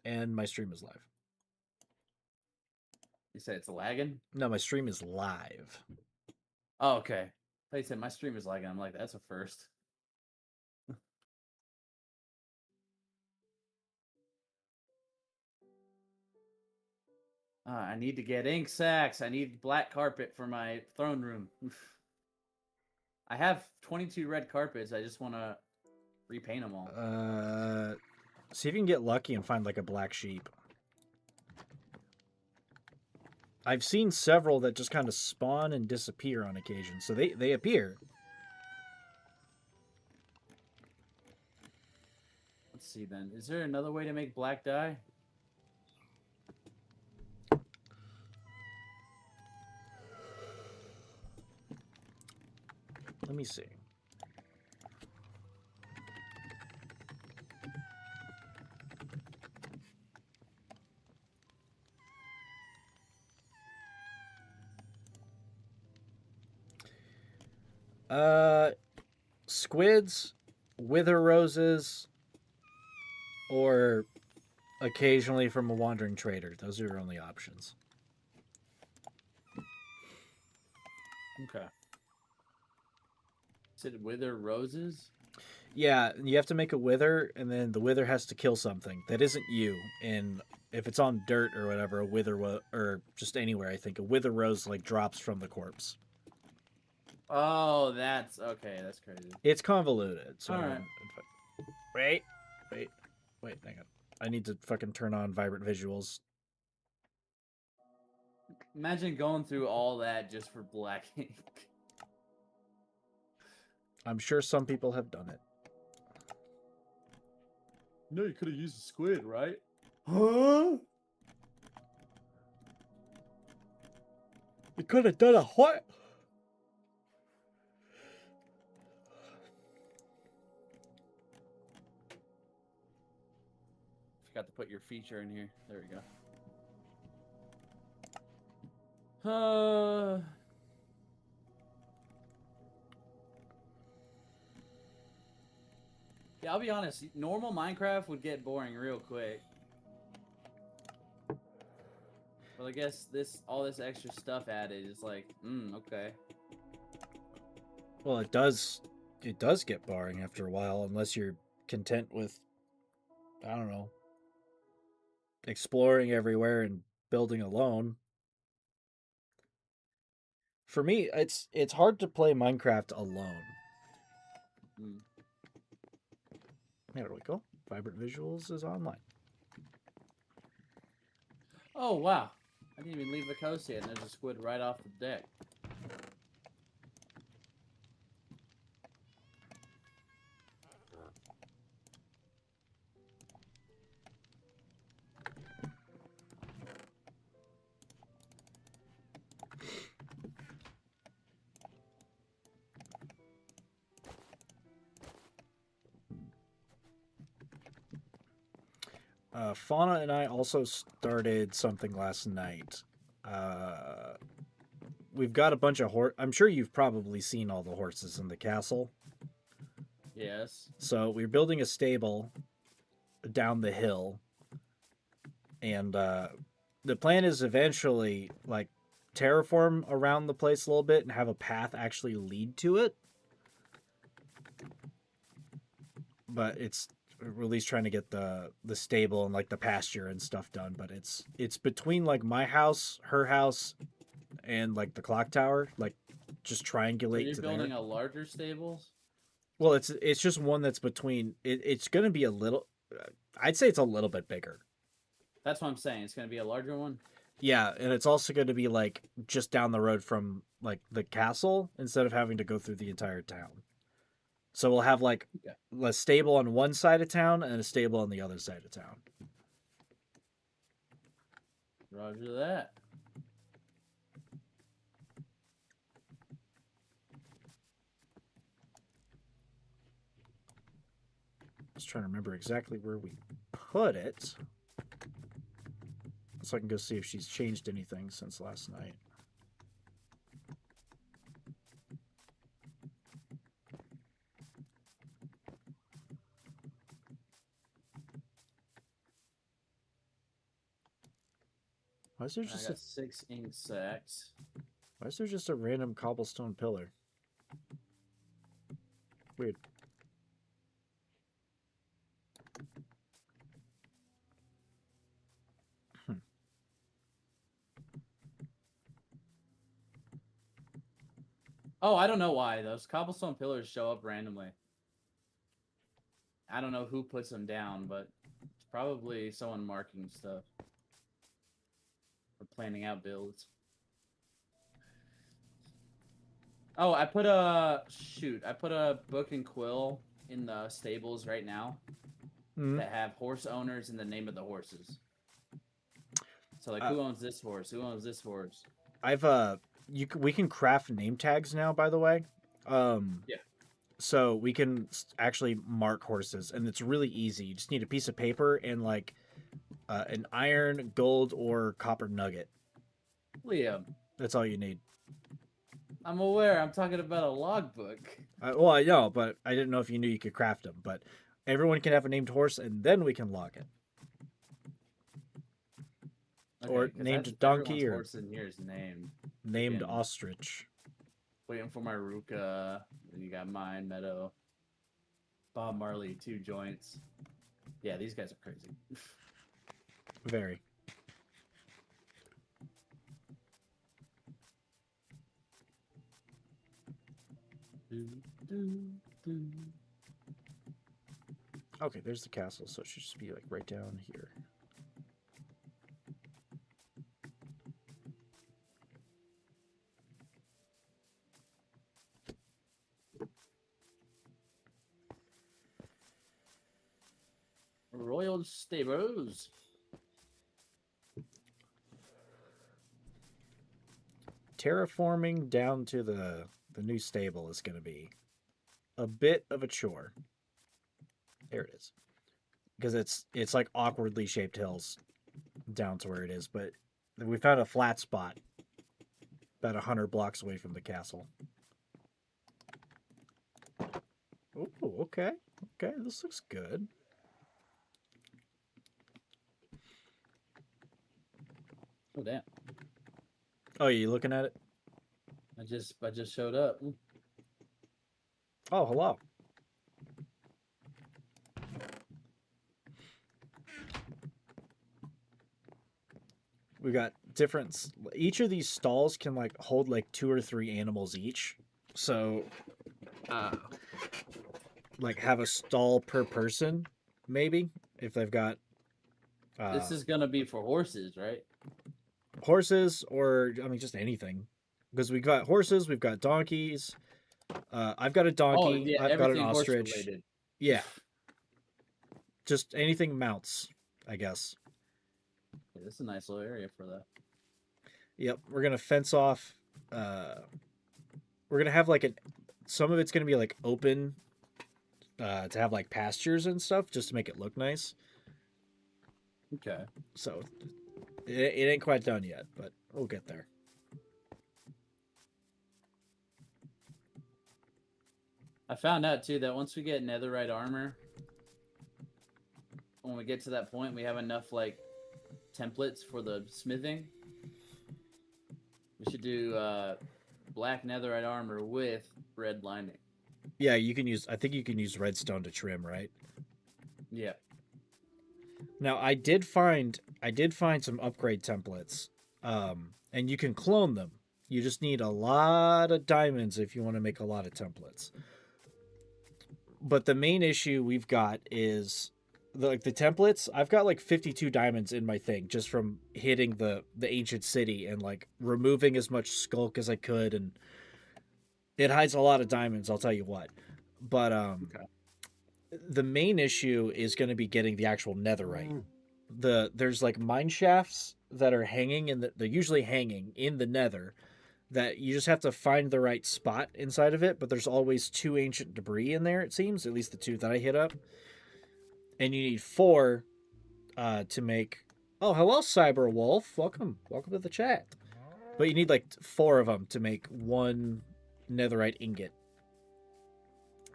and my stream is live. You said it's lagging? No, my stream is live. Oh, okay. I thought you said my stream is lagging. I'm like, that's a first. I need to get ink sacks. I need black carpet for my throne room. I have 22 red carpets. I just want to repaint them all. See if you can get lucky and find like a black sheep. I've seen several that just kind of spawn and disappear on occasion, so they appear. Let's see then. Is there another way to make black dye? Let me see. Squids, wither roses, or occasionally from a wandering trader. Those are your only options. Okay. Is it wither roses? Yeah, you have to make a wither, and then the wither has to kill something that isn't you. And if it's on dirt or whatever, a wither or just anywhere, I think a wither rose like drops from the corpse. Oh, that's okay. That's crazy. It's convoluted. So all right. Wait, hang on. I need to fucking turn on vibrant visuals. Imagine going through all that just for black ink. I'm sure some people have done it. No, you could have used a squid, right? Huh? You could have done a what? Forgot to put your feature in here. There we go. Yeah, I'll be honest. Normal Minecraft would get boring real quick. But I guess all this extra stuff added is like, okay. Well, it does get boring after a while unless you're content with, I don't know, exploring everywhere and building alone. For me, it's hard to play Minecraft alone. There we go. Vibrant Visuals is online. Oh, wow. I didn't even leave the coast yet, and there's a squid right off the deck. Fauna and I also started something last night. We've got a bunch of I'm sure you've probably seen all the horses in the castle. Yes. So we're building a stable down the hill, and the plan is eventually like terraform around the place a little bit and have a path actually lead to it. But we're at least trying to get the stable and like the pasture and stuff done. But it's between like my house, her house, and like the clock tower. Like just triangulate. So you're building there. a larger stable? Well, it's just one that's between. It's going to be a little. I'd say it's a little bit bigger. That's what I'm saying. It's going to be a larger one. Yeah, and it's also going to be like just down the road from like the castle instead of having to go through the entire town. So we'll have like a stable on one side of town and a stable on the other side of town. Roger that. I was trying to remember exactly where we put it. So I can go see if she's changed anything since last night. Why is there I just got 6 ink sacks. why is there just a random cobblestone pillar? Weird. Hmm. Oh, I don't know why. Those cobblestone pillars show up randomly. I don't know who puts them down, but it's probably someone marking stuff or planning out builds. Oh, I put a book and quill in the stables right now Mm. that have horse owners and the name of the horses. So like, Uh, who owns this horse? Who owns this horse? I've we can craft name tags now, by the way. Yeah. So we can actually mark horses, and it's really easy. You just need a piece of paper and like an iron, gold, or copper nugget. Liam, That's all you need. I'm aware. I'm talking about a logbook. Well, I know, but I didn't know if you knew you could craft them. But everyone can have a named horse, and then we can log it. Okay, Or 'cause named everyone's donkey or horse in here is named. named Again. ostrich. Waiting for my Ruka. Then you got mine, Meadow. Bob Marley, 2 joints. Yeah, these guys are crazy. Very. Okay, there's the castle, so it should just be like right down here. Royal Stables. Terraforming down to the new stable is going to be a bit of a chore. There it is. Because it's like awkwardly shaped hills down to where it is, but we found a flat spot about 100 blocks away from the castle. Oh, okay. Okay, this looks good. Oh damn! Oh, you looking at it? I just showed up. Oh, hello. We got different. Each of these stalls can like hold like 2 or 3 animals each. So, like have a stall per person, maybe if they've got. This is gonna be for horses, right? Horses, or I mean, just anything, because we've got horses, we've got donkeys. I've got a Oh donkey. yeah, I've got an everything horse ostrich. related. Yeah, just anything mounts, I guess. Yeah, this is a nice little area for that. Yep, we're gonna fence off. We're gonna have like some of it's gonna be like open, to have like pastures and stuff, just to make it look nice. Okay. So it ain't quite done yet, but we'll get there. I found out too that once we get netherite armor, when we get to that point, we have enough like templates for the smithing. We should do black netherite armor with red lining. Yeah, you can use. I think you can use redstone to trim, right? Yeah. Now I did find some upgrade templates, and you can clone them. You just need a lot of diamonds if you want to make a lot of templates. But the main issue we've got is the templates. I've got like 52 diamonds in my thing just from hitting the ancient city and like removing as much skulk as I could, and it hides a lot of diamonds, I'll tell you what. But Okay. the main issue is going to be getting the actual netherite. There's like mine shafts that are hanging they're usually hanging in the nether, that you just have to find the right spot inside of it, but there's always 2 ancient debris in there, it seems, at least the 2 that I hit up. And you need 4 to make. Oh, hello, Cyber Wolf. Welcome to the chat. But you need like 4 of them to make 1 netherite ingot.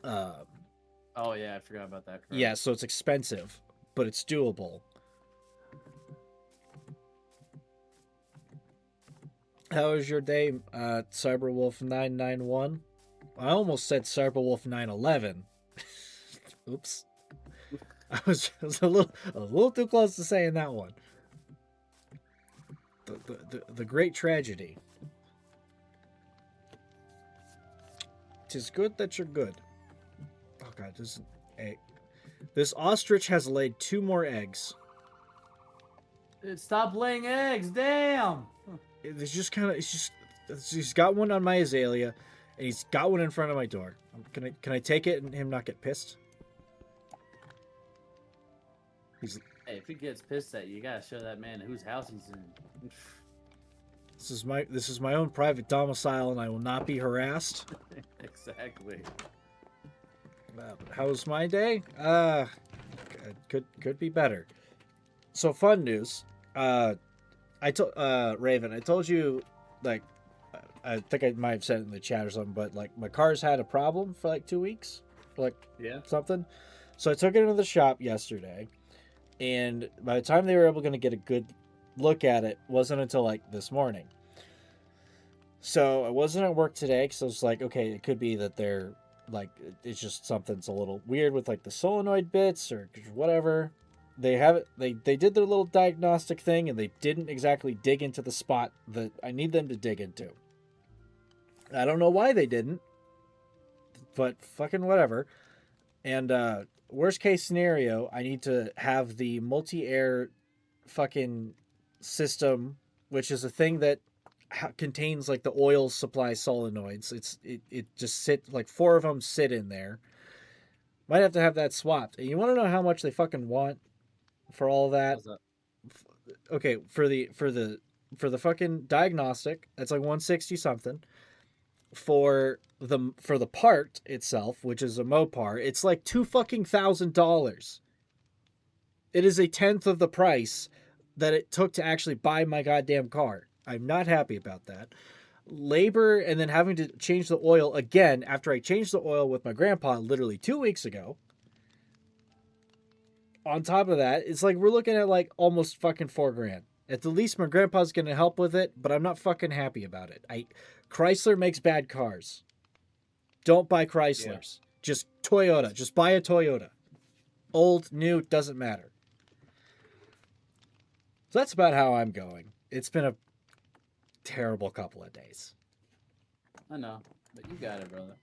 Oh yeah, I forgot about that. Correct. Yeah, so it's expensive, but it's doable. How was your day, Cyberwolf 991? I almost said Cyberwolf 911. Oops. I was a little too close to saying that one. The great tragedy. Tis good that you're good. Oh god, this ostrich has laid 2 more eggs. Stop laying eggs, damn! It's just kind of he's got one on my azalea, and he's got one in front of my door. Can I take it and him not get pissed? He's Hey, if he gets pissed at you, you gotta show that man whose house he's in. this is my own private domicile, and I will not be harassed. Exactly. How's my day? Could be better. So fun news. I told Raven, I told you, like, I think I might have said it in the chat or something, but like my car's had a problem for like 2 weeks, for like Yeah. something. So I took it into the shop yesterday, and by the time they were able to get a good look at it, wasn't until like this morning. So I wasn't at work today because I was like, okay, it could be that they're like, it's just something's a little weird with like the solenoid bits or whatever. They have it. They did their little diagnostic thing, and they didn't exactly dig into the spot that I need them to dig into. I don't know why they didn't, but fucking whatever. And worst case scenario, I need to have the multi-air fucking system, which is a thing that contains like the oil supply solenoids. It just sit like 4 of them sit in there. Might have to have that swapped. And you want to know how much they fucking want for all that? How's that? Okay, for the fucking diagnostic, that's like 160 something. For the part itself, which is a Mopar, it's like $2,000. It is a tenth of the price that it took to actually buy my goddamn car. I'm not happy about that. Labor, and then having to change the oil again after I changed the oil with my grandpa literally 2 weeks ago. On top of that, it's like we're looking at like almost fucking $4,000. At the least my grandpa's gonna help with it, but I'm not fucking happy about it. Chrysler makes bad cars. Don't buy Chryslers. Yeah. Just Toyota. Just buy a Toyota. Old, new, doesn't matter. So that's about how I'm going. It's been a terrible couple of days. I know, but you got it, brother.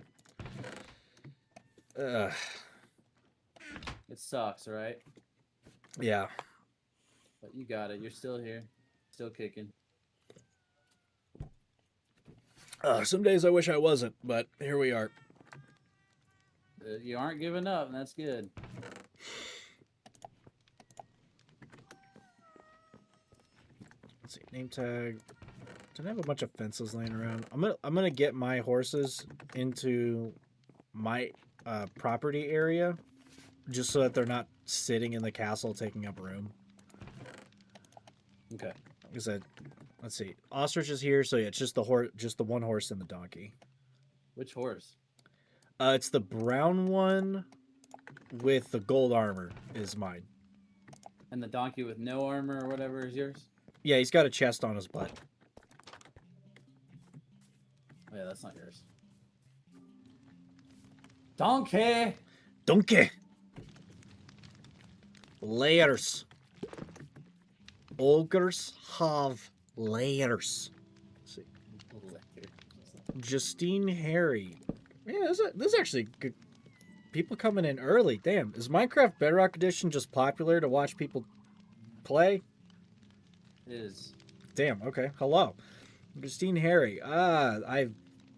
It sucks, right? Yeah. But you got it. You're still here. Still kicking. Some days I wish I wasn't, but here we are. You aren't giving up, and that's good. Let's see. Name tag. Don't have a bunch of fences laying around. I'm gonna get my horses into my property area, just so that they're not sitting in the castle taking up room. Okay. Is that? Let's see. Ostrich is here, so yeah, it's just the one horse and the donkey. Which horse? It's the brown one with the gold armor is mine. And the donkey with no armor or whatever is yours? Yeah, he's got a chest on his butt. Oh, yeah, that's not yours. Donkey! Donkey! Layers. Ogres have layers. Let's see. Justine Harry. Yeah, this is actually good. People coming in early. Damn, is Minecraft Bedrock Edition just popular to watch people play? It is. Damn. Okay. Hello, Justine Harry.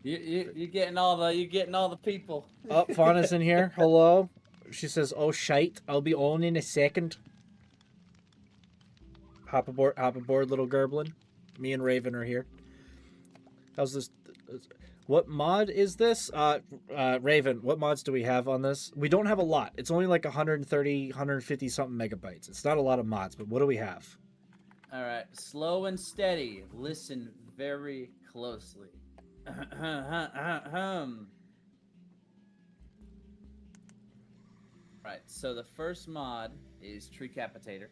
You're getting all the people. Oh, Fauna's in here. Hello. She says, "Oh shite, I'll be on in a second." Hop aboard, little Gerblin. Me and Raven are here. How's this? What mod is this? Raven, what mods do we have on this? We don't have a lot. It's only like 130, 150 something megabytes. It's not a lot of mods, but what do we have? All right, slow and steady. Listen very closely. Right, so the first mod is Tree Capitator.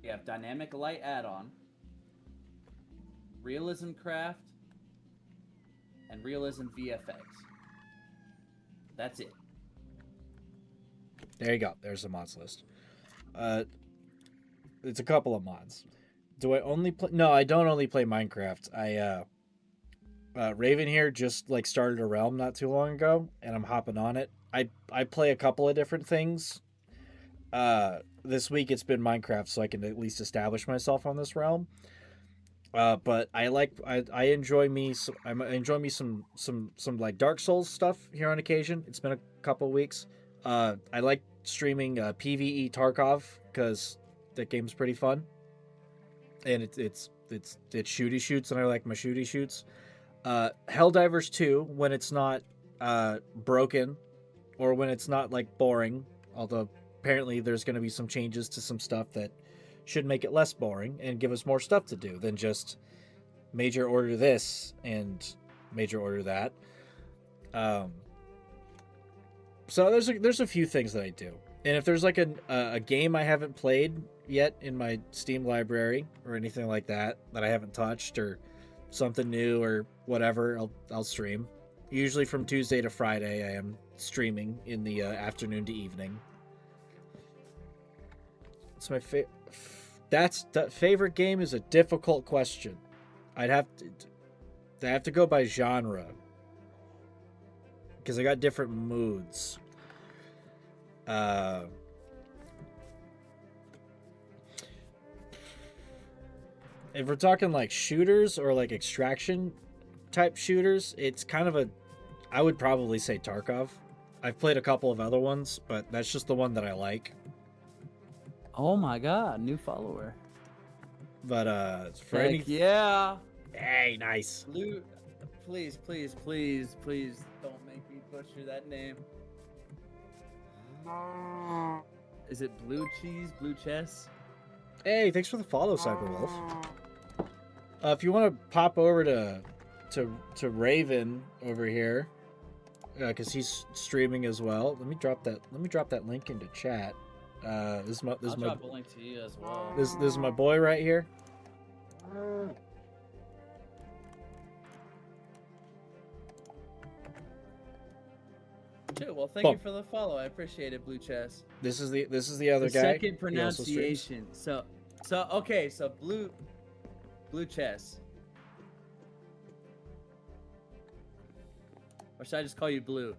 You have Dynamic Light add-on. Realism Craft, and Realism VFX. That's it. There you go. There's the mods list. It's a couple of mods. Do I only play? No, I don't only play Minecraft. Raven here just like started a realm not too long ago, and I'm hopping on it. I play a couple of different things. This week it's been Minecraft, so I can at least establish myself on this realm. But I enjoy some like Dark Souls stuff here on occasion. It's been a couple of weeks. I like streaming PVE Tarkov because that game's pretty fun, and it's shooty shoots, and I like my shooty shoots. Helldivers 2 when it's not broken or when it's not like boring, although apparently there's going to be some changes to some stuff that should make it less boring and give us more stuff to do than just major order this and major order that. So there's a few things that I do, and if there's like a game I haven't played yet in my Steam library or anything like that I haven't touched, or something new or whatever, I'll stream. Usually from Tuesday to Friday, I am streaming in the afternoon to evening. It's my favorite game is a difficult question. I have to go by genre because I got different moods. If we're talking like shooters or like extraction type shooters, it's kind of I would probably say Tarkov. I've played a couple of other ones, but that's just the one that I like. Oh my god, new follower. But for Heck any yeah. Hey, nice. Blue, please don't make me butcher that name. Is it Blue Cheese, Blue Chess? Hey, thanks for the follow, Cyberwolf. If you want to pop over to Raven over here, because he's streaming as well. Let me drop that link into chat. This is my drop a link to you as well. This is my boy right here. Well, thank you for the follow. I appreciate it, Blue Chess. This is the other guy. Second pronunciation. So okay, so Blue Chess. Or should I just call you Blue?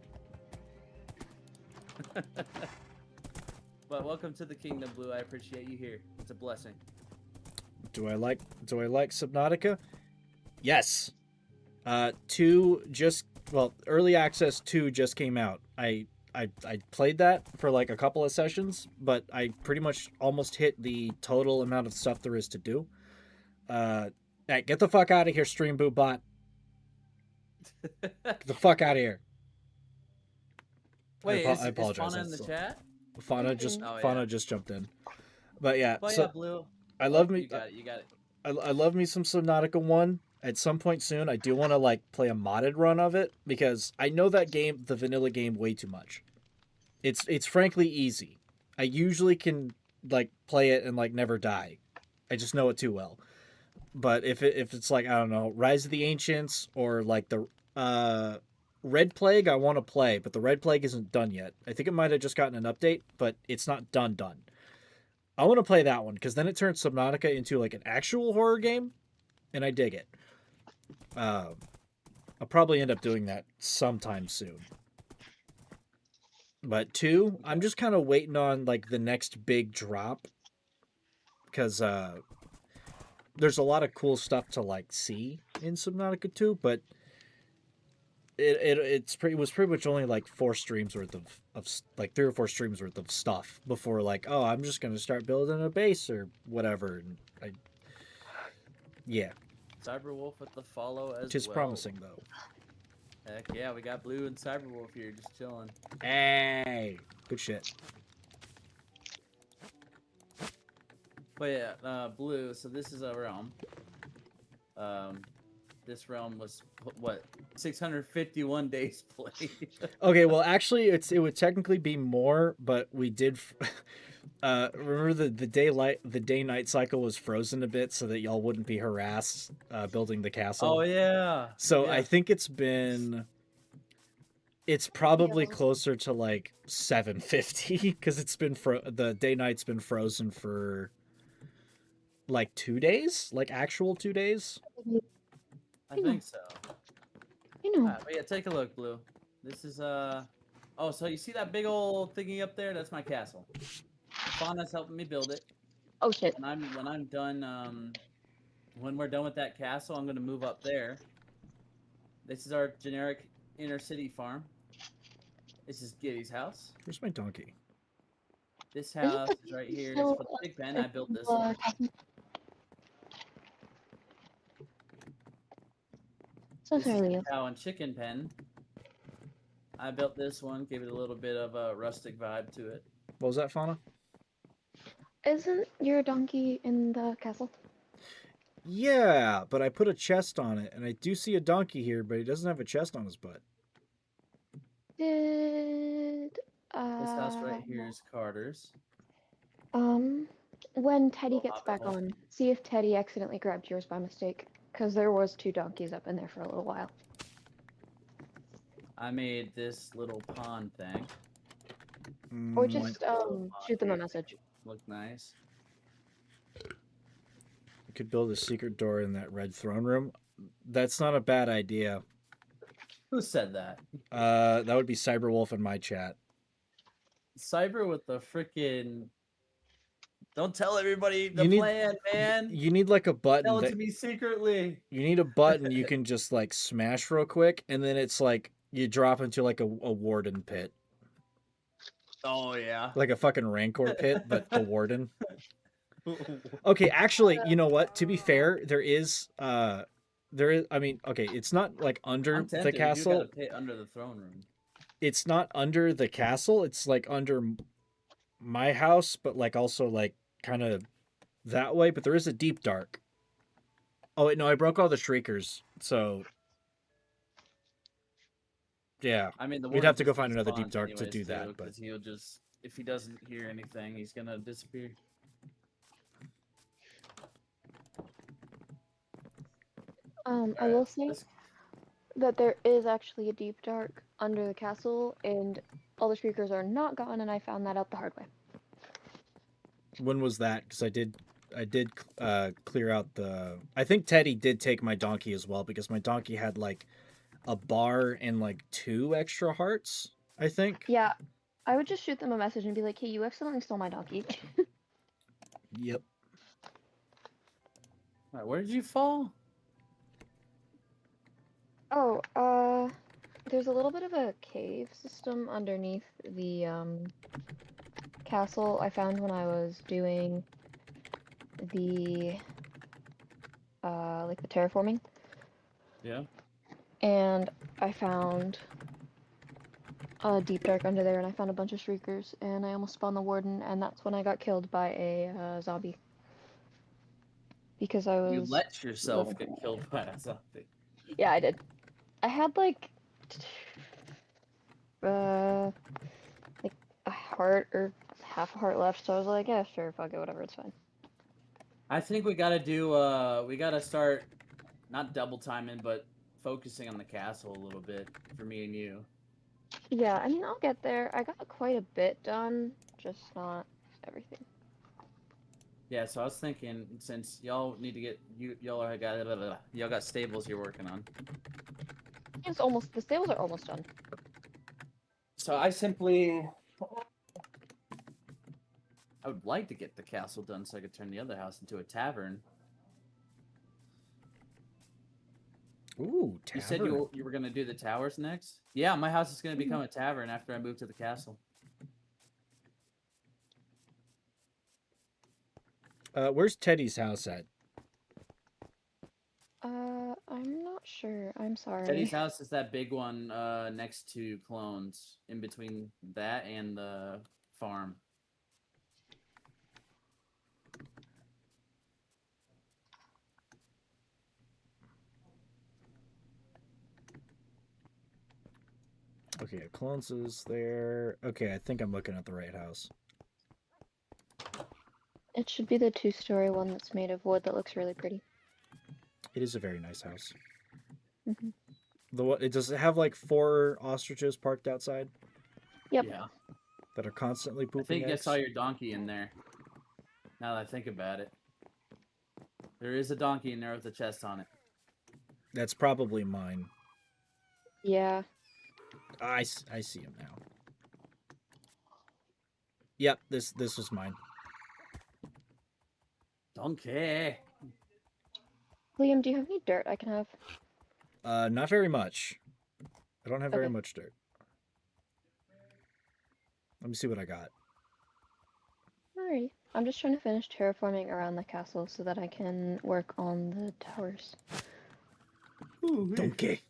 But welcome to the kingdom, Blue. I appreciate you here. It's a blessing. Do I like Subnautica? Yes. 2 just early access 2 just came out. I played that for like a couple of sessions, but I pretty much almost hit the total amount of stuff there is to do. Hey, get the fuck out of here, Stream Boot Bot. Get the fuck out of here. Wait, I apologize. Is Fauna in the chat? Fauna just jumped in. But yeah, yeah, Blue. I love me. You got it. I love me some Subnautica 1. At some point soon, I do want to like play a modded run of it because I know that game, the vanilla game, way too much. It's frankly easy. I usually can like play it and like never die. I just know it too well. But if it's like, I don't know, Rise of the Ancients or like the Red Plague, I want to play, but the Red Plague isn't done yet. I think it might have just gotten an update, but it's not done. I want to play that one because then it turns Subnautica into like an actual horror game, and I dig it. I'll probably end up doing that sometime soon. But 2, I'm just kind of waiting on like the next big drop because there's a lot of cool stuff to like see in Subnautica 2, but it was pretty much only like 4 streams worth of like 3 or 4 streams worth of stuff before like, oh, I'm just gonna start building a base or whatever. And yeah. Cyberwolf with the follow as Tis well. promising though. Heck yeah, we got Blue and Cyberwolf here just chilling. Hey, good shit. But yeah, Blue. So this is a realm. This realm was what 651 days played. Okay, well actually it would technically be more, but we did Remember the day night cycle was frozen a bit so that y'all wouldn't be harassed building the Oh castle. yeah, So I yeah. think it's Yeah. probably closer to like 750 because the day night's been frozen for like 2 days, like actual 2 days. I You know, think so. you know. Alright, but yeah, take a look, Blue. This is oh, so you see that big old thingy up there? That's my castle. Fauna's helping me build it. Oh shit. When I'm done, when we're done with that castle, I'm gonna move up there. This is our generic inner city farm. This is Giddy's house. Where's my donkey? This Isn't house the is right here. This is still for the pig pen. I built this one. so This is sorry, the Leo. cow and chicken pen. I built this one, gave it a little bit of a rustic vibe to it. What was that, Fauna? Isn't your donkey in the castle? Yeah, but I put a chest on it, and I do see a donkey here, but he doesn't have a chest on his butt. Did This house right here is Carter's. when Teddy Little gets back hobbit hole. on, see if Teddy accidentally grabbed yours by mistake, because there was 2 donkeys up in there for a little while. I made this little pond thing. Or Mm, just Little shoot them a pond message. Look nice. you could build a secret door in that red throne room. That's not a bad idea. Who said that? That would be Cyberwolf in my chat. Cyber with the freaking. Don't tell everybody the You need- plan, man. You need like a button Tell it that to me secretly. you need a button you can just like smash real quick, and then it's like you drop into like a warden pit, Oh yeah. like a fucking rancor pit, but a warden. Okay, actually, you know what? To be fair, there is. I mean, okay, it's not like under I'm the tempted. We do got a castle. pit under the throne room. It's not under the castle. It's like under my house, but like also like kind of that way. But there is a deep dark. Oh wait, no, I broke all the shriekers. So yeah, I mean, the we'd have warden's to go just find gonna another deep spawn dark to anyways, do too, that. But 'cause he'll just if he doesn't hear anything, he's gonna disappear. I will say Let's- that there is actually a deep dark under the castle, and all the speakers are not gone, and I found that out the hard way. when was that? Because I did clear out the. I think Teddy did take my donkey as well because my donkey had like a bar and like 2 extra hearts. I think. Yeah, I would just shoot them a message and be like, "Hey, you accidentally stole my donkey." Yep. Alright, where did you fall? Oh, there's a little bit of a cave system underneath the castle I found when I was doing the like the terraforming, Yeah. and I found a deep dark under there, and I found a bunch of shriekers, and I almost spawned the warden, and that's when I got killed by a zombie because I was You let yourself living. get killed by a zombie. Yeah, I did. I had like like a heart or half a heart left, so I was like, yeah, sure, fuck it, whatever, it's fine. I think we gotta start not double timing, but focusing on the castle a little bit for me and you. Yeah, I mean, I'll get there. I got quite a bit done, just not everything. Yeah, so I was thinking since y'all need to get y'all got stables you're working on. It's almost, the stables are almost done. So I would like to get the castle done so I could turn the other house into a tavern. Ooh, tavern. You said you were gonna do the towers next? Yeah, my house is gonna become a tavern after I move to the castle. Where's Teddy's house at? I'm not sure. I'm sorry. Teddy's house is that big one next to Clones, in between that and the farm. Okay, Clones is there. Okay, I think I'm looking at the right house. It should be the 2-story one that's made of wood that looks really pretty. It is a very nice house. Hmm. Does it have like 4 ostriches parked outside Yep. Yeah. that are constantly I pooping think I eggs? saw your donkey in there. Now that I think about it. There is a donkey in there with a chest on it. That's probably mine. Yeah. I see him now. Yep, this was mine. Donkey. Liam, do you have any dirt I can have? Not very much. I don't have very Okay. much dirt. Let me see what I got. Alrighty. I'm just trying to finish terraforming around the castle so that I can work on the towers. Donkey.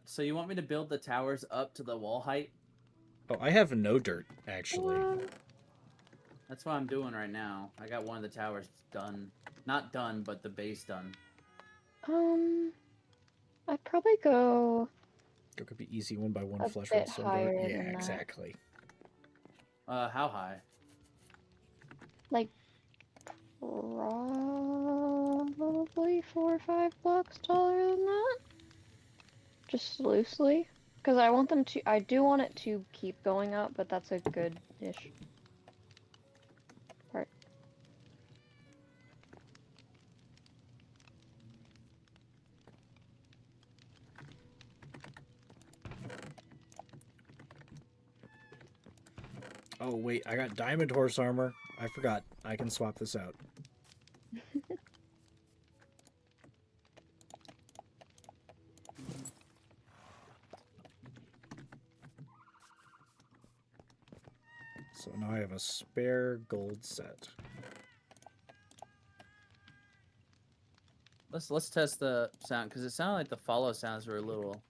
So you want me to build the towers up to the wall height? Oh, I have no dirt actually. That's what I'm doing right now. I got one of the towers done. Not done, but the base done. I'd probably go It could be easy 1 by 1 a flesh bit redstone door. higher Yeah, than that. exactly. How high? Like, probably 4 or 5 blocks taller than that. Just loosely. Because I do want it to keep going up, but that's a good-ish part. Oh wait, I got diamond horse armor. I forgot. I can swap this out. So now I have a spare gold set. Let's test the sound because it sounded like the follow sounds were a little.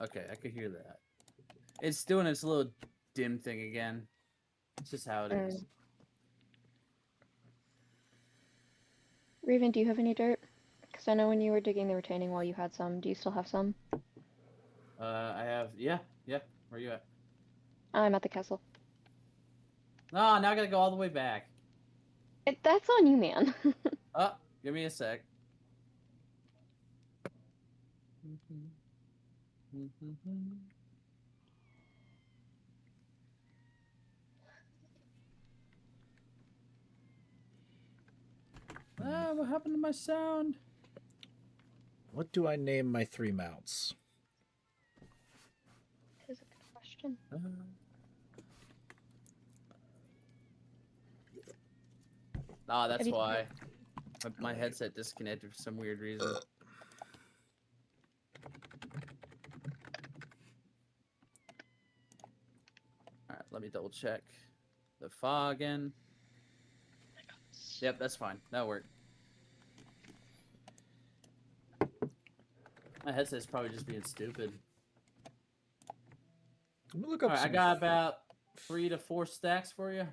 Okay, I could hear that. It's doing its little dim thing again. It's just how it is. Raven, do you have any dirt? Because I know when you were digging the retaining wall, you had some. Do you still have some? I have. Yeah. Where you at? I'm at the castle. No, now I gotta go all the way back. That's on you, man. Oh, give me a sec. Ah, what happened to my sound? What do I name my 3 mounts? That is a good question. That's Have you- why. My headset disconnected for some weird reason. Alright, let me double check. The fog again. Yep, that's fine. That'll work. My headset's probably just being stupid. Let me look up Alright, I some- got about 3 to 4 stacks for you.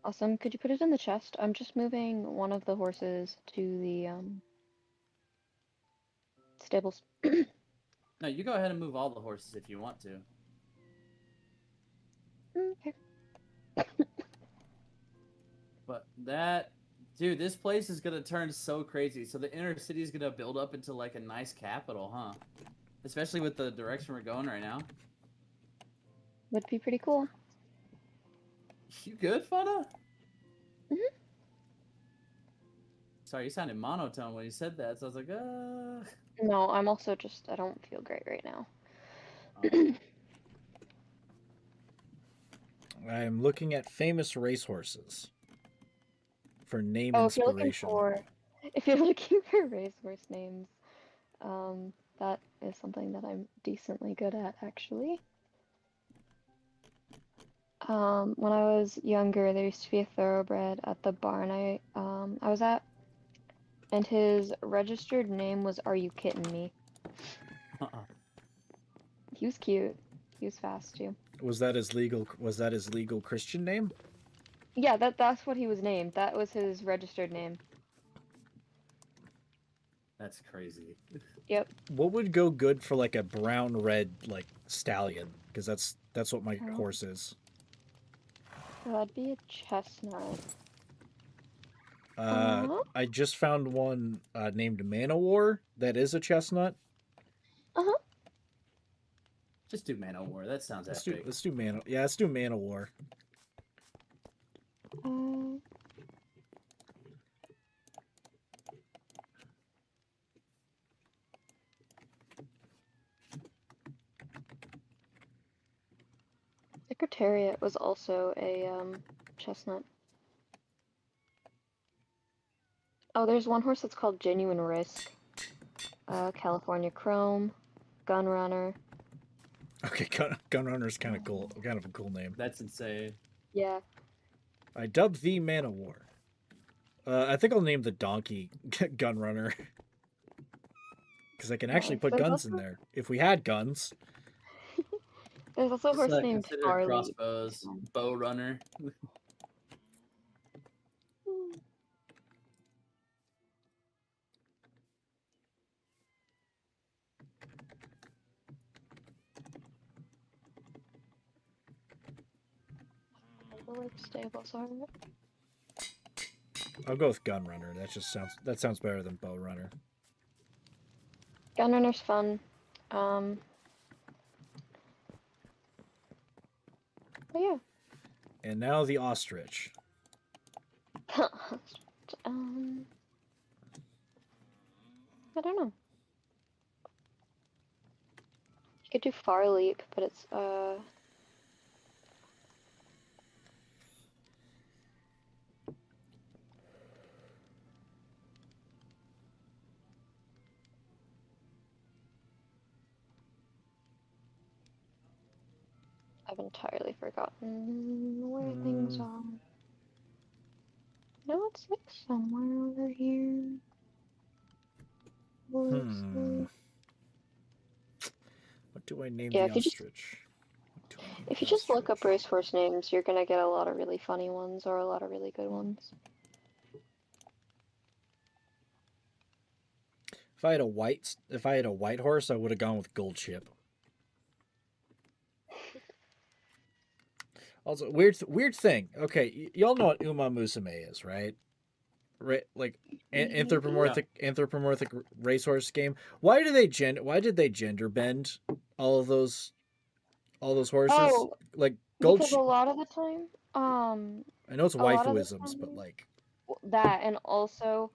Awesome. Could you put it in the chest? I'm just moving one of the horses to the stables. No, you go ahead and move all the horses if you want to. Okay. But that... Dude, this place is gonna turn so crazy. So the inner city is gonna build up into like a nice capital, huh? Especially with the direction we're going right now. Would be pretty cool. You good, Fana? Mhm. Sorry, you sounded monotone when you said that, so I was like, No, I'm also I don't feel great right now. I'm looking at famous racehorses for name Oh, inspiration. if you're looking for racehorse names, that is something that I'm decently good at, actually. When I was younger, there used to be a thoroughbred at the barn I was at, and his registered name was Are You Kidding Me? He was cute. He was fast too. Was that his legal Christian name? Yeah, that's what he was named. That was his registered name. That's crazy. Yep. What would go good for like a brown red like stallion? Because that's what my Brown? horse is. That'd be a chestnut. I just found one named Manowar that is a chestnut. Just do Man O' War. That sounds epic. Let's do Manowar. Secretariat was also a chestnut. Oh, there's one horse that's called Genuine Risk. California Chrome, Gunrunner. Okay, Gunrunner's kind of cool. Kind of a cool name. That's insane. Yeah. I dubbed the Manowar. I think I'll name the donkey Gunrunner. Because I can actually put There's guns in also- there. If we had guns. There's also a horse Just, named consider Farley. crossbows, bow runner. Like stables are it? I'll go with Gunrunner. That sounds better than Bow Runner. Gunrunner's fun. But yeah. And now the ostrich. I don't know. You could do Far Leap, but it's I've entirely forgotten where things are. No, it's like somewhere over here. What do I name Yeah, the ostrich? If you just look up racehorse names, you're gonna get a lot of really funny ones or a lot of really good ones. If I had a white horse, I would have gone with Gold Chip. Also, weird thing. Okay, y'all know what Uma Musume is, right? Right, like anthropomorphic racehorse game. Why did they gender bend all those horses? Oh, Like Gold. because a lot of the time, I know it's a lot of the waifuisms, but time- like that, and also,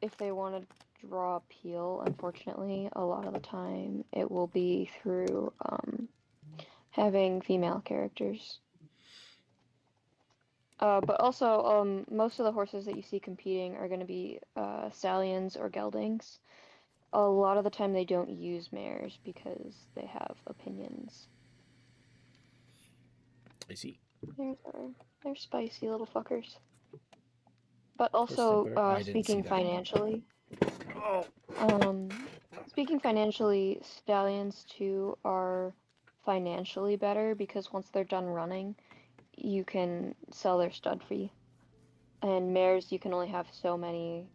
if they want to draw appeal, unfortunately, a lot of the time it will be through having female characters. But also, most of the horses that you see competing are going to be stallions or geldings. A lot of the time they don't use mares because they have opinions. I see. They're spicy little fuckers. But also, I didn't see speaking that. financially, Oh, speaking financially, stallions too are financially better because once they're done running, you can sell their stud fee. And mares, you can only have so many,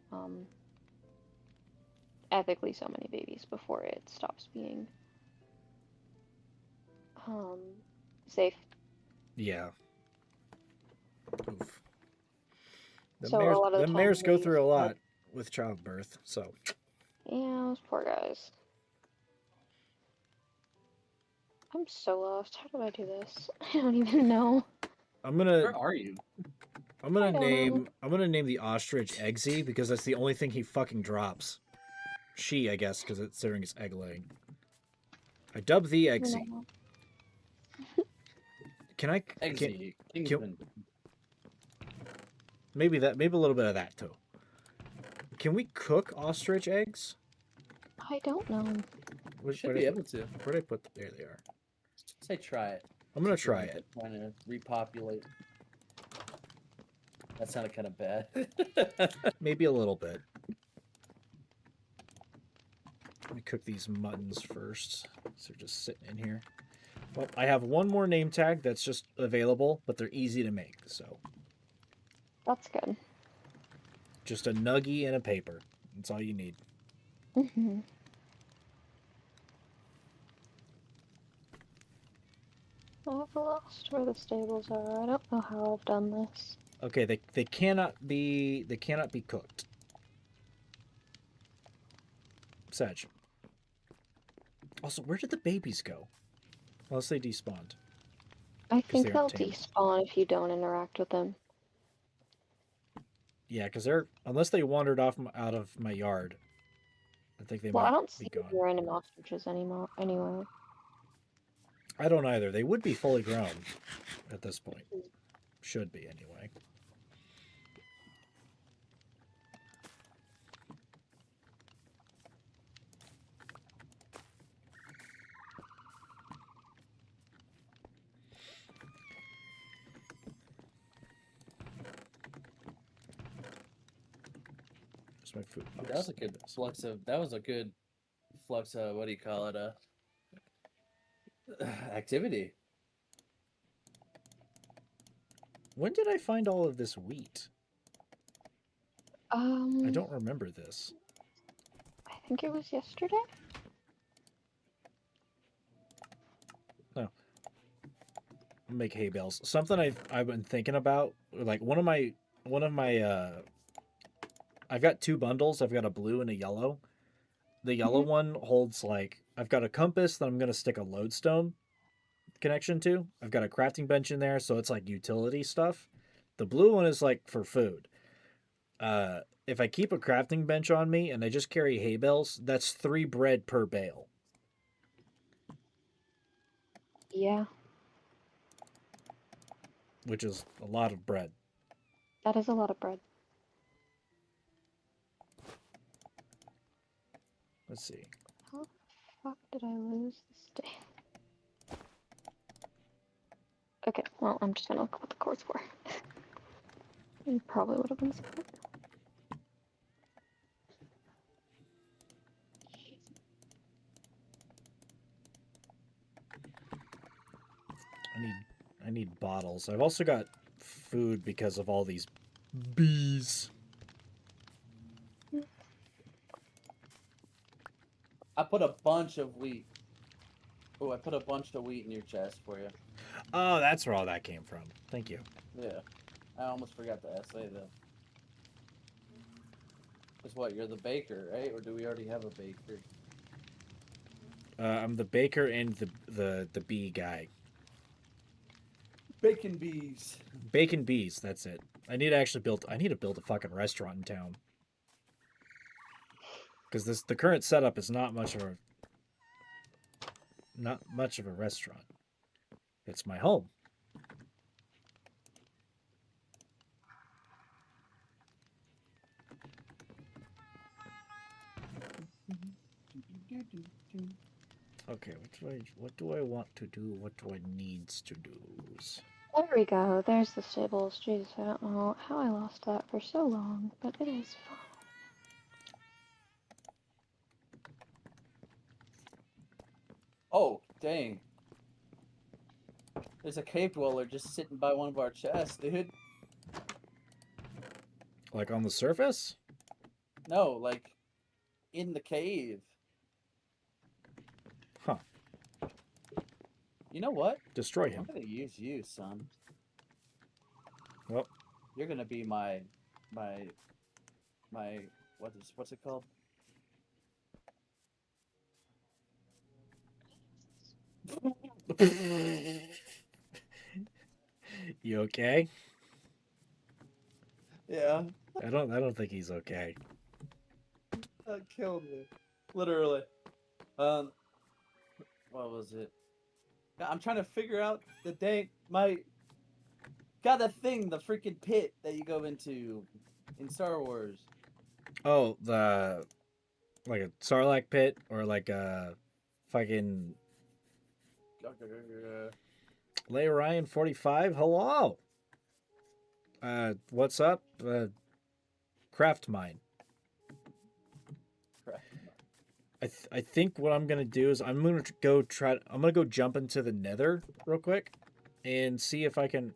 ethically so many babies before it stops being safe. yeah. Oof. So a lot of the time mares go they through a use, lot with childbirth, so yeah, those poor guys. I'm so lost. How did I do this? I don't even know. Where are you? I'm gonna name the ostrich Eggsy because that's the only thing he fucking drops. She, I guess, because it's during his egg laying. I dub the Eggsy. No. Can I? Eggsy. Kingsman. Maybe a little bit of that too. Can we cook ostrich eggs? I don't know. Should be able to. Where did I put them? There they are. Say try it. I'm gonna try it. Trying to repopulate. That sounded kind of bad. Maybe a little bit. Let me cook these muttons first. So they're just sitting in here. Well, I have one more name tag that's just available, but they're easy to make. So That's good. Just a nuggie and a paper. That's all you need. Mm-hmm. I've lost where the stables are. I don't know how I've done this. Okay, they cannot be cooked. Sag. Also, where did the babies go? Unless they despawned. I 'Cause think they they'll aren't tamed. despawn if you don't interact with them. Yeah, because they're unless they wandered off out of my yard. I think they Well, I might don't be see gone. random ostriches anymore. Anywhere. I don't either. They would be fully grown at this point. Should be anyway. Just my food box. That was a good flux of. That was a good flux of. What do you call it? Activity. When did I find all of this wheat? I don't remember this. I think it was yesterday. No. Make hay bales. Something I've been thinking about. Like one of my I've got two bundles. I've got a blue and a yellow. The yellow one holds like I've got a compass that I'm gonna stick a lodestone connection to. I've got a crafting bench in there, so it's like utility stuff. The blue one is like for food. If I keep a crafting bench on me and I just carry hay bales, that's 3 bread per bale. Yeah, Which is a lot of bread. that is a lot of bread. Let's see. How the fuck did I lose this day? Okay, well, I'm just gonna look what the chords were. It probably would have been something. I need bottles. I've also got food because of all these bees. I put a bunch of wheat. Oh, I put a bunch of wheat in your chest for you. Oh, that's where all that came from. Thank you. Yeah. I almost forgot to say that. Because what, you're the baker, right? Or do we already have a baker? I'm the baker and the bee guy. Bacon bees. Bacon bees, that's it. I need to build a fucking restaurant in town. Because the current setup is not much of a restaurant. It's my home. Okay, what do I want to do? What do I needs to do? There we go. There's the stables. Jeez, I don't know how I lost that for so long, but it is fine. Oh, dang. There's a cave dweller just sitting by one of our chests, dude. Like on the surface? No, like in the cave. Huh. You know what? Destroy I'm him. gonna use you, son. Well, You're gonna be my what's it called? you okay? Yeah, I don't think he's okay. that killed me. Literally. What was it? I'm trying to figure out the dang the thing, the freaking pit that you go into in Star Wars. Oh, like a Sarlacc pit or like a fucking Lay Ryan 45. Hello. What's up? Craft mine. I think what I'm gonna do is I'm gonna go jump into the Nether real quick and see if I can.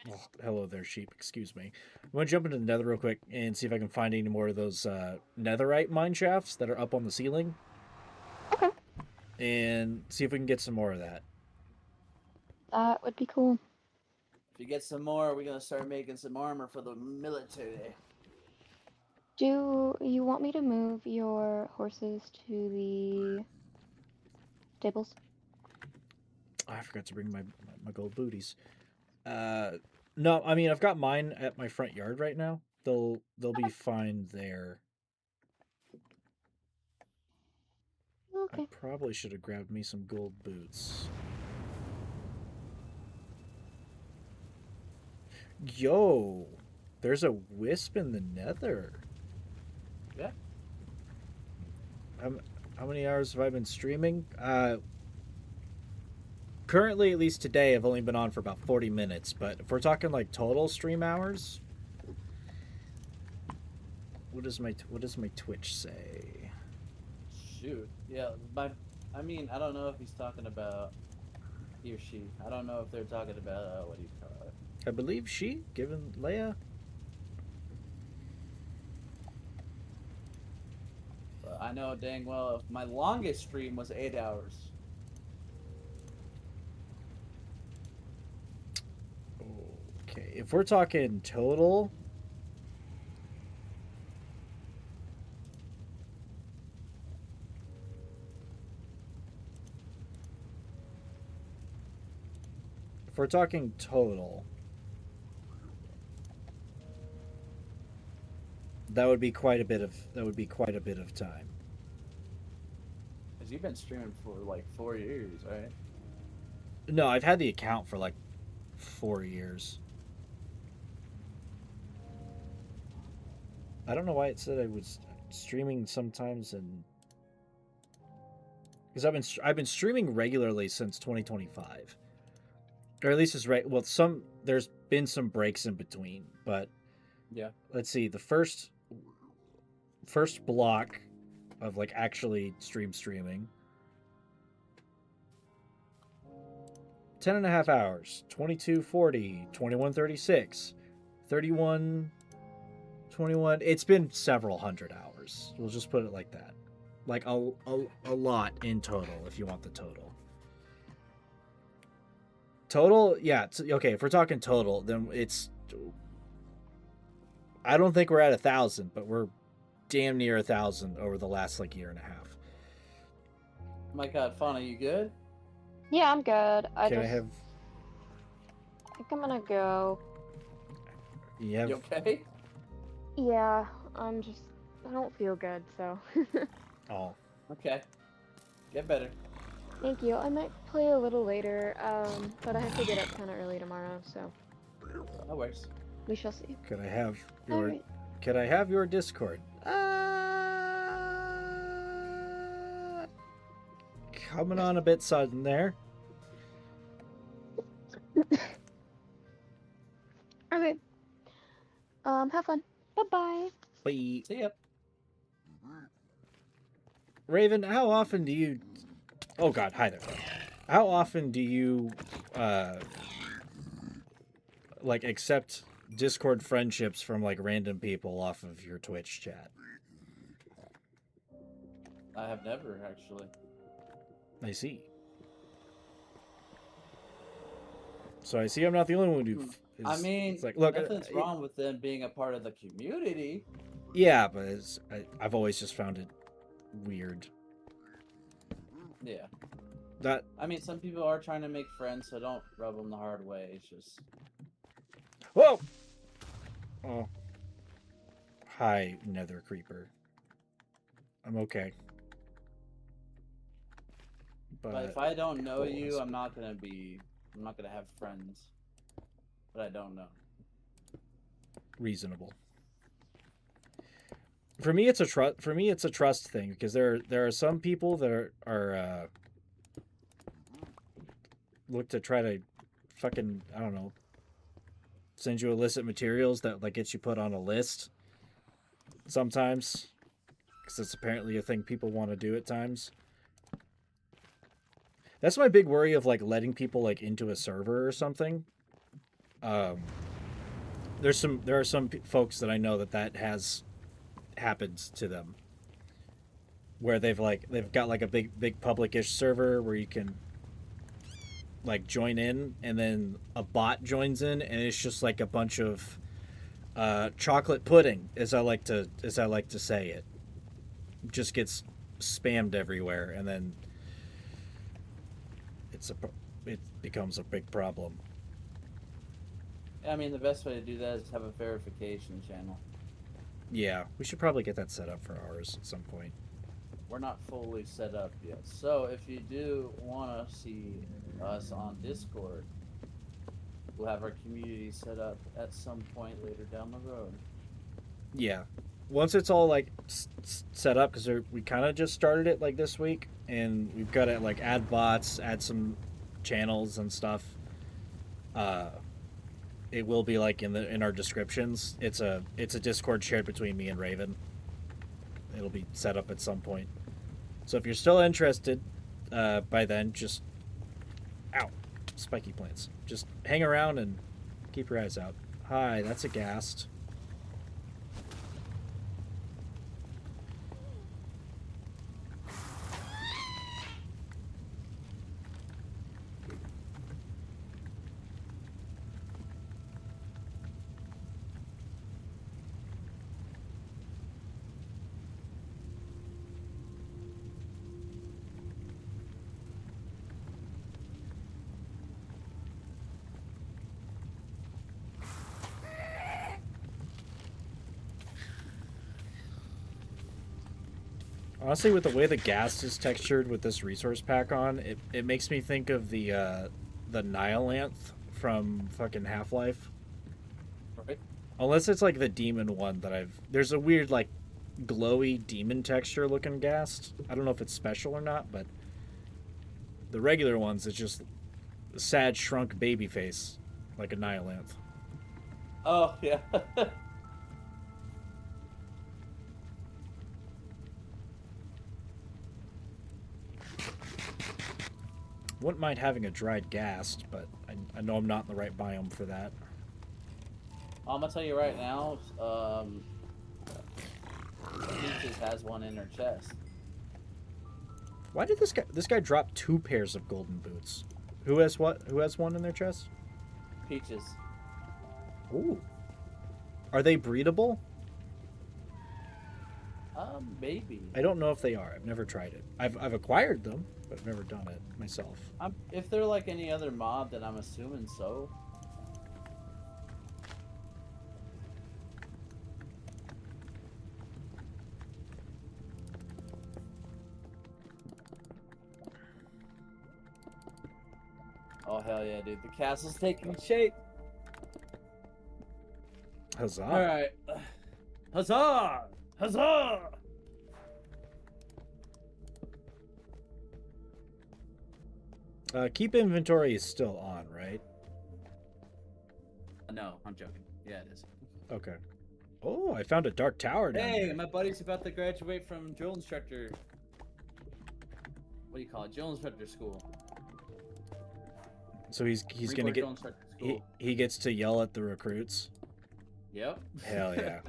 Oh, hello there, sheep. Excuse me. I'm gonna jump into the nether real quick and see if I can find any more of those netherite mine shafts that are up on the ceiling. Okay. And see if we can get some more of that. That would be cool. If you get some more, we're gonna start making some armor for the military. Do you want me to move your horses to the stables? I forgot to bring my gold booties. No, I mean I've got mine at my front yard right now. They'll be fine there. I Okay. probably should have grabbed me some gold boots. Yo, there's a wisp in the nether. Yeah. How many hours have I been streaming? Currently, at least today, I've only been on for about 40 minutes. But if we're talking like total stream hours, what does my Twitch say? Shoot. Yeah. I mean, I don't know if he's talking about he or she. I don't know if they're talking about what do you call it? I believe she, given Leia. But I know dang well if my longest stream was 8 hours. Okay, if we're talking total, if we're talking total, that would be quite a bit of time. Cause you've been streaming for like 4 years, right? No, I've had the account for like 4 years. I don't know why it said I was streaming sometimes, and because I've been streaming regularly since 2025, or at least it's right. Well, there's been some breaks in between, but Yeah. let's see. The first block of like actually streaming 10 and a half hours, 22:40, 21:36, 31:21. It's been several hundred hours. We'll just put it like that. Like a lot in total, if you want the total. Total, yeah. Okay, if we're talking total, then it's. I don't think we're at 1,000, but we're damn near 1,000 over the last like year and a half. My God, Fauna, you good? Yeah, I'm good. I Can I just have? think I'm gonna go. You have? You okay? Yeah, I don't feel good, so. Oh, Okay. Get better. Thank you. I might play a little later, but I have to get up kind of early tomorrow, so No worries. we shall see. could I have All your? right. Could I have your Discord? Coming on a bit sudden there. Okay. Have fun. Bye-bye. Bye. See ya. Raven, how often do you? Oh God, hi there. How often do you like accept Discord friendships from like random people off of your Twitch chat? I have never actually. I see. So I see I'm not the only one who. I mean, it's like, look, nothing's wrong with them being a part of the community. Yeah, but I've always just found it weird. Yeah. That I mean, some people are trying to make friends, so don't rub them the hard way. It's just. whoa. Oh. Hi, Nether Creeper. I'm okay. But if I don't know Cool. you, I'm not gonna have friends. But I don't know. Reasonable. For me, it's a trust. For me, it's a trust thing because there are some people that are look to try to fucking, I don't know, send you illicit materials that like gets you put on a list. Sometimes, because it's apparently a thing people want to do at times. That's my big worry of like letting people like into a server or something. Um, there are some folks that I know that has happened to them, where they've got like a big public-ish server where you can like join in, and then a bot joins in, and it's just like a bunch of chocolate pudding, as I like to say it, just gets spammed everywhere, and then it's a it becomes a big problem. I mean, the best way to do that is have a verification channel. Yeah, we should probably get that set up for ours at some point. We're not fully set up yet. So if you do want to see us on Discord, we'll have our community set up at some point later down the road. Yeah, once it's all like set up, because we kind of just started it like this week, and we've got to like add bots, add some channels and stuff. Uh, it will be like in our descriptions. It's a Discord shared between me and Raven. It'll be set up at some point. So if you're still interested, by then just spiky plants. Just hang around and keep your eyes out. Hi, that's a ghast. Honestly, with the way the ghast is textured with this resource pack on, it makes me think of the Nihilanth from fucking Half-Life. Right? Unless it's like the demon one that there's a weird like glowy demon texture looking ghast. I don't know if it's special or not, but the regular ones, it's just a sad shrunk baby face like a Nihilanth. Oh, yeah. Wouldn't mind having a dried ghast, but I know I'm not in the right biome for that. I'm gonna tell you right now, Peaches has one in her chest. Why did this guy drop 2 pairs of golden boots? Who has what? Who has one in their chest? Peaches. Ooh. Are they breedable? Maybe. I don't know if they are. I've never tried it. I've acquired them, but I've never done it myself. If they're like any other mob, then I'm assuming so. Oh hell yeah, dude! The castle's taking shape. Huzzah! All right, huzzah! Huzzah! Keep inventory is still on, right? No, I'm joking. Yeah, it is. Okay. Oh, I found a dark tower down Hey, here. my buddy's about to graduate from drill instructor. What do you call it? Drill instructor school. So he's Marine gonna Corps get drill instructor school. he gets to yell at the recruits. Yep. Hell yeah.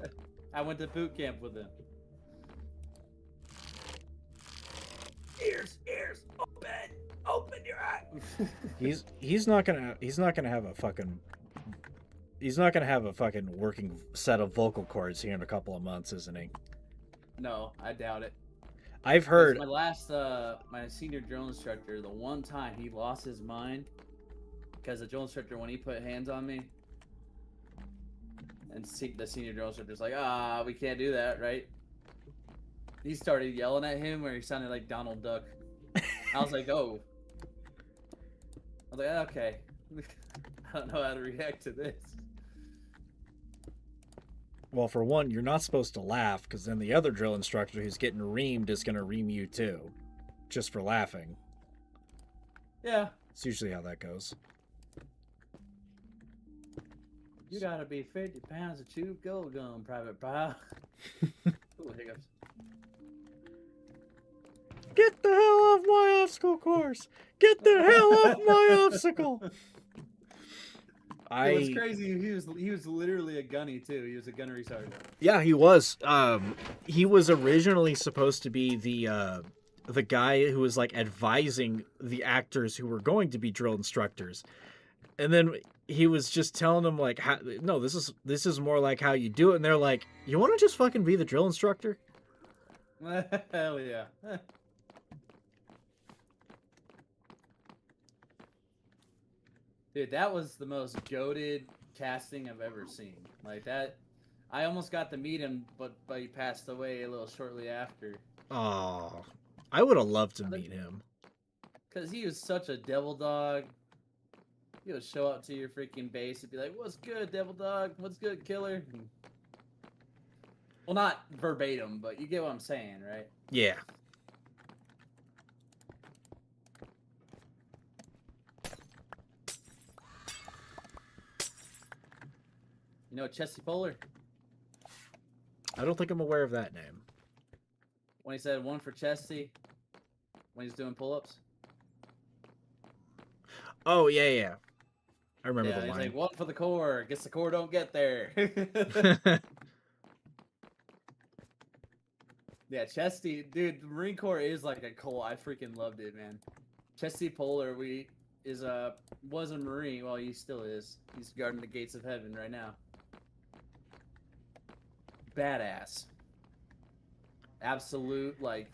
I went to boot camp with him. Ears, open your eyes. He's not gonna have a fucking working set of vocal cords here in a couple of months, isn't he? No, I doubt it. I've heard My last, my senior drill instructor, the one time he lost his mind because the drill instructor, when he put hands on me, and the senior drill instructor's like, we can't do that, right? He started yelling at him where he sounded like Donald Duck. I was like, oh. I was like, okay. I don't know how to react to this. Well, for one, you're not supposed to laugh, because then the other drill instructor who's getting reamed is going to ream you too, just for laughing. Yeah. It's usually how that goes. You gotta be 50 pounds of chewed gold gum, Private Pile. Ooh, hiccups. Get the hell off my obstacle course! Get the hell off my obstacle! It was crazy. He was literally a gunny too. He was a gunnery sergeant. Yeah, he was. He was originally supposed to be the guy who was like advising the actors who were going to be drill instructors, and then he was just telling them like, no, this is more like how you do it, and they're like, you want to just fucking be the drill instructor? Hell yeah. Dude, that was the most goated casting I've ever seen. Like that, I almost got to meet him, but he passed away a little shortly after. Oh, I would have loved to meet him. Cause he was such a devil dog. He would show up to your freaking base and be like, "What's good, devil dog? What's good, killer?" Well, not verbatim, but you get what I'm saying, right? Yeah. You know Chesty Polar? I don't think I'm aware of that name. When he said one for Chesty, when he's doing pull-ups. Oh yeah. I remember Yeah, the he's line. like, one for the core. Guess the core don't get there. Yeah, Chesty, dude, the Marine Corps is like a cult. I freaking loved it, man. Chesty Polar, was a Marine. Well, he still is. He's guarding the gates of heaven right now. Badass. Absolute, like.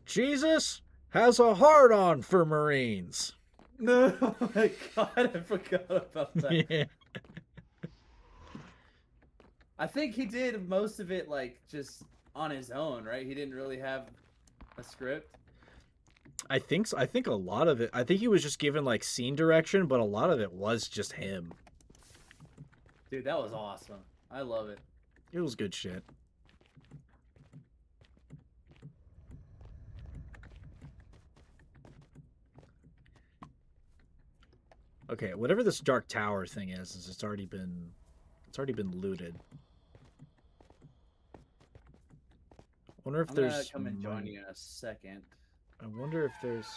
Jesus has a hard on for Marines. No, oh my god, I forgot about that. Yeah. I think he did most of it like just on his own, right? He didn't really have a script. I think so. I think a lot of it. I think he was just given like scene direction, but a lot of it was just him. Dude, that was awesome. I love it. It was good shit. Okay, whatever this dark tower thing is it's already been looted. I wonder if I'm there's gonna come and join you in a second. I wonder if there's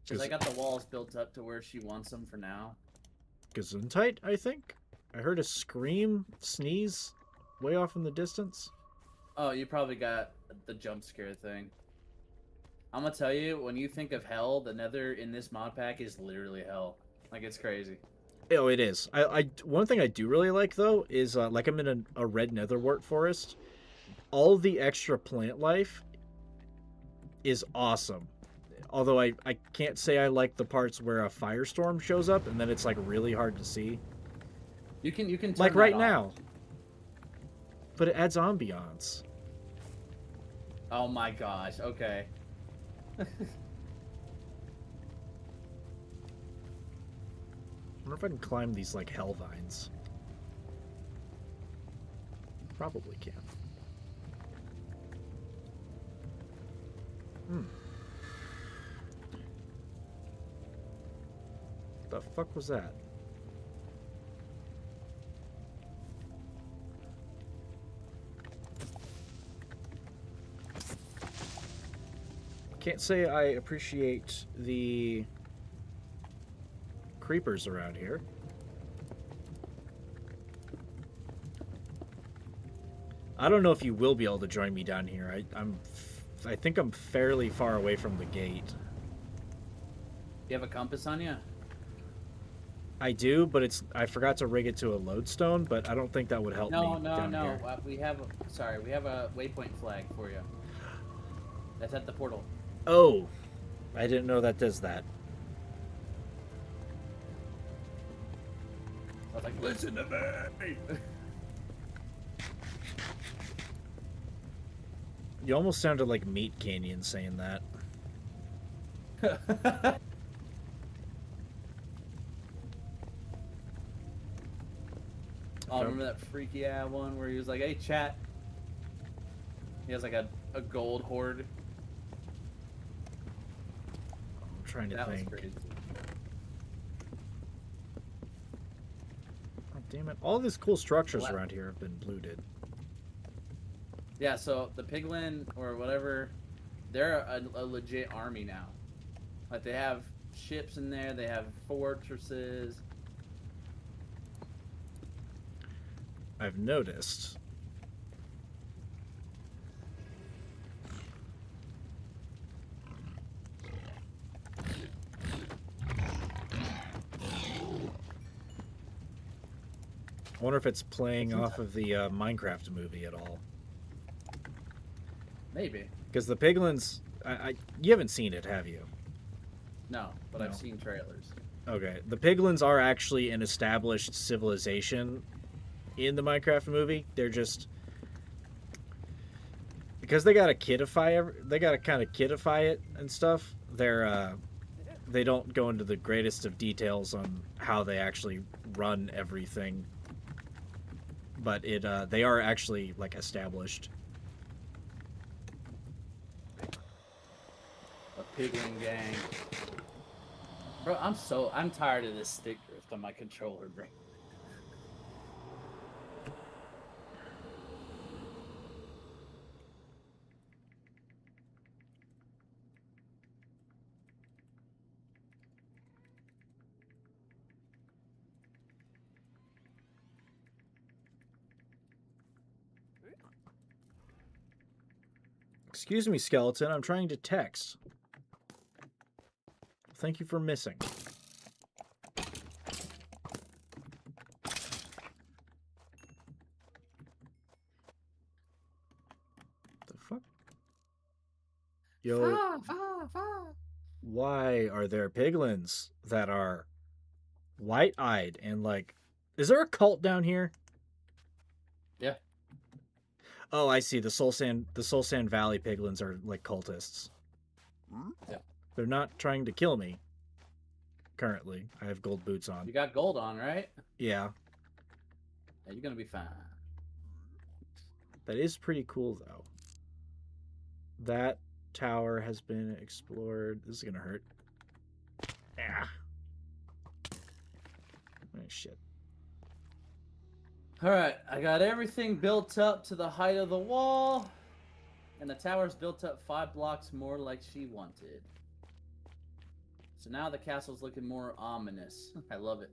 Because I got the walls built up to where she wants them for now. Gesundheit, I think. I heard a scream, sneeze, way off in the distance. Oh, you probably got the jump scare thing. I'm gonna tell you, when you think of hell, the Nether in this mod pack is literally hell. Like, it's crazy. Oh, it is. I one thing I do really like though is like I'm in a red netherwort forest. All the extra plant life is awesome. Although I can't say I like the parts where a firestorm shows up and then it's like really hard to see. You can turn Like that right off. now. But it adds ambiance. Oh my gosh. Okay. I wonder if I can climb these like hell vines. Probably can. The fuck was that? Can't say I appreciate the creepers around here. I don't know if you will be able to join me down here. I think I'm fairly far away from the gate. You have a compass on you? I do, but I forgot to rig it to a lodestone, but I don't think that would help me No. down here. We have a waypoint flag for you. That's at the portal. Oh, I didn't know that does that. I was like, listen to me. You almost sounded like Meat Canyon saying that. Oh, remember that freaky ass one where he was like, "Hey, chat." He has like a gold horde. I'm trying to That was think. crazy. Oh, damn it. All these cool structures What? around here have been looted. Yeah, so the piglin or whatever, they're a legit army now. Like they have ships in there. They have fortresses. I've noticed. I wonder if it's playing off of the Minecraft movie at all. Maybe. Because the piglins, you haven't seen it, have you? No, but No. I've seen trailers. Okay, the piglins are actually an established civilization in the Minecraft movie. They're just because they gotta they gotta kind of kidify it and stuff. They don't go into the greatest of details on how they actually run everything, but they are actually like established. A piglin gang. Bro, I'm tired of this stick drift on my controller, bro. Excuse me, skeleton. I'm trying to text. Thank you for missing. The fuck? Yo, why are there piglins that are white-eyed and like... Is there a cult down here? Yeah. Oh, I see. The Soul Sand Valley piglins are like cultists. Yeah. They're not trying to kill me. Currently, I have gold boots on. You got gold on, right? Yeah, Yeah, you're gonna be fine. that is pretty cool though. That tower has been explored. This is gonna hurt. Ah. Oh, shit. Alright, I got everything built up to the height of the wall. And the tower's built up 5 blocks more like she wanted. So now the castle's looking more ominous. I love it.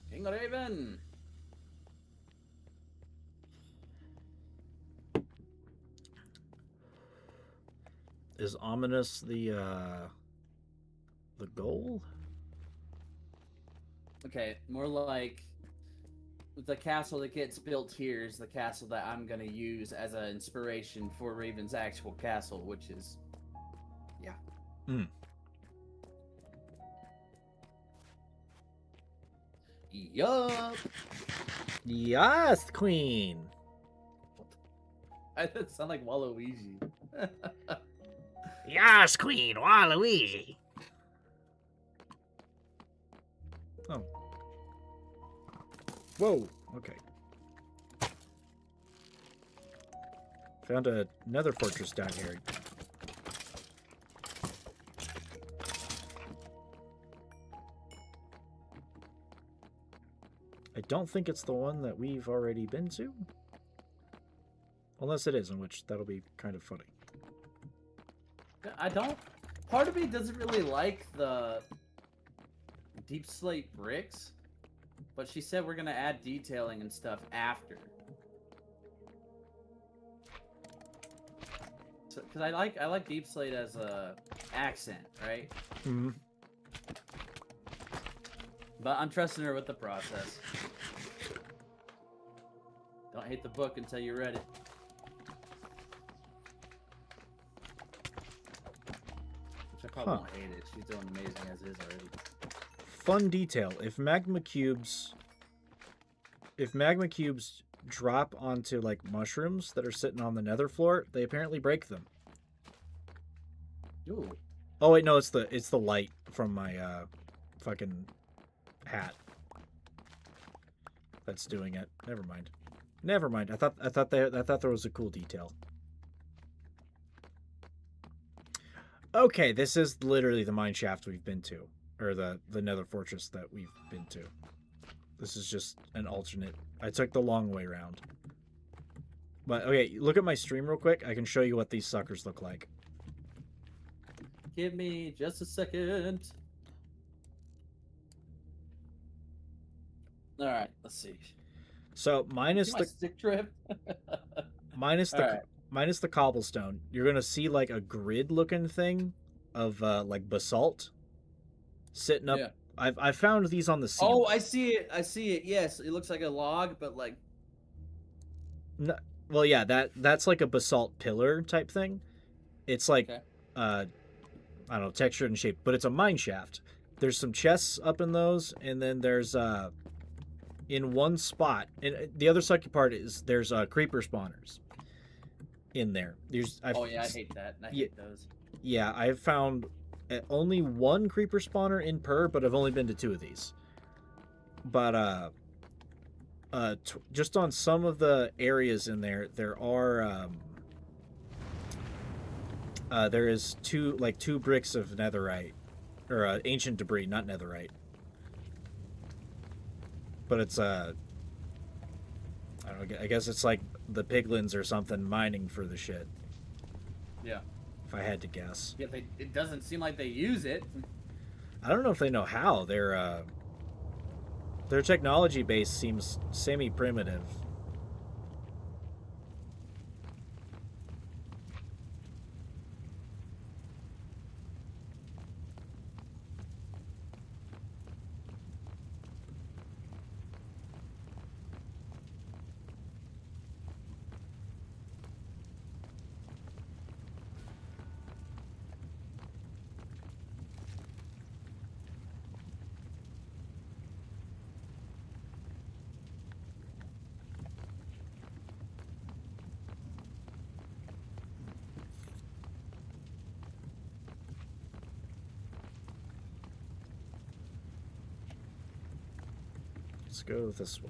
King Raven! Is ominous the goal? Okay, more like the castle that gets built here is the castle that I'm gonna use as an inspiration for Raven's actual castle, which is, yeah. Yup. Yes, queen. I that sound like Waluigi. Yes, queen, Waluigi. Oh. Whoa. Okay. Found another fortress down here. I don't think it's the one that we've already been to. Unless it is, in which that'll be kind of funny. I don't. Part of me doesn't really like the deep slate bricks, but she said we're gonna add detailing and stuff after. So, because I like deep slate as a accent, right? Mm-hmm. But I'm trusting her with the process. Don't hate the book until you read it. Which I probably won't hate it. She's doing amazing as is already. Fun detail: if magma cubes drop onto like mushrooms that are sitting on the nether floor, they apparently break them. Ooh. Oh wait, no, it's the light from my fucking hat that's doing it. Never mind. Never mind. I thought there was a cool detail. Okay, this is literally the mine shaft we've been to, or the nether fortress that we've been to. This is just an alternate. I took the long way around. But okay, look at my stream real quick. I can show you what these suckers look like. Give me just a second. All right, let's see. So minus My the stick drift. minus All the right. minus the cobblestone, you're gonna see like a grid looking thing of like basalt sitting up. Yeah. I've found these on the ceiling. Oh, I see it. I see it. Yes, it looks like a log, but like. No, well, yeah, that's like a basalt pillar type thing. It's like Okay. I don't know, textured and shaped, but it's a mine shaft. There's some chests up in those, and then there's in one spot, and the other sucky part is there's creeper spawners in there. Oh yeah, I hate that. I hate those. Yeah, I've found only one creeper spawner in per, but I've only been to 2 of these. But just on some of the areas in there, there is two bricks of netherite, or ancient debris, not netherite. But it's I don't know. I guess it's like the piglins or something mining for the shit. Yeah. If I had to guess. Yeah, it doesn't seem like they use it. I don't know if they know how. Their technology base seems semi-primitive. Let's go this way.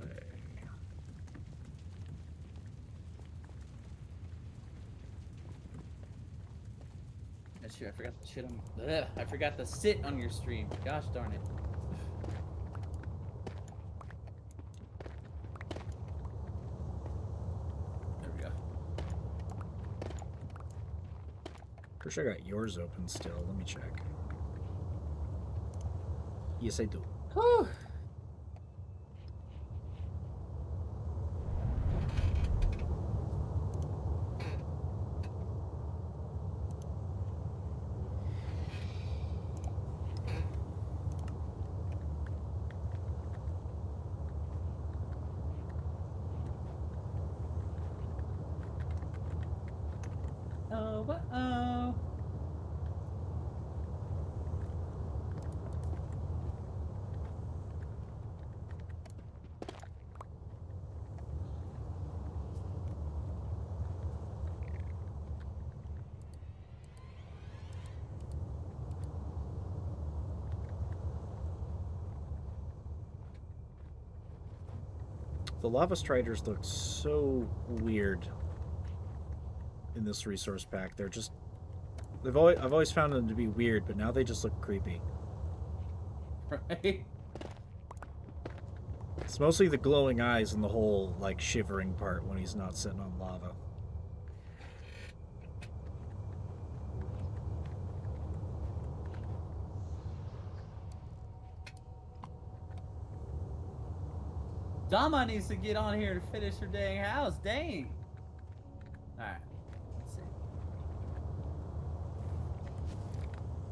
That's true. I forgot the shit on. Ugh, I forgot to sit on your stream. Gosh darn it. There we go. For sure, I got yours open still. Let me check. Yes, I do. Whew. Oh. The lava striders look so weird in this resource pack. I've always found them to be weird, but now they just look creepy. Right? It's mostly the glowing eyes and the whole like shivering part when he's not sitting on lava. Dama needs to get on here to finish her dang house. Dang. Alright. Let's see.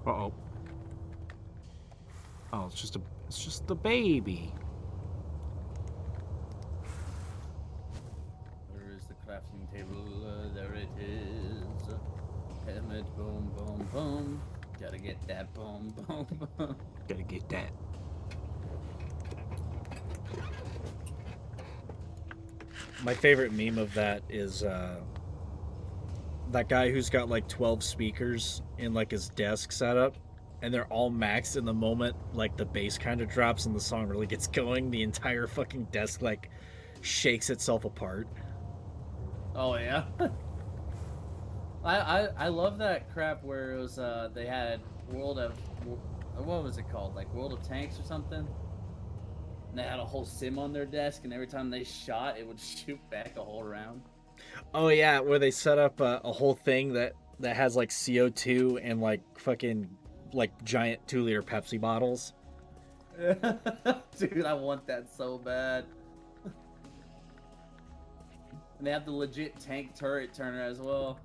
Uh-oh. Oh, it's just the baby. Where is the crafting table? There it is. Helmet, boom, boom, boom. Gotta get that boom, boom, boom. Gotta get that. My favorite meme of that is that guy who's got like 12 speakers in like his desk setup, and they're all maxed. In the moment like the bass kind of drops and the song really gets going, the entire fucking desk like shakes itself apart. Oh yeah. I love that crap where it was they had what was it called, like World of Tanks or something, and they had a whole sim on their desk, and every time they shot it would shoot back a whole round. Oh yeah, where they set up a whole thing that has like CO2 and like fucking like giant 2-liter Pepsi bottles. Dude, I want that so bad. And they have the legit tank turret turner as well.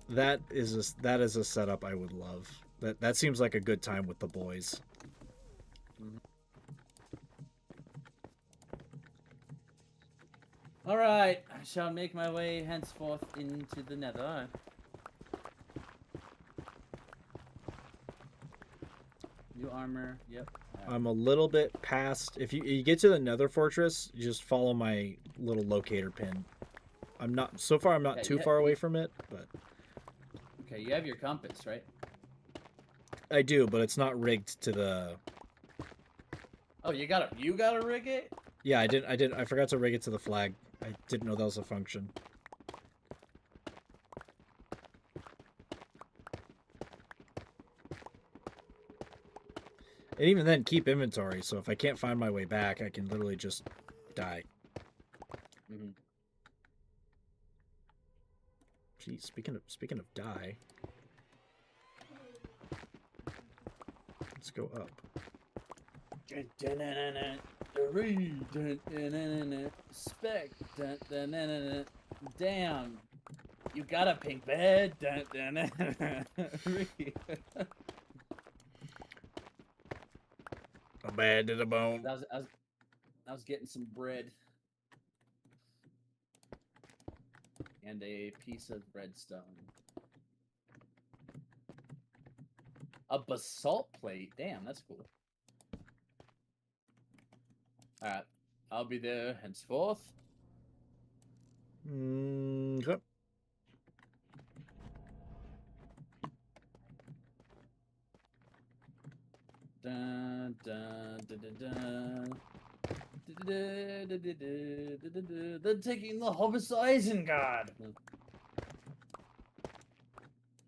That is a setup I would love. That seems like a good time with the boys. Mhm. Alright, I shall make my way henceforth into the nether. New armor, yep. Alright. I'm a little bit past. If you get to the Nether Fortress, you just follow my little locator pin. I'm not so far. I'm not Yeah, too far away from it, but Okay, you have your compass, right? I do. But it's not rigged to the. Oh, you gotta rig it? Yeah, I didn't. I forgot to rig it to the flag. I didn't know that was a function. And even then, keep inventory. So if I can't find my way back, I can literally just die. Mm-hmm. Geez, speaking of die, let's go up. Spec. Damn. You got a pink bed. I'm bad to the bone. I was getting some bread. And a piece of redstone. A basalt plate. Damn, that's cool. Alright. I'll be there henceforth. Okay. Dun, dun, dun, dun, dun. They're taking the Hobbit's Isengard.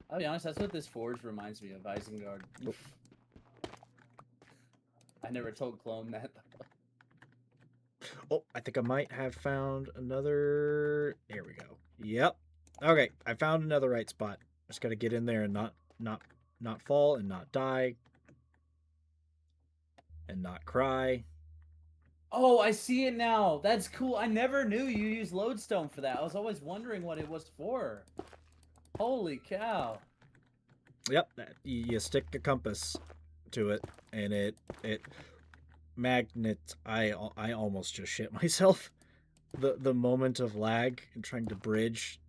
I'll be honest, that's what this forge reminds me of, Isengard. I never told Clone that. Oh, I think I might have found another. There we go. Yep. Okay, I found another right spot. Just gotta get in there and not fall and not die and not cry. Oh, I see it now. That's cool. I never knew you used lodestone for that. I was always wondering what it was for. Holy cow. Yep. You stick a compass to it, and it magnet. I almost just shit myself. The moment of lag and trying to bridge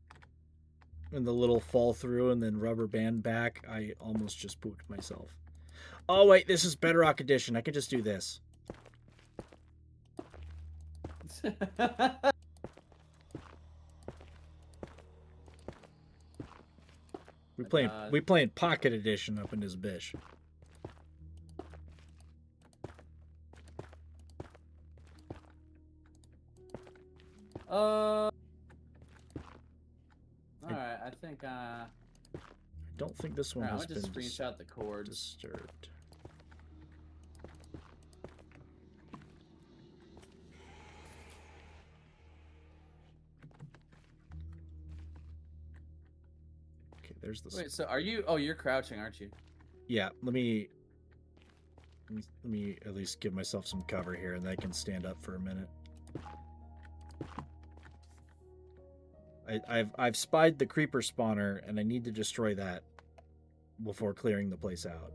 and the little fall through and then rubber band back, I almost just pooped myself. Oh wait, this is Bedrock Edition. I can just do this. We playing Pocket Edition up in this bish. Alright, I think I don't think this one has I been just screenshot the cords. disturbed. Okay, there's the. Wait, so are you? Oh, you're crouching, aren't you? Yeah, let me at least give myself some cover here, and then I can stand up for a minute. I've spied the creeper spawner, and I need to destroy that before clearing the place out.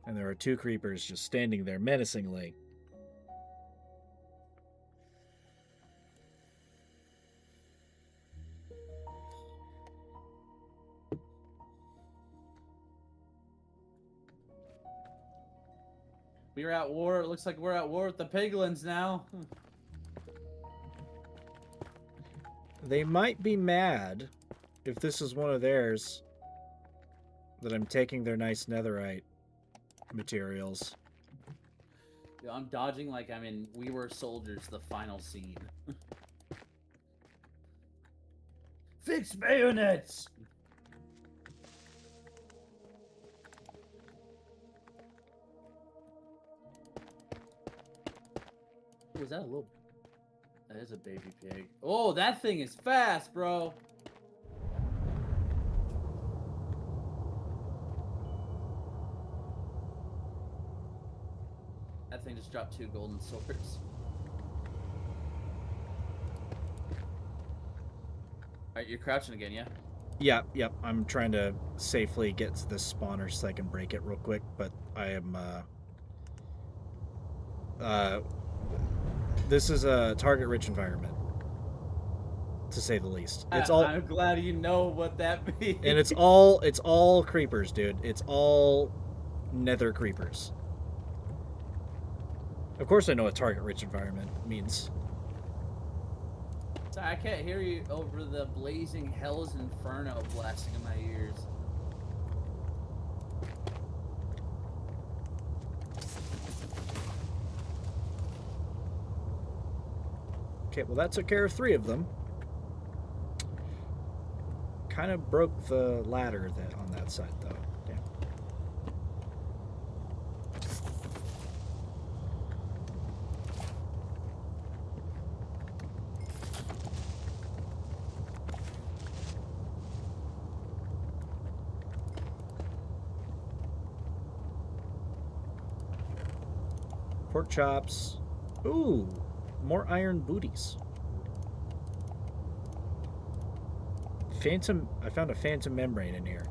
And there are 2 creepers just standing there menacingly. We're at war. It looks like we're at war with the piglins now. They might be mad if this is one of theirs that I'm taking their nice netherite materials. Yo, I'm dodging like I'm in We Were Soldiers, the final scene. Fix bayonets! Was that a little That is a baby pig. Oh, that thing is fast, bro. That thing just dropped 2 golden swords. Alright, you're crouching again, yeah? Yep. I'm trying to safely get to this spawner so I can break it real quick, but I am this is a target-rich environment, to say the least. It's all, I'm glad you know what that means. and it's all creepers, dude. It's all nether creepers. Of course, I know what target-rich environment means. Sorry, I can't hear you over the blazing hell's inferno blasting in my ears. Okay, well that took care of 3 of them. Kind of broke the ladder that on that side though. Damn. Pork chops. Ooh, more iron booties. I found a phantom membrane in here.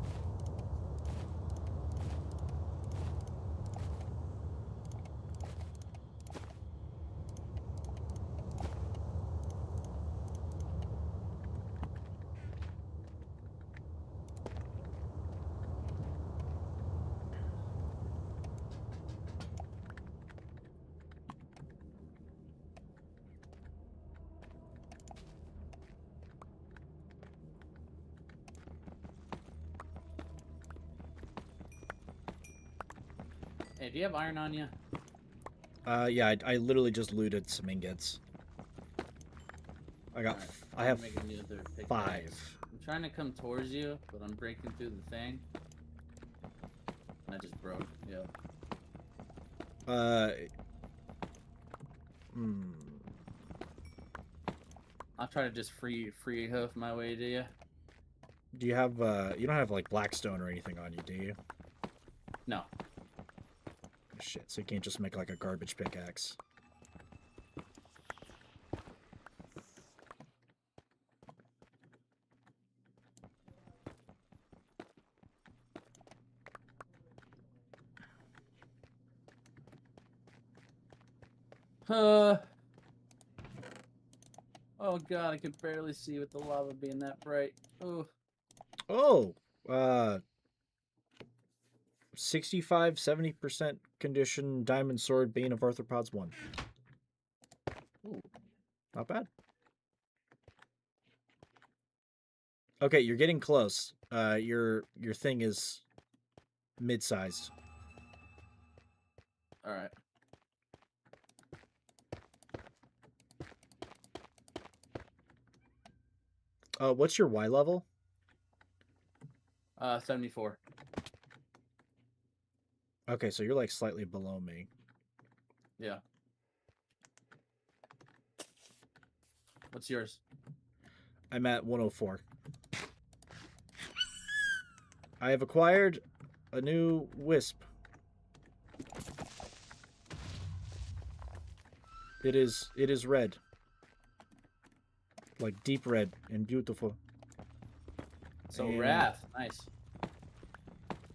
Hey, do you have iron on you? Yeah, I literally just looted some ingots. I got, Alright, I have making the other pickaxe. 5. I'm trying to come towards you, but I'm breaking through the thing. And I just broke. Yeah. I'll try to just free hoof my way to you. Do you have, you don't have like blackstone or anything on you, do you? No. Shit, so you can't just make like a garbage pickaxe. Oh god, I can barely see with the lava being that bright. Oh. Oh, 65, 70% condition diamond sword, Bane of Arthropods 1. Ooh. Not bad. Okay, you're getting close. Your thing is mid-sized. All right. What's your Y level? 74. Okay, so you're like slightly below me. Yeah. What's yours? I'm at 104. I have acquired a new wisp. It is red. Like deep red and beautiful. So And Wrath, nice.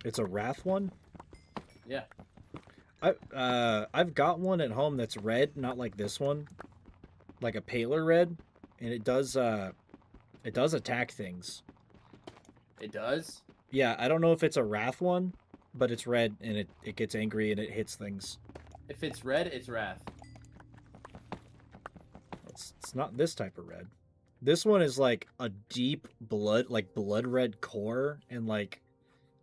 It's a wrath one? Yeah. I've got one at home that's red, not like this one. Like a paler red, and it does attack things. It does? Yeah, I don't know if it's a wrath one, but it's red and it gets angry and it hits things. If it's red, it's Wrath. It's not this type of red. This one is like a deep blood, like blood red core and like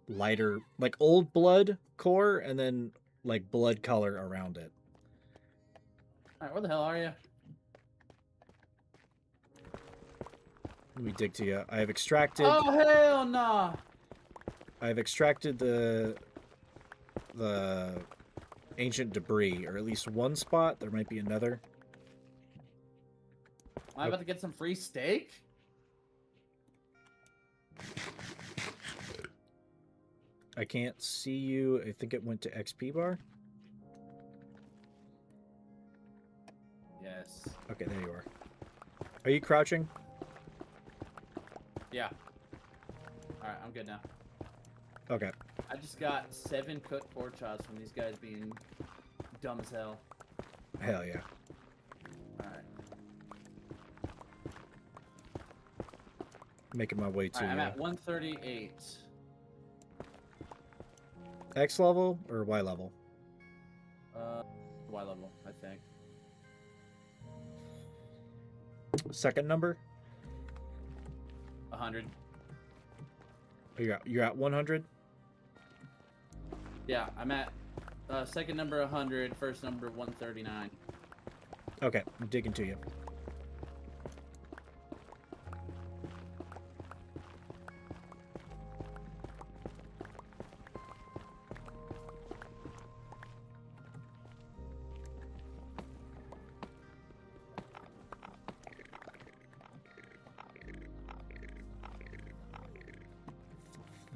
lighter, like old blood core and then like blood color around it. Alright, where the hell are you? Let me dig to you. I have extracted. Oh hell nah! I've extracted the ancient debris, or at least one spot. There might be another. Am I about to get some free steak? I can't see you. I think it went to XP bar. Yes. Okay, there you are. Are you crouching? Yeah. Alright, I'm good now. Okay. I just got 7 cooked pork chops from these guys being dumb as hell. Hell yeah. Alright. Making my way to Alright, I'm at 138. X level or Y level? Y level, I think. Second number? 100. You're at 100? Yeah, I'm at second number 100, first number 139. Okay, I'm digging to you.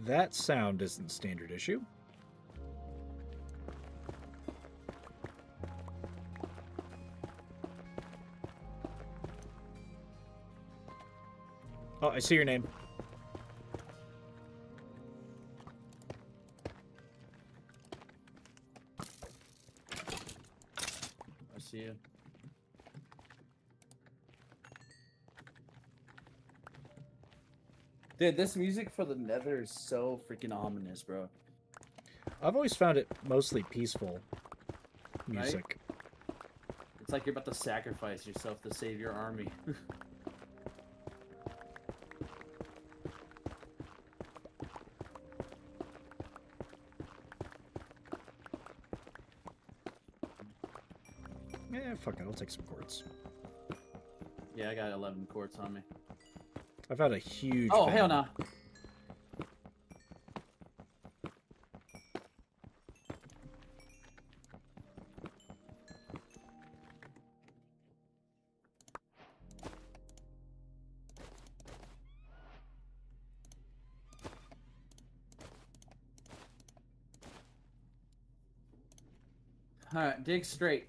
That sound isn't standard issue. Oh, I see your name. I see you. Dude, this music for the Nether is so freaking ominous, bro. I've always found it mostly peaceful music. It's like you're about to sacrifice yourself to save your army. Yeah, fuck it, I'll take some quartz. Yeah, I got 11 quartz on me. I've had a huge. Oh, fan. hell no. Alright, dig straight.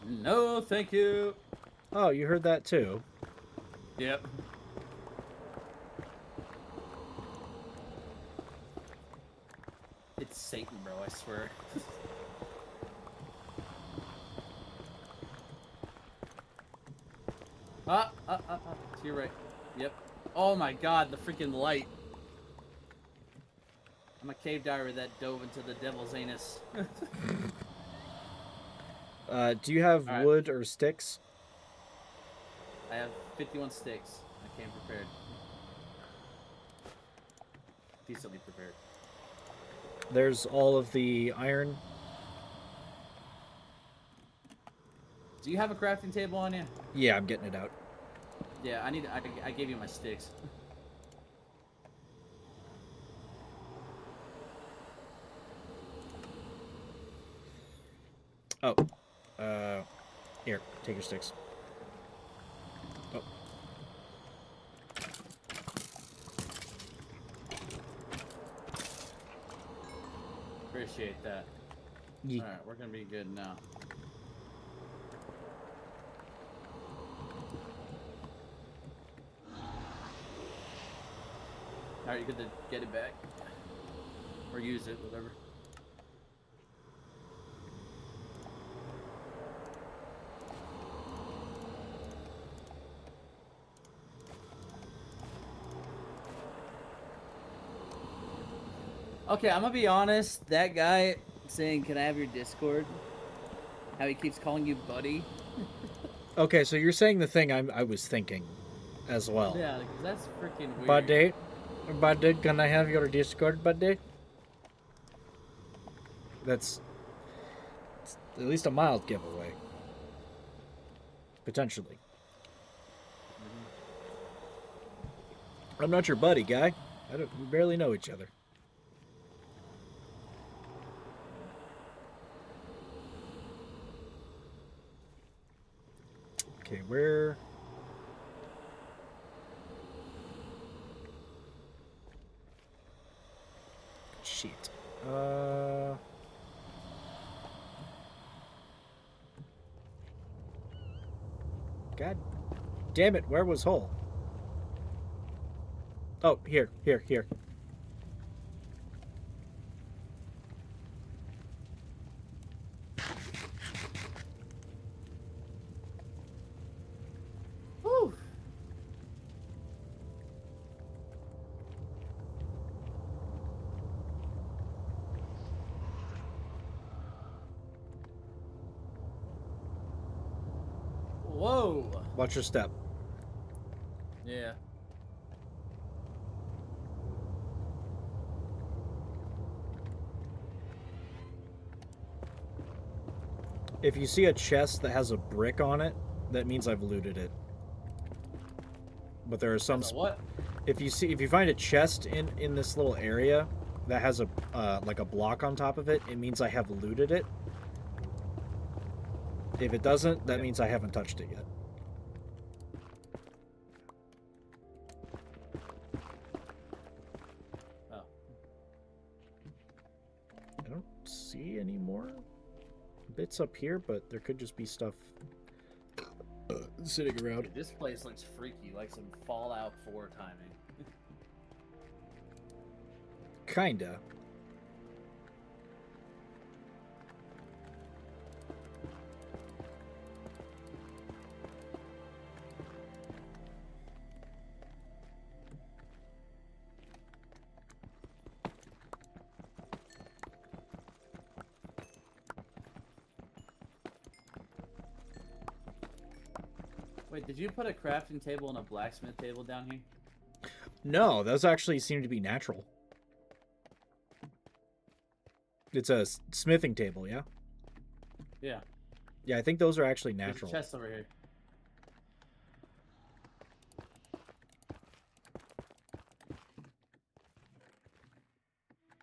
No, thank you. Oh, you heard that too. Yep. It's Satan, bro, I swear. To your right. Yep. Oh my god, the freaking light. I'm a cave diver that dove into the devil's anus. Do you have All right. wood or sticks? I have 51 sticks. I came prepared. Decently prepared. There's all of the iron. Do you have a crafting table on you? Yeah, I'm getting it out. Yeah, I gave you my sticks. Oh. Here, take your sticks. Oh. Appreciate that. Ye- Alright, we're gonna be good now. Alright, you good to get it back? Or use it, whatever. Okay, I'm gonna be honest. That guy saying, "Can I have your Discord?" How he keeps calling you buddy. Okay, so you're saying the thing I was thinking as well. Yeah, because that's freaking weird. Buddy, can I have your Discord, buddy? That's at least a mild giveaway. Potentially. I'm not your buddy, guy. We barely know each other. Okay, where? Shit. God damn it, where was hole? Oh, here. Whew. Whoa. Watch your step. Yeah. If you see a chest that has a brick on it, that means I've looted it. But there are some. That's a what? If you find a chest in this little area that has a like a block on top of it, it means I have looted it. If it doesn't, that means I haven't touched it yet. Oh. I don't see any more bits up here, but there could just be stuff sitting around. Dude, this place looks freaky, like some Fallout 4 timing. Kinda. Wait, did you put a crafting table and a blacksmith table down here? No, those actually seem to be natural. It's a smithing table, yeah? Yeah. Yeah, I think those are actually There's a natural. chest over here.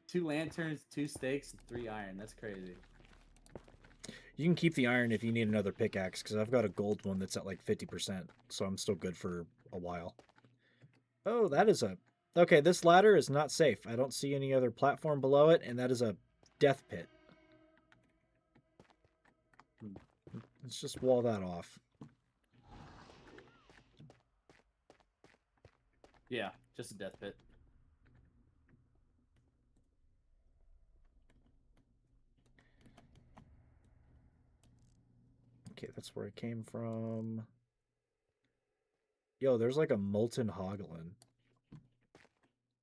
Two lanterns, 2 stakes, and 3 iron. That's crazy. You can keep the iron if you need another pickaxe, because I've got a gold one that's at like 50%, so I'm still good for a while. Oh, that is a... Okay, this ladder is not safe. I don't see any other platform below it, and that is a death pit. Let's just wall that off. Yeah, just a death pit. Okay, that's where it came from. Yo, there's like a molten hoglin.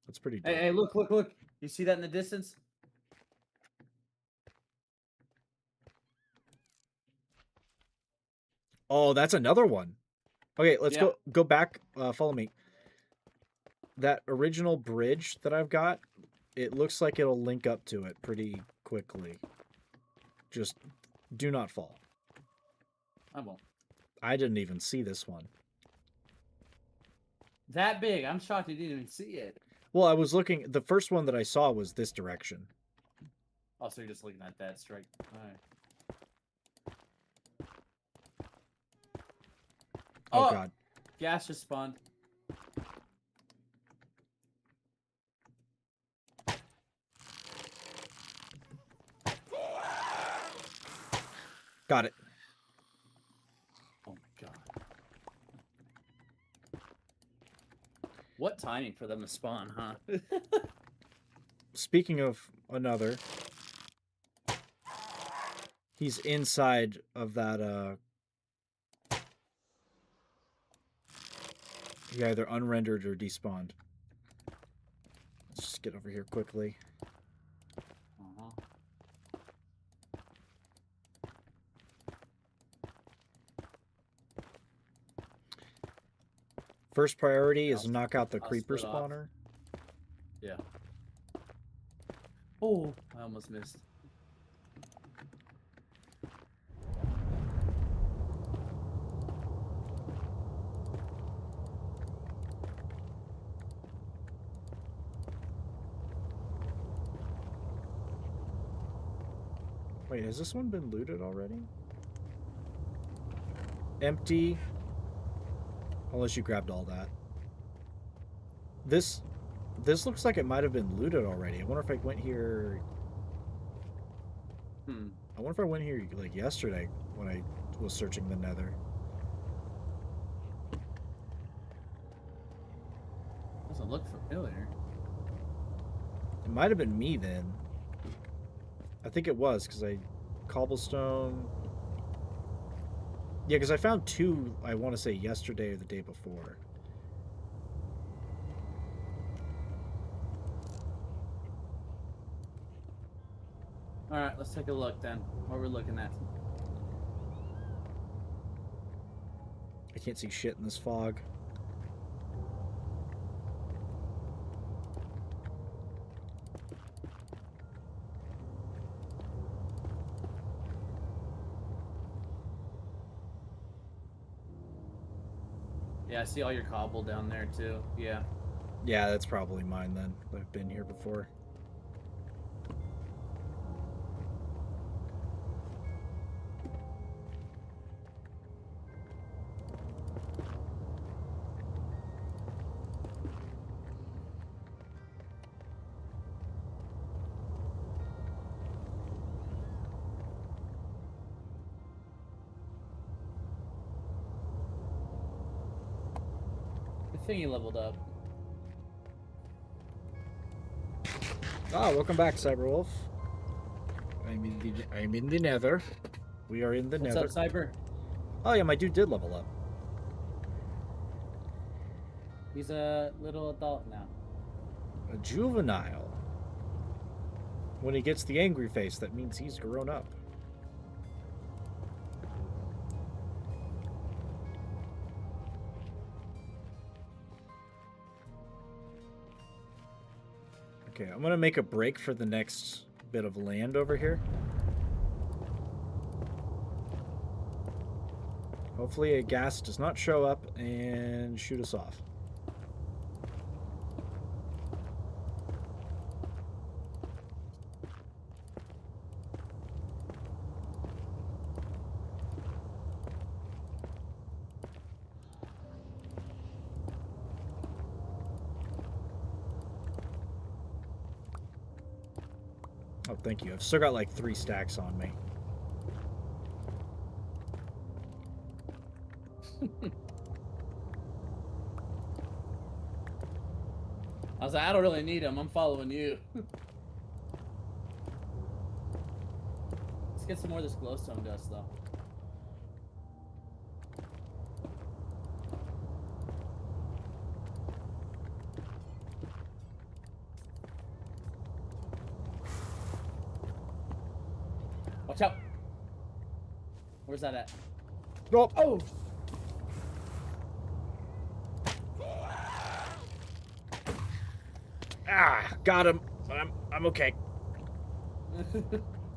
That's pretty dope. Hey, look, look, look. You see that in the distance? Oh, that's another one. Okay, let's Yeah. go back. Follow me. That original bridge that I've got, it looks like it'll link up to it pretty quickly. Just do not fall. I won't. I didn't even see this one. That big. I'm shocked you didn't even see it. Well, I was looking. The first one that I saw was this direction. Oh, so you're just looking at that strike. Alright. Oh, God. Gas just spawned. Got it. Oh my god. What timing for them to spawn, huh? Speaking of another, he's inside of that, he either unrendered or despawned. Let's just get over here quickly. Uh-huh. First priority is I'll- knock out the I'll creeper split off. spawner. Yeah. Oh, I almost missed. Wait, has this one been looted already? empty. Unless you grabbed all that. This looks like it might have been looted already. I wonder if I went here. I wonder if I went here like yesterday when I was searching the Nether. Doesn't look familiar. It might have been me then. I think it was because I cobblestone. Yeah, because I found 2. I want to say yesterday or the day before. All right, let's take a look then. What we're looking at. I can't see shit in this fog. Yeah, I see all your cobble down there too. Yeah. Yeah, that's probably mine then. I've been here before. Good thing you leveled up. Ah, welcome back, Cyberwolf. I'm in the Nether. We are in the What's Nether. up, Cyber? Oh yeah, my dude did level up. He's a little adult now. A juvenile. When he gets the angry face, that means he's grown up. Okay, I'm gonna make a break for the next bit of land over here. Hopefully a gas does not show up and shoot us off. Oh, thank you. I've still got like 3 stacks on me. I was like, I don't really need him. I'm following you. Let's get some more of this glowstone dust, though. Watch out. Where's that at? Oh! Oh! Ah! Got him! I'm okay.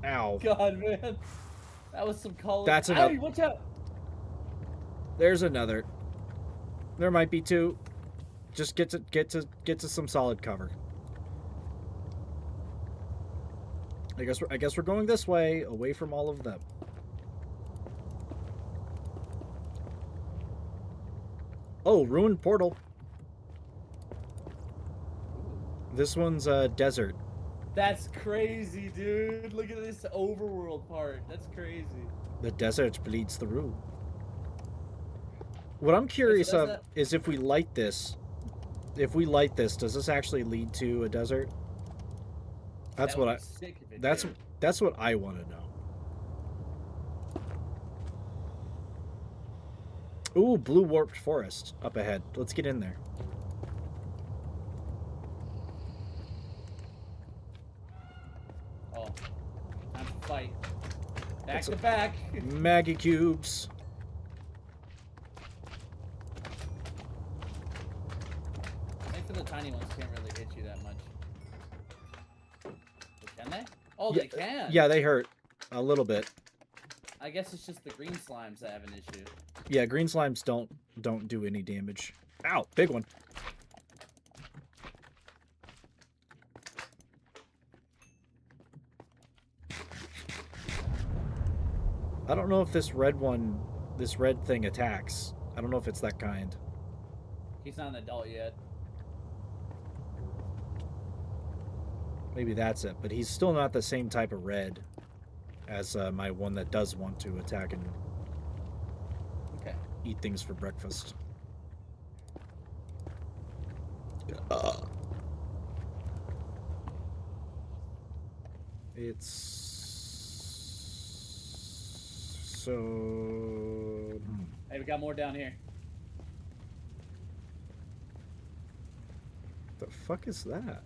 Ow. God, man. That was some color. That's another. Owie, watch out. There's another. There might be 2. Just get to some solid cover. I guess we're going this way, away from all of them. Oh, ruined portal. This one's desert. That's crazy, dude. Look at this overworld part. That's crazy. The desert bleeds through. What I'm curious does of that- is if we light this, does this actually lead to a desert? That's That what would I. be sick if it That's did. that's what I want to know. Ooh, blue warped forest up ahead. Let's get in there. Oh, time to fight. Back That's to a- back. Maggie cubes. I think for the tiny ones can't really hit you that much. But can they? Oh, they can. Yeah, they hurt a little bit. I guess it's just the green slimes that have an issue. Yeah, green slimes don't do any damage. Ow, big one. I don't know if this red one this red thing attacks. I don't know if it's that kind. He's not an adult yet. Maybe that's it, but he's still not the same type of red as my one that does want to attack and Okay. eat things for breakfast. It's so. Hey, we got more down here. The fuck is that?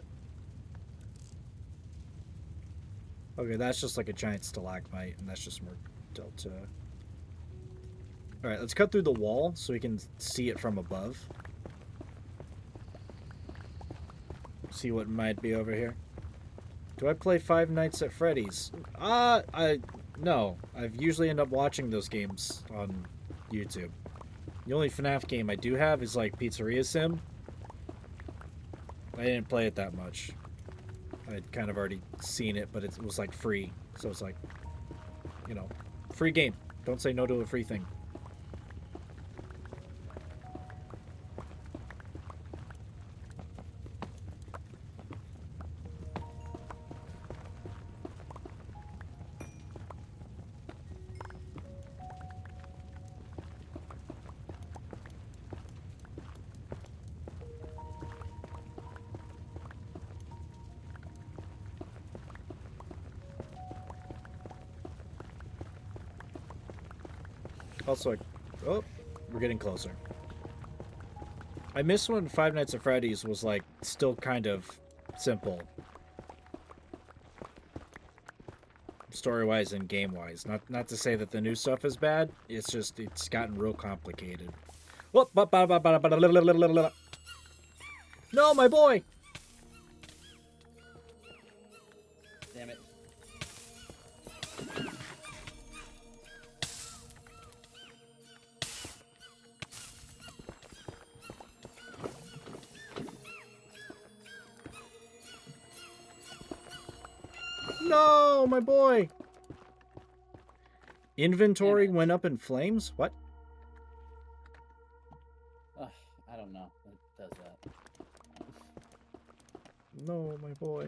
Okay, that's just like a giant stalagmite, and that's just more delta. Alright, let's cut through the wall so we can see it from above. See what might be over here. Do I play Five Nights at Freddy's? No. I usually end up watching those games on YouTube. The only FNAF game I do have is like Pizzeria Sim. I didn't play it that much. I'd kind of already seen it, but it was like free. So it's like, you know, free game. Don't say no to a free thing. Also, oh, we're getting closer. I miss when Five Nights at Freddy's was like still kind of simple, story-wise and game-wise. Not to say that the new stuff is bad. It's just it's gotten real complicated. No, my boy. Damn it. No, my boy. Inventory Damn it. went up in flames? What? Ugh, I don't know. It does that. No, my boy.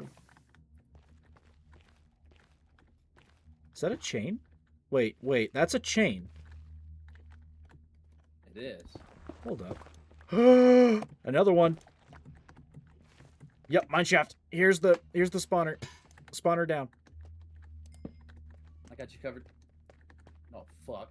Is that a chain? Wait, that's a chain. It is. Hold up. Another one. Yep, mineshaft. Here's the spawner. Spawner down. I got you covered. Oh, fuck.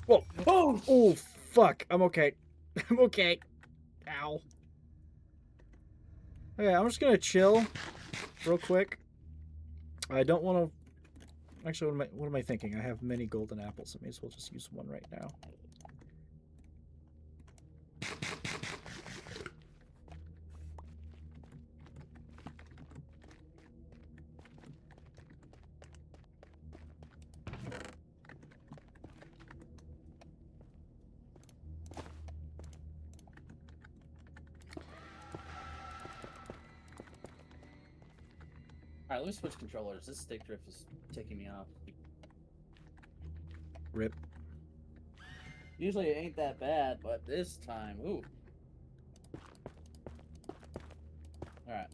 Whoa. Oh! Oh, fuck. I'm okay. I'm okay. Ow. Okay, I'm just gonna chill real quick. I don't want to... Actually, what am I thinking? I have many golden apples. I may as well just use one right now. Alright, let me switch controllers. This stick drift is taking me off. Rip. Usually it ain't that bad, but this time, ooh. Alright.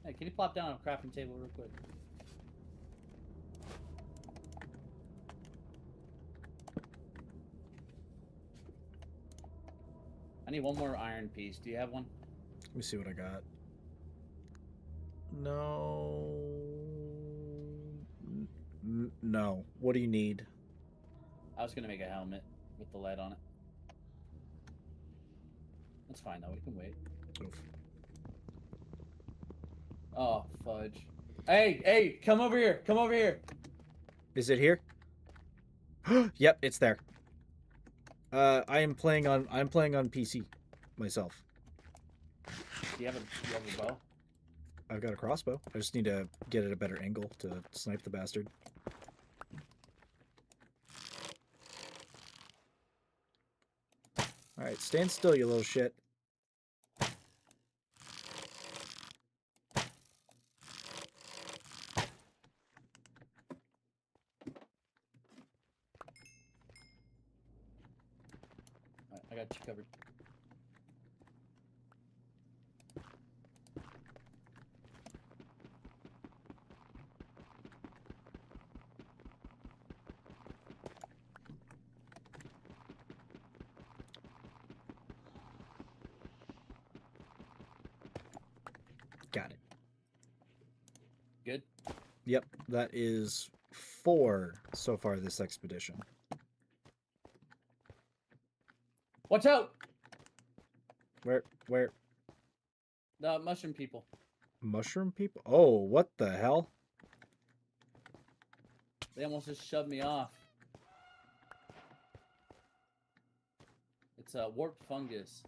Hey, can you plop down on a crafting table real quick? I need one more iron piece. Do you have one? Let me see what I got. No. No. What do you need? I was gonna make a helmet with the lead on it. That's fine though, we can wait. Oof. Oh, fudge. Hey, come over here. Come over here. Is it here? Yep, it's there. I'm playing on PC myself. Do you have a bow? I've got a crossbow. I just need to get at a better angle to snipe the bastard. Alright, stand still, you little shit. Alright, I got you covered. Got it. Good. Yep, that is 4 so far this expedition. Watch out! Where? The mushroom people. Mushroom people? Oh, what the hell? They almost just shoved me off. It's a warped fungus.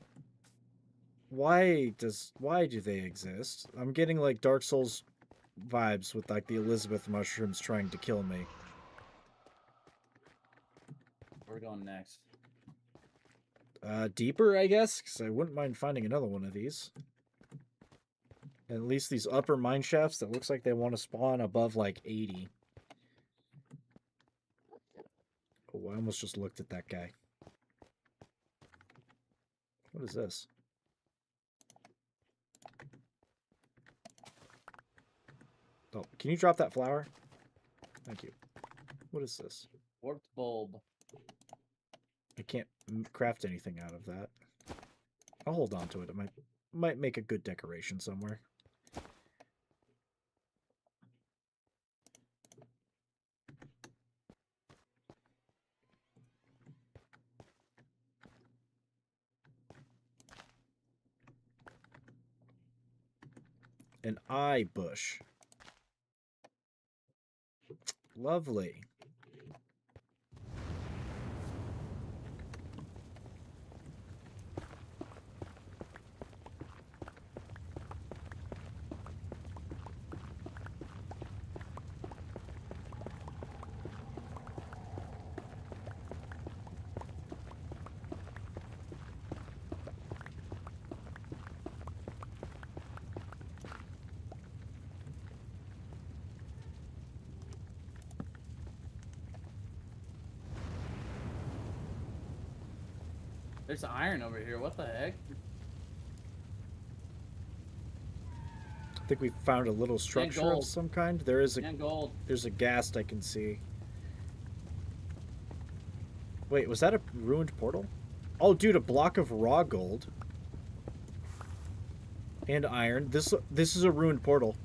Why do they exist? I'm getting like Dark Souls vibes with like the Elizabeth mushrooms trying to kill me. Where are we going next? Deeper, I guess, because I wouldn't mind finding another one of these. And at least these upper mine shafts that looks like they want to spawn above like 80. Oh, I almost just looked at that guy. What is this? Oh, can you drop that flower? Thank you. What is this? Warped bulb. I can't craft anything out of that. I'll hold on to it. It might make a good decoration somewhere. An eye bush. Lovely. There's iron over here. What the heck? I think we found a little structure of gold. some kind. There is And gold. there's a ghast I can see. Wait, was that a ruined portal? Oh, dude, a block of raw gold. And iron. This is a ruined portal.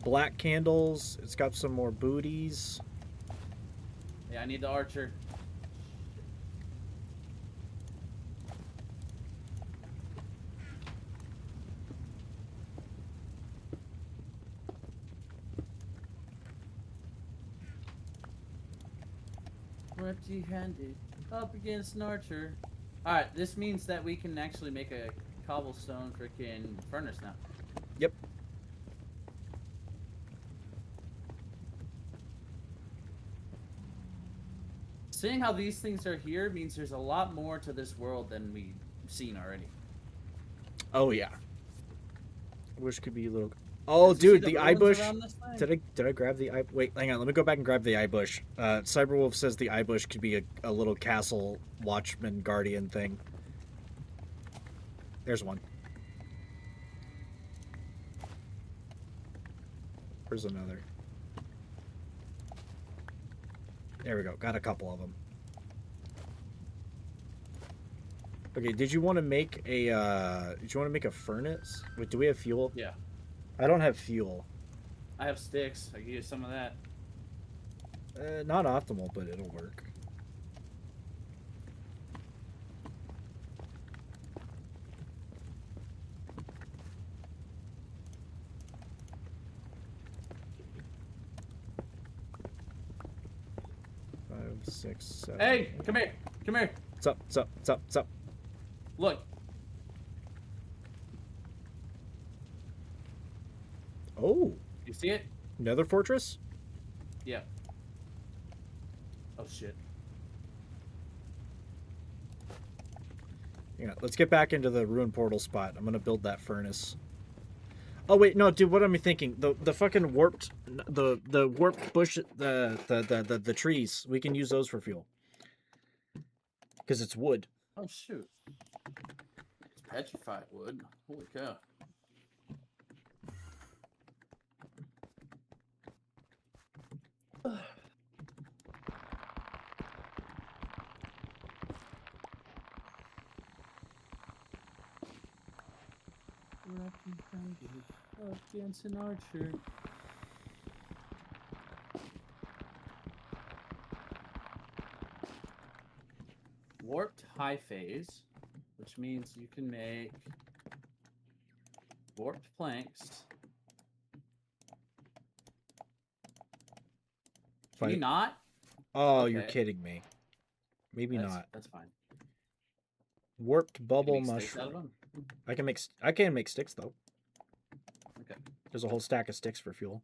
Black candles. It's got some more booties. Yeah, I need the archer. We're empty-handed, up against an archer. Alright, this means that we can actually make a cobblestone freaking furnace now. Yep. Seeing how these things are here means there's a lot more to this world than we've seen already. Oh yeah. Wish could be a little. Oh, dude, the eye bush. Did I grab the eye? Wait, hang on. Let me go back and grab the eye bush. Cyberwolf says the eye bush could be a little castle watchman guardian thing. There's one. Where's another? There we go. Got a couple of them. Okay, did you want to make a furnace? Wait, do we have fuel? Yeah. I don't have fuel. I have sticks. I can use some of that. Not optimal, but it'll work. Five, 6, 7. Hey, come here. Come here. What's up? What's up? What's up? What's up? Look. Oh, You see it? Nether Fortress? Yeah. Oh, shit. Yeah, let's get back into the ruin portal spot. I'm gonna build that furnace. Oh wait, no, dude. What am I thinking? The fucking warped the warped bush the trees. We can use those for fuel because it's wood. Oh shoot! It's petrified wood. Holy cow! Dancing Archer. Warped high phase, which means you can make warped planks. Can you not? Oh, Okay. you're kidding me. Maybe not. That's fine. Warped bubble Can you make sticks out of mushroom. them? I can make sticks though. Okay. There's a whole stack of sticks for fuel.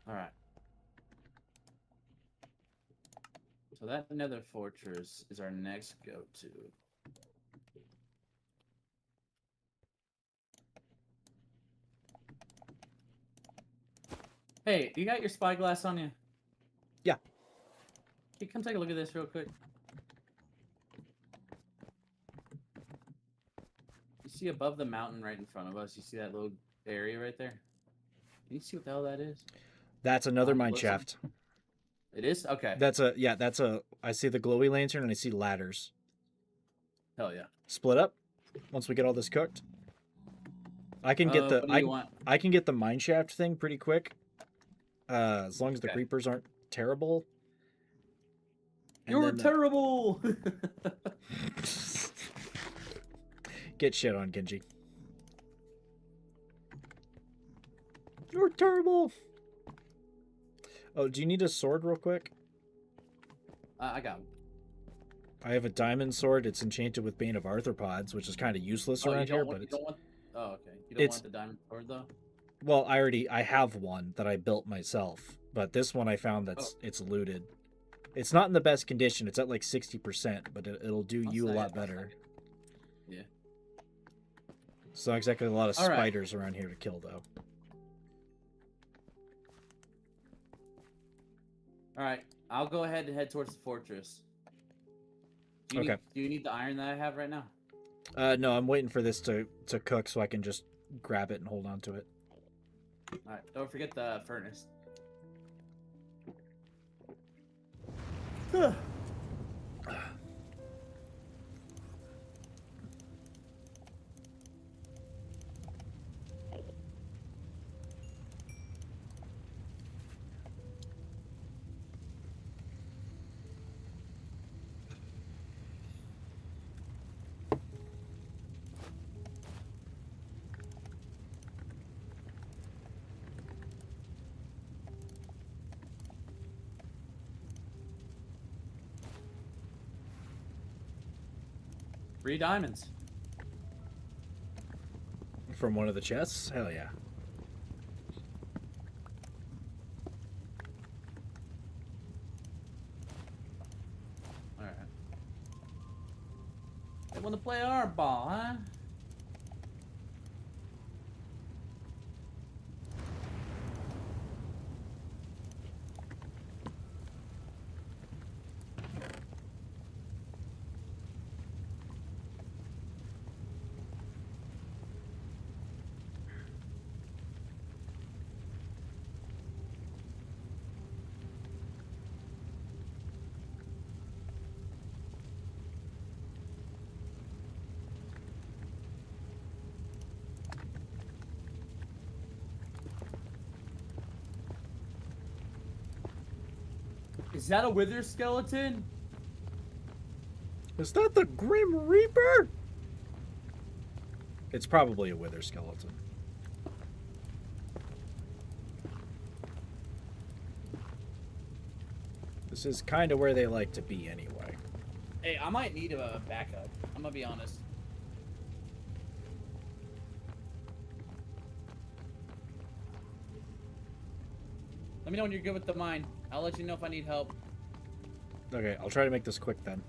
All right. So that nether fortress is our next go-to. Hey, you got your spyglass on you? Yeah. Can you come take a look at this real quick? You see above the mountain right in front of us, you see that little area right there? Can you see what the hell that is? That's another mine Looks- shaft. It is? Okay. That's a I see the glowy lantern and I see ladders. Hell yeah. Split up once we get all this cooked. I can get What do you want? I can get the mine shaft thing pretty quick. As long as the Okay. creepers aren't terrible. And You're then terrible! Get shit on, Genji. You're terrible. Oh, do you need a sword real quick? I got him. I have a diamond sword. It's enchanted with Bane of Arthropods, which is kind of useless around here, but it's... Oh, okay. You don't want the diamond sword, though? Well, I have one that I built myself, but this one I found it's looted. It's not in the best condition. It's at like 60%, but it'll do you a lot better. Yeah. It's not exactly a lot of All right. spiders around here to kill, though. All right. I'll go ahead and head towards the fortress. Do you need the iron that I have right now? No, I'm waiting for this to cook so I can just grab it and hold on to it. All right. Don't forget the furnace. Three diamonds. From one of the chests? Hell yeah. All right. They want to play our ball, huh? Is that a wither skeleton? Is that the Grim Reaper? It's probably a wither skeleton. This is kind of where they like to be anyway. Hey, I might need a backup. I'm gonna be honest. Let me know when you're good with the mine. I'll let you know if I need help. Okay, I'll try to make this quick then.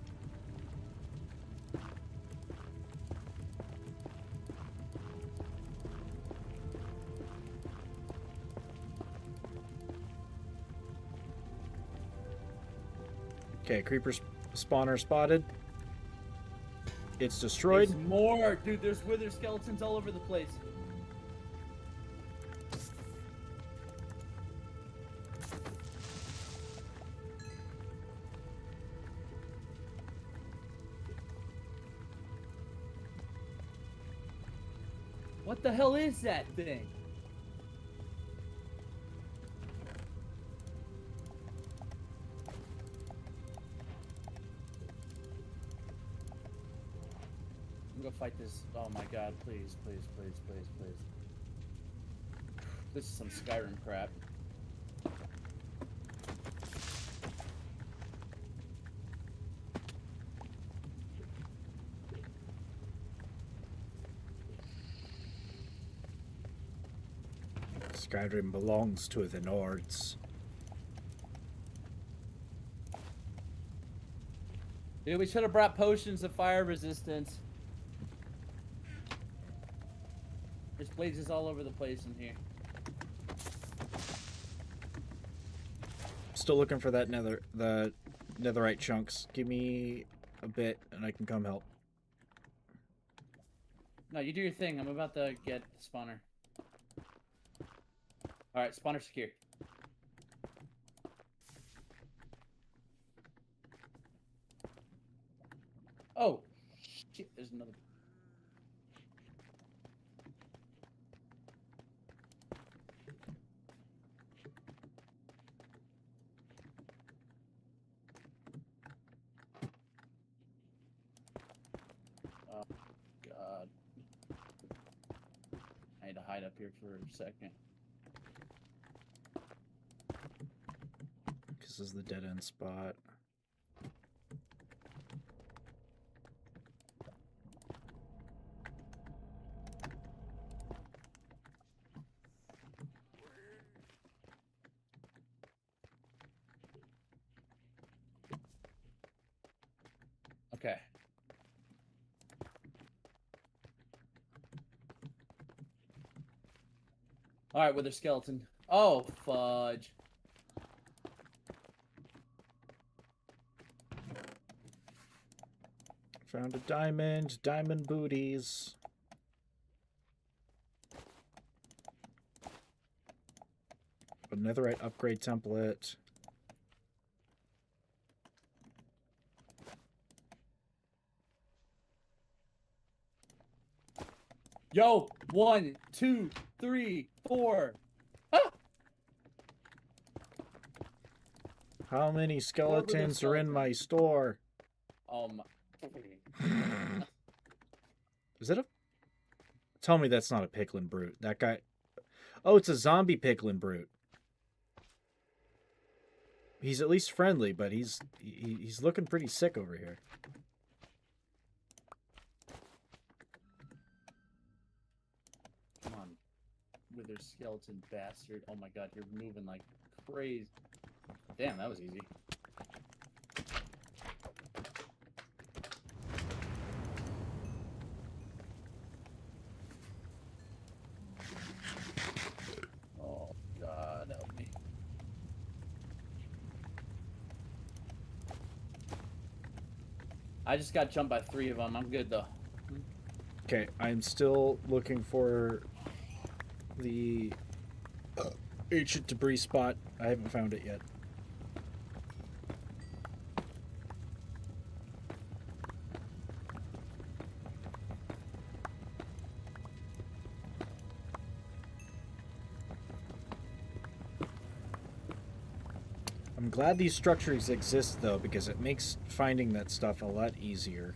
Okay, creeper spawner spotted. It's destroyed. There's more, dude. There's wither skeletons all over the place. What the hell is that thing? I'm gonna fight this. Oh my god, please, please, please, please, please. This is some Skyrim crap. Skyrim belongs to the Nords. Dude, we should have brought potions of fire resistance. There's blazes all over the place in here. Still looking for that the netherite chunks. Give me a bit and I can come help. No, you do your thing. I'm about to get the spawner. Alright, spawner secure. Oh, shit, there's another. Oh, God. I need to hide up here for a second. This is the dead end spot. Okay. Alright, wither skeleton. Oh, fudge. Found a diamond. Diamond booties. A netherite upgrade template. Yo, 1, 2, 3, 4. Ah! How many skeletons are in my store? Oh my. Is that a... Tell me that's not a Picklin Brute. That guy... Oh, it's a zombie Picklin Brute. He's at least friendly, but he's looking pretty sick over here. Come on, wither skeleton bastard. Oh my god, you're moving like crazy. Damn, that was easy. Oh god, help me. I just got jumped by 3 of them. I'm good though. Okay, I'm still looking for the ancient debris spot. I haven't found it yet. I'm glad these structures exist though, because it makes finding that stuff a lot easier.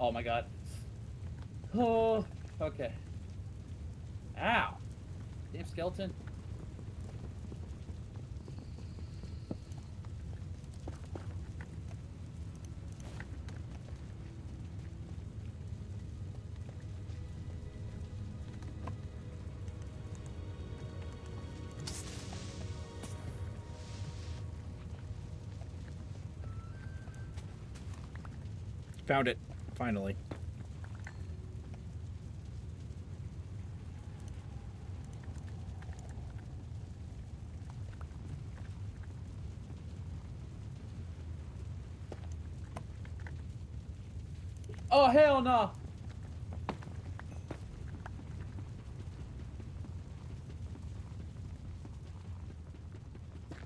Oh my god. Oh, okay. Ow. Damn skeleton. Found it. Finally. Oh, hell no.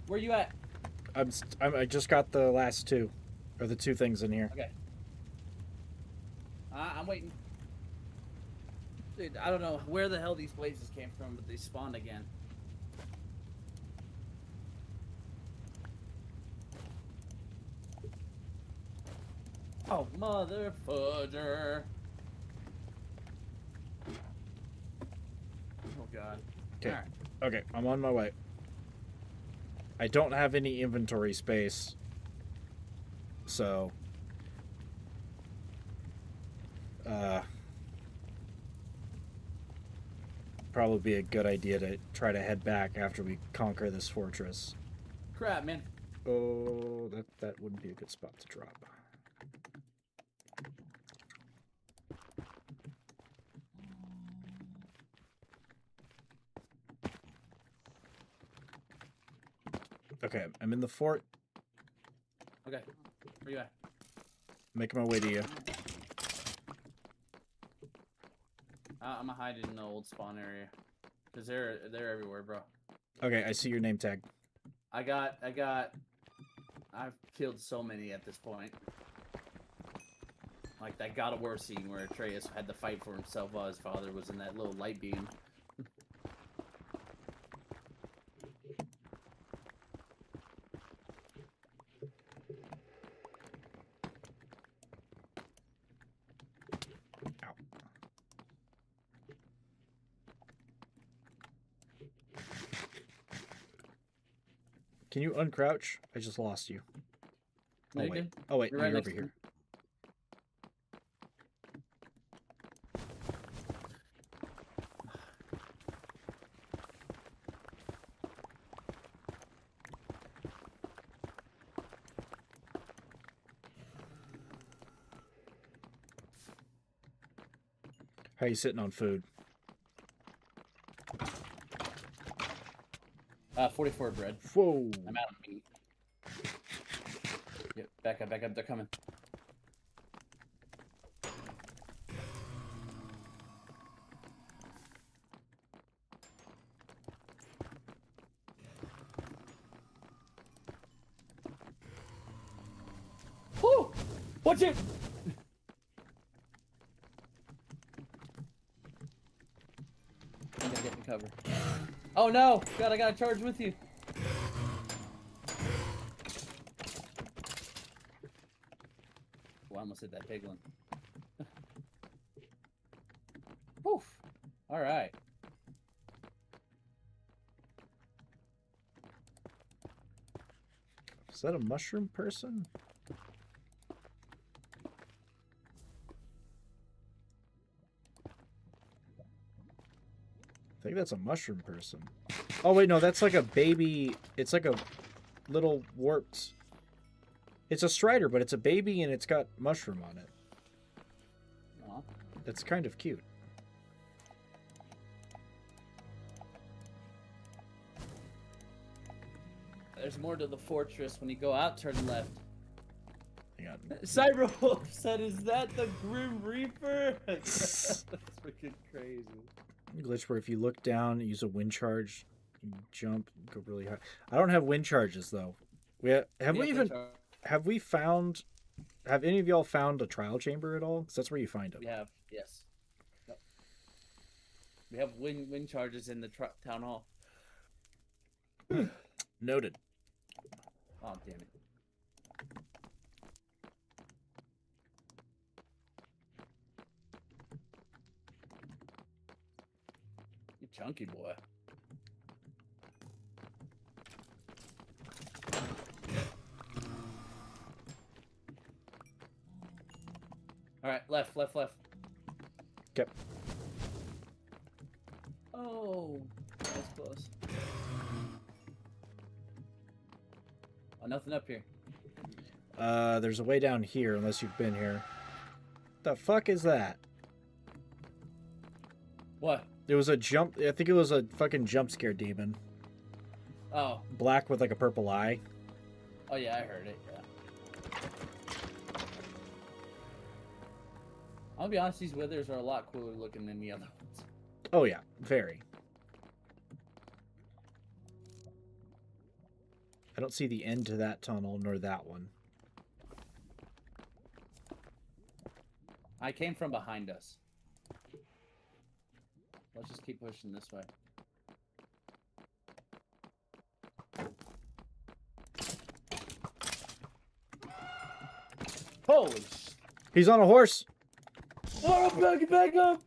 Where you at? I just got the last two, or the two things in here. Okay. I'm waiting. Dude, I don't know where the hell these blazes came from, but they spawned again. Oh, mother fudger. Oh, God. Okay. Alright. Okay, I'm on my way. I don't have any inventory space, so probably be a good idea to try to head back after we conquer this fortress. Crap, man. Oh, that wouldn't be a good spot to drop. Okay, I'm in the fort. Okay. Where you at? Making my way to you. I'm gonna hide in the old spawn area. Because they're everywhere, bro. Okay, I see your name tag. I've killed so many at this point. Like that God of War scene where Atreus had to fight for himself while his father was in that little light beam. Ow. Can you uncrouch? I just lost you. No, Oh you wait. good? Oh wait, You're you're right over next to here. How you sitting on food? 44 bread. Whoa. I'm out of meat. Yep, back up, they're coming. Woo! Watch it! I'm gonna get in cover. Oh no! God, I gotta charge with you. Well, I almost hit that piglin. Woof! Alright. Is that a mushroom person? I think that's a mushroom person. Oh wait, no, that's like a baby. It's like a little warped. It's a strider, but it's a baby and it's got mushroom on it. Aw. That's kind of cute. There's more to the fortress. When you go out, turn left. Hang on. Cyberwolf said, "Is that the Grim Reaper?" That's freaking crazy. Glitch where if you look down, use a wind charge, you jump, go really high. I don't have wind charges though. Have we found? Have any of y'all found a trial chamber at all? Because that's where you find them. We have, yes. Yep. We have wind charges in the town hall. Noted. Oh, damn it. chunky boy. All right, left. Okay. Oh, that's close. Oh, nothing up here. There's a way down here, unless you've been here. The fuck is that? What? It was a jump. I think it was a fucking jump scare demon. Oh. Black with like a purple eye. Oh yeah, I heard it. Yeah. I'll be honest, these withers are a lot cooler looking than the other ones. Oh yeah, very. I don't see the end to that tunnel nor that one. I came from behind us. Let's just keep pushing this way. Holy sh! He's on a horse. Oh, back up!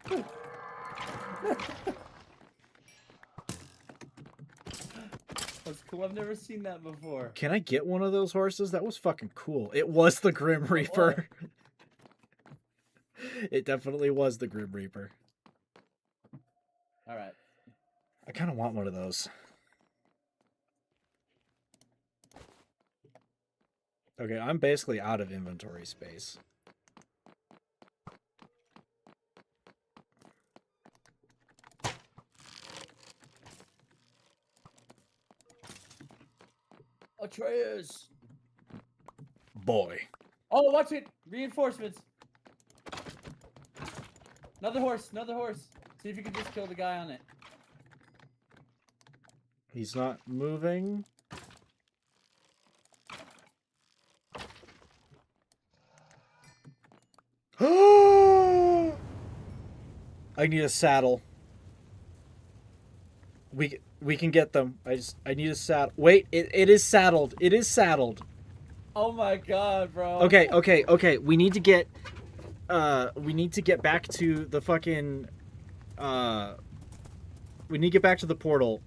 That's cool. I've never seen that before. Can I get one of those horses? That was fucking cool. It was the Grim Reaper. It definitely was the Grim Reaper. All right. I kind of want one of those. Okay, I'm basically out of inventory space. Atreus! Boy. Oh, watch it! Reinforcements! Another horse! See if you can just kill the guy on it. He's not moving. I need a saddle. We can get them. I need a saddle. Wait, it is saddled. It is saddled. Oh my god, bro. Okay. We need to get back to the fucking we need to get back to the portal.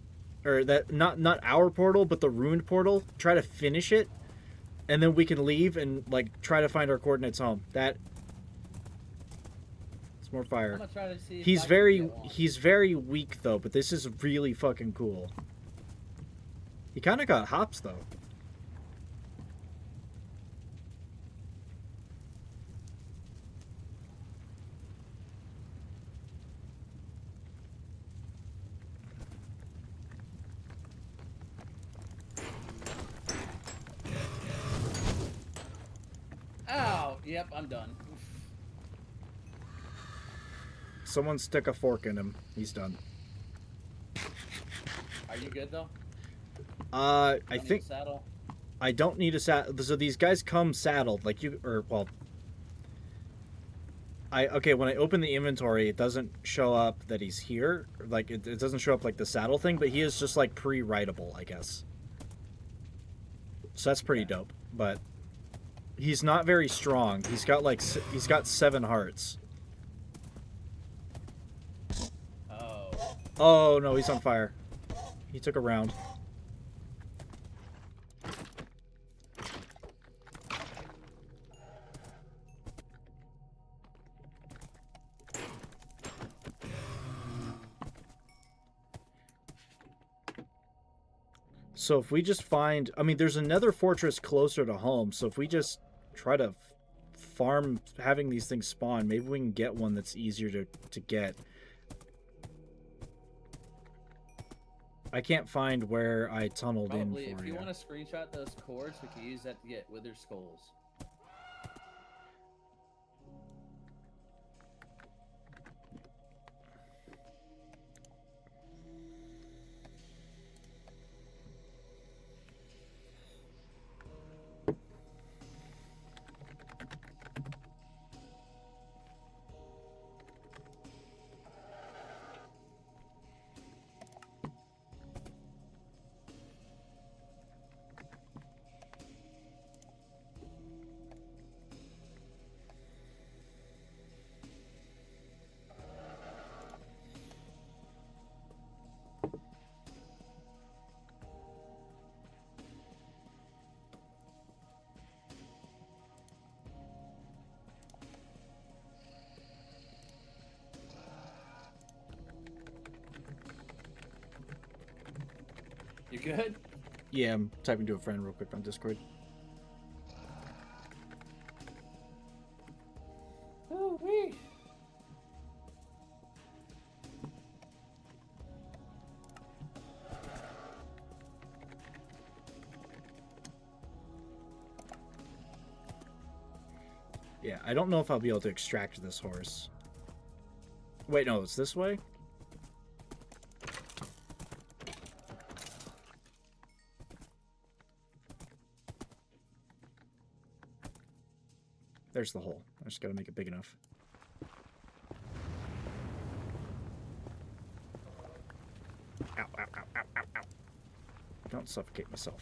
Or that not our portal, but the ruined portal. Try to finish it. And then we can leave and like try to find our coordinates home. That it's more fire. I'm gonna try to see if He's I can very get one. he's very weak though, but this is really fucking cool. He kind of got hops though. Ow! Yep, I'm done. Someone stick a fork in him. He's done. Are you good though? I Don't need a think saddle. I don't need a saddle. So these guys come saddled, like you, or well. Okay, when I open the inventory, it doesn't show up that he's here. Like it doesn't show up like the saddle thing, but he is just like pre-writable, I guess. So that's pretty dope. But he's not very strong. He's got 7 hearts. Oh. Oh no, he's on fire. He took a round. So if we just find, I mean, there's another fortress closer to home. So if we just try to farm having these things spawn, maybe we can get one that's easier to get. I can't find where I tunneled Probably, in for if you want to screenshot those cores, we can use that to get wither skulls. good? Yeah, I'm typing to a friend real quick on Discord. Oh, wee. Yeah, I don't know if I'll be able to extract this horse. Wait, no, it's this way? There's the hole. I just gotta make it big enough. Ow, ow, ow, ow, ow, ow. Don't suffocate myself.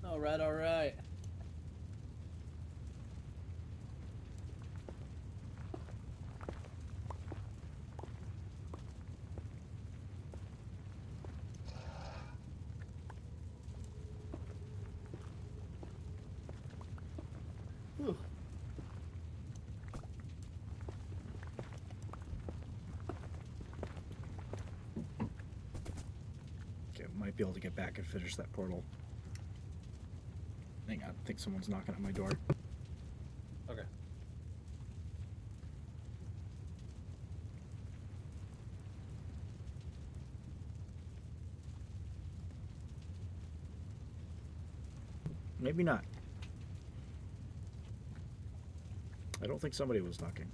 All right, all right. Whew. Okay, might be able to get back and finish that portal. Hang on, I think someone's knocking at my door. Okay. Maybe not. I don't think somebody was knocking.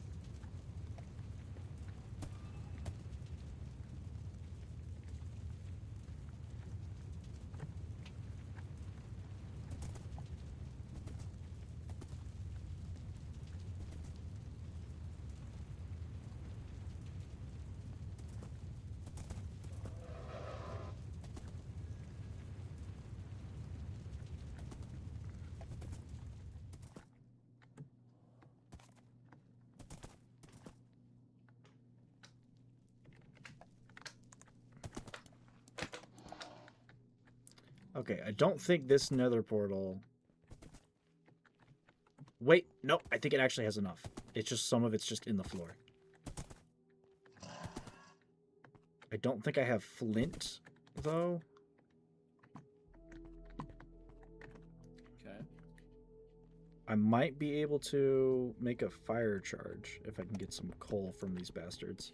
Okay, I don't think this nether portal... Wait, no, I think it actually has enough. It's just some of it's just in the floor. I don't think I have flint, though. Okay. I might be able to make a fire charge if I can get some coal from these bastards.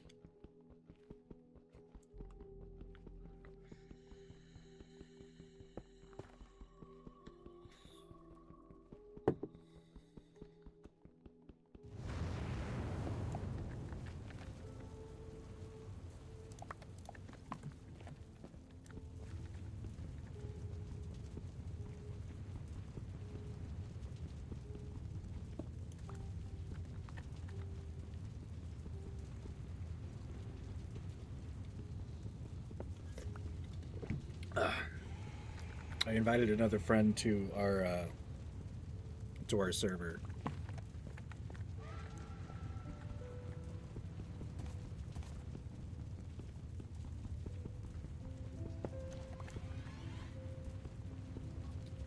I invited another friend to our server.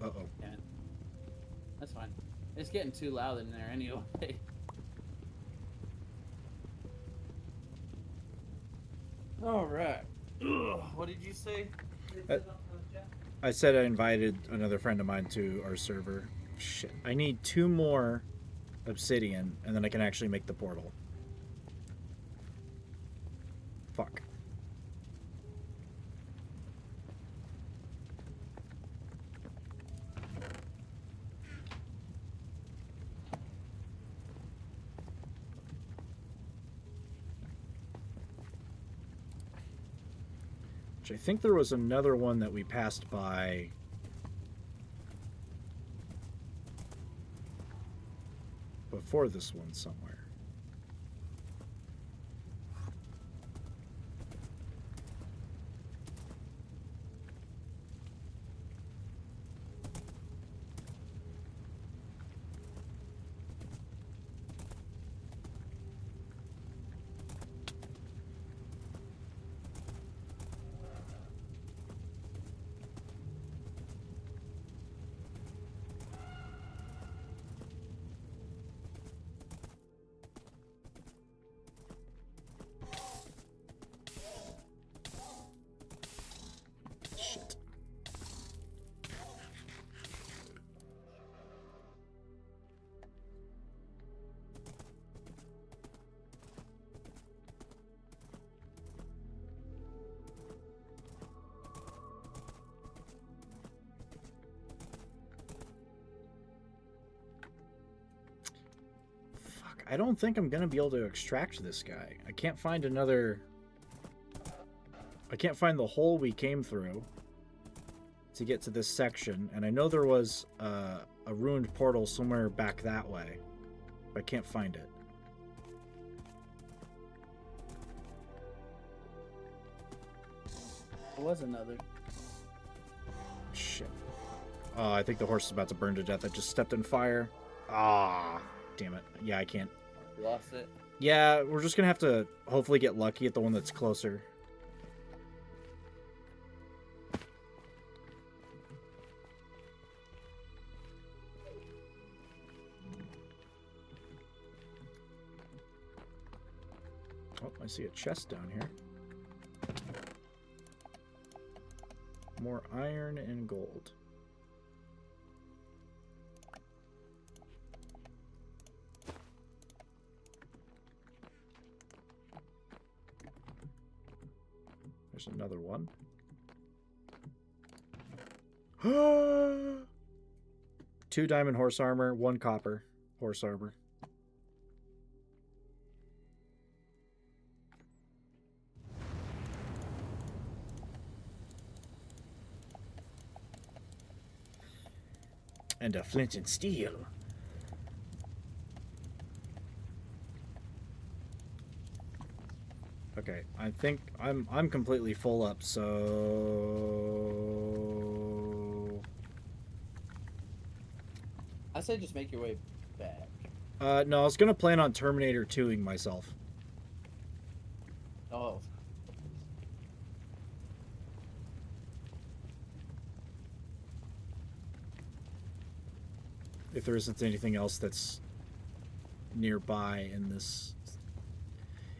Uh-oh. Yeah. That's fine. It's getting too loud in there anyway. All right. Ugh, what did you say? I said I invited another friend of mine to our server. Shit. I need 2 more obsidian, and then I can actually make the portal. Fuck. Which I think there was another one that we passed by. Before this one somewhere. Fuck, I don't think I'm gonna be able to extract this guy. I can't find another... I can't find the hole we came through to get to this section, and I know there was a ruined portal somewhere back that way, but I can't find it. There was another. Shit. Oh, I think the horse is about to burn to death. I just stepped in fire. Ah, damn it. Yeah, I can't. You lost it. Yeah, we're just gonna have to hopefully get lucky at the one that's closer. Oh, I see a chest down here. More iron and gold. There's another one. 2 diamond horse armor, 1 copper horse armor. And a flint and steel. Okay, I think I'm completely full up, so I say just make your way back. no, I was gonna plan on Terminator 2ing myself. Oh. If there isn't anything else that's nearby in this.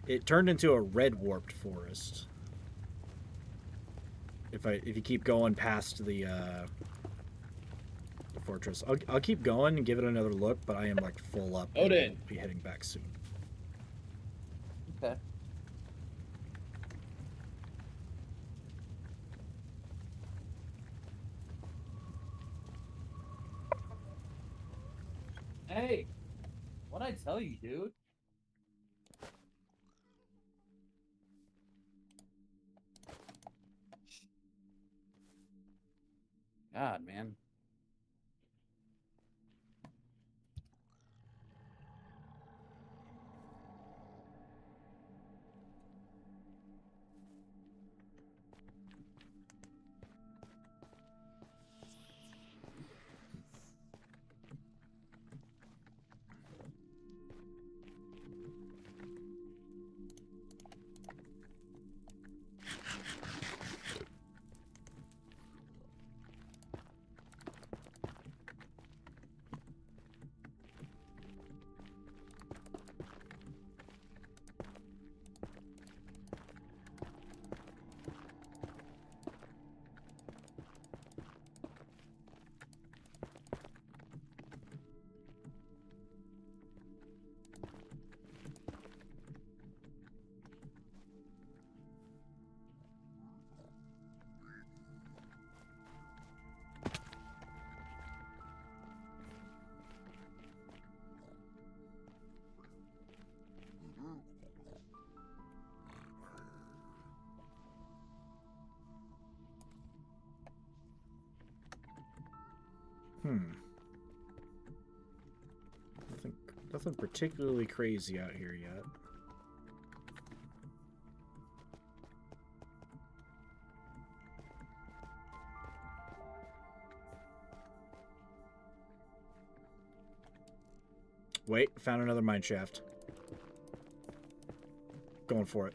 It turned into a red warped forest. If you keep going past the fortress, I'll keep going and give it another look, but I am like full up. Odin. I'll be heading back soon. Okay. Hey, what'd I tell you, dude? God, man. Nothing particularly crazy out here yet. Wait, found another mine shaft. Going for it.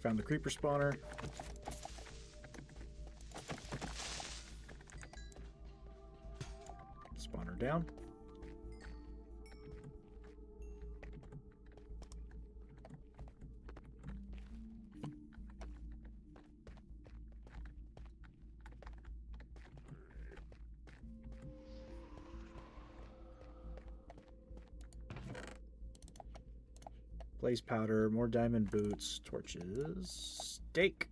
Found the creeper spawner. Spawner down. Blaze powder, more diamond boots, torches, steak.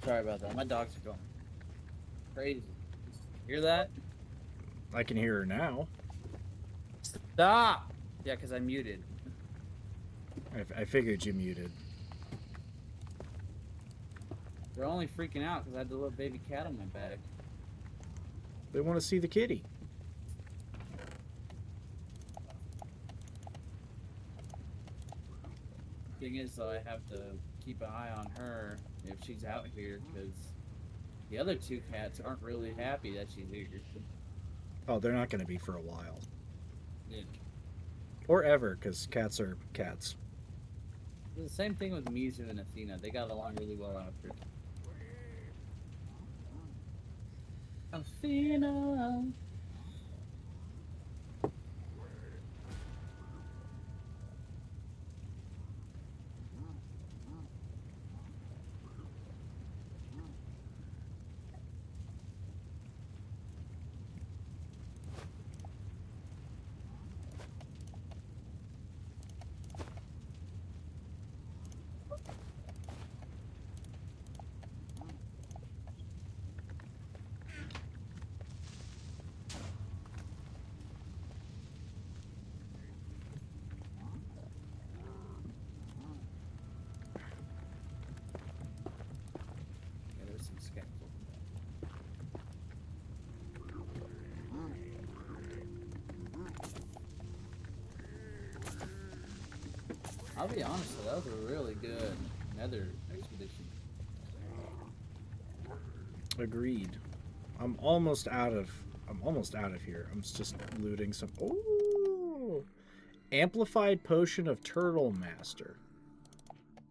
Sorry about that. My dogs are going crazy. Hear that? I can hear her now. Stop! Yeah, because I muted. I figured you muted. They're only freaking out because I had the little baby cat on my back. They want to see the kitty. Thing is, though, I have to keep an eye on her if she's out here because the other two cats aren't really happy that she's here. Oh, they're not going to be for a while. Yeah. Or ever, because cats are cats. It's the same thing with Mizu and Athena. They got along really well after. Athena! Yeah, there's some scaffolding. I'll be honest, though, that was a really good nether expedition. Agreed. I'm almost out of here. I'm just looting some. Oh, amplified potion of Turtle Master.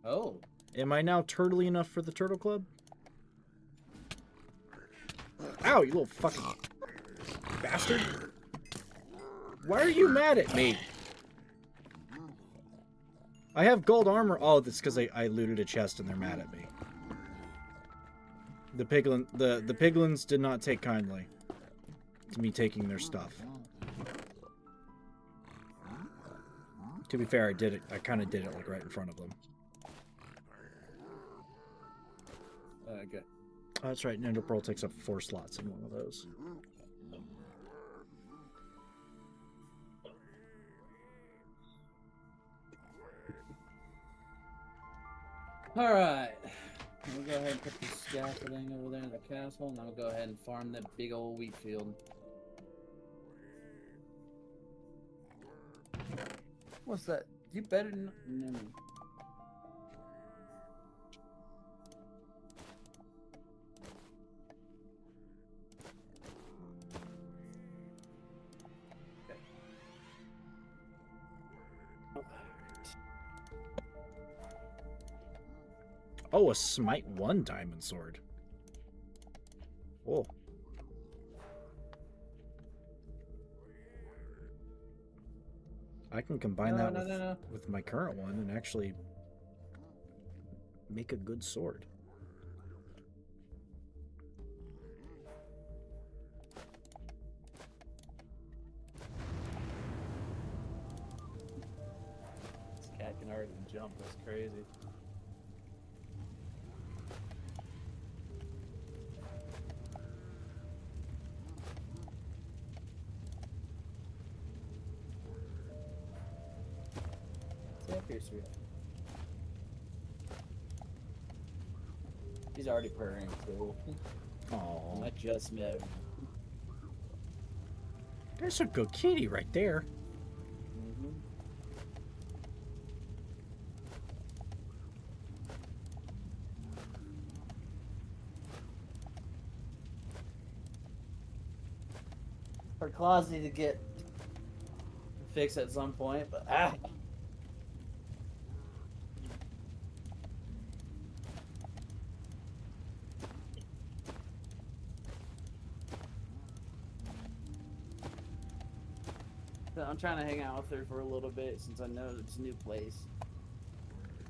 Oh, Am I now turtly enough for the Turtle Club? Ow, you little fucking bastard! Why are you mad at me? I have gold armor. Oh, that's because I looted a chest and they're mad at me. The piglins did not take kindly to me taking their stuff. To be fair, I kind of did it like right in front of them. good. Oh, that's right. Ender Pearl takes up 4 slots in one of those. All right. We'll go ahead and put the scaffolding over there in the castle, and then we'll go ahead and farm that big old wheat field. What's that? You better not. No. Oh, a Smite 1 diamond sword. Oh. I can combine No, that no, with, no, no. with my current one and actually make a good sword. This cat can already jump. That's crazy. Stay up here, sweetheart. He's already purring too. Oh, I just met him. there's a good kitty right there. Mm-hmm. Her claws need to get fixed at some point, but So I'm trying to hang out with her for a little bit since I know it's a new place.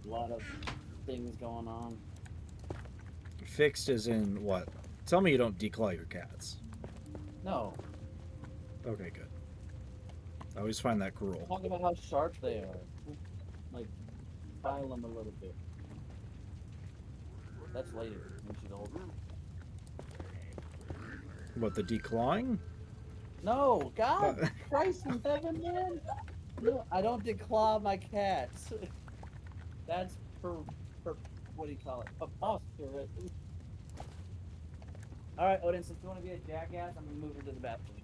A lot of things going on. Fixed as in what? Tell me you don't declaw your cats. No, Okay, good. I always find that cruel. talk about how sharp they are. Like, file them a little bit. That's later when she's older. What, the declawing? No, God, Christ in heaven, man. No, I don't declaw my cats. That's for what do you call it? Preposterous. All right, Odin. Since you want to be a jackass, I'm gonna move her to the bathroom.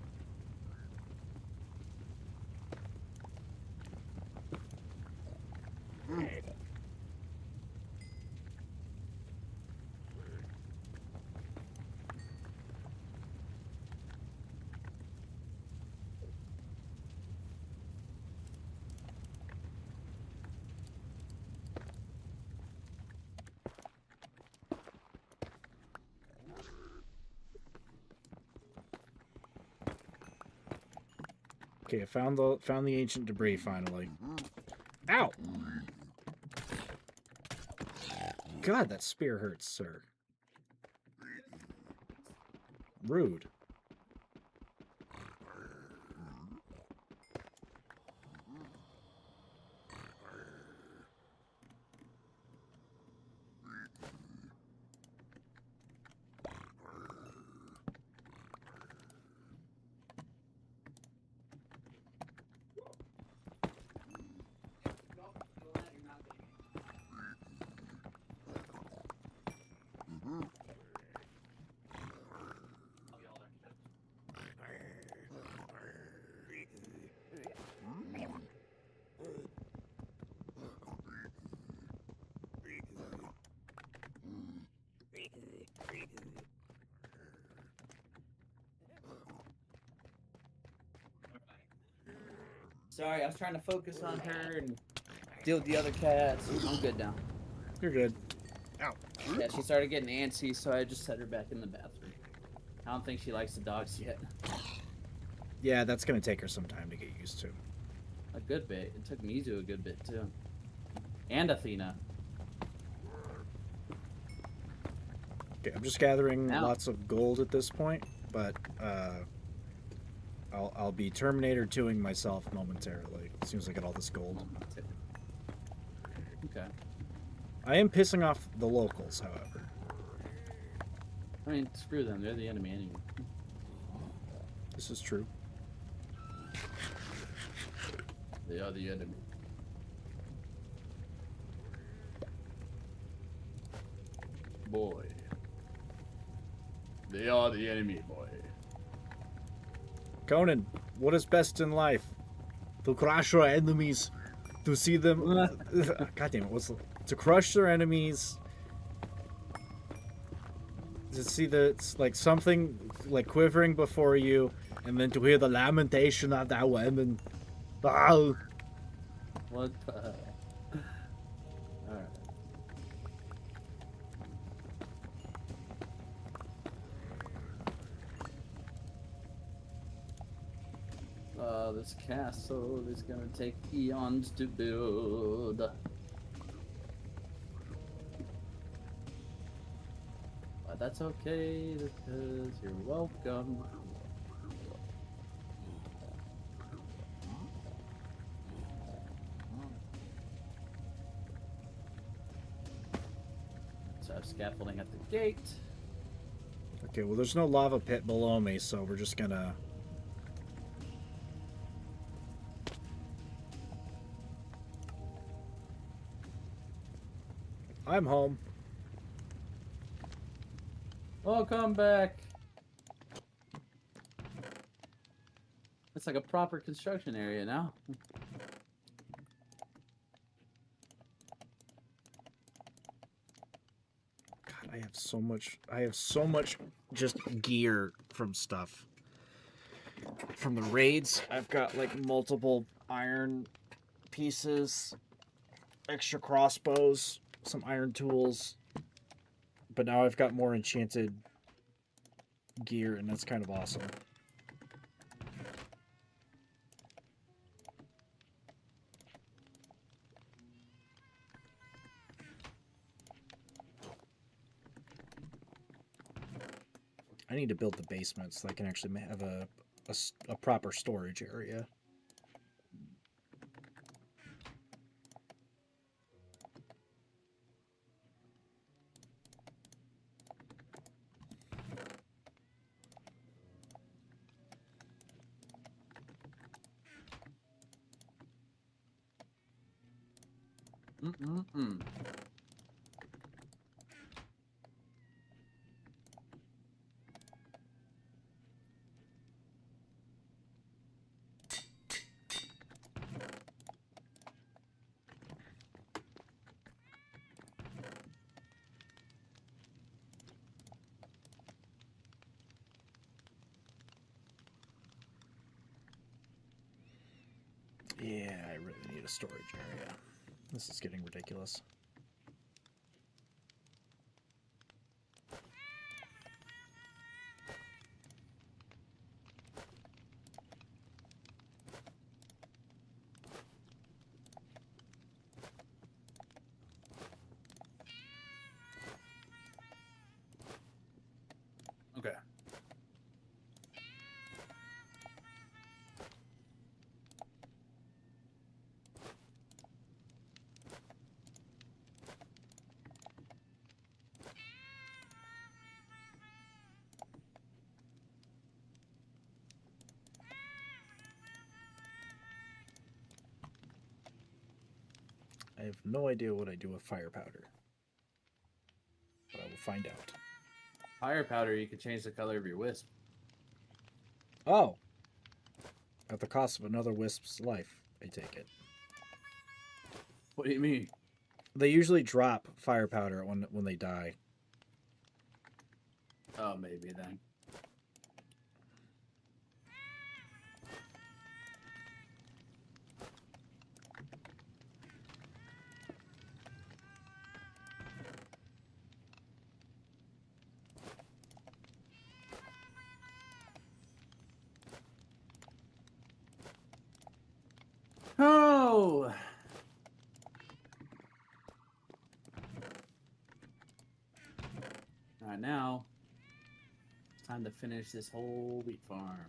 Okay, I found the ancient debris finally. Ow! God, that spear hurts, sir. Rude. Sorry, I was trying to focus on her and deal with the other cats. I'm good now. You're good. Ow. Yeah, she started getting antsy, so I just set her back in the bathroom. I don't think she likes the dogs yet. Yeah, that's gonna take her some time to get used to. A good bit. It took me to a good bit too. And Athena. Okay, I'm just gathering Ow. lots of gold at this point, but I'll be Terminator 2ing myself momentarily as soon as I get all this gold. Okay. I am pissing off the locals, however. I mean, screw them. They're the enemy anyway. This is true. They are the enemy. Boy. They are the enemy, boy. Conan, what is best in life? To crush your enemies, to see them. God damn it! To crush their enemies, to see like something like quivering before you, and then to hear the lamentation of that woman. Oh. What the hell? Alright. this castle is gonna take eons to build. But that's okay because you're welcome. So I have scaffolding at the gate. Okay, well, there's no lava pit below me, so we're just gonna... I'm home. Welcome back. It's like a proper construction area now. God, I have so much just gear from stuff. From the raids, I've got like multiple iron pieces, extra crossbows, some iron tools. But now I've got more enchanted gear, and that's kind of awesome. I need to build the basement so I can actually have a proper storage area. Mm-mm-mm. Yeah, I really need a storage area. This is getting ridiculous. Okay. I have no idea what I do with fire powder. But I will find out. Fire powder, you can change the color of your wisp. Oh! At the cost of another wisp's life, I take it. What do you mean? They usually drop fire powder when they die. Oh, maybe then. Oh! Alright, now it's time to finish this whole wheat farm.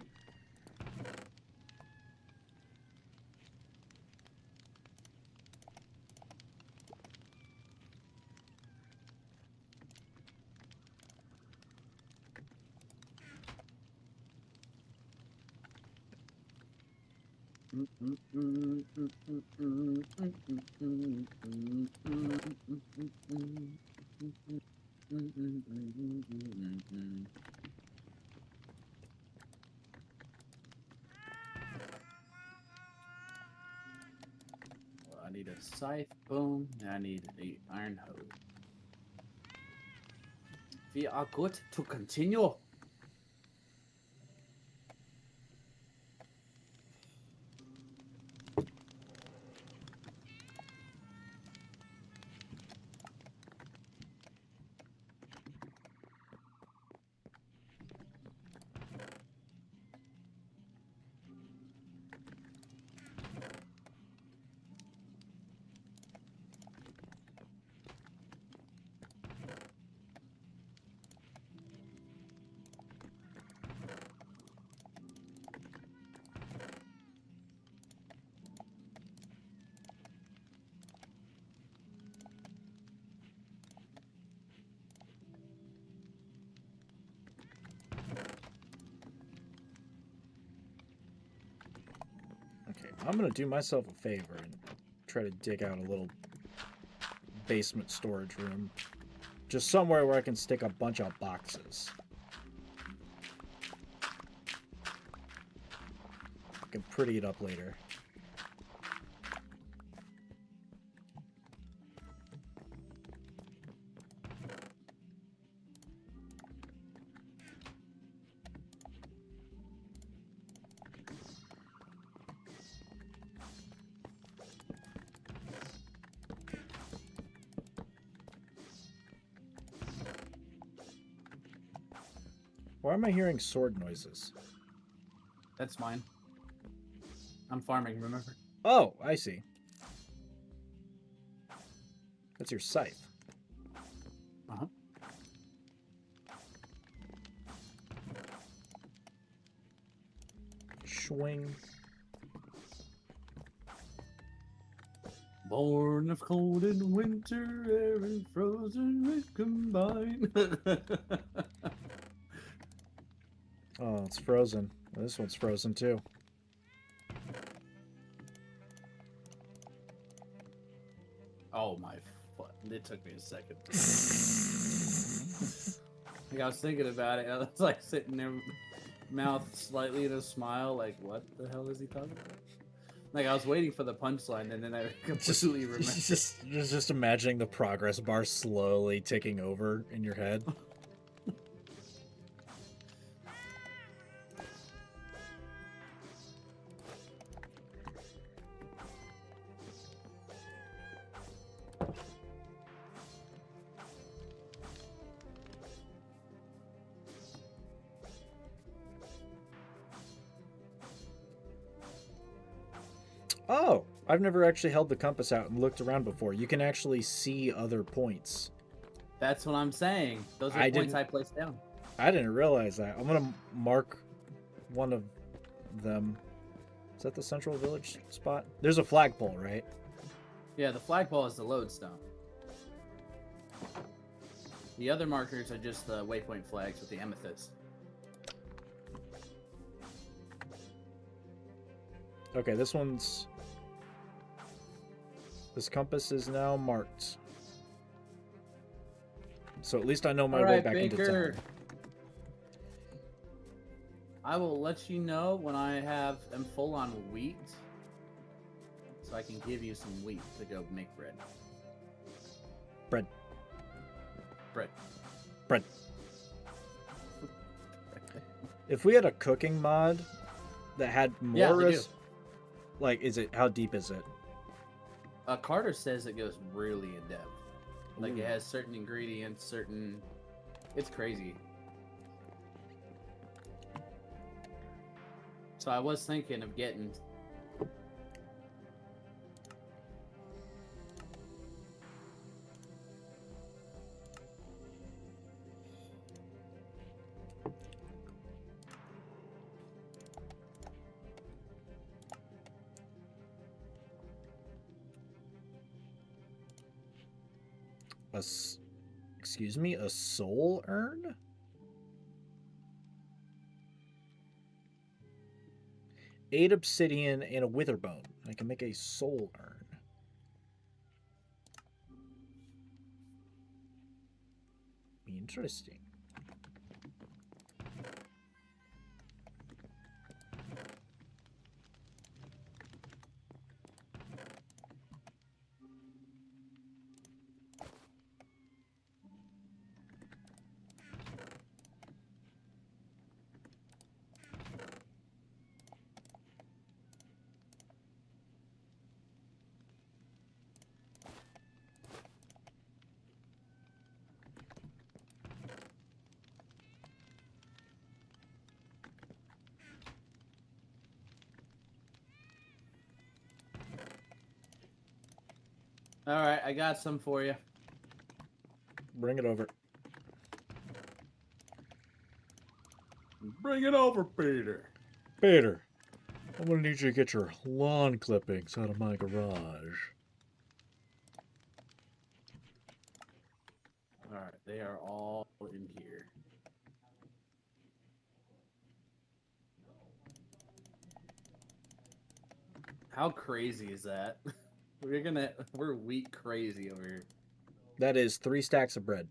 Well, I need a scythe, boom, and I need the iron hoe. We are good to continue. I'm gonna do myself a favor and try to dig out a little basement storage room. Just somewhere where I can stick a bunch of boxes. I can pretty it up later. Why am I hearing sword noises? That's mine. I'm farming, remember? Oh, I see. That's your scythe. Uh-huh. Swing. Born of cold and winter air and frozen wind combined. Oh, it's frozen. This one's frozen too. Oh my foot. It took me a second. Like I was thinking about it. I was like sitting there, mouth slightly in a smile, like, what the hell is he talking about? Like I was waiting for the punchline, and then I completely remembered. Just imagining the progress bar slowly ticking over in your head. Oh, I've never actually held the compass out and looked around before. You can actually see other points. That's what I'm saying. Those are I points didn't- I placed down. I didn't realize that. I'm gonna mark one of them. Is that the central village spot? There's a flagpole, right? Yeah, the flagpole is the lodestone. The other markers are just the waypoint flags with the amethyst. Okay, this compass is now marked. So at least I know my way Alright, back into Baker. town. I will let you know when I am full on wheat, so I can give you some wheat to go make bread. Bread. Bread. Bread. If we had a cooking mod that had Yeah, more we do. like, how deep is it? Carter says it goes really in depth. Like Ooh. it has certain ingredients, it's crazy. So I was thinking of getting Excuse me, a soul urn? Eight obsidian and a witherbone. I can make a soul urn. Interesting. Alright, I got some for you. Bring it over. Bring it over, Peter. Peter, I'm gonna need you to get your lawn clippings out of my garage. Alright, they are all in here. How crazy is that? We're wheat crazy over here. That is 3 stacks of bread.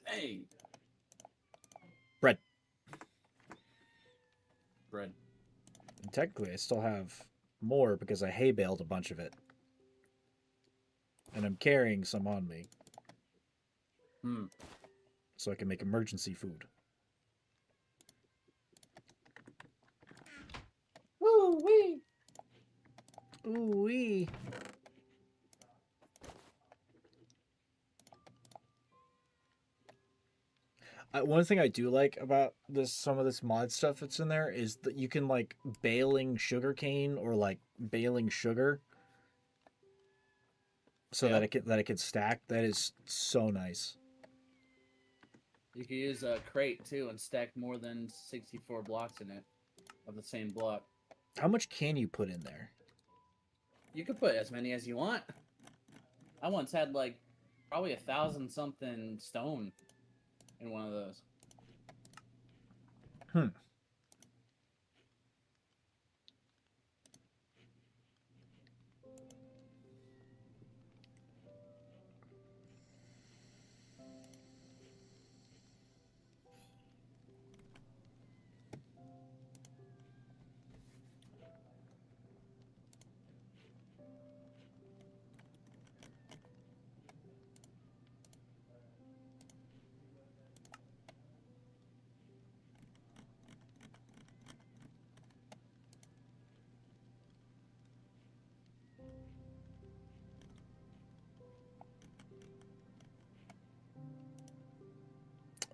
Dang. Bread. Bread. And technically, I still have more because I hay baled a bunch of it. And I'm carrying some on me. So I can make emergency food. Woo wee. Ooh wee. One thing I do like about some of this mod stuff that's in there is that you can like baling sugarcane or like baling sugar, so Yep. that it can stack. That is so nice. You can use a crate too and stack more than 64 blocks in it of the same block. How much can you put in there? You can put as many as you want. I once had like probably 1,000 something stone in one of those.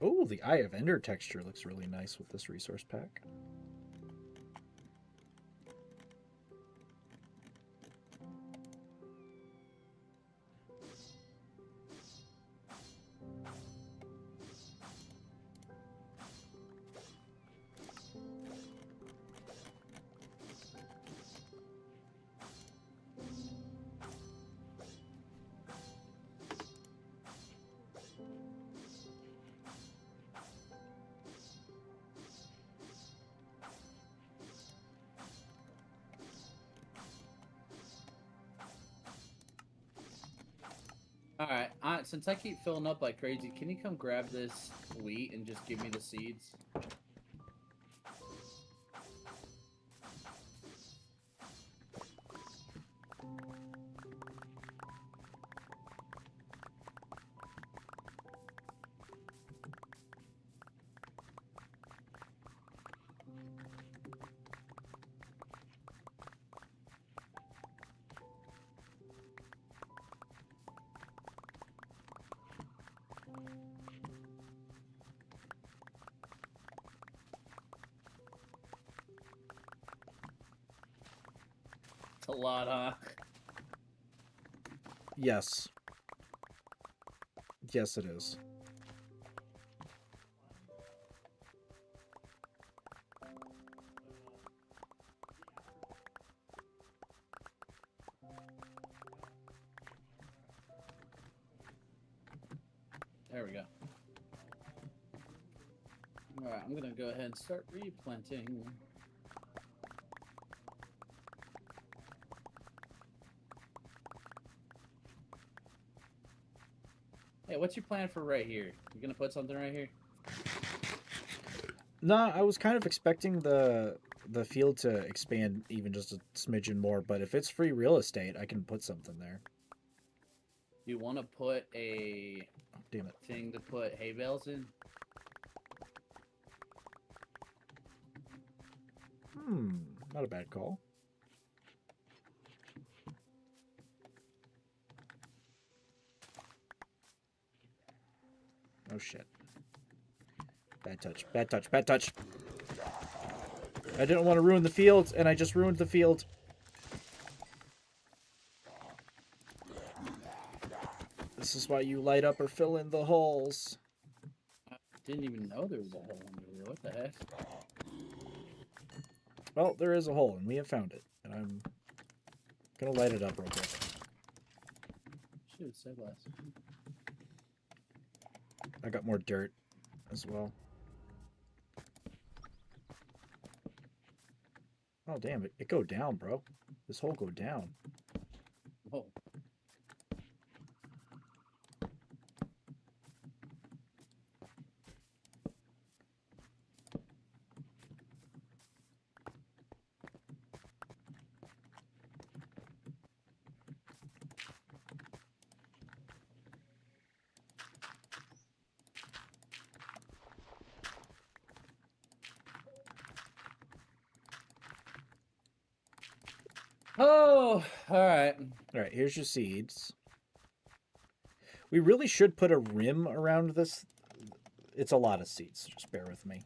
Oh, the Eye of Ender texture looks really nice with this resource pack. Alright, since I keep filling up like crazy, can you come grab this wheat and just give me the seeds? It's a lot, huh? Yes. Yes, it is. There we go. Alright, I'm gonna go ahead and start replanting. Hey, what's your plan for right here? You gonna put something right here? Nah, I was kind of expecting the field to expand even just a smidgen more, but if it's free real estate, I can put something there. Do you want to put a Oh, damn it. thing to put hay bales in? Not a bad call. Oh shit. Bad touch, bad touch, bad touch. I didn't want to ruin the field, and I just ruined the field. This is why you light up or fill in the holes. I didn't even know there was a hole under here. What the heck? Well, there is a hole, and we have found it. And I'm gonna light it up real quick. Should have said less. I got more dirt as well. Oh damn it! It go down, bro. This hole go down. Oh. Oh, all right. All right, here's your seeds. We really should put a rim around this. It's a lot of seeds. Just bear with me.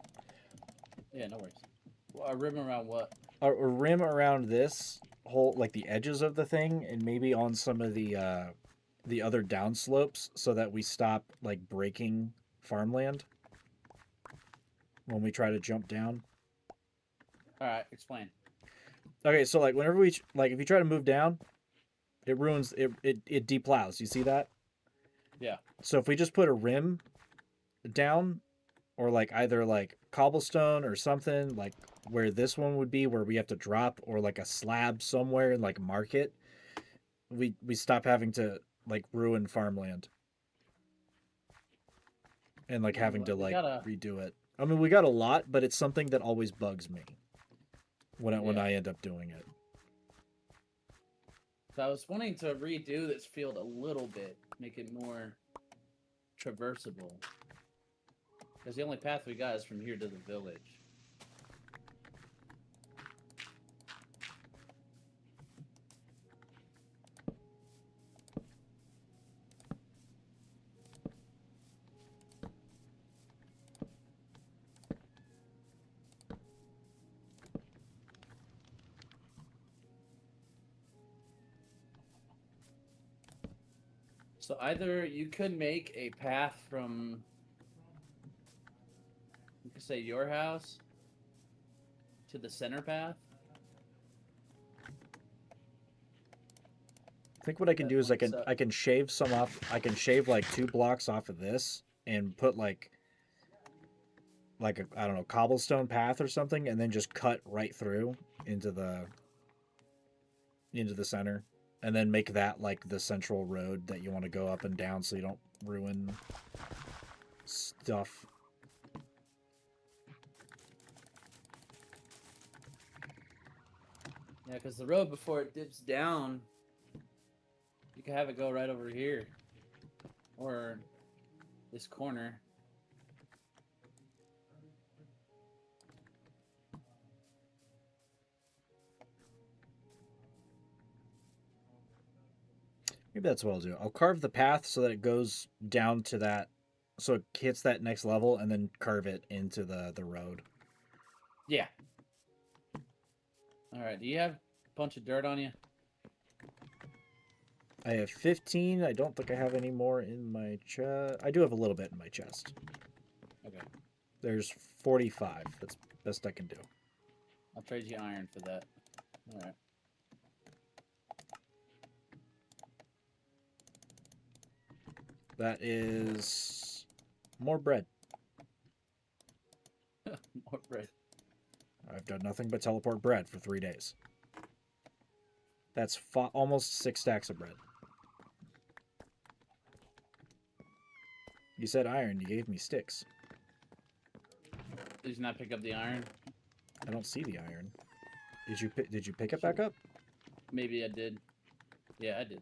Yeah, no worries. Well, a ribbon around what? A rim around this whole, like the edges of the thing, and maybe on some of the other downslopes, so that we stop like breaking farmland when we try to jump down. All right, explain. Okay, so like whenever we like, if you try to move down, it ruins it. It deplows. You see that? Yeah. So if we just put a rim down, or like either like cobblestone or something, like where this one would be, where we have to drop, or like a slab somewhere and like mark it, we stop having to like ruin farmland and like having to We like gotta. redo it. I mean, we got a lot, but it's something that always bugs me when Yeah. I end up doing it. So I was wanting to redo this field a little bit, make it more traversable. Because the only path we got is from here to the village. So either you could make a path from, you could say your house to the center path. I think what I can That do is links up. I can shave some off. I can shave like 2 blocks off of this and put like a, I don't know, cobblestone path or something, and then just cut right through into the center, and then make that like the central road that you want to go up and down, so you don't ruin stuff. Yeah, because the road before it dips down, you can have it go right over here. Or this corner. Maybe that's what I'll do. I'll carve the path so that it goes down to that, so it hits that next level, and then carve it into the road. Yeah. Alright, do you have a bunch of dirt on you? I have 15. I don't think I have any more in my chest. I do have a little bit in my chest. Okay. There's 45. That's best I can do. I'll trade you iron for that. Alright. That is more bread. More bread. I've done nothing but teleport bread for 3 days. That's almost 6 stacks of bread. You said iron. You gave me sticks. Did you not pick up the iron? I don't see the iron. Did you pick it back up? Maybe I did. Yeah, I did.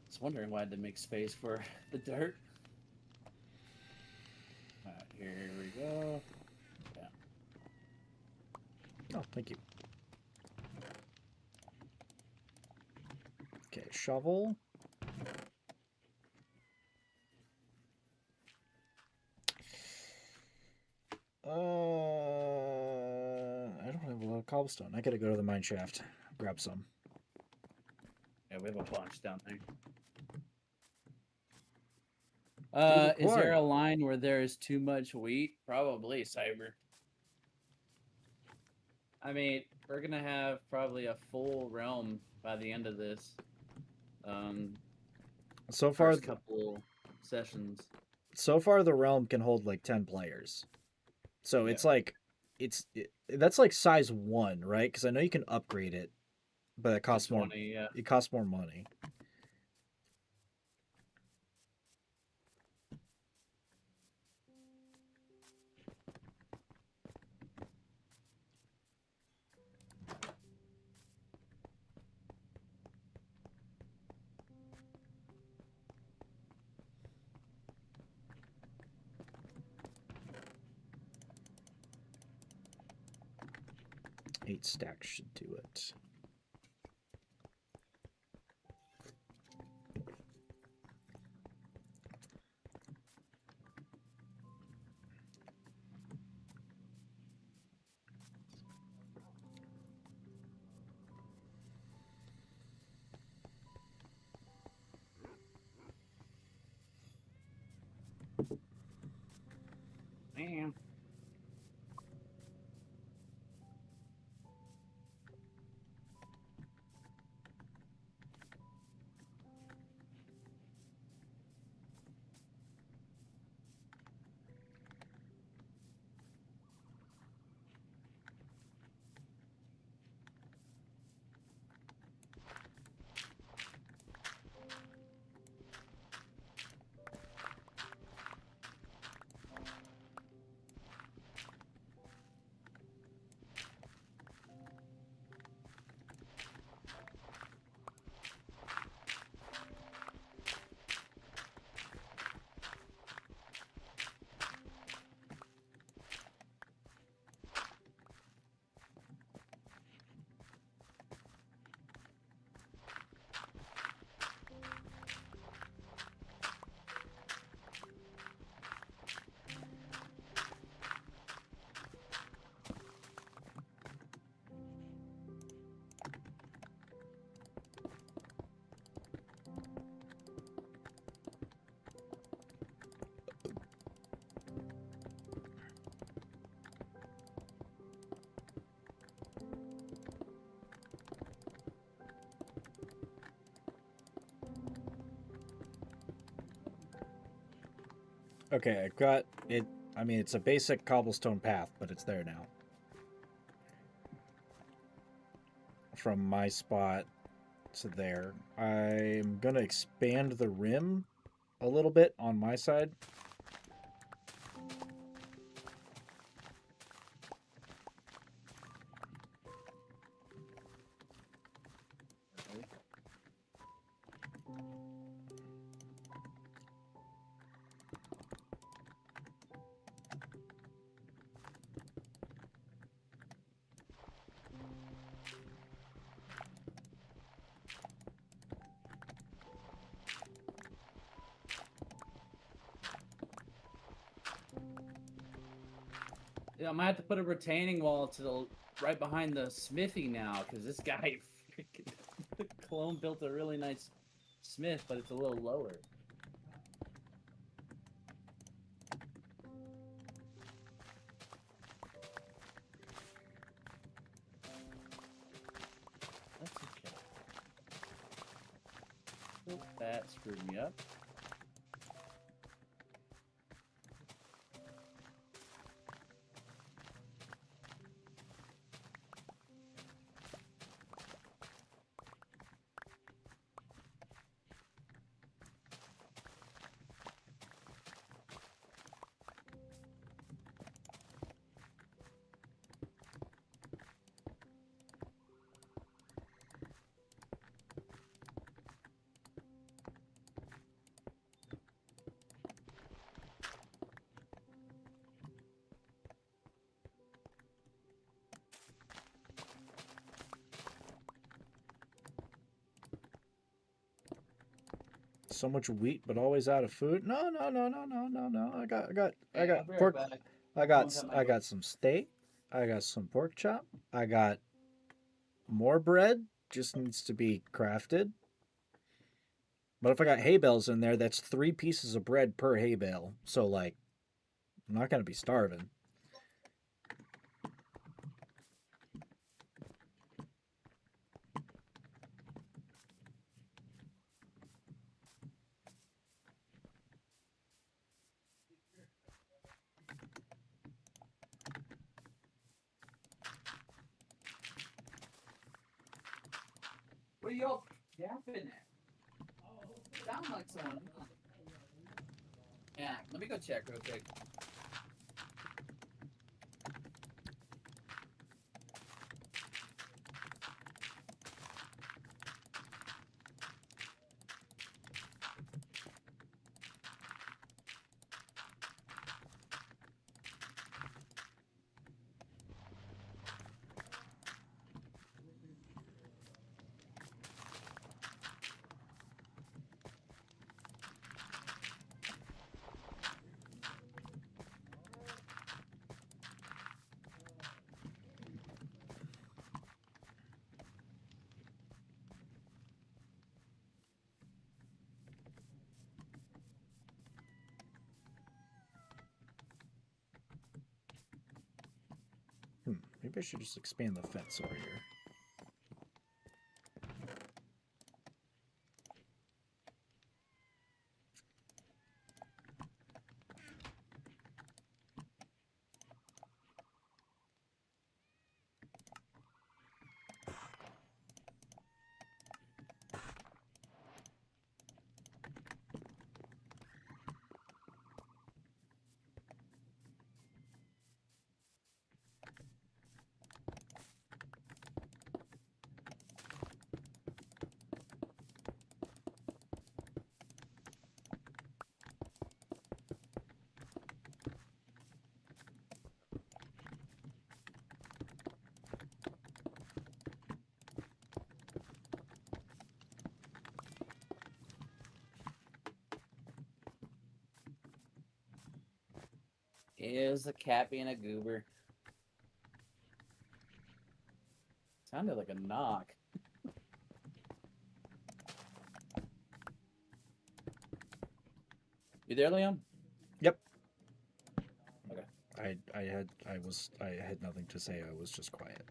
I was wondering why I had to make space for the dirt. Alright, here we go. Oh, thank you. Okay, shovel. I don't have a lot of cobblestone. I gotta go to the mine shaft, grab some. Yeah, we have a bunch down there. the Is there corn. a line where there is too much wheat? Probably, Cyber. I mean, we're gonna have probably a full realm by the end of this. Um, So far, first couple sessions. the realm can hold like 10 players. So Yeah. it's like that's like size 1, right? Cuz I know you can upgrade it, but it To costs more 20, yeah. it costs more money. Eight stacks should do it. Man. Okay, I've got it. I mean, it's a basic cobblestone path, but it's there now. From my spot to there. I'm going to expand the rim a little bit on my side. Yeah, I might have to put a retaining wall to the right behind the smithy now, because this guy, freaking, the clone built a really nice smith, but it's a little lower. That's okay. Oop, that screwed me up. So much wheat, but always out of food. No, no, no, no, no, no, no. I got Hey, I'll be right pork. back. I Someone's at my I door. got some steak. I got some pork chop. I got more bread. Just needs to be crafted. But if I got hay bales in there, that's 3 pieces of bread per hay bale. So like, I'm not gonna be starving. What are y'all yapping at? Sound like someone. Yeah, let me go check real quick. Maybe I should just expand the fence over here. Is a cat being a goober? Sounded like a knock. You there, Liam? Yep. Okay. I had nothing to say. I was just quiet.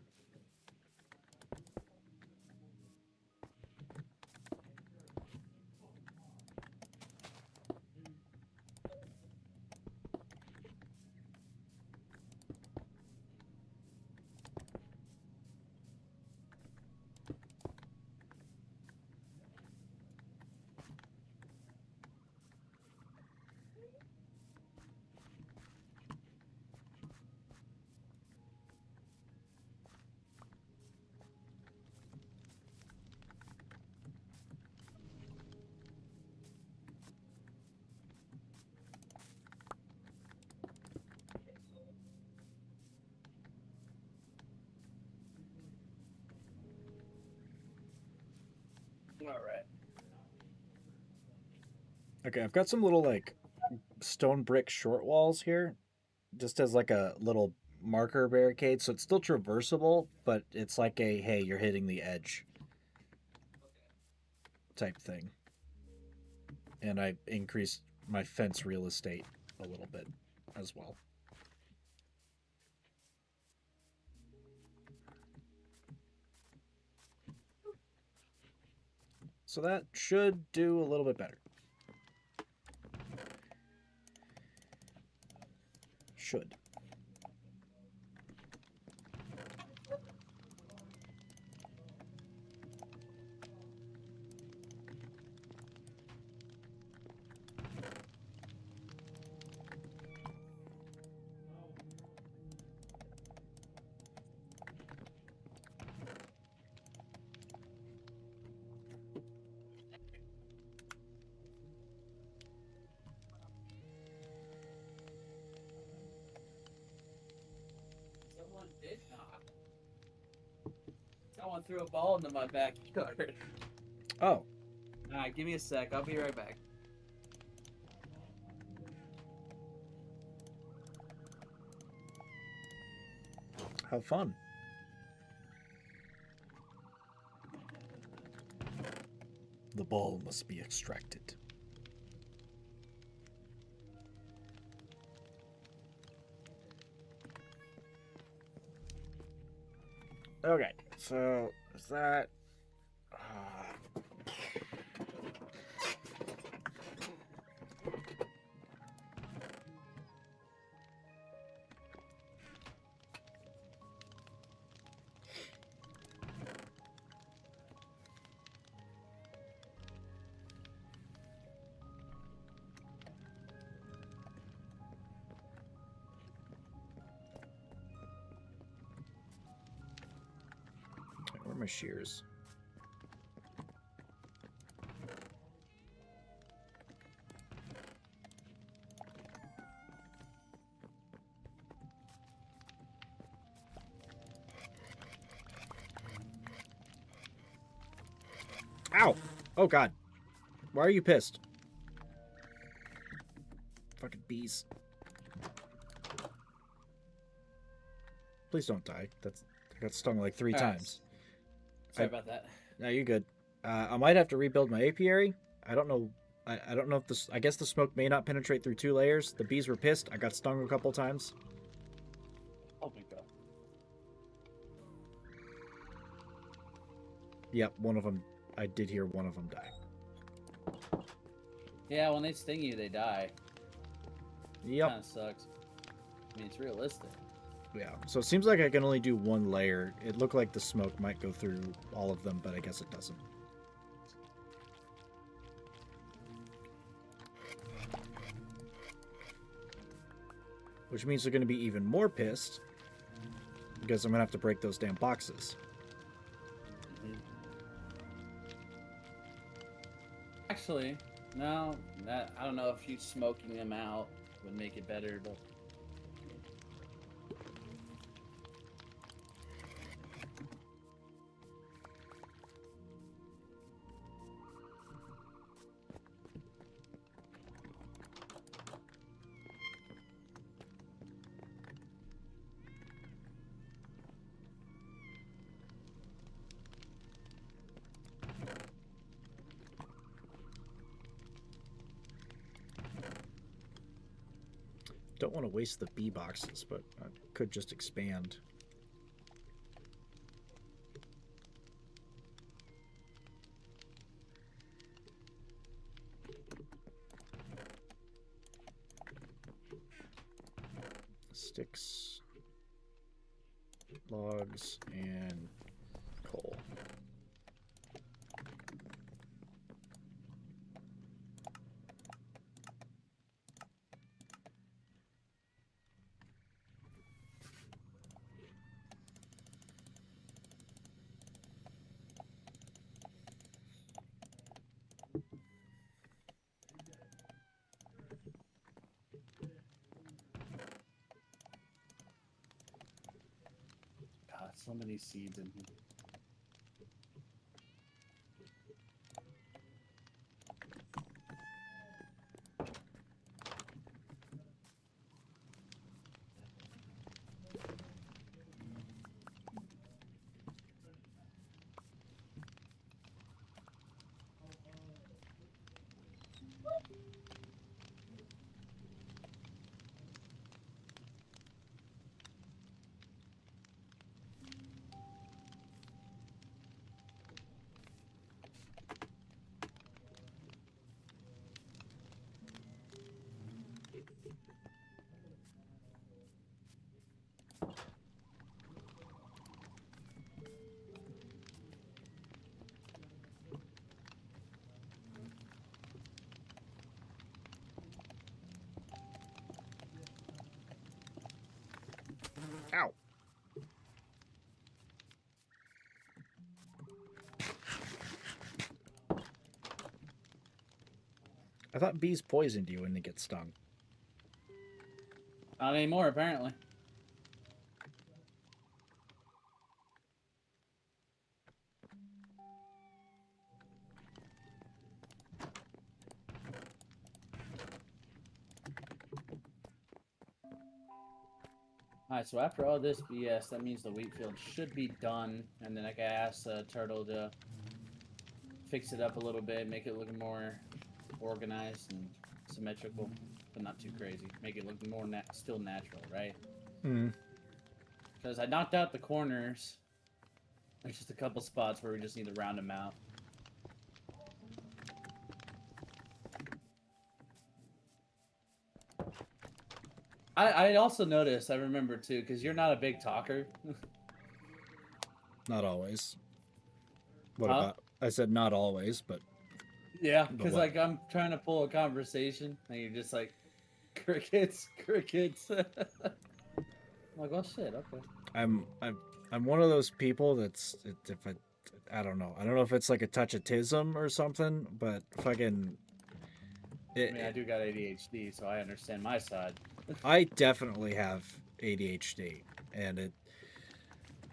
All right. Okay, I've got some little like stone brick short walls here, just as like a little marker barricade, so it's still traversable, but it's like a hey, you're hitting the edge type thing. And I increased my fence real estate a little bit as well. So that should do a little bit better. Should. Someone did knock. Someone threw a ball into my backyard. Oh, All right, give me a sec. I'll be right back. how fun. The ball must be extracted. Okay, so is that. shears? Ow! Oh god. Why are you pissed? Fucking bees. Please don't die. I got stung like 3 All right. times. Sorry about that. No, you're good. I might have to rebuild my apiary. I don't know. I don't know if this. I guess the smoke may not penetrate through 2 layers. The bees were pissed. I got stung a couple times. Oh my god. Yep, one of them. I did hear one of them die. Yeah, when they sting you, they die. Yep. Kind of sucks. I mean, it's realistic. Yeah. So it seems like I can only do 1 layer. It looked like the smoke might go through all of them, but I guess it doesn't. Which means they're going to be even more pissed because I'm going to have to break those damn boxes. Actually, no, I don't know if you smoking them out would make it better, but Don't want to waste the bee boxes, but I could just expand. Sticks, logs, and coal. God, so many seeds in here. Ow! I thought bees poisoned you when they get stung. Not anymore, apparently. Alright, so after all this BS, that means the wheat field should be done, and then I can ask Turtle to fix it up a little bit, make it look more organized and symmetrical, but not too crazy. Make it look more still natural, right? Hmm. Because I knocked out the corners. There's just a couple spots where we just need to round them out. I also noticed, I remember too, because you're not a big talker. Not always. What Huh? about? I said not always, but Yeah, But because what? like I'm trying to pull a conversation, and you're just like, crickets, crickets. I'm like, oh shit, okay. I'm one of those people that's if I don't know. I don't know if it's like a touch of tism or something, but fucking. I mean, I do got ADHD, so I understand my side. I definitely have ADHD, and it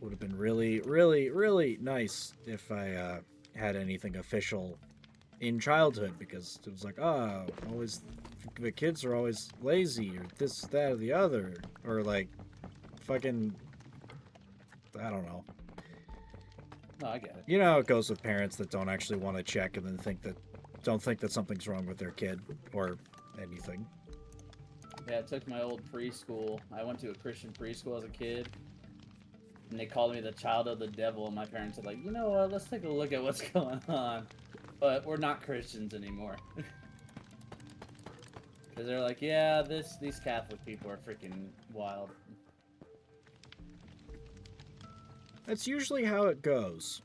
would have been really, really, really nice if I had anything official in childhood, because it was like, oh, always the kids are always lazy or this, that, or the other, or like fucking, I don't know. No, I get it. You know how it goes with parents that don't actually want to check and then don't think that something's wrong with their kid or anything. Yeah, it took my old preschool. I went to a Christian preschool as a kid, and they called me the child of the devil. And my parents said, like, you know what? Let's take a look at what's going on. But we're not Christians anymore. Because they're like, yeah, these Catholic people are freaking wild. That's usually how it goes.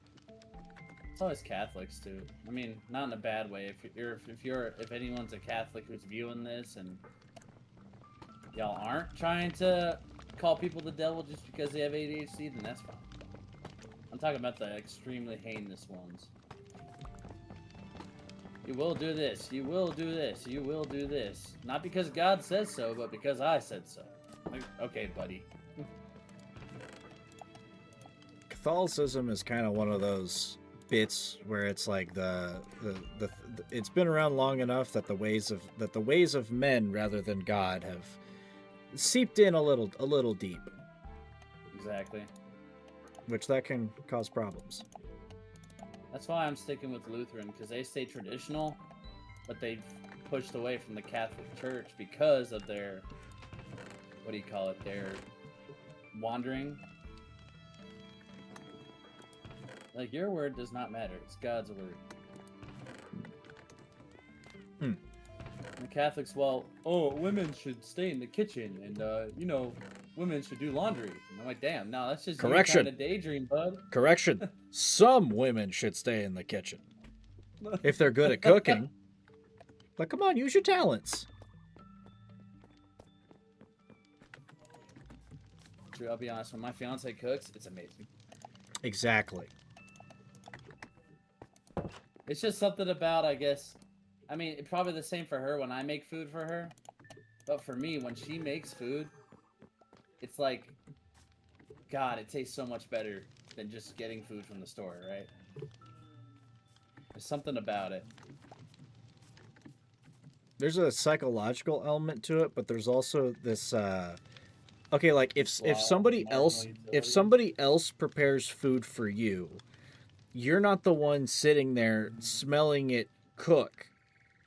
It's always Catholics too. I mean, not in a bad way. If anyone's a Catholic who's viewing this and y'all aren't trying to call people the devil just because they have ADHD, then that's fine. I'm talking about the extremely heinous ones. You will do this. You will do this. You will do this. Not because God says so, but because I said so. Like, okay, buddy. Catholicism is kind of one of those bits where it's like it's been around long enough that the ways of men rather than God have seeped in a little deep, Exactly. which that can cause problems. That's why I'm sticking with Lutheran, because they stay traditional, but they've pushed away from the Catholic Church because of their, what do you call it, their wandering. Like, your word does not matter. It's God's word. Hmm. The Catholics, well, oh, women should stay in the kitchen, and, you know, women should do laundry. And I'm like, damn, no, that's just Correction. you trying to daydream, bud. Correction. Some women should stay in the kitchen if they're good at cooking. But come on, use your talents. True, I'll be honest, when my fiance cooks, it's amazing. Exactly. It's just something about, I guess, I mean, it's probably the same for her when I make food for her. But for me, when she makes food, it's like, God, it tastes so much better than just getting food from the store, right? There's something about it. There's a psychological element to it, but there's also this okay, like if somebody else prepares food for you, you're not the one sitting there smelling it cook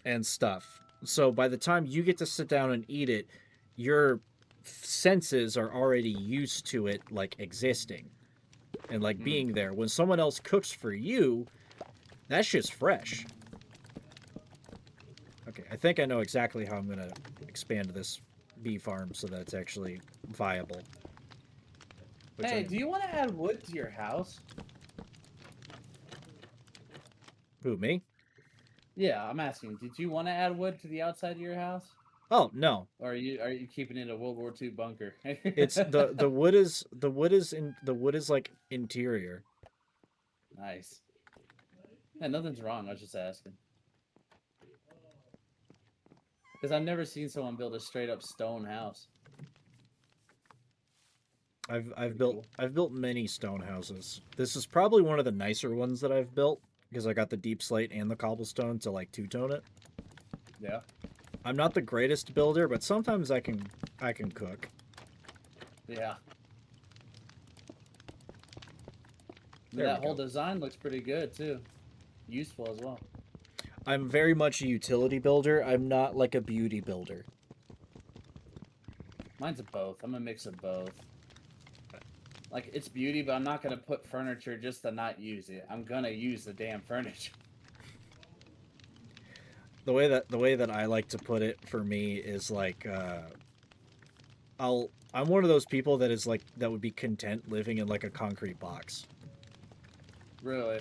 and stuff. So by the time you get to sit down and eat it, your senses are already used to it, like existing and like being there. When someone else cooks for you, that shit's fresh. Okay, I think I know exactly how I'm gonna expand this bee farm so that it's actually viable. Hey, do you want to add wood to your house? Who, me? Yeah, I'm asking. Did you want to add wood to the outside of your house? Oh no, Or are you keeping it a World War II bunker? it's the wood is like interior. Nice. Yeah, nothing's wrong. I was just asking. Because I've never seen someone build a straight up stone house. I've built many stone houses. This is probably one of the nicer ones that I've built because I got the deep slate and the cobblestone to like two-tone it. Yeah. I'm not the greatest builder, but sometimes I can cook. Yeah. There That we whole go. design looks pretty good too. Useful as well. I'm very much a utility builder. I'm not like a beauty builder. Mine's a both. I'm a mix of both. Like, it's beauty, but I'm not gonna put furniture just to not use it. I'm gonna use the damn furniture. The way that I like to put it for me is like I'm one of those people that is like that would be content living in like a concrete box. Really.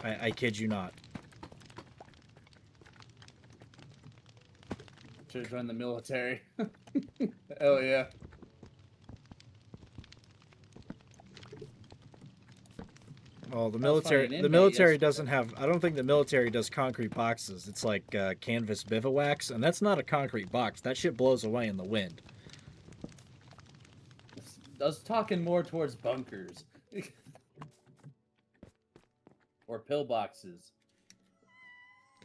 I kid you not. Should join the military. Hell yeah. Oh, the That was funny, military. an The inmate military yesterday- doesn't have. I don't think the military does concrete boxes. It's like canvas bivouacs, and that's not a concrete box. That shit blows away in the wind. I was talking more towards bunkers. Or pillboxes.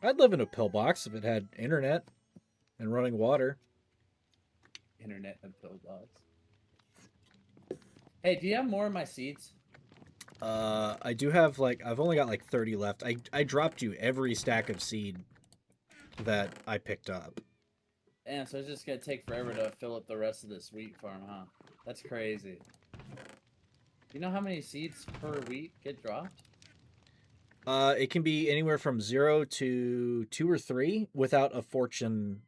I'd live in a pillbox if it had internet and running water. Internet and pillbox. Hey, do you have more of my seeds? I do have like I've only got like 30 left. I dropped you every stack of seed that I picked up. And so it's just gonna take forever to fill up the rest of this wheat farm, huh? That's crazy. You know how many seeds per wheat get dropped? It can be anywhere from 0 to 2 or 3 without a fortune.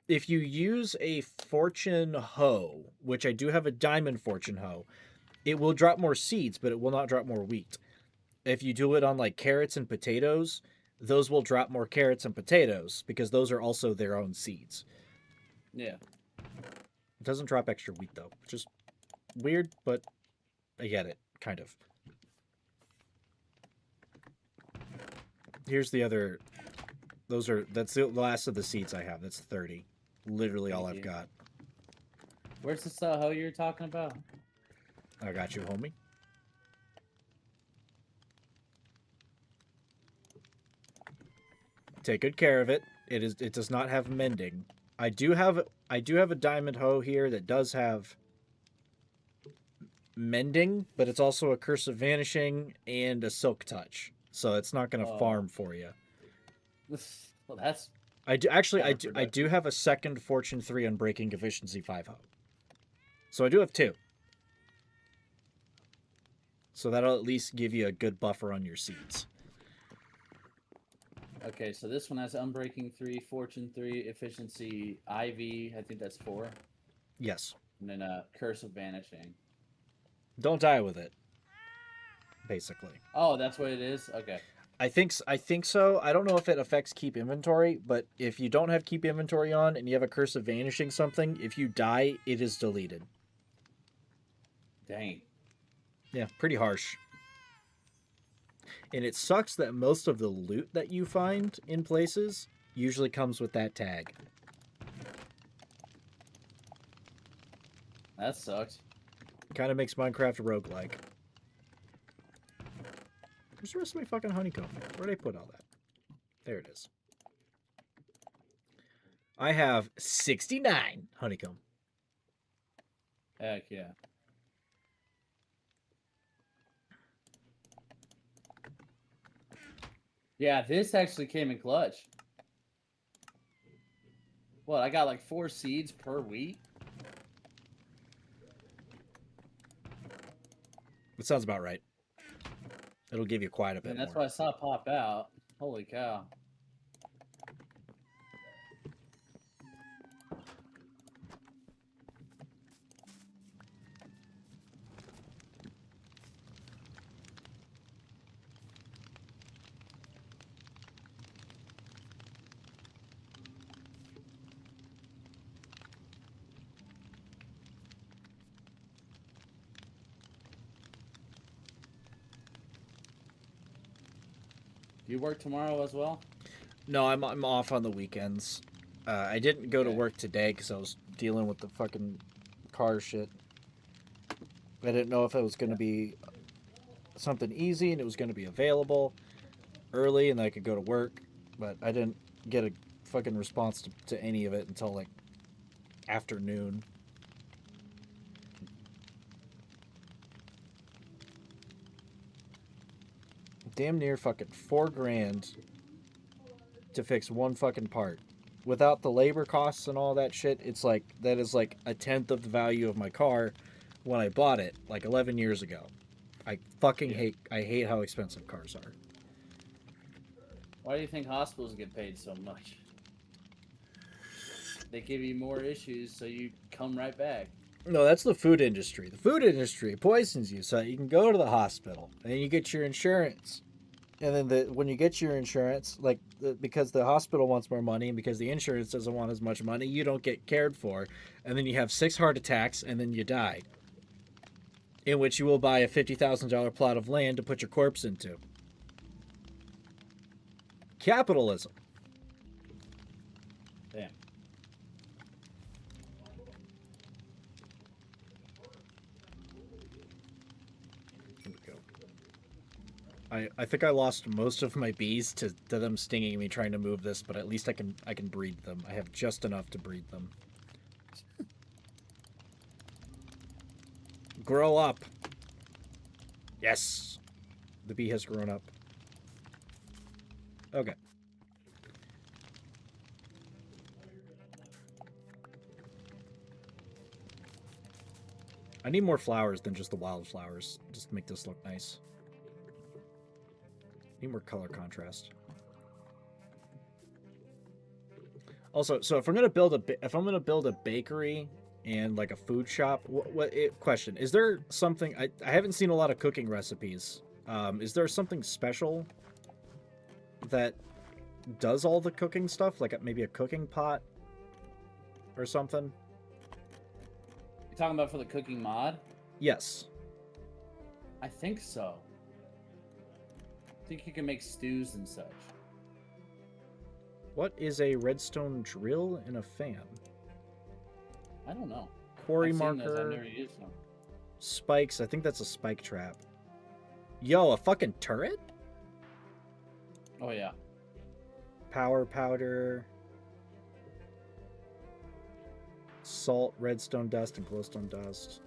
If you use a fortune hoe, which I do have a diamond fortune hoe, it will drop more seeds, but it will not drop more wheat. If you do it on like carrots and potatoes, those will drop more carrots and potatoes because those are also their own seeds. Yeah. It doesn't drop extra wheat though, which is weird, but I get it, kind of. Here's the other. That's the last of the seeds I have. That's 30. Literally all Thank I've you. got. Where's this hoe you're talking about? I got you, homie. Take good care of it. It does not have mending. I do have a diamond hoe here that does have mending, but it's also a curse of vanishing and a silk touch. So it's not going to Oh. farm for you. Well, that's I do actually I Counterproductive. do have a second Fortune 3 Unbreaking Efficiency 5 hoe. So I do have 2. So that'll at least give you a good buffer on your seeds. okay. So this one has Unbreaking 3, Fortune 3, Efficiency, IV. I think that's 4, Yes. and then Curse of Vanishing. Don't die with it. Basically. Oh, that's what it is. Okay. I think so. I don't know if it affects keep inventory, but if you don't have keep inventory on and you have a curse of vanishing something, if you die, it is deleted. Dang. Yeah, pretty harsh. And it sucks that most of the loot that you find in places usually comes with that tag. That sucks. Kind of makes Minecraft a roguelike. Where's the rest of my fucking honeycomb? Where'd I put all that? There it is. I have 69 honeycomb. Heck yeah. Yeah, this actually came in clutch. What, I got like 4 seeds per wheat? That sounds about right. It'll give you quite a bit And that's more. what I saw pop out. Holy cow. Do you work tomorrow as well? No, I'm off on the weekends. I didn't go to Okay. work today because I was dealing with the fucking car shit. I didn't know if it was going to be something easy and it was going to be available early and I could go to work, but I didn't get a fucking response to any of it until like afternoon. Damn near fucking $4,000 to fix one fucking part. Without the labor costs and all that shit, it's like that is like a tenth of the value of my car when I bought it like 11 years ago. I fucking hate how expensive cars are. Why do you think hospitals get paid so much? They give you more issues, so you come right back. No, that's the food industry. The food industry poisons you so that you can go to the hospital and you get your insurance. And then when you get your insurance, because the hospital wants more money and because the insurance doesn't want as much money, you don't get cared for. And then you have 6 heart attacks and then you die. in which you will buy a $50,000 plot of land to put your corpse into. Capitalism. Damn. Here we go. I think I lost most of my bees to them stinging me trying to move this, but at least I can breed them. I have just enough to breed them. Grow up. Yes. The bee has grown up. Okay. I need more flowers than just the wildflowers, just to make this look nice. Need more color contrast. Also, so if I'm gonna build a bakery and like a food shop, question is there something I haven't seen a lot of cooking recipes. Is there something special that does all the cooking stuff, like maybe a cooking pot or something? You talking about for the cooking mod? Yes. I think so. I think you can make stews and such. What is a redstone drill and a fan? I don't know. Quarry I've seen those, I've marker. never used them. Spikes. I think that's a spike trap. Yo, a fucking turret? Oh yeah. Power powder. Salt, redstone dust, and glowstone dust.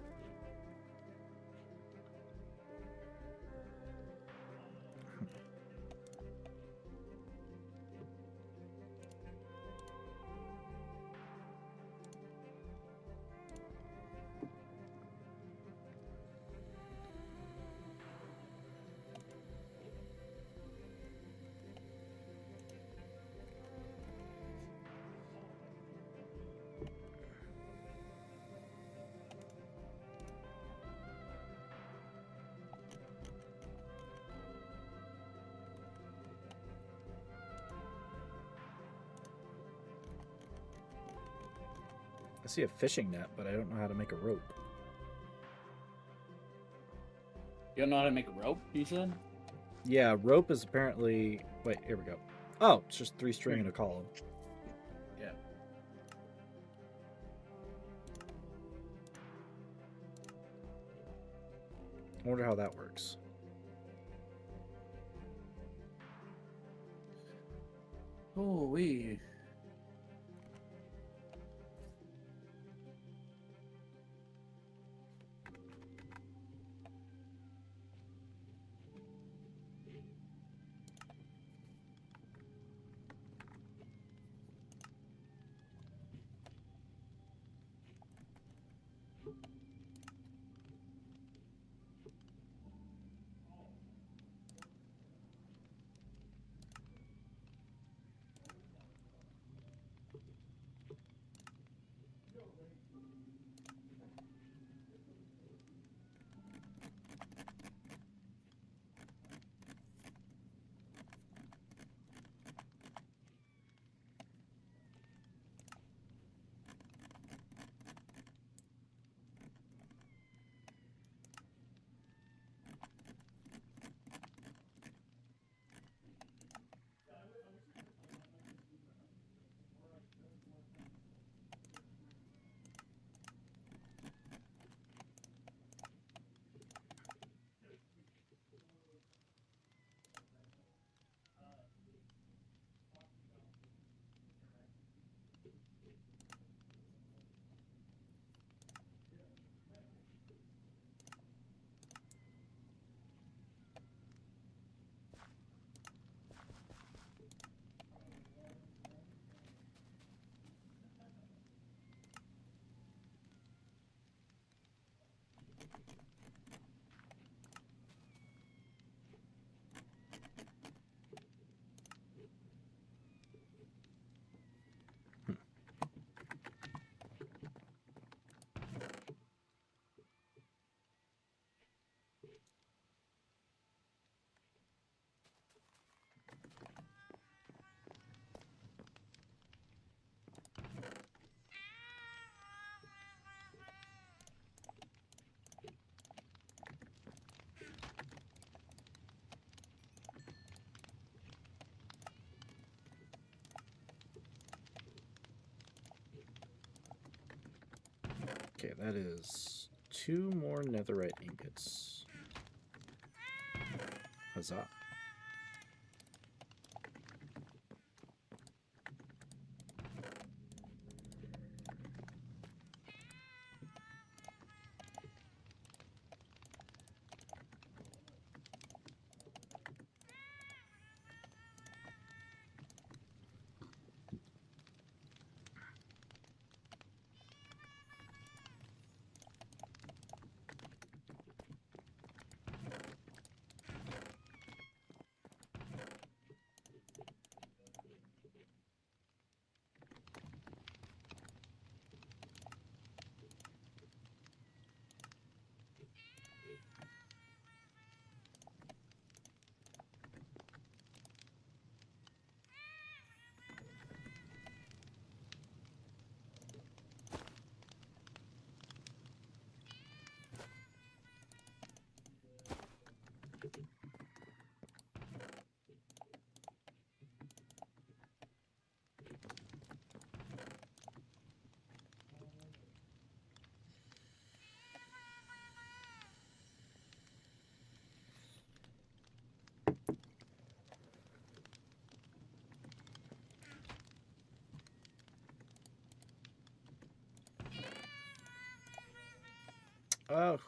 I see a fishing net, but I don't know how to make a rope. You don't know how to make a rope, you said? Yeah, rope is apparently... Wait, here we go. Oh, it's just 3 string in a column. Yeah. I wonder how that works. Oh, wee. Okay, that is 2 more netherite ingots. Huzzah.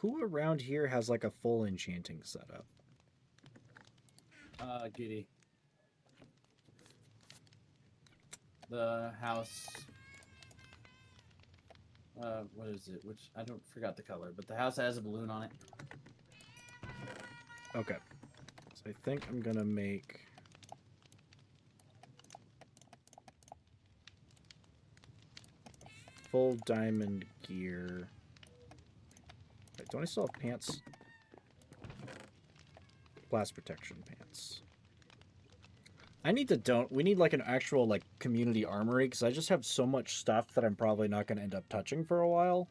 Who around here has like a full enchanting setup? Giddy. The house. What is it? Which I don't forgot the color, but the house has a balloon on it. Okay. So I think I'm gonna make full diamond gear. Wait, don't I still have pants? Blast protection pants. I need to we need like an actual like community armory because I just have so much stuff that I'm probably not gonna end up touching for a while.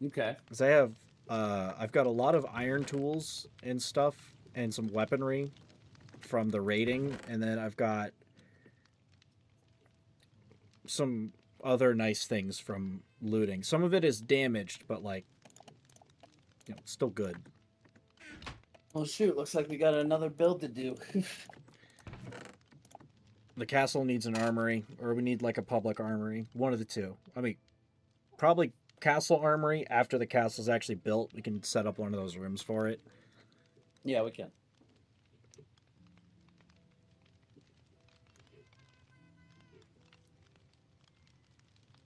Okay. Because I've got a lot of iron tools and stuff and some weaponry from the raiding, and then I've got some other nice things from looting. Some of it is damaged, but like, you know, it's still good. Well, shoot, looks like we got another build to do. The castle needs an armory, or we need like a public armory. One of the two. I mean, probably castle armory after the castle's actually built. We can set up one of those rooms for it. Yeah, we can.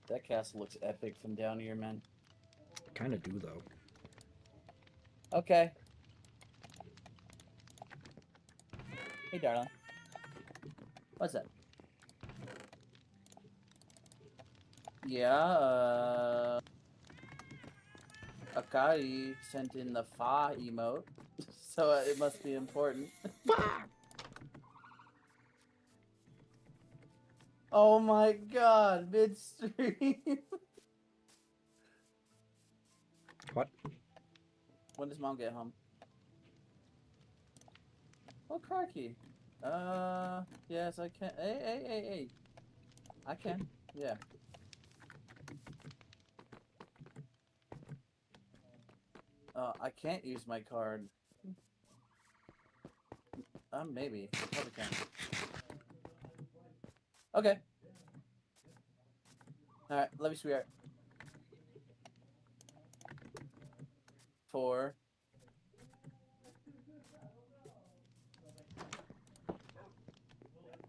That castle looks epic from down here, man. Kind of do though. Okay. Hey, darling. What's that? Yeah, Akari sent in the fa emote, so it must be important. Oh my god, midstream. What? When does mom get home? Oh, crikey. Yes, I can. Hey. I can. Yeah. I can't use my card. Maybe. Probably can. Okay. Alright, love you, sweetheart. 4.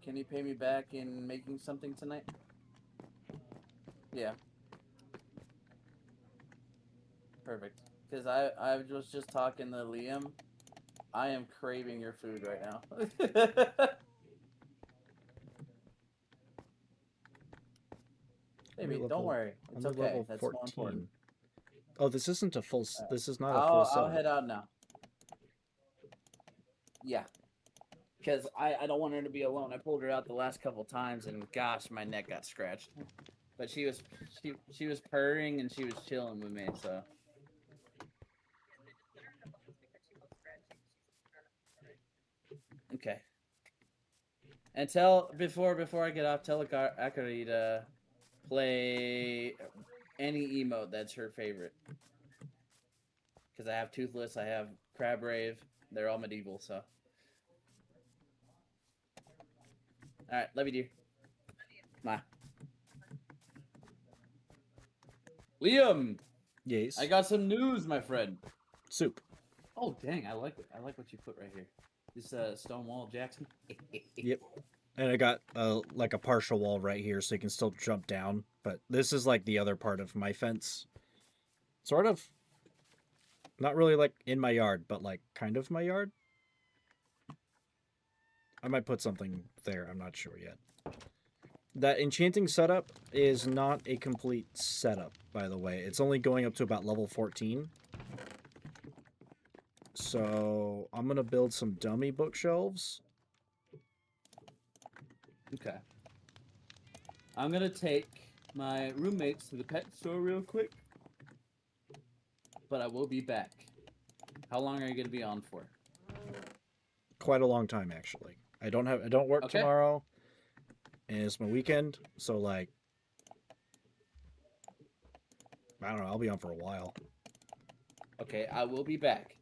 Can you pay me back in making something tonight? Yeah. Perfect. Because I was just talking to Liam. I am craving your food right now. Baby, don't worry. It's okay. Level That's 14. more important. Oh, this isn't a full. This is not a full I'll setup. head out now. Yeah. Because I don't want her to be alone. I pulled her out the last couple times, and gosh, my neck got scratched. But she was purring and she was chilling with me. So. Okay. And before I get off, tell Akari to play any emote that's her favorite. Because I have Toothless, I have Crab Rave. They're all medieval, so. Alright, love you, dear. Bye. Liam! Yes. I got some news, my friend. Soup. Oh, dang, I like it. I like what you put right here. This Stonewall Jackson. Yep. And I got like a partial wall right here so you can still jump down. But this is like the other part of my fence. Sort of. Not really like in my yard, but like kind of my yard. I might put something there. I'm not sure yet. That enchanting setup is not a complete setup, by the way. It's only going up to about level 14. So I'm going to build some dummy bookshelves. Okay. I'm gonna take my roommates to the pet store real quick. But I will be back. How long are you gonna be on for? Quite a long time, actually. I don't work Okay. tomorrow. And it's my weekend, so like I don't know, I'll be on for a while. Okay, I will be back.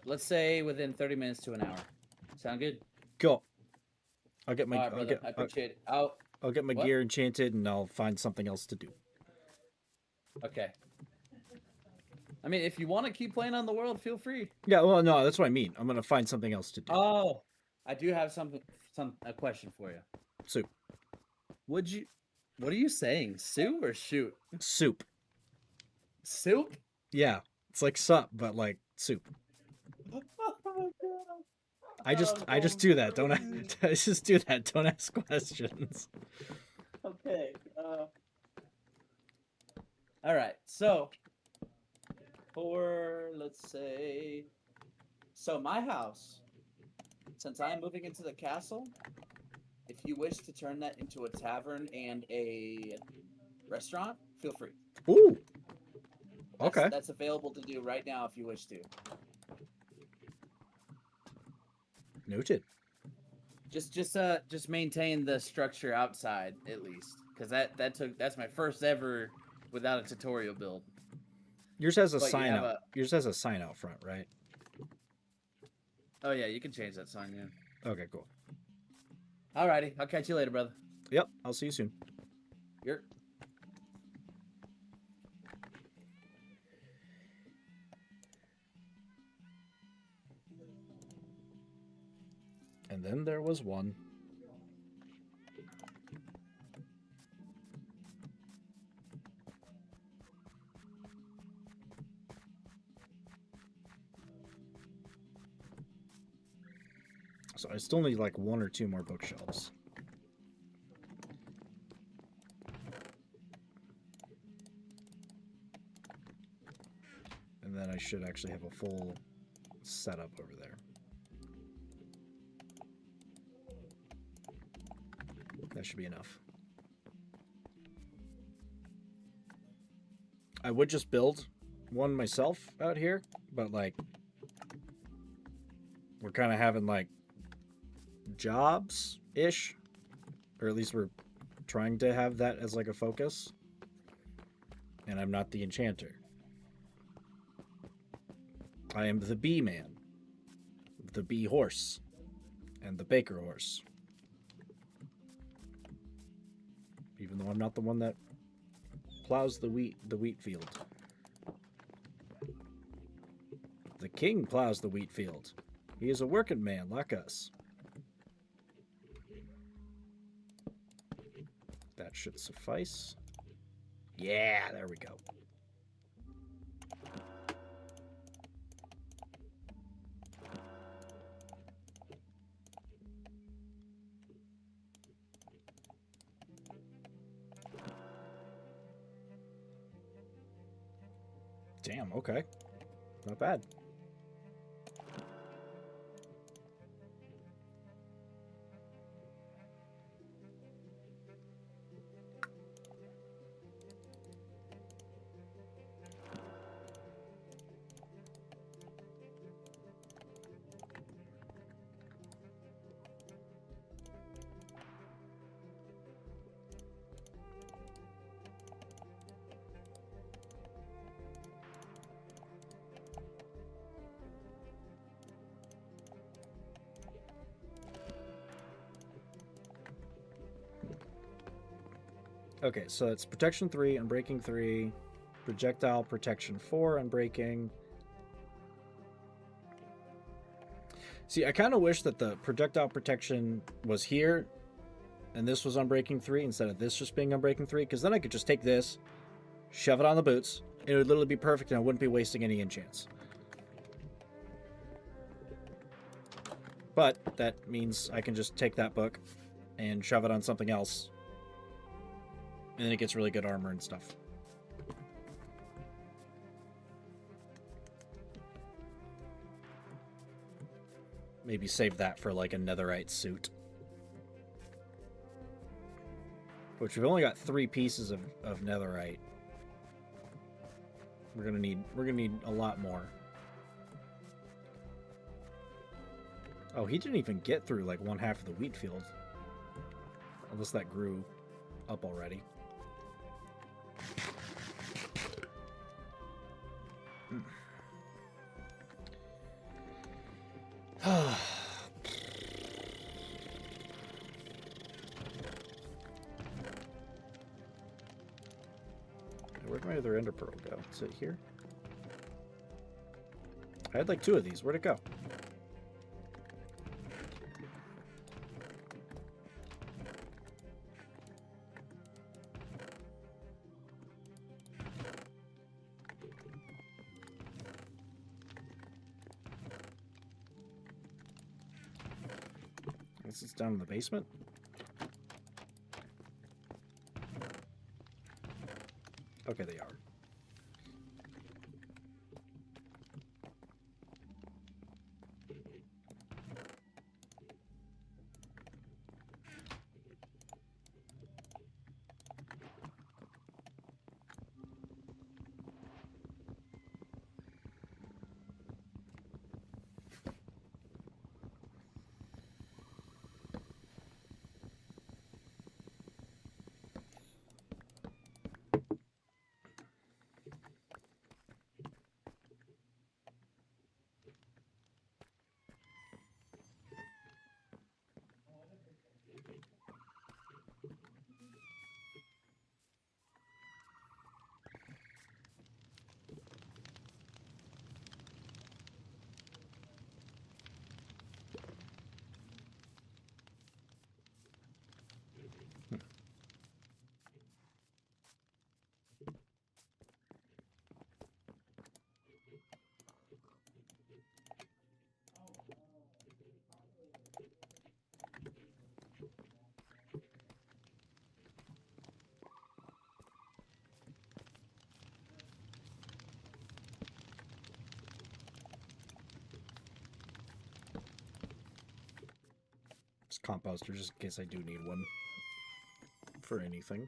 Let's say within 30 minutes to an hour. Sound good? Go. I'll get my All right, brother. I appreciate it. I'll get my What? gear enchanted and I'll find something else to do. Okay. I mean, if you want to keep playing on the world, feel free. Yeah, well no, that's what I mean. I'm gonna find something else to do. Oh, I do have a question for you. Soup. What are you saying? Sue or shoot? Soup. Soup? Yeah. It's like sup, but like soup. I just do that. Don't I just do that. Don't ask questions. Okay. All right. So, let's say, my house, since I am moving into the castle, if you wish to turn that into a tavern and a restaurant, feel free. Ooh. Okay. That's available to do right now if you wish to. Noted. Just maintain the structure outside at least, because that's my first ever without a tutorial build. Yours has a But you sign have out. Yours has a sign out front, right? Oh yeah, you can change that sign. Yeah. Okay, cool. Alrighty, I'll catch you later, brother. Yep, I'll see you soon. You're. And then there was one. So I still need like one or two more bookshelves. And then I should actually have a full setup over there. That should be enough. I would just build one myself out here, but like we're kind of having like jobs-ish, or at least we're trying to have that as like a focus. And I'm not the enchanter. I am the bee man, the bee horse, and the baker horse. Even though I'm not the one that plows the wheat field. The king plows the wheat field. He is a working man like us. That should suffice. Yeah, there we go. Damn, okay. Not bad. Okay, so it's protection 3, unbreaking 3, projectile protection 4, unbreaking. See, I kind of wish that the projectile protection was here and this was unbreaking 3 instead of this just being unbreaking 3, because then I could just take this, shove it on the boots, and it would literally be perfect and I wouldn't be wasting any enchants. But that means I can just take that book and shove it on something else, and then it gets really good armor and stuff. Maybe save that for like a netherite suit. Which we've only got 3 pieces of netherite. We're gonna need a lot more. Oh, he didn't even get through like 1/2 of the wheat field. Unless that grew up already. Where'd my other ender pearl go? Is it here? I had like 2 of these. Where'd it go? This is down in the basement. Okay, they are. Just composter, just in case I do need one for anything.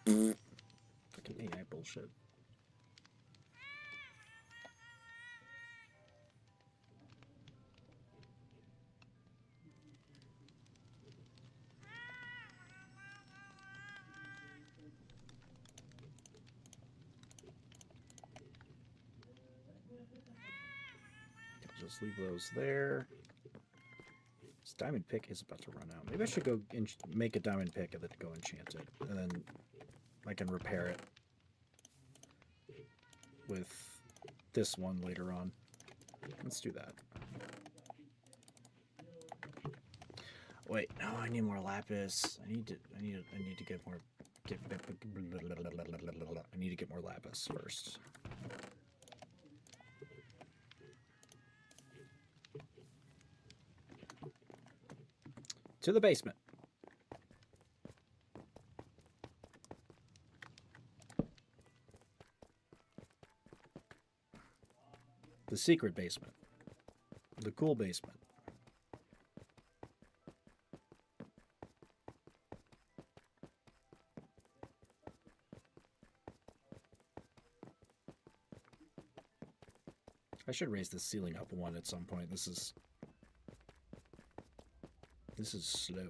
Fucking AI bullshit. I'll just leave those there. This diamond pick is about to run out. Maybe I should go make a diamond pick and then go enchant it. And then I can repair it with this one later on. Let's do that. Wait, no, I need more lapis. I need to get more. I need to get more lapis first. To the basement. The secret basement. The cool basement. I should raise the ceiling up one at some point. This is slow.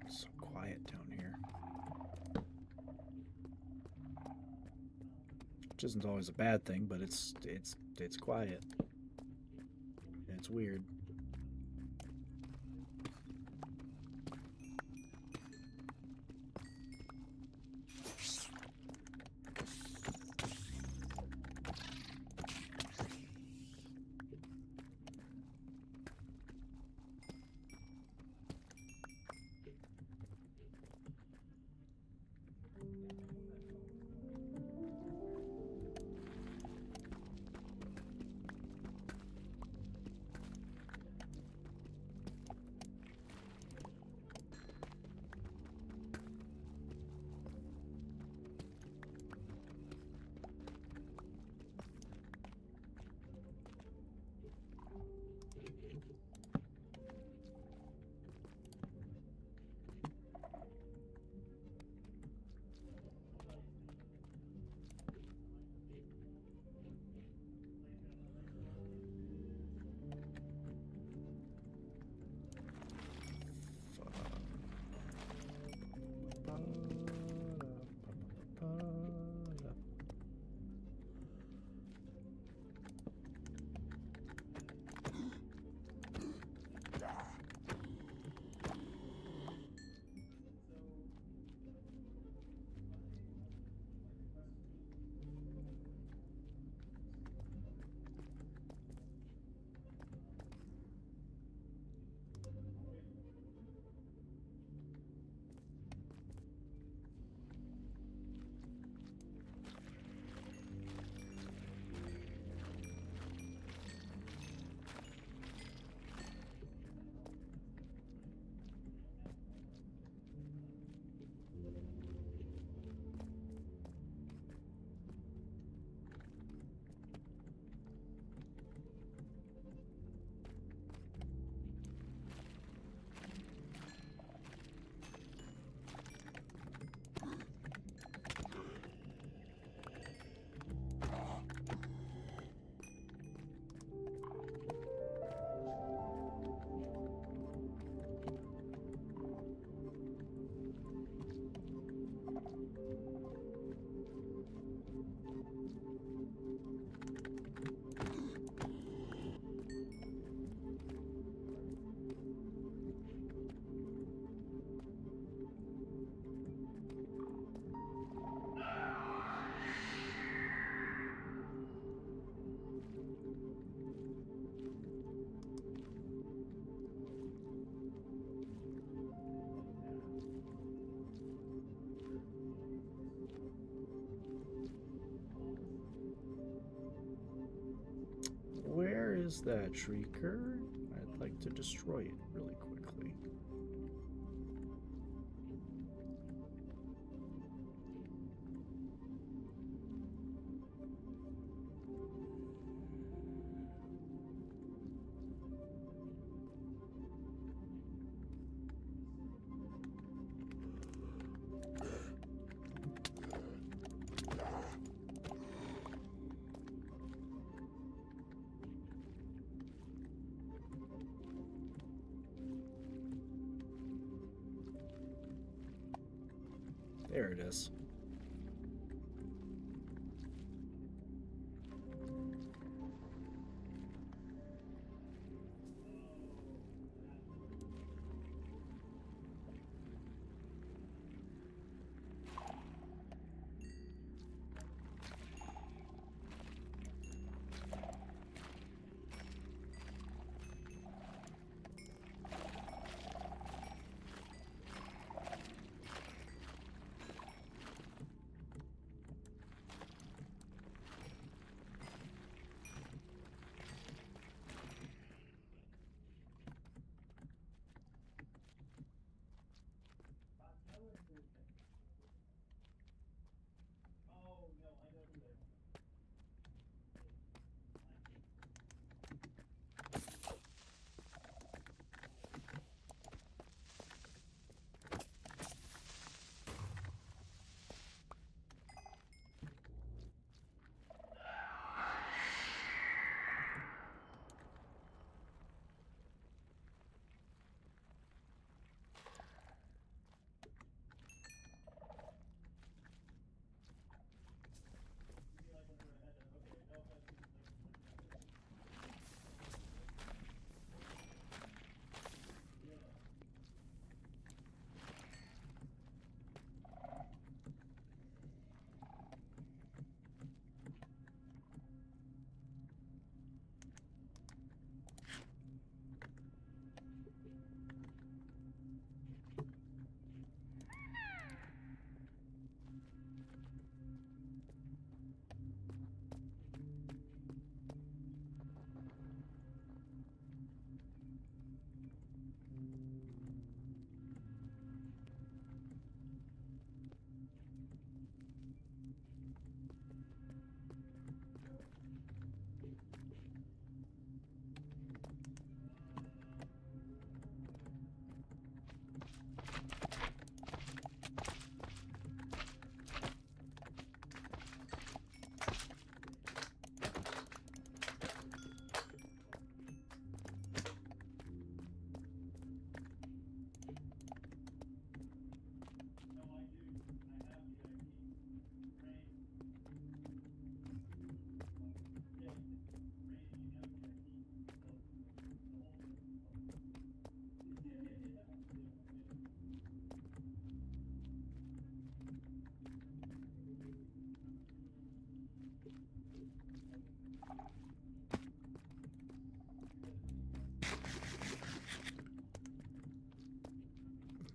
It's so quiet down here. Which isn't always a bad thing, but it's quiet. And it's weird. is that, Shrieker? I'd like to destroy it really quickly. There it is.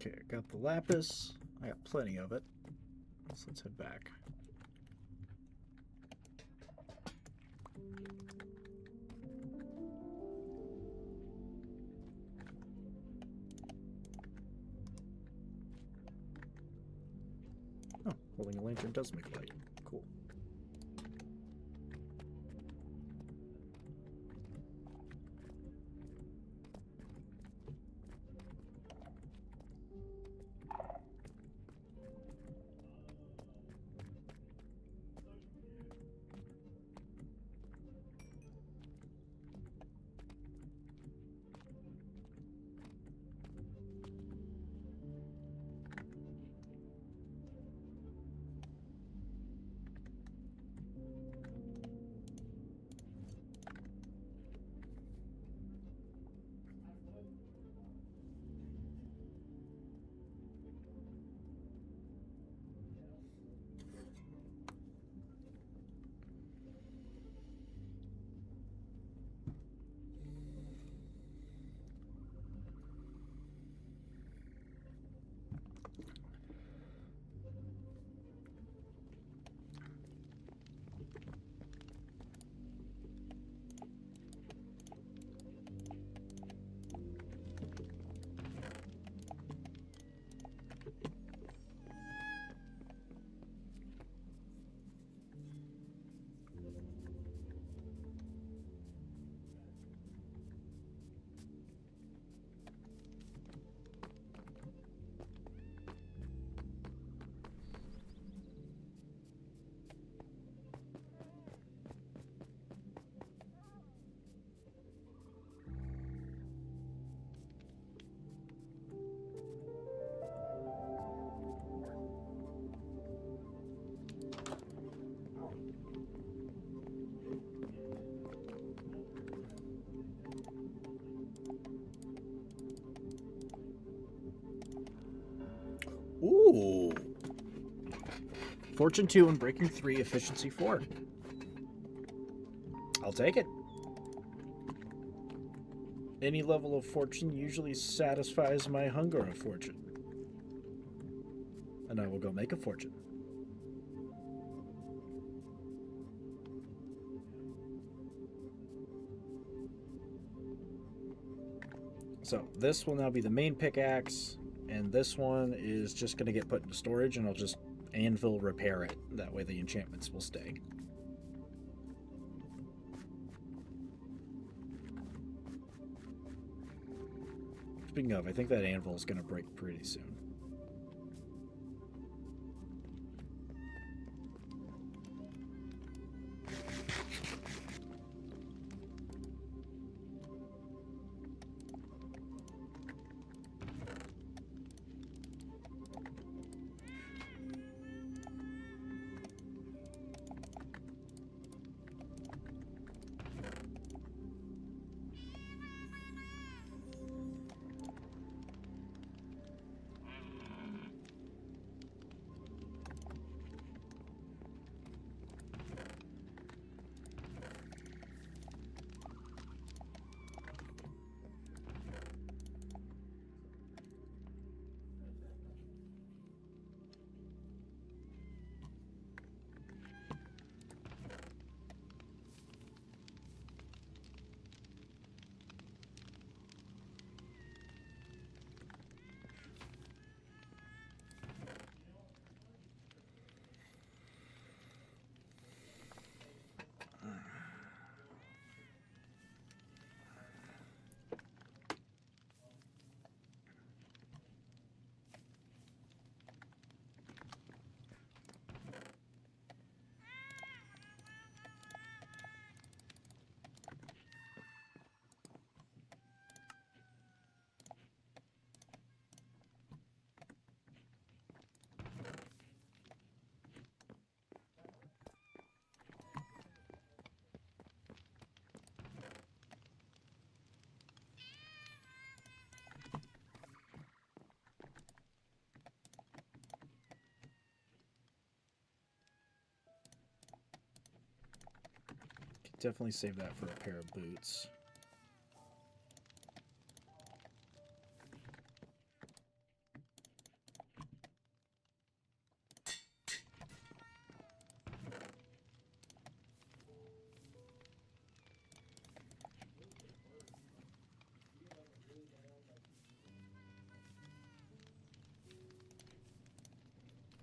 Okay, I got the lapis. I got plenty of it. So let's head back. Oh, holding a lantern does make light. Cool. Ooh. Fortune 2 and Breaking 3, Efficiency 4. I'll take it. Any level of fortune usually satisfies my hunger of fortune. And I will go make a fortune. So this will now be the main pickaxe, and this one is just going to get put into storage, and I'll just anvil repair it. That way the enchantments will stay. Speaking of, I think that anvil is going to break pretty soon. Definitely save that for a pair of boots.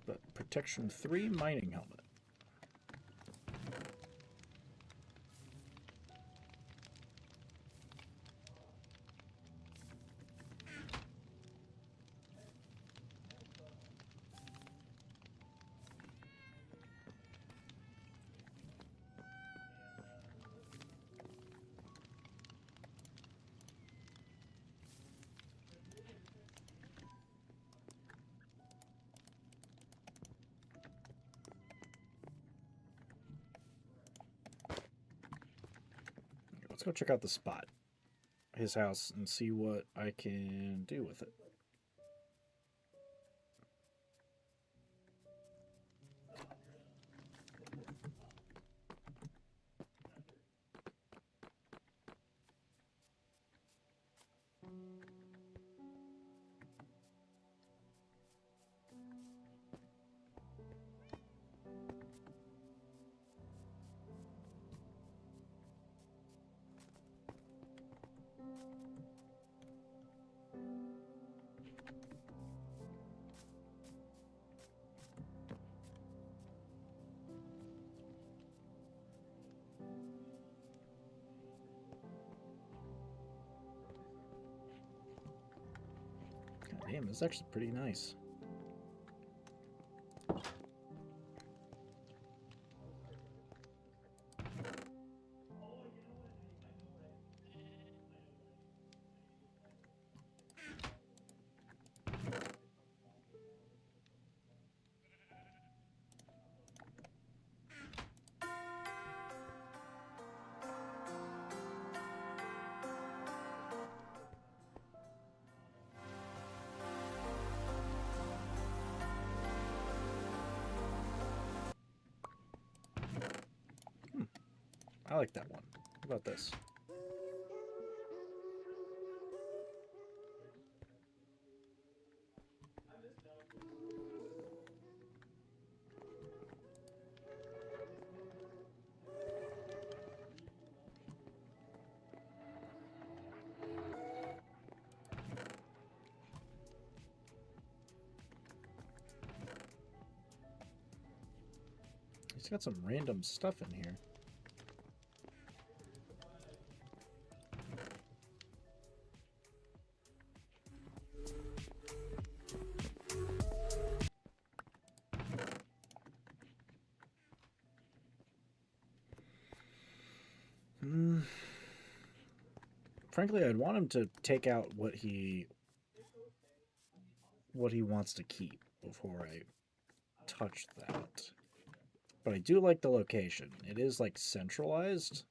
But protection 3 mining helmet. Let's go check out the spot, his house, and see what I can do with it. God damn, it's actually pretty nice. I like that one. What about this? He's got some random stuff in here. Frankly, I'd want him to take out what he wants to keep before I touch that. But I do like the location. It is like centralized.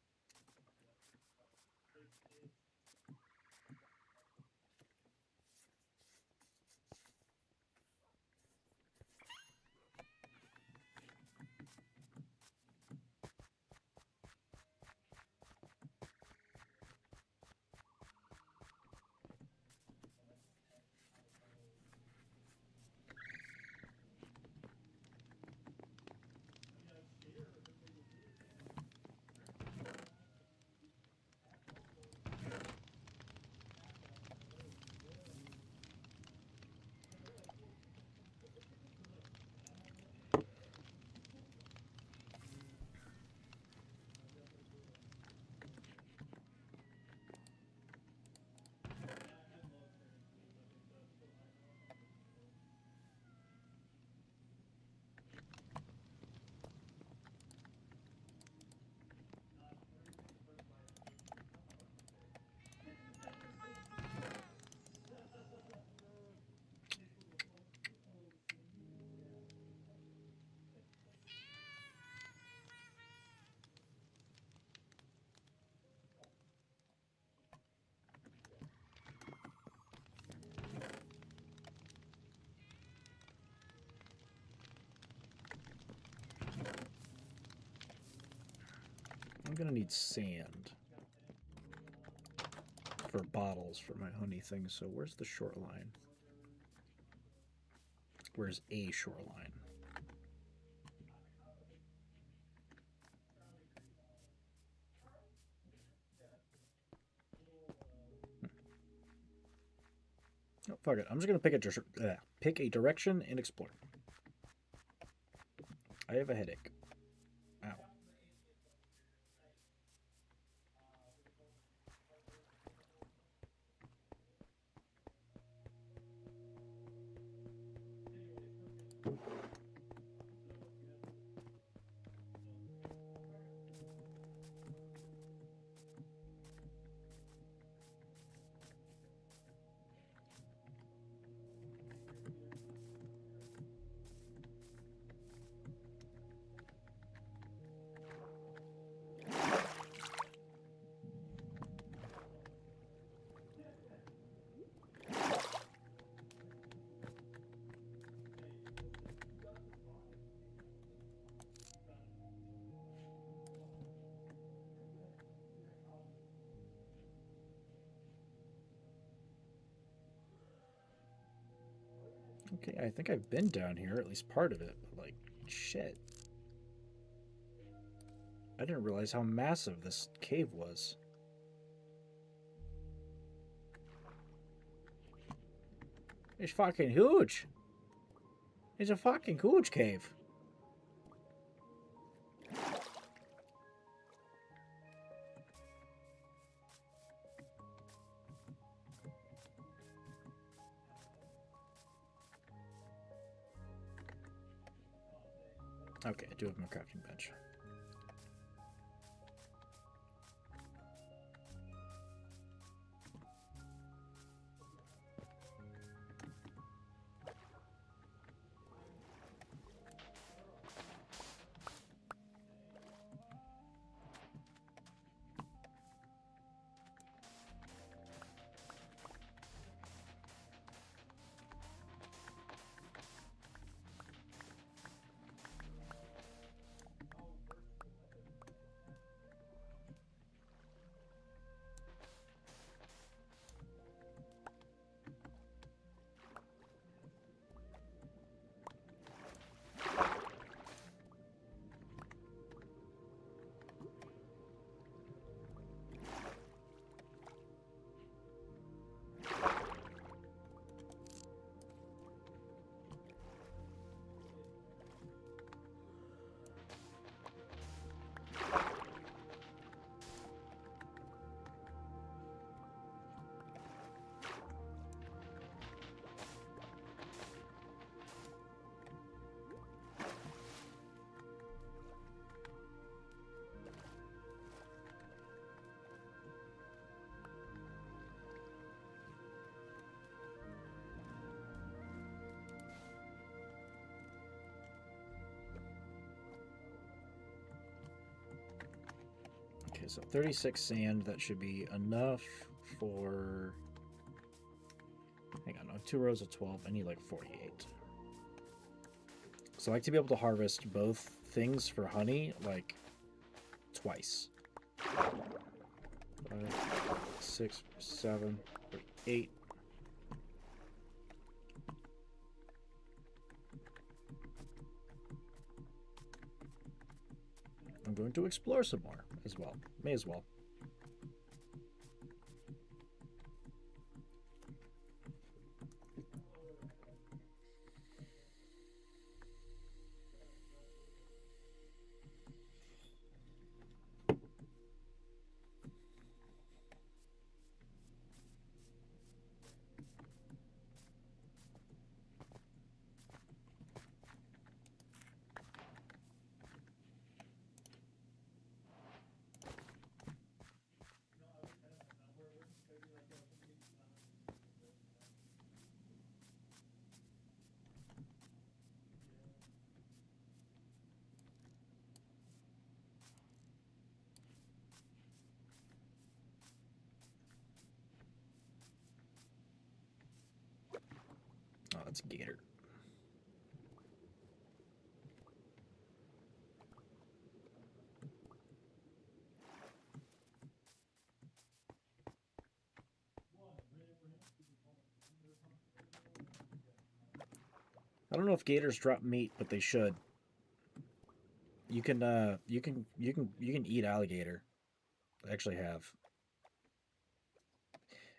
I'm gonna need sand for bottles for my honey thing. So where's the shoreline? Where's a shoreline? Oh, fuck it. I'm just gonna pick a direction and explore. I have a headache. Ow. Okay, I think I've been down here, at least part of it, but like, shit. I didn't realize how massive this cave was. It's fucking huge. It's a fucking huge cave. Okay, I do have my crafting bench. so 36 sand, that should be enough for... Hang on, no, 2 rows of 12. I need like 48. So I like to be able to harvest both things for honey, like, twice. 5, 6, 7, 8. I'm going to explore some more as well. May as well. Oh, that's a gator. I don't know if gators drop meat, but they should. You can eat alligator. I actually have.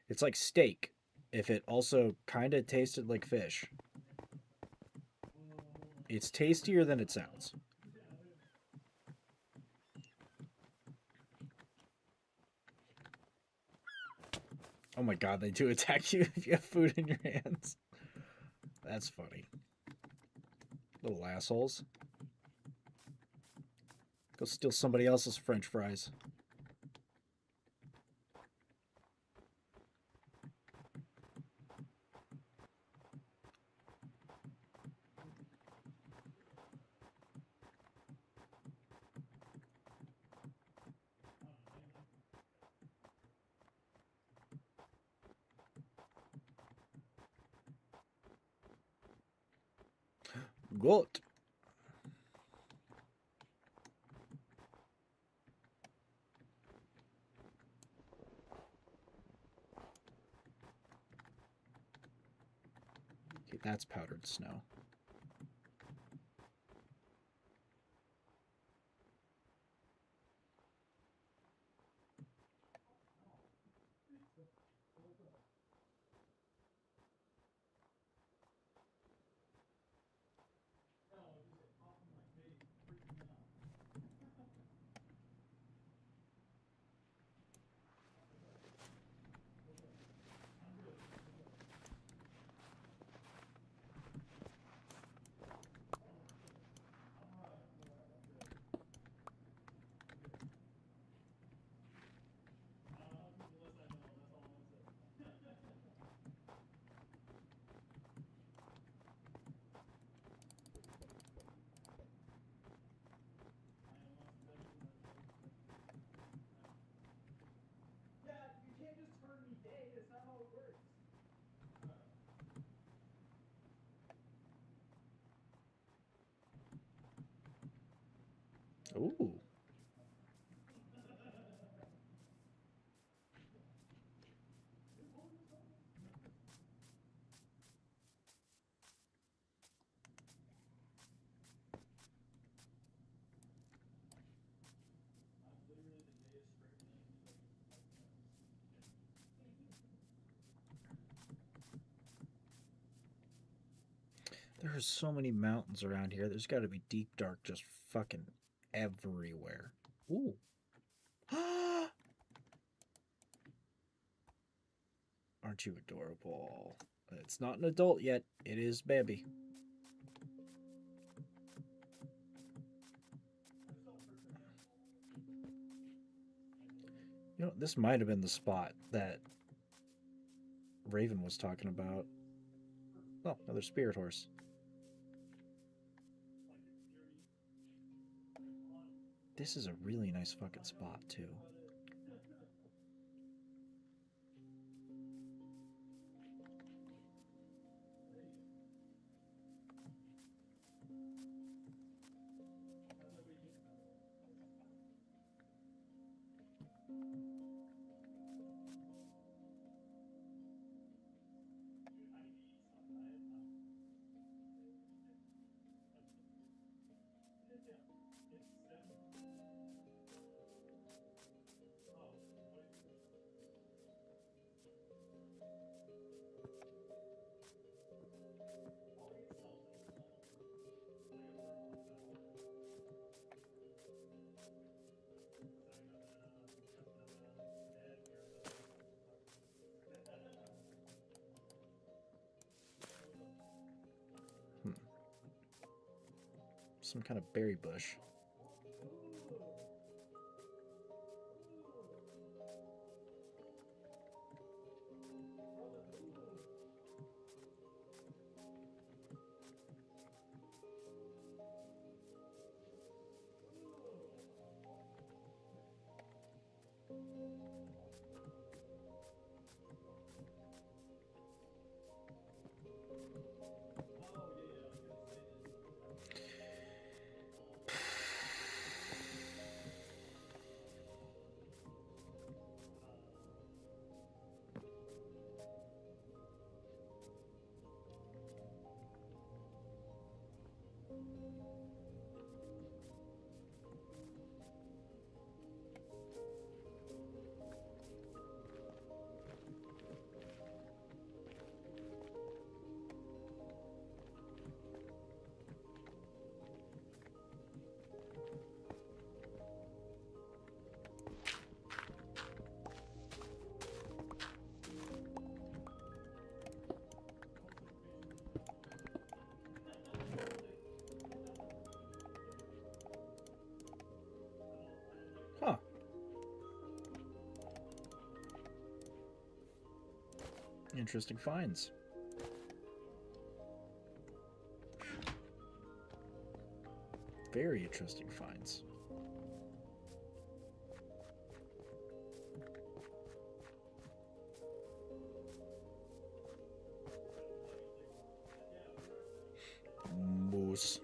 It's like steak, if it also kind of tasted like fish. It's tastier than it sounds. Oh my god, they do attack you if you have food in your hands. That's funny. Little assholes. Go steal somebody else's french fries. Goat. Okay, that's powdered snow. Ooh. There are so many mountains around here. There's got to be deep dark just fucking everywhere. Ooh. Aren't you adorable? It's not an adult yet. It is baby. You know, this might have been the spot that Raven was talking about. Oh, another spirit horse. This is a really nice fucking spot, too. Some kind of berry bush. Huh. Interesting finds. Very interesting finds. Moose.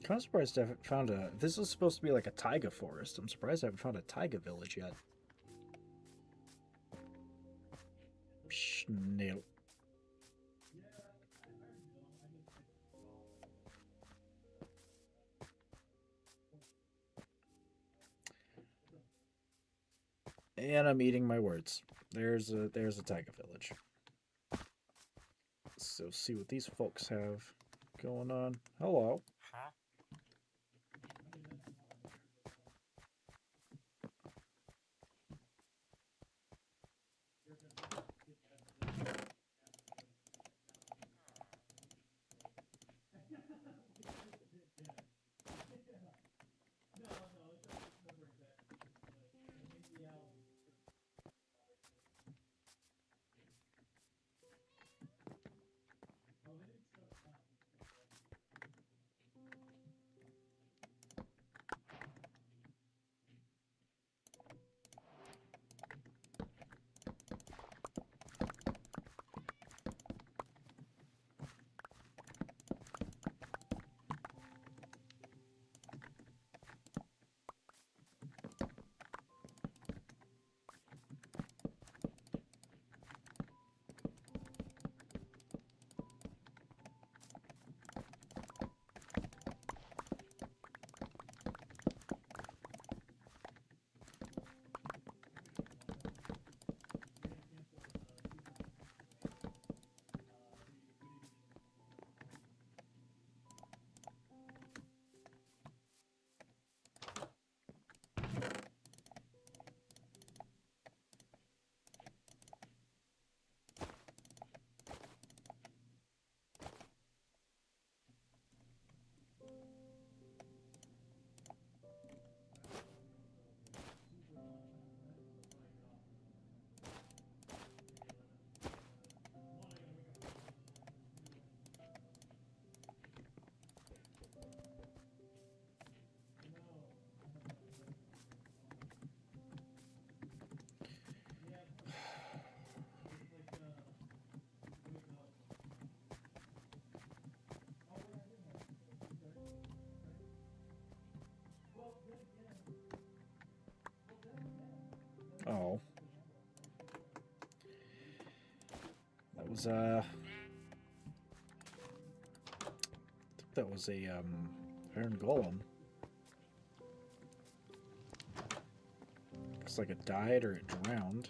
Kind of surprised I haven't found a. This is supposed to be like a taiga forest. I'm surprised I haven't found a taiga village yet. Snail. And I'm eating my words. There's a taiga village. So see what these folks have going on. Hello. Huh? Oh. That was I think that was a iron golem. Looks like it died or it drowned.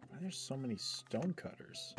Why there's so many stone cutters?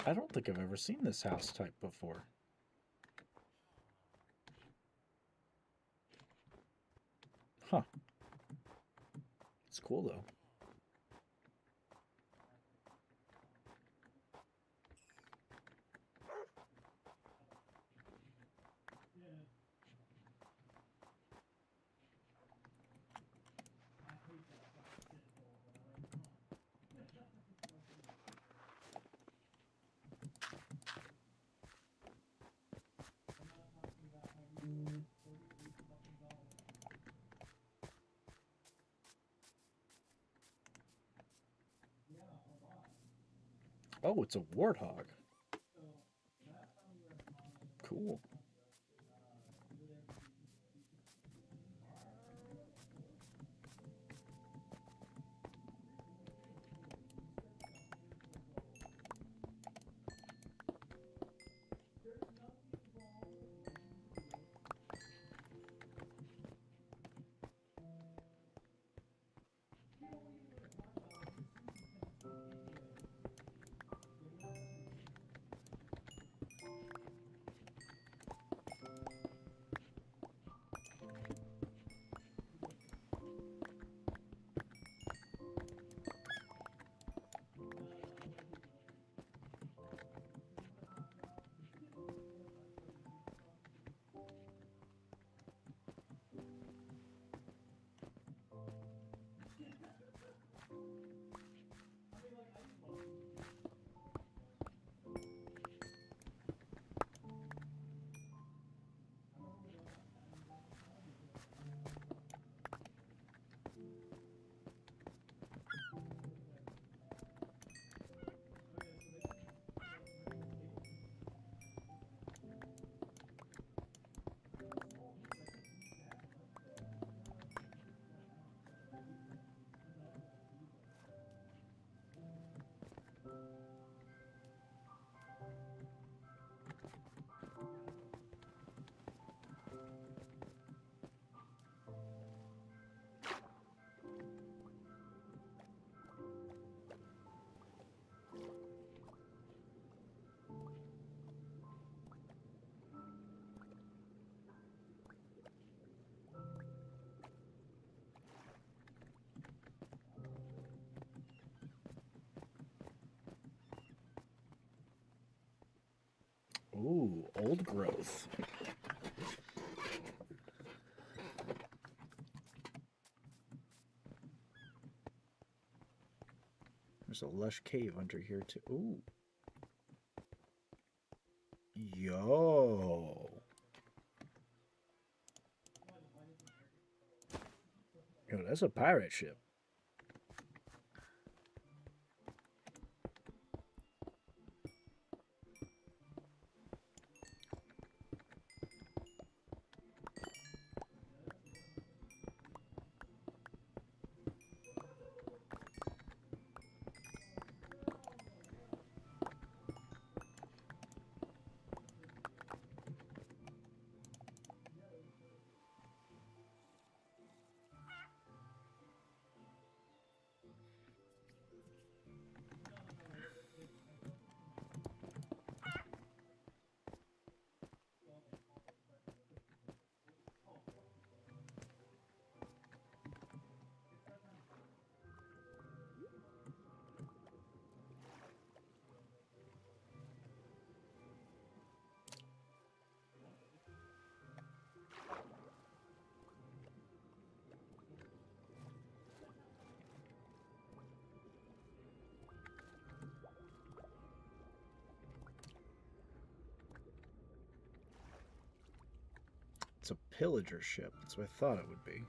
I don't think I've ever seen this house type before. Huh. It's cool though. Oh, it's a warthog. Cool. Ooh, old growth. There's a lush cave under here too. Ooh. Yo. Yo, that's a pirate ship. It's a pillager ship. That's what I thought it would be.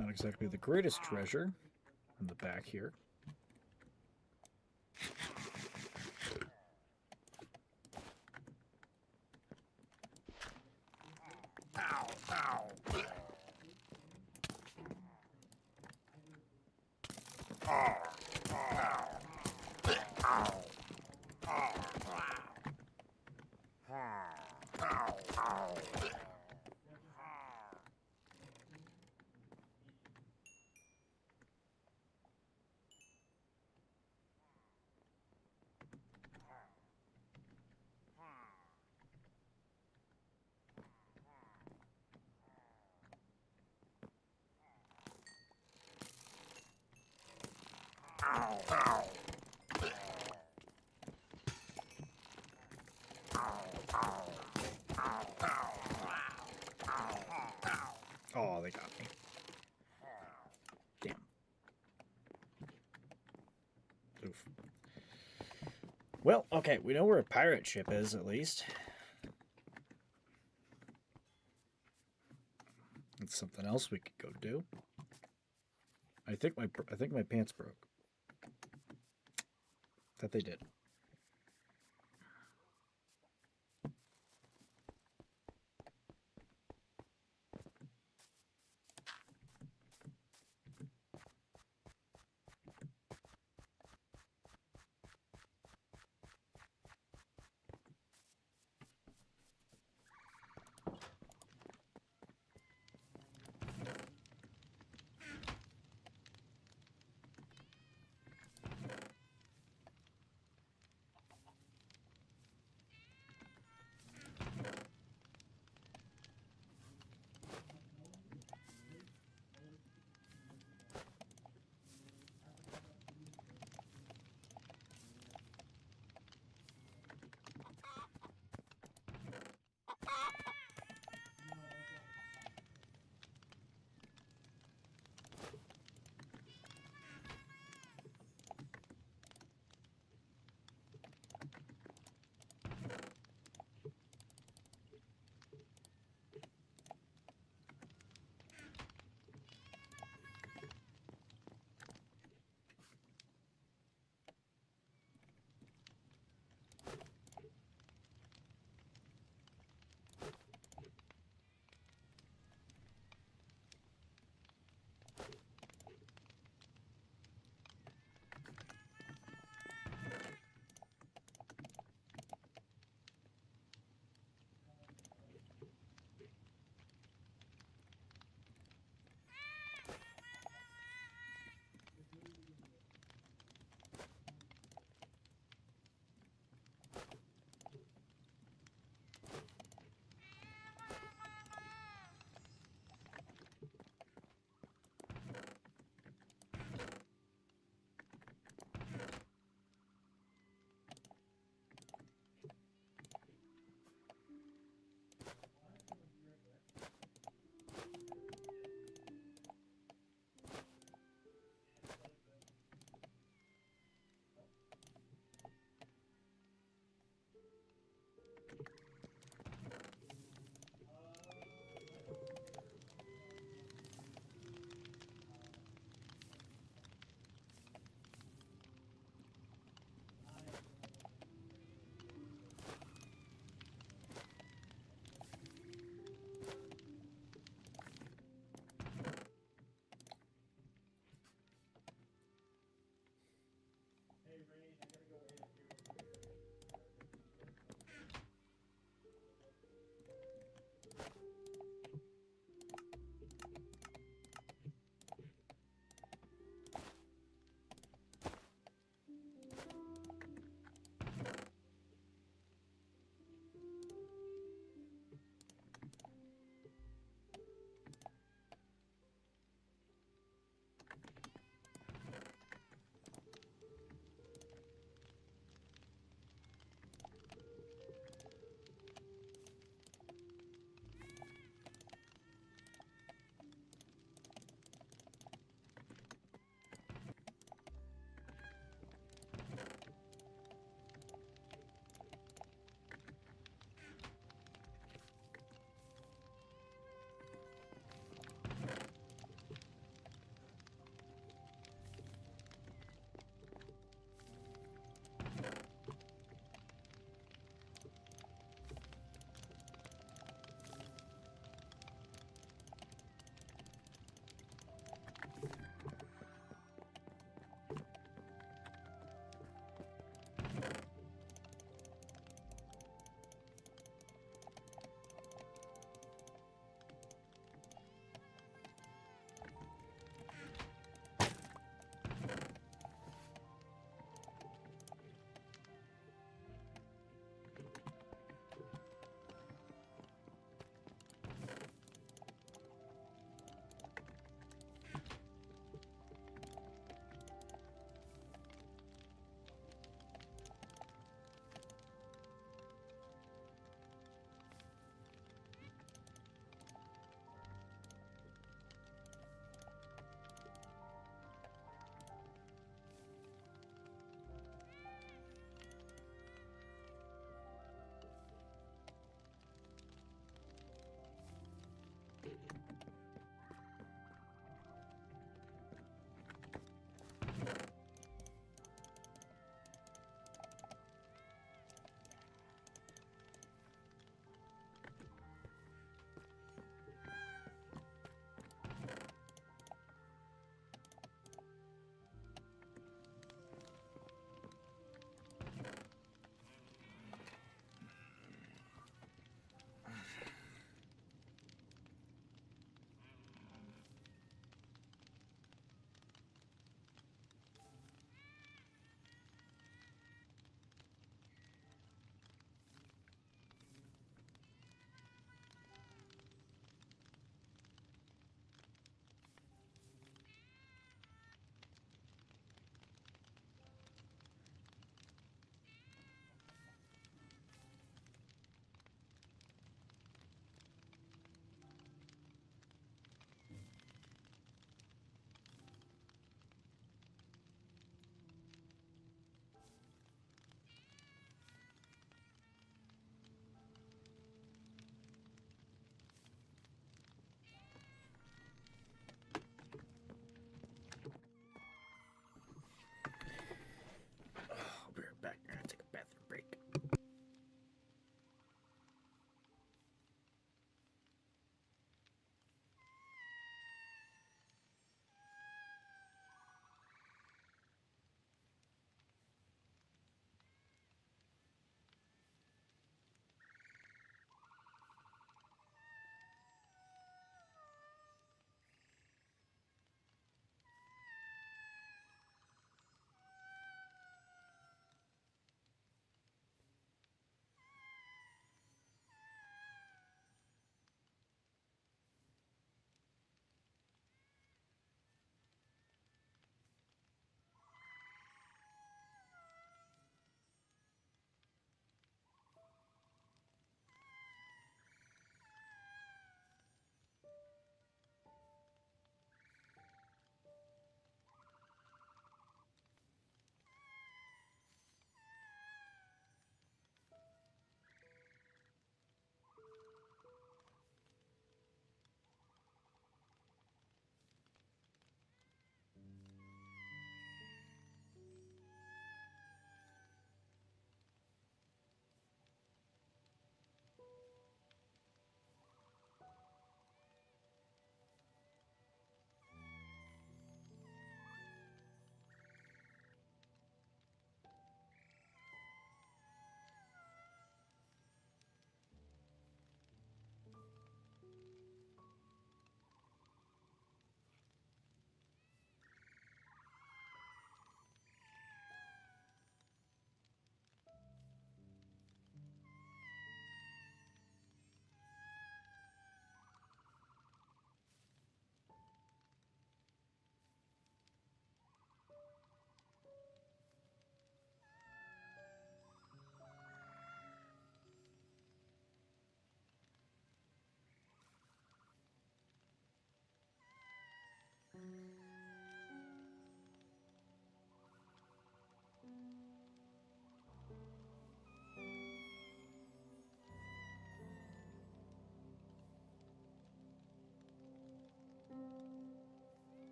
Not exactly the greatest treasure in the back here. Oh, they got me. Damn. Oof. Well, okay, we know where a pirate ship is, at least. That's something else we could go do. I think my pants broke. That they did.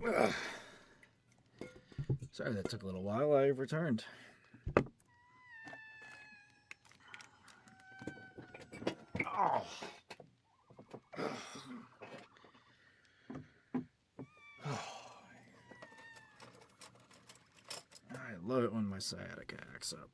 Ugh. Sorry that took a little while. I returned. Oh. I love it when my sciatica acts up.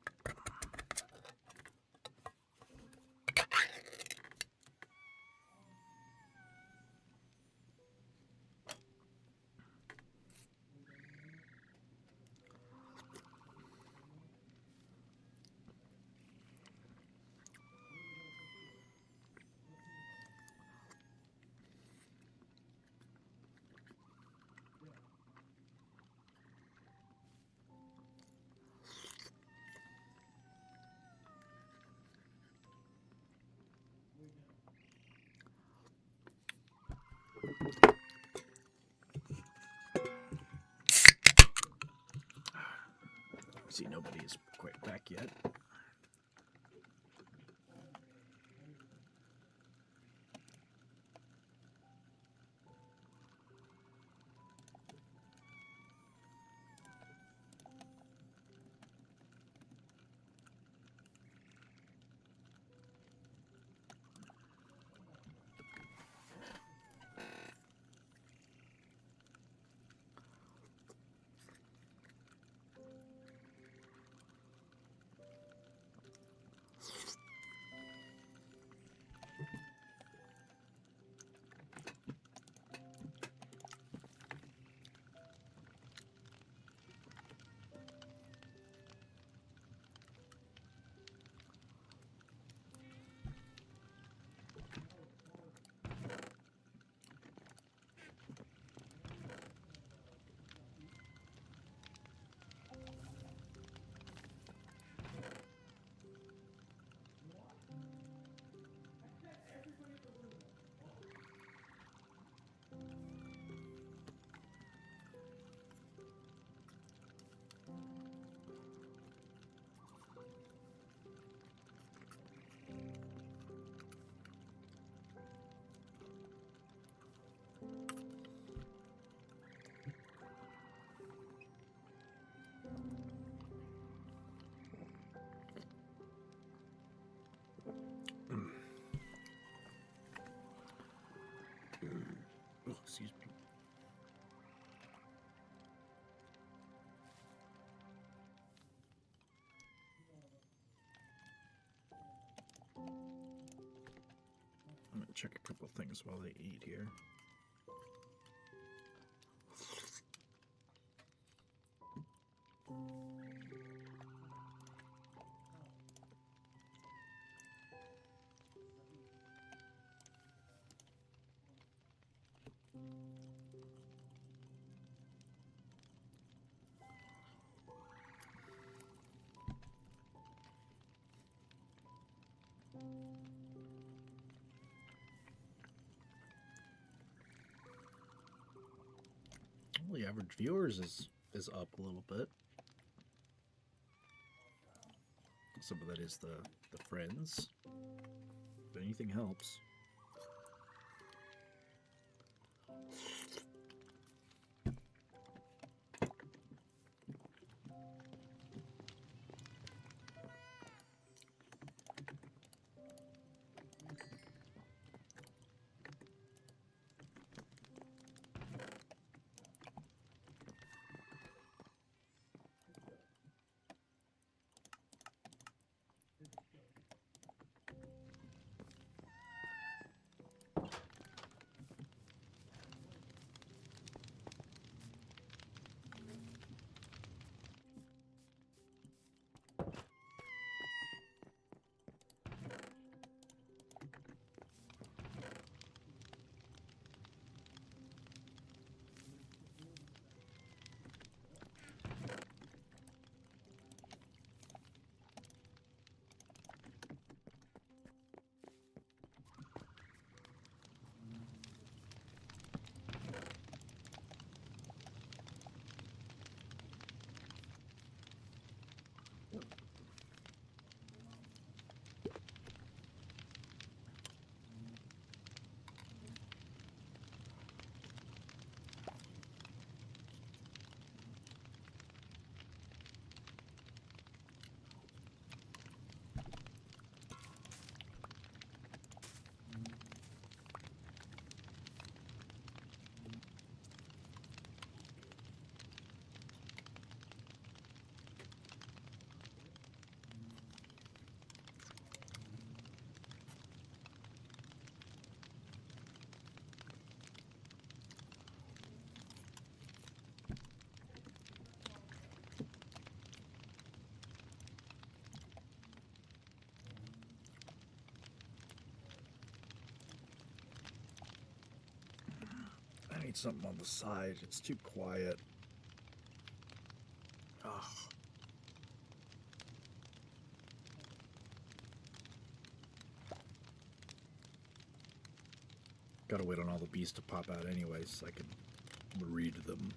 See, nobody is quite back yet. Oh, excuse me. I'm gonna check a couple things while they eat here. Well, the average viewers is up a little bit. Some of that is the friends. But anything helps. need something on the side. It's too quiet. Ugh. Gotta wait on all the bees to pop out anyway, so I can read them.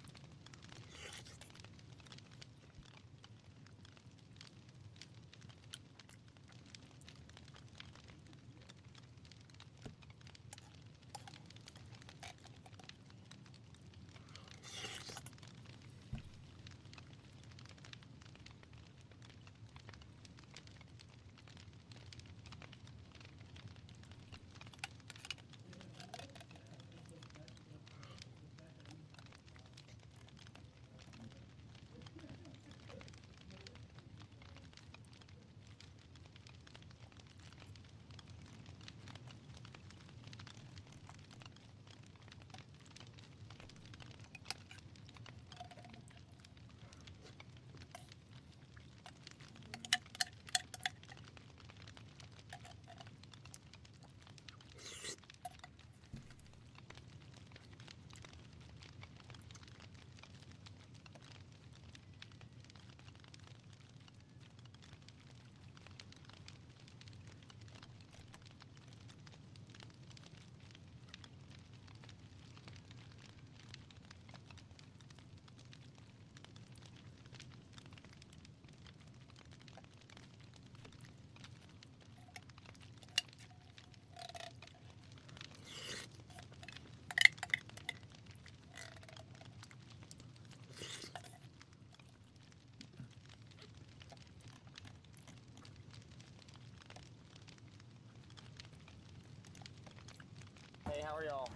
Hey, how are y'all?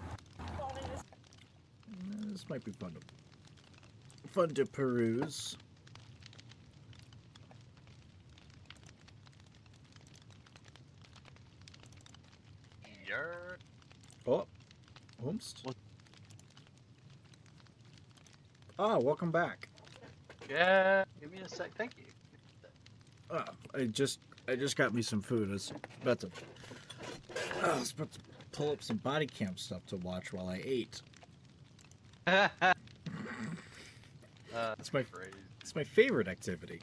This might be fun to peruse. Yer. Oh, Homst. What? Ah, welcome back. Yeah, give me a sec. Thank you. I just got me some food. I was about to pull up some body cam stuff to watch while I ate. It's my crazy It's my favorite activity.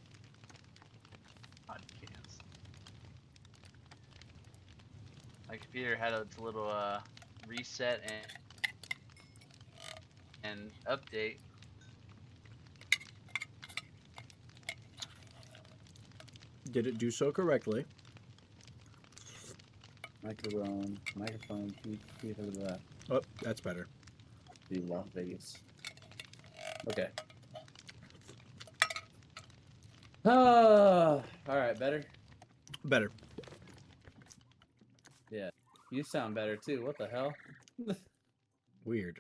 podcast. My computer had its little reset and update. Did it do so correctly? Microphone, keep of that. Oh, that's better. The Las Vegas. Okay. All right, better. Better. Yeah, you sound better too. What the hell? Weird.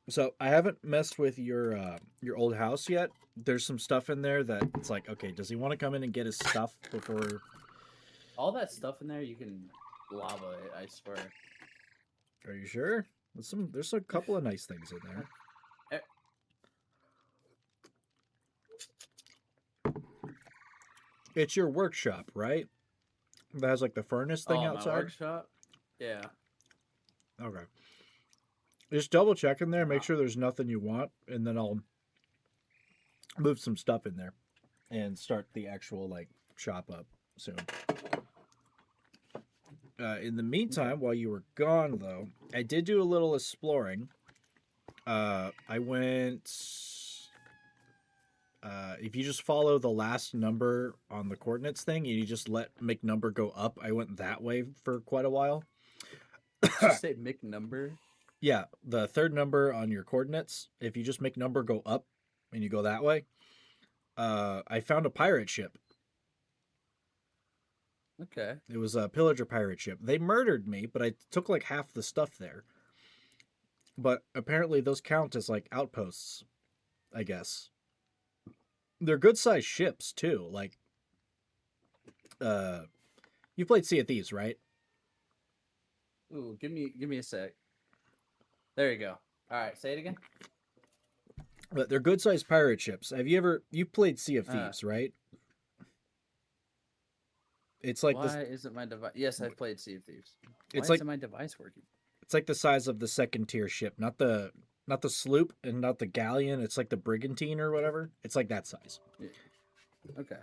So I haven't messed with your old house yet. There's some stuff in there that it's like, okay, does he want to come in and get his stuff before? All that stuff in there, you can lava it. I swear. Are you sure? There's a couple of nice things in there. It's your workshop, right? That has like the furnace thing outside. My workshop. Yeah. Okay. Just double check in there, make sure there's nothing you want, and then I'll move some stuff in there and start the actual like shop up soon. In the meantime, while you were gone, though, I did do a little exploring. I went. If you just follow the last number on the coordinates thing, and you just make number go up, I went that way for quite a while. Did you say Mick number? Yeah, the third number on your coordinates. If you just make number go up, and you go that way, I found a pirate ship. Okay. It was a pillager pirate ship. They murdered me, but I took like half the stuff there. But apparently those count as like outposts, I guess. They're good sized ships too. Like you played Sea of Thieves, right? Ooh, give me a sec. There you go. All right, say it again. But they're good sized pirate ships. You played Sea of Thieves, right? It's like Why this. isn't my device? Yes, I've played Sea of Thieves. Why It's like isn't my device working? it's like the size of the second tier ship, not the sloop and not the galleon. It's like the brigantine or whatever. It's like that size. Yeah. Okay.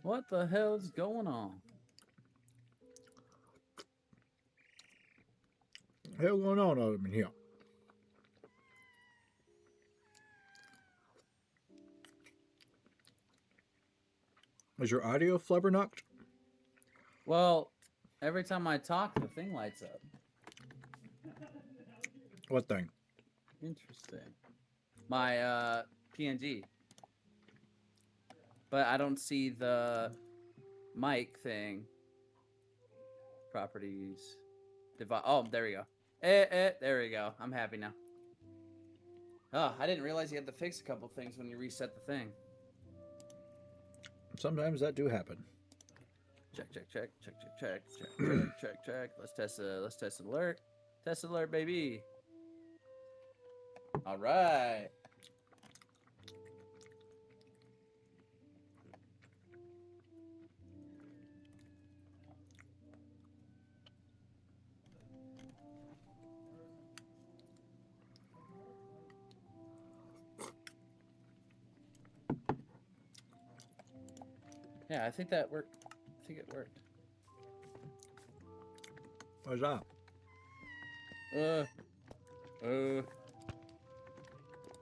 What the hell's going on? Hell going on out in here? Is your audio flubberknocked? Well, every time I talk, the thing lights up. What thing? Interesting. My PNG. But I don't see the mic thing. Properties. Oh, there we go. There we go. I'm happy now. Oh, I didn't realize you had to fix a couple things when you reset the thing. Sometimes that do happen. Check. Let's test alert. Test alert, baby. All right. Yeah, I think that worked. I think it worked. What's that?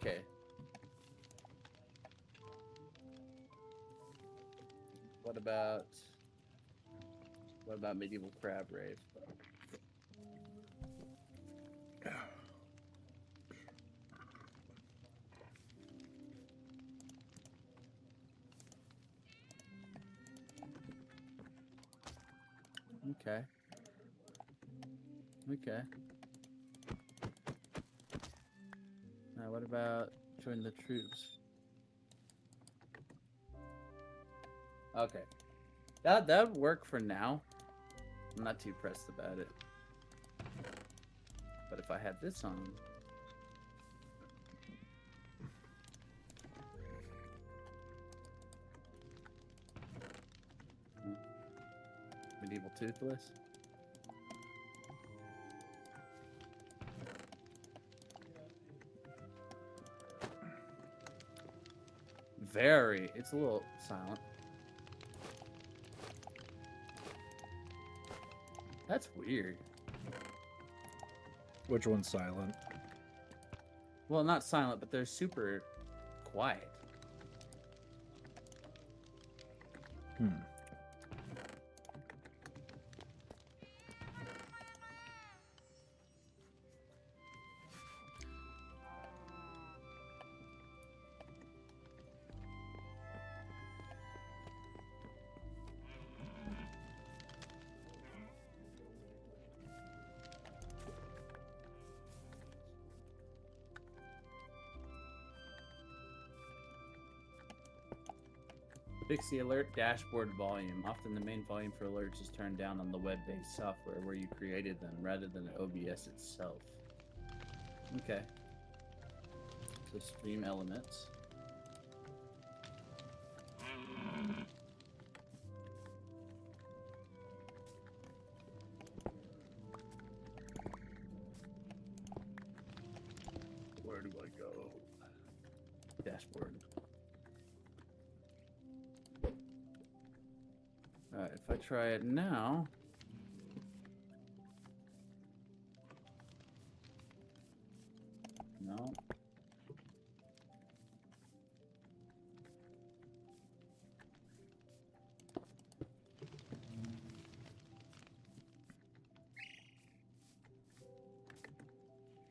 Okay. What about medieval crab rave? Okay. Okay. Now, what about join the troops? Okay. That would work for now. I'm not too pressed about it. But if I had this on, medieval toothless. Very. It's a little silent. That's weird. Which one's silent? Well, not silent, but they're super quiet. Hmm. Fix the alert dashboard volume. Often the main volume for alerts is turned down on the web-based software where you created them rather than OBS itself. Okay. So stream elements. Where do I go? Dashboard. Alright, if I try it now. No.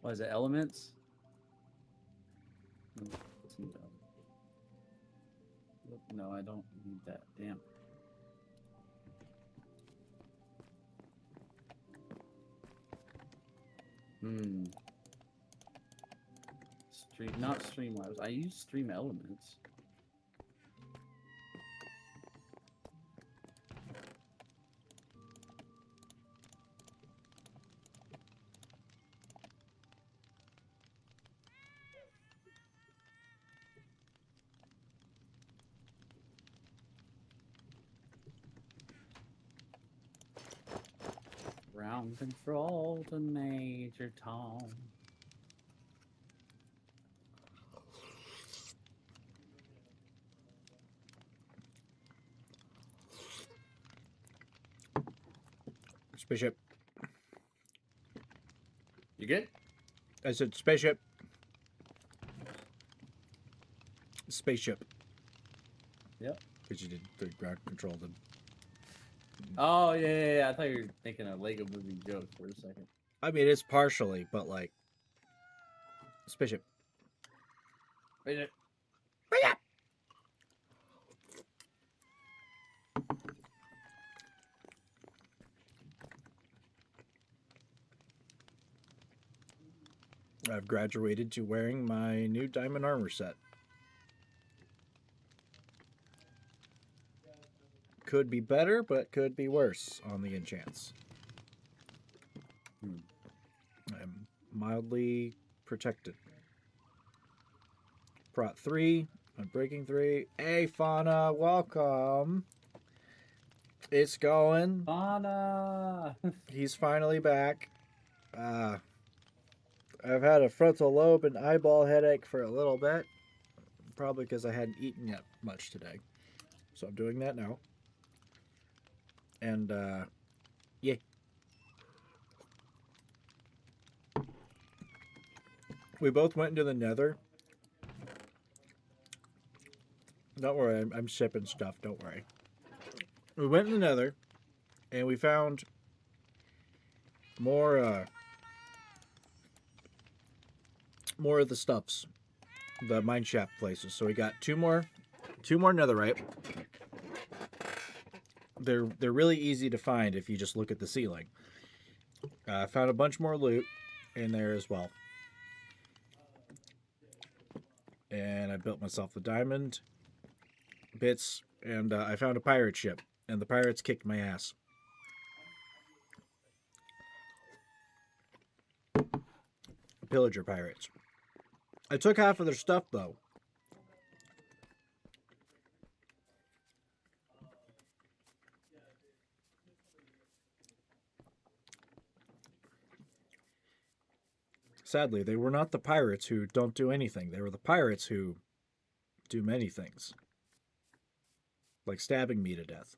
What is it? Elements? No, I don't need that. Damn. Not Streamlabs. I use Stream Elements. Ground control to Major Tom. Spaceship. You good? I said spaceship. Spaceship. Yep. Because you did the ground control. The... Oh yeah. I thought you were thinking a Lego movie joke for a second. I mean, it's partially, but like spaceship. Wait, I've graduated to wearing my new diamond armor set. Could be better, but could be worse on the enchants. I'm mildly protected. Prot 3. I'm breaking 3. Hey, Fauna, welcome. It's going. Fauna. He's finally back. I've had a frontal lobe and eyeball headache for a little bit. Probably because I hadn't eaten yet much today. So I'm doing that now. And, yeah. We both went into the nether. Don't worry, I'm shipping stuff, don't worry. We went in the nether, and we found more of the stuffs. The mineshaft places. So we got two more netherite. They're really easy to find if you just look at the ceiling. I found a bunch more loot in there as well. And I built myself the diamond bits, and I found a pirate ship, and the pirates kicked my ass. Pillager pirates. I took half of their stuff, though. Sadly, they were not the pirates who don't do anything. They were the pirates who do many things. Like stabbing me to death.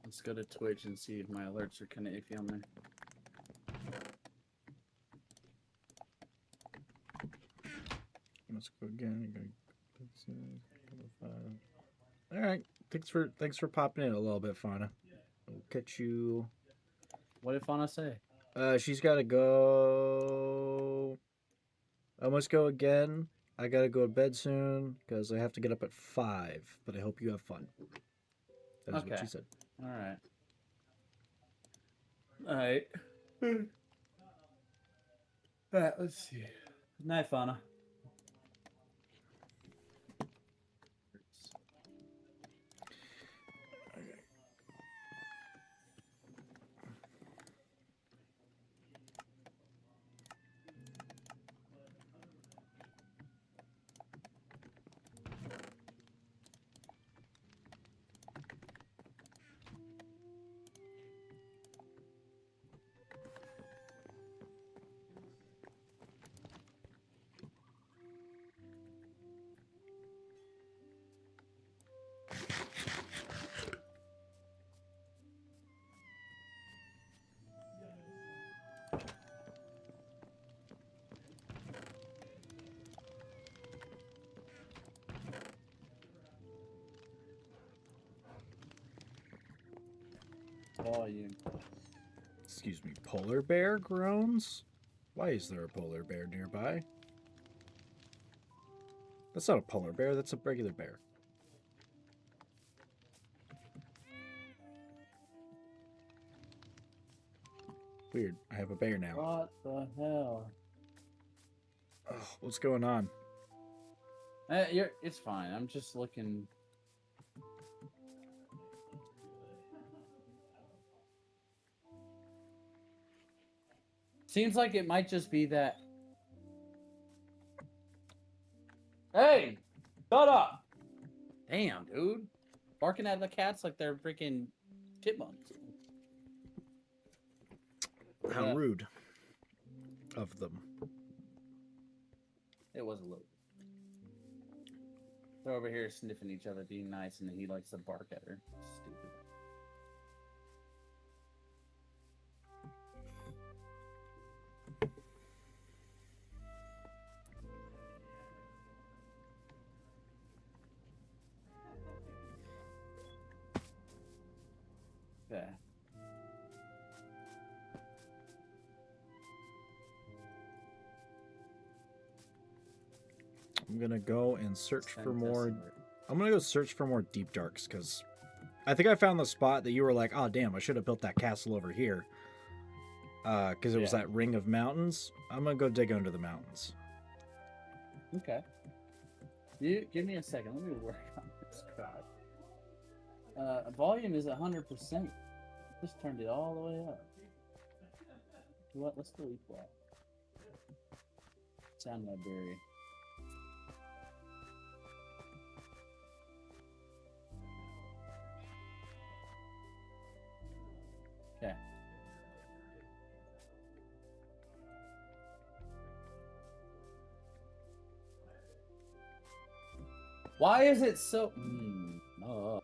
Let's go to Twitch and see if my alerts are kind of iffy on there. Let's go again. All right. Thanks for popping in a little bit, Fauna. We'll catch you. What did Fauna say? She's got to go. I must go again. I gotta go to bed soon because I have to get up at 5. But I hope you have fun. That is what she said. All right. All right. All right. Let's see. Good night, Fauna. volume. Excuse me, polar bear groans? Why is there a polar bear nearby? That's not a polar bear, that's a regular bear. Weird, I have a bear now. What the hell? Oh, what's going on? It's fine. I'm just looking. Seems like it might just be that. Hey, shut up! Damn, dude, barking at the cats like they're freaking chipmunks. How Yeah. rude of them. It was a little. They're over here sniffing each other, being nice, and he likes to bark at her. Stupid. Okay. I'm gonna go and search for Fantastic. more. I'm gonna go search for more deep darks because I think I found the spot that you were like, oh damn, I should have built that castle over here. Because it was Yeah. that ring of mountains. I'm gonna go dig under the mountains. Okay. You give me a second. Let me work on this crap. Volume is 100%. Just turned it all the way up. You know what? Let's delete that. Sound library. Okay. Why is it so? Oh.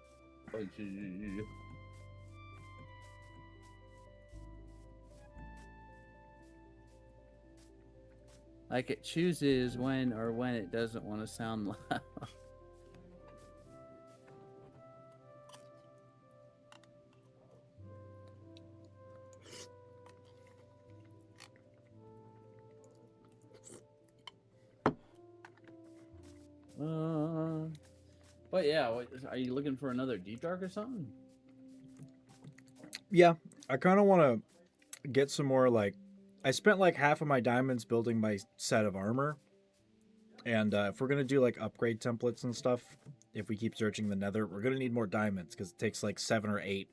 Like it chooses when it doesn't want to sound loud. But yeah, are you looking for another deep dark or something? Yeah, I kind of want to get some more. Like, I spent like half of my diamonds building my set of armor, and if we're gonna do like upgrade templates and stuff, if we keep searching the Nether, we're gonna need more diamonds because it takes like 7 or 8.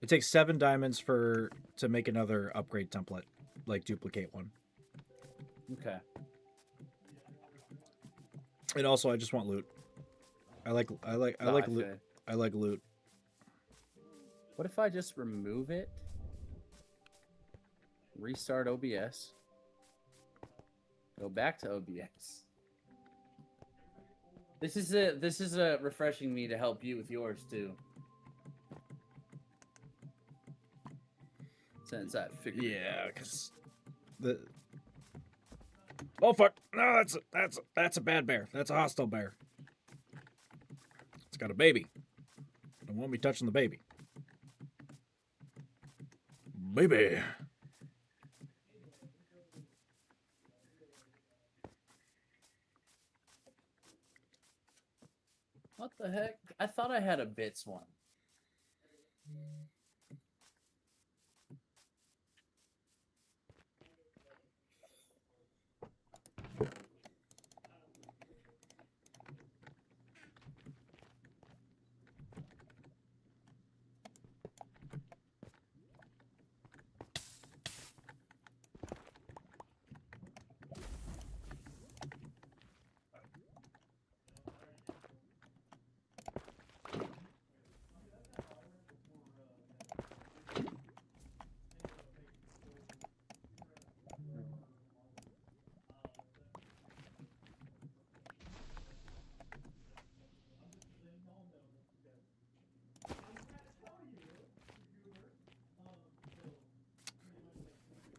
It takes 7 diamonds to make another upgrade template, like duplicate one. Okay. And also, I just want loot. I like loot. feel- I like loot. What if I just remove it? Restart OBS. Go back to OBS. This is a refreshing me to help you with yours too. Since I figured. Yeah, because the. Oh fuck! No, that's a bad bear. That's a hostile bear. It's got a baby. Don't want me touching the baby. Baby. What the heck? I thought I had a bits one.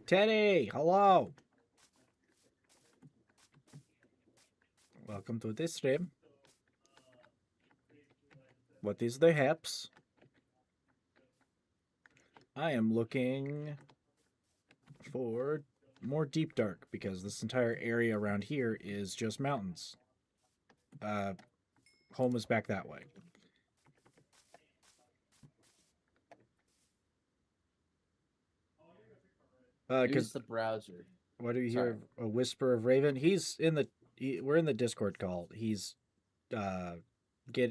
Teddy, hello. Welcome to this stream. What is the haps? I am looking for more deep dark because this entire area around here is just mountains. Uh, home is back that way. Maybe it's Because the browser. why do you Sorry. hear a whisper of Raven? He's in the. We're in the Discord call. He's uh,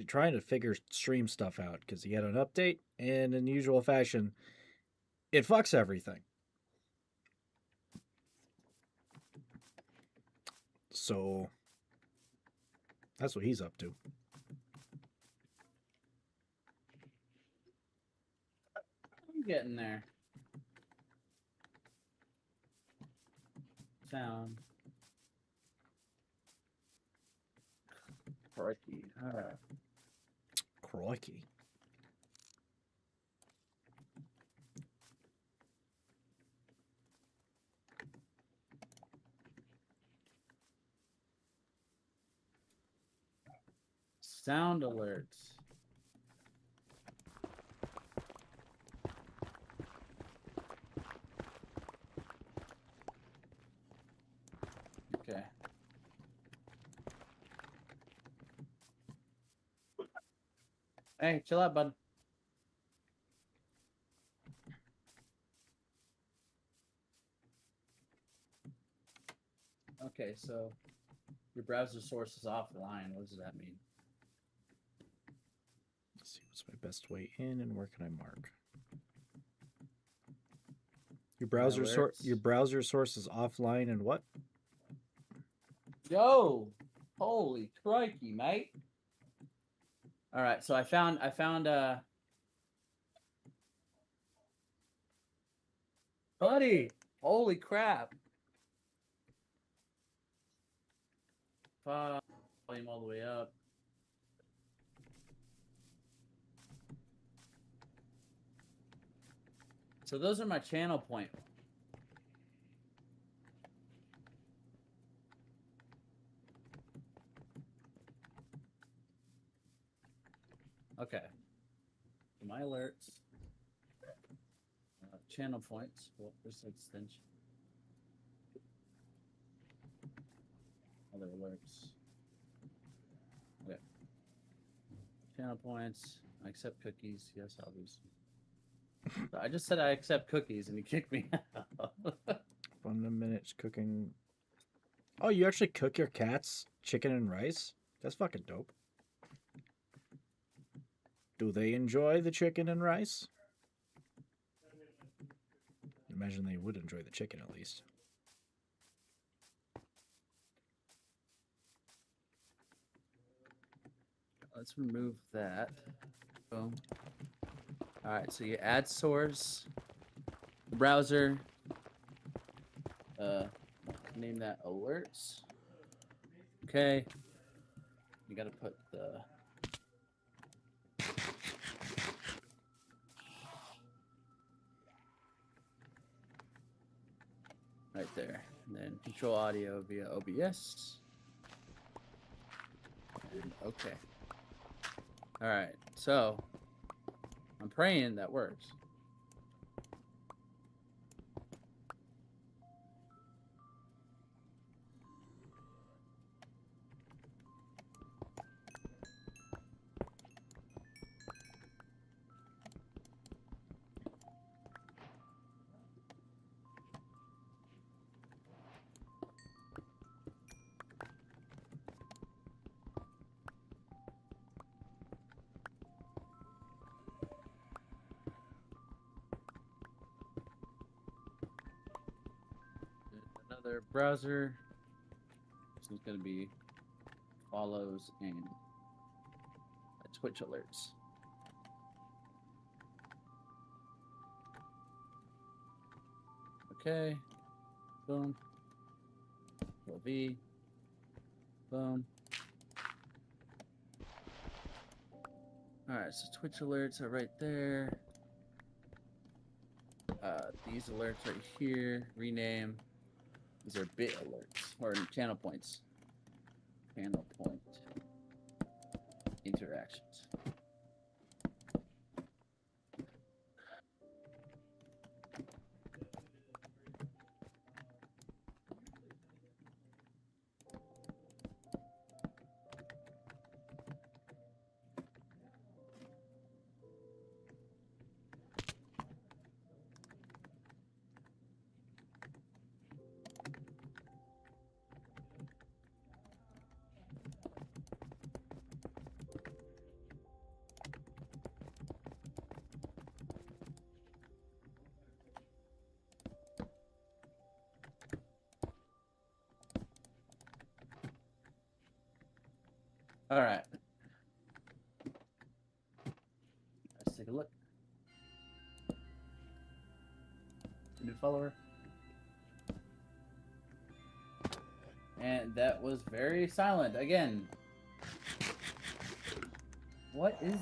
trying to figure stream stuff out because he had an update, and in usual fashion, it fucks everything. So that's what he's up to. I'm getting there. Sound. Crikey. Alright. Crikey. Sound alerts. Okay. Hey, chill out, bud. Okay, so your browser source is offline. What does that mean? Let's see what's my best way in and where can I mark? Your browser source is offline and what? Yo, holy crikey, mate! All right, so I found buddy. Holy crap! Volume all the way up. So those are my channel point. Okay. My alerts. Channel points. Well, there's an extension. Other alerts. Okay. Channel points. I accept cookies. Yes, obviously. I just said I accept cookies and you kicked me out. 1 minute cooking. Oh, you actually cook your cats chicken and rice? That's fucking dope. Do they enjoy the chicken and rice? Imagine they would enjoy the chicken at least. Let's remove that. Boom. All right, so you add source, browser. Name that alerts. Okay. You gotta put the right there, and then control audio via OBS. And okay. All right, so I'm praying that works. Another browser. This is gonna be follows and Twitch alerts. Okay. Boom. Control V. Boom. Alright, so Twitch alerts are right there. These alerts right here. Rename. These are bit alerts or channel points. Channel point interactions. All right. Let's take a look. New follower. And that was very silent again. What is?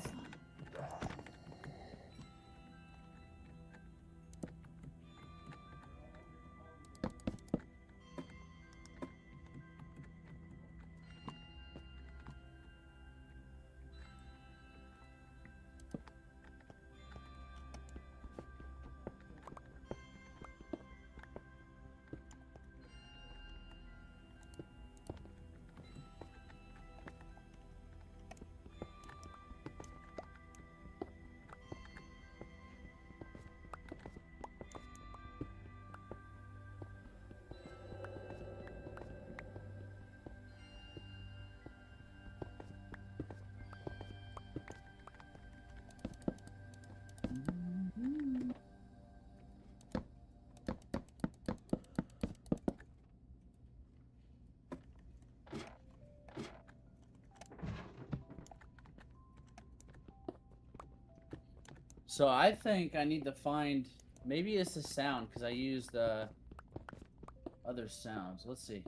So I think I need to find. Maybe it's the sound because I used other sounds. Let's see.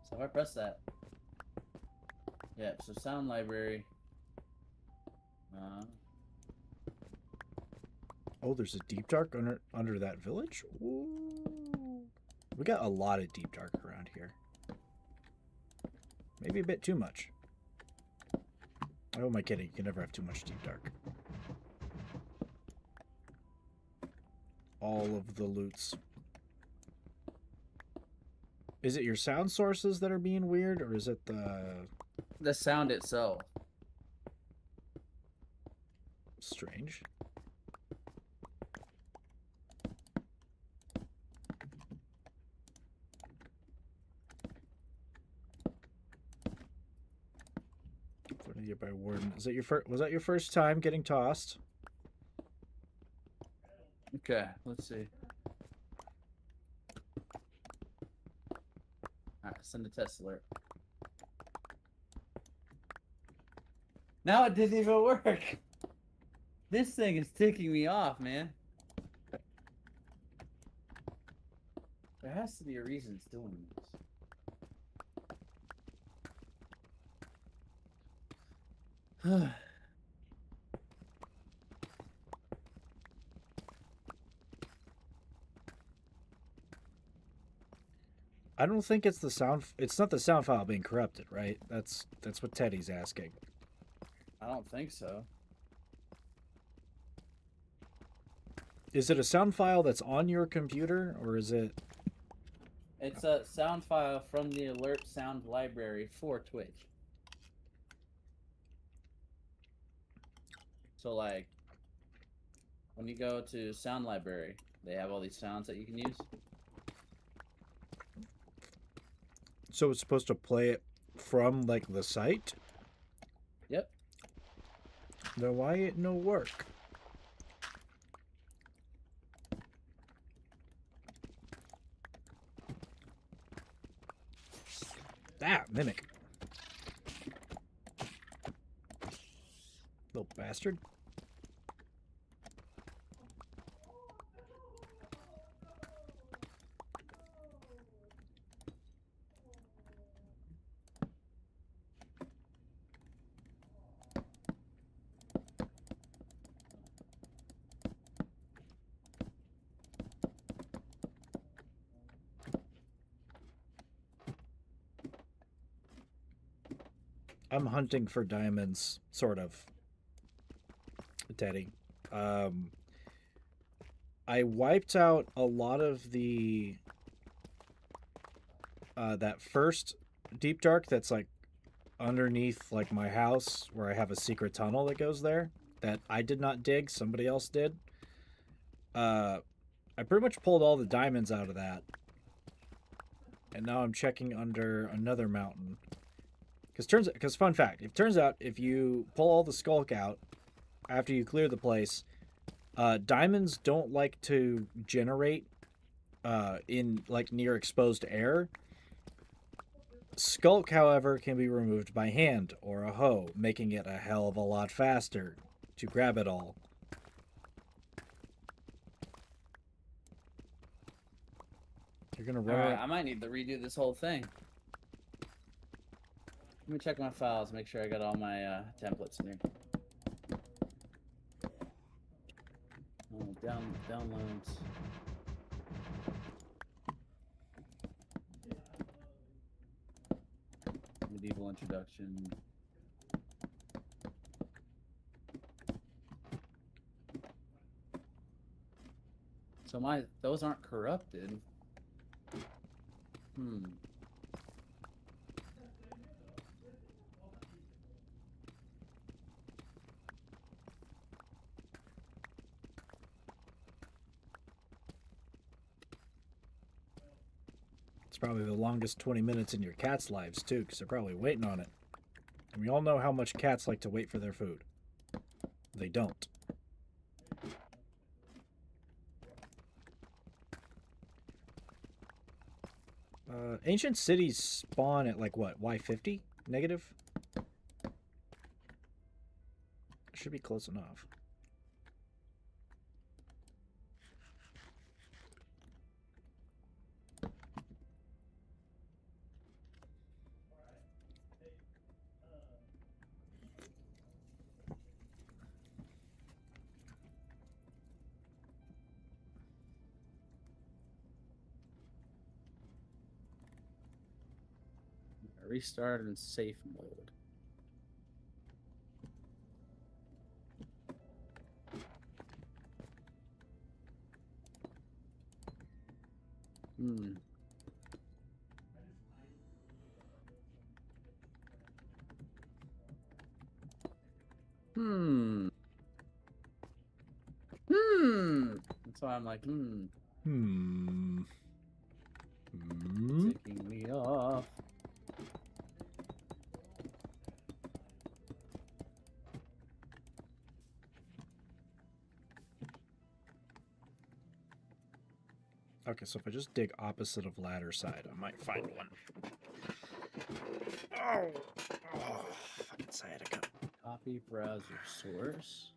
So if I press that. Yeah. So sound library. Oh, there's a deep dark under that village. Ooh. We got a lot of deep dark around here. Maybe a bit too much. Oh, am I kidding? You can never have too much deep dark. All of the loots. Is it your sound sources that are being weird, or is it the sound itself? Strange? By warden. Is that your first? Was that your first time getting tossed? Okay, let's see. Alright, send a test alert. Now it didn't even work. This thing is ticking me off, man. There has to be a reason it's doing this. I don't think it's the sound. It's not the sound file being corrupted, right? That's what Teddy's asking. I don't think so. Is it a sound file that's on your computer, or is it? It's a sound file from the alert sound library for Twitch. So like, when you go to sound library, they have all these sounds that you can use. So it's supposed to play it from like the site? Yep. Then why it no work? Ah, mimic. Little bastard. I'm hunting for diamonds, sort of. Teddy. I wiped out a lot of the that first deep dark that's like underneath like my house where I have a secret tunnel that goes there that I did not dig, somebody else did. I pretty much pulled all the diamonds out of that. And now I'm checking under another mountain. Because fun fact, it turns out if you pull all the skulk out after you clear the place, diamonds don't like to generate in like near exposed air. Skulk, however, can be removed by hand or a hoe, making it a hell of a lot faster to grab it all. You're gonna run Alright, around. I might need to redo this whole thing. Let me check my files, make sure I got all my templates in here. Oh, downloads. Medieval introduction. So those aren't corrupted. It's probably the longest 20 minutes in your cats' lives, too, because they're probably waiting on it. And we all know how much cats like to wait for their food. They don't. Ancient cities spawn at, like, what, Y50? Negative? Should be close enough. Restart in safe mode. That's why I'm like, Ticking me off. Okay, so if I just dig opposite of ladder side, I might find one. Oh, fucking sciatica. Copy browser source.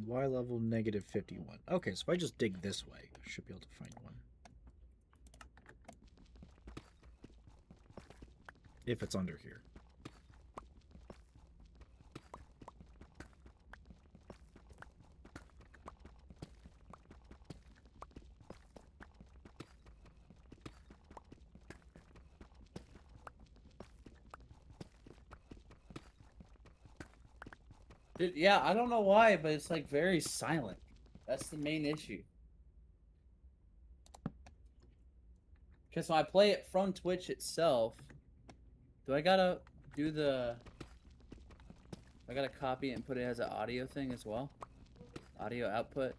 Y level negative 51. Okay, so if I just dig this way, I should be able to find one. If it's under here. Dude, yeah, I don't know why, but it's like very silent. That's the main issue. Because when I play it from Twitch itself, do I gotta do the... I gotta copy it and put it as an audio thing as well? Audio output?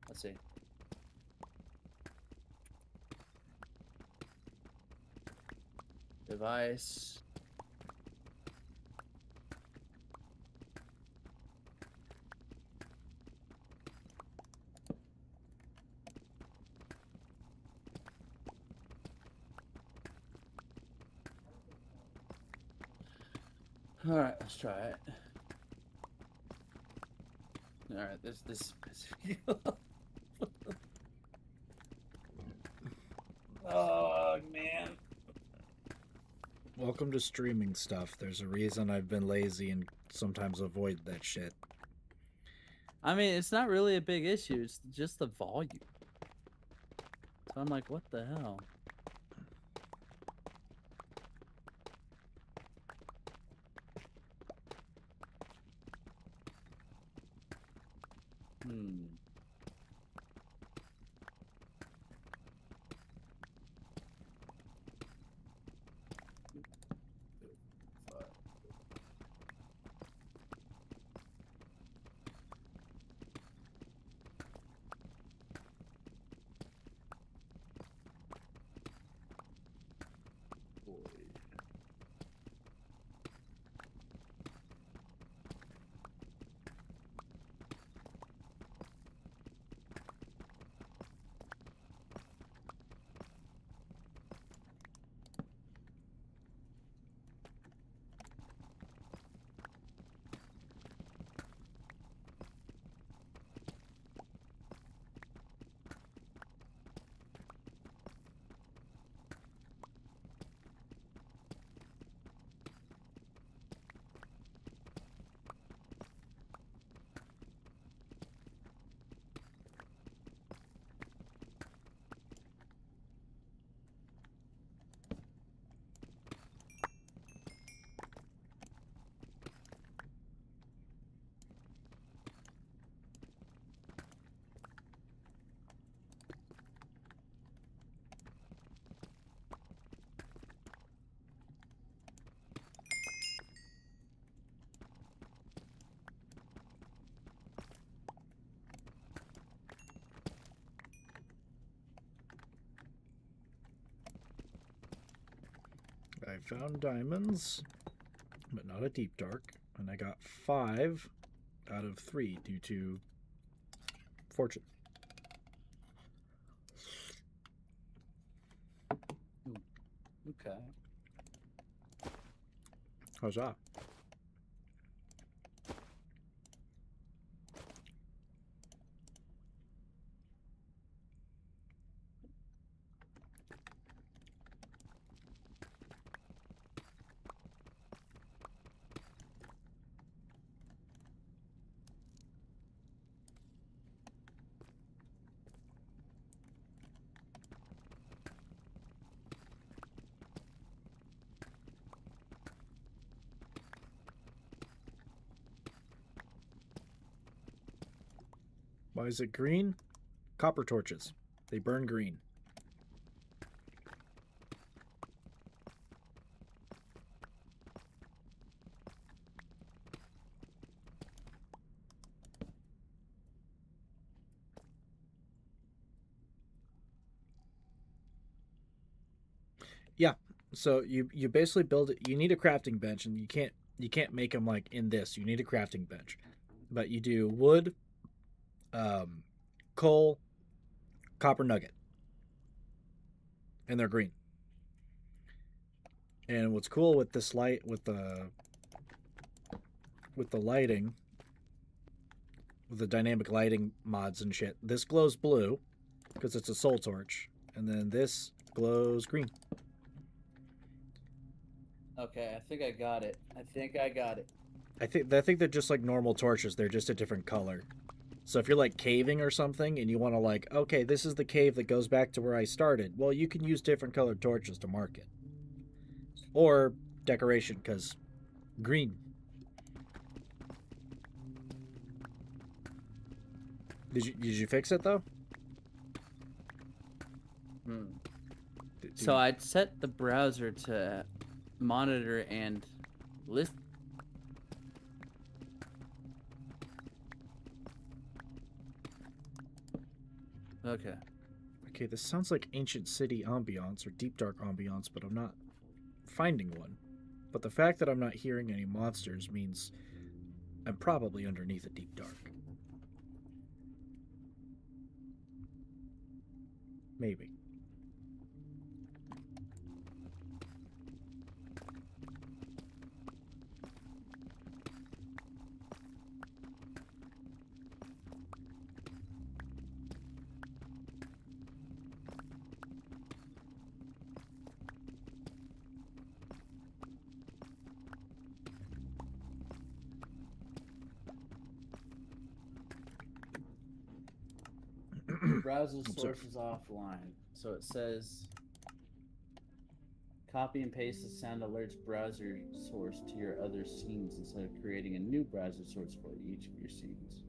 Let's see. Device. All right, let's try it. All right, this. Oh man. Welcome to streaming stuff. There's a reason I've been lazy and sometimes avoid that shit. I mean, it's not really a big issue. It's just the volume. So I'm like, what the hell? Hmm. I found diamonds, but not a deep dark, and I got 5 out of 3 due to fortune. Okay. How's that? Why is it green? Copper torches. They burn green. Yeah. So you basically build it. You need a crafting bench, and you can't make them like in this. You need a crafting bench, but you do wood, um, coal, copper nugget, and they're green. And what's cool with this light with the lighting, with the dynamic lighting mods and shit, this glows blue because it's a soul torch, and then this glows green. Okay, I think I got it. I think they're just like normal torches. They're just a different color. So if you're like caving or something and you want to like, okay, this is the cave that goes back to where I started. Well, you can use different colored torches to mark it. Or decoration cuz green. Did you fix it though? Hmm. Did So you- I'd set the browser to monitor and list. Okay. Okay, this sounds like ancient city ambiance or deep dark ambiance, but I'm not finding one. But the fact that I'm not hearing any monsters means I'm probably underneath a deep dark. Maybe. Browser Observe. source is offline. So it says copy and paste the sound alerts browser source to your other scenes instead of creating a new browser source for each of your scenes.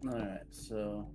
All right, so.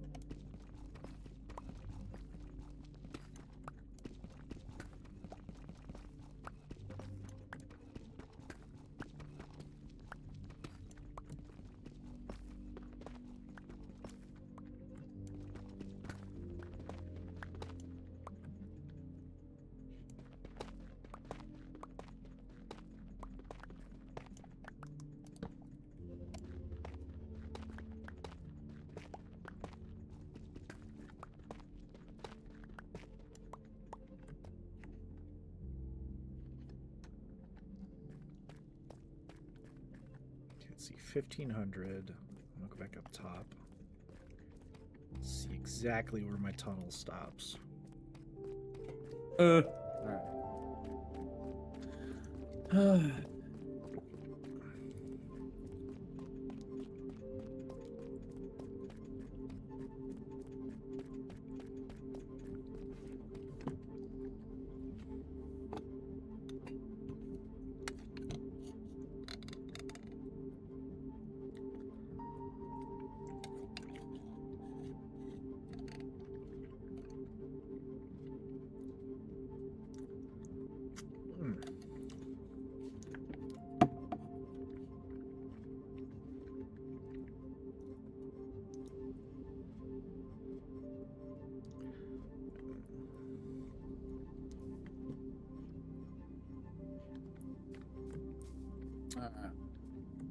Let's see, 1500. I'm gonna go back up top. See exactly where my tunnel stops. All right.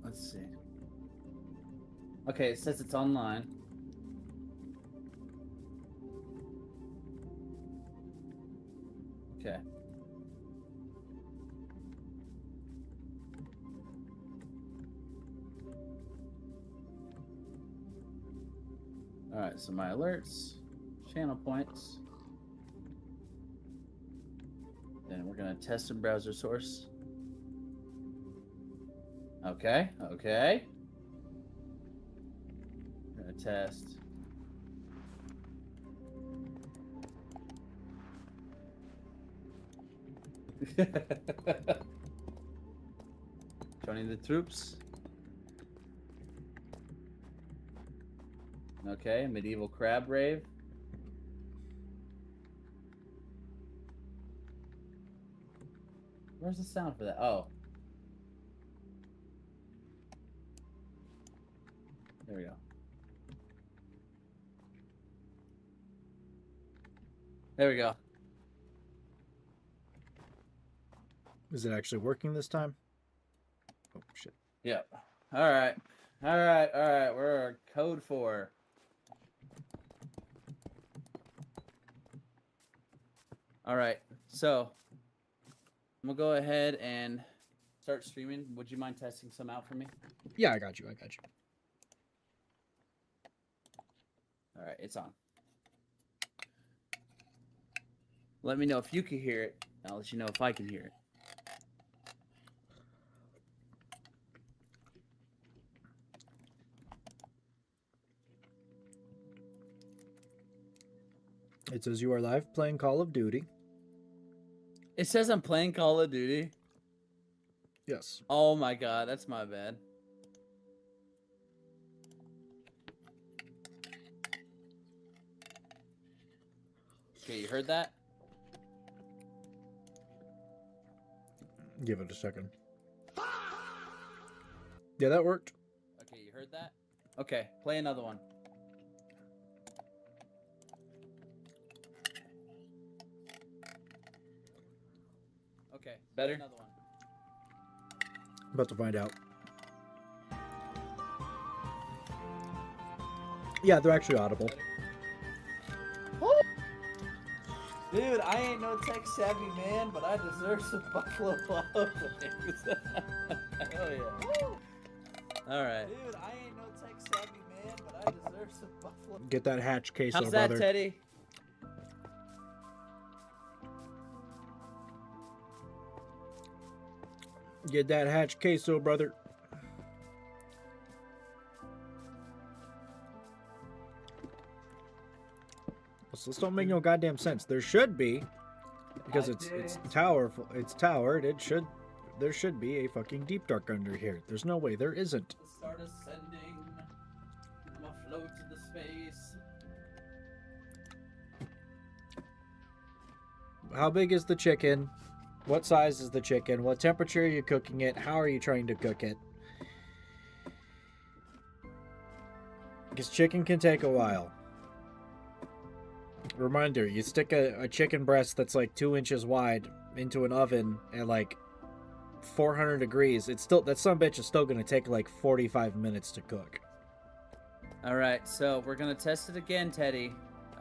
Let's see. Okay, it says it's online. Okay. All right, so my alerts, channel points. Then we're gonna test some browser source. Okay, okay. We're gonna test. Joining the troops. Okay, medieval crab rave. Where's the sound for that? Oh. There we go. There we go. Is it actually working this time? Oh, shit. Yep. All right. All right. All right. We're code 4. All right. So I'm gonna go ahead and start streaming. Would you mind testing some out for me? Yeah, I got you. I got you. All right. It's on. Let me know if you can hear it. I'll let you know if I can hear it. It says you are live playing Call of Duty. It says I'm playing Call of Duty. Yes. Oh my god, that's my bad. Okay, you heard that? Give it a second. Yeah, that worked. Okay, you heard that? Okay, play another one. Okay, Better? Another one. About to find out. Yeah, they're actually audible. Dude, I ain't no tech savvy man, but I deserve some Buffalo Wild Wings. Hell yeah. Alright. Dude, I ain't no tech savvy man, but I deserve some Buffalo. Get that hatch queso, How's that, brother. Teddy? Get that hatch queso, brother. So this don't make no goddamn sense. There should be, because it's towerful. It's towered. There should be a fucking deep dark under here. There's no way there isn't. Start ascending. I'm afloat in the How big is the chicken? What size is the chicken? What temperature are you cooking it? How are you trying to cook it? Because chicken can take a while. Reminder, you stick a chicken breast that's like 2 inches wide into an oven at like 400 degrees. It's still, that son bitch is still going to take like 45 minutes to cook. All right, so we're gonna test it again, Teddy.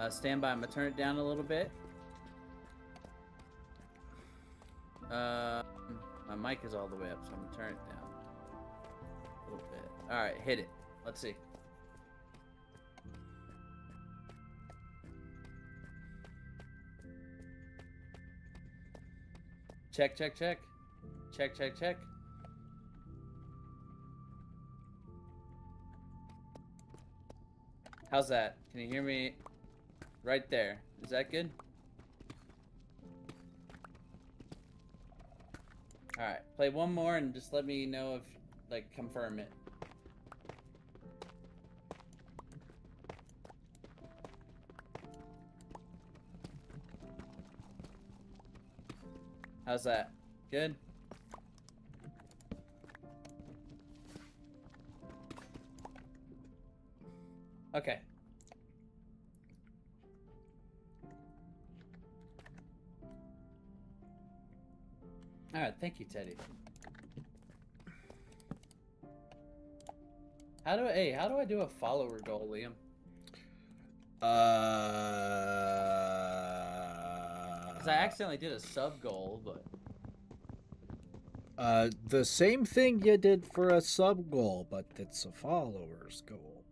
Stand by. I'm gonna turn it down a little bit. My mic is all the way up, so I'm gonna turn it down a little bit. All right, hit it. Let's see. Check, check, check. Check, check, check. How's that? Can you hear me right there? Is that good? Alright, play one more and just let me know if, like, confirm it. How's that? Good? Okay. Alright, thank you, Teddy. How do I do a follower goal, Liam? Because I accidentally did a sub goal, but The same thing you did for a sub goal, but it's a followers goal.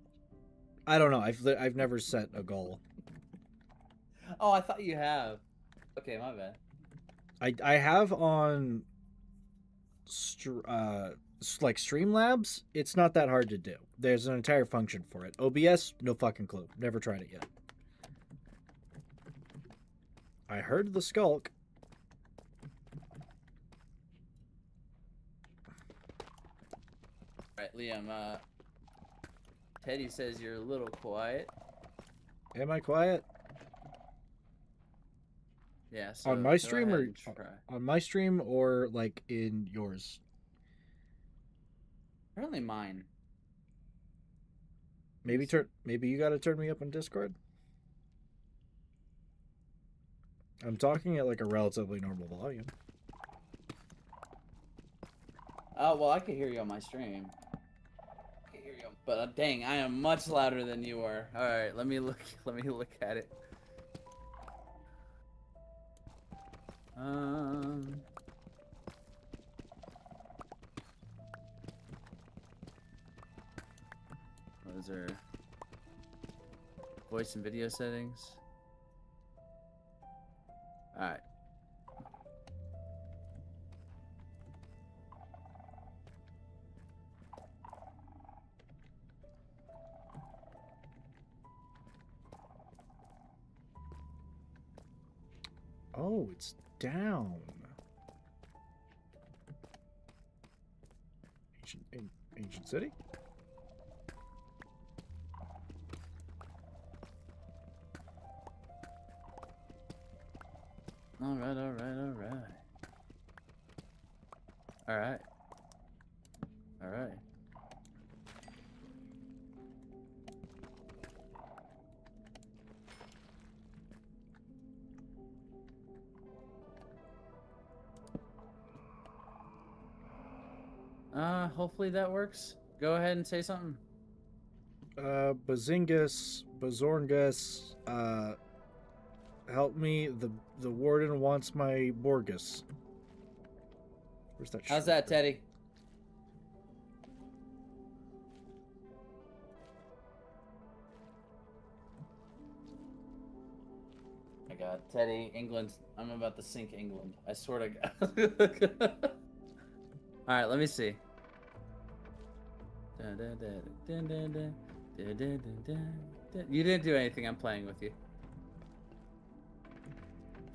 I don't know. I've never set a goal. oh, I thought you have. Okay, my bad. I have on like Streamlabs. It's not that hard to do. There's an entire function for it. OBS, no fucking clue. Never tried it yet. I heard the skulk. All right, Liam. Teddy says you're a little quiet. Am I quiet? Yeah. So On my go stream ahead or and try. on my stream or like in yours? Apparently mine. Maybe you got to turn me up on Discord. I'm talking at like a relatively normal volume. Oh well, I can hear you on my stream. But dang, I am much louder than you are. All right, let me look. Let me look at it. Those are voice and video settings. All right. Oh, it's down. Ancient city? All right, all right, all right. All right. All right. Hopefully that works. Go ahead and say something. Bazingus, Bazorngus, help me. The warden wants my Borgus. Where's that? How's that, Teddy? Oh my God, Teddy, England. I'm about to sink England. I swear to God. All right, let me see. You didn't do anything. I'm playing with you.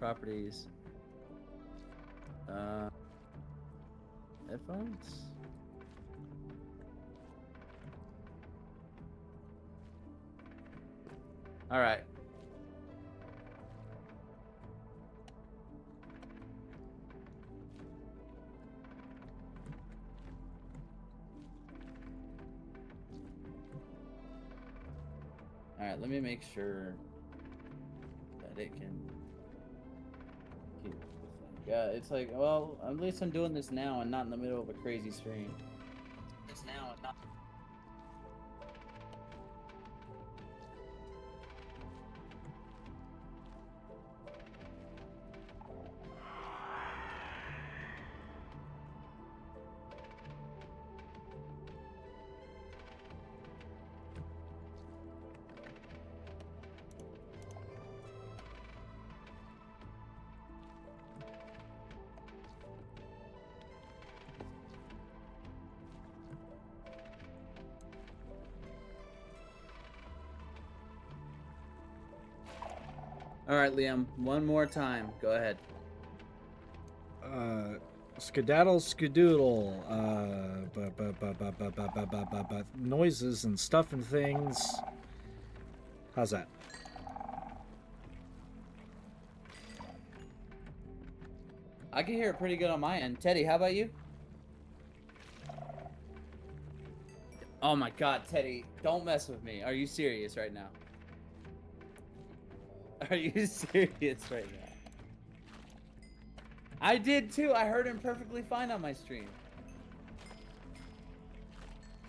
Properties. Headphones. All right. Alright, let me make sure that it can keep this thing. Yeah, it's like, well, at least I'm doing this now and not in the middle of a crazy stream. It's now and not. All right, Liam, one more time. Go ahead. Skedaddle, skedoodle, noises and stuff and things. How's that? I can hear it pretty good on my end. Teddy, how about you? Oh my God, Teddy, don't mess with me. Are you serious right now? Are you serious right now? I did too. I heard him perfectly fine on my stream.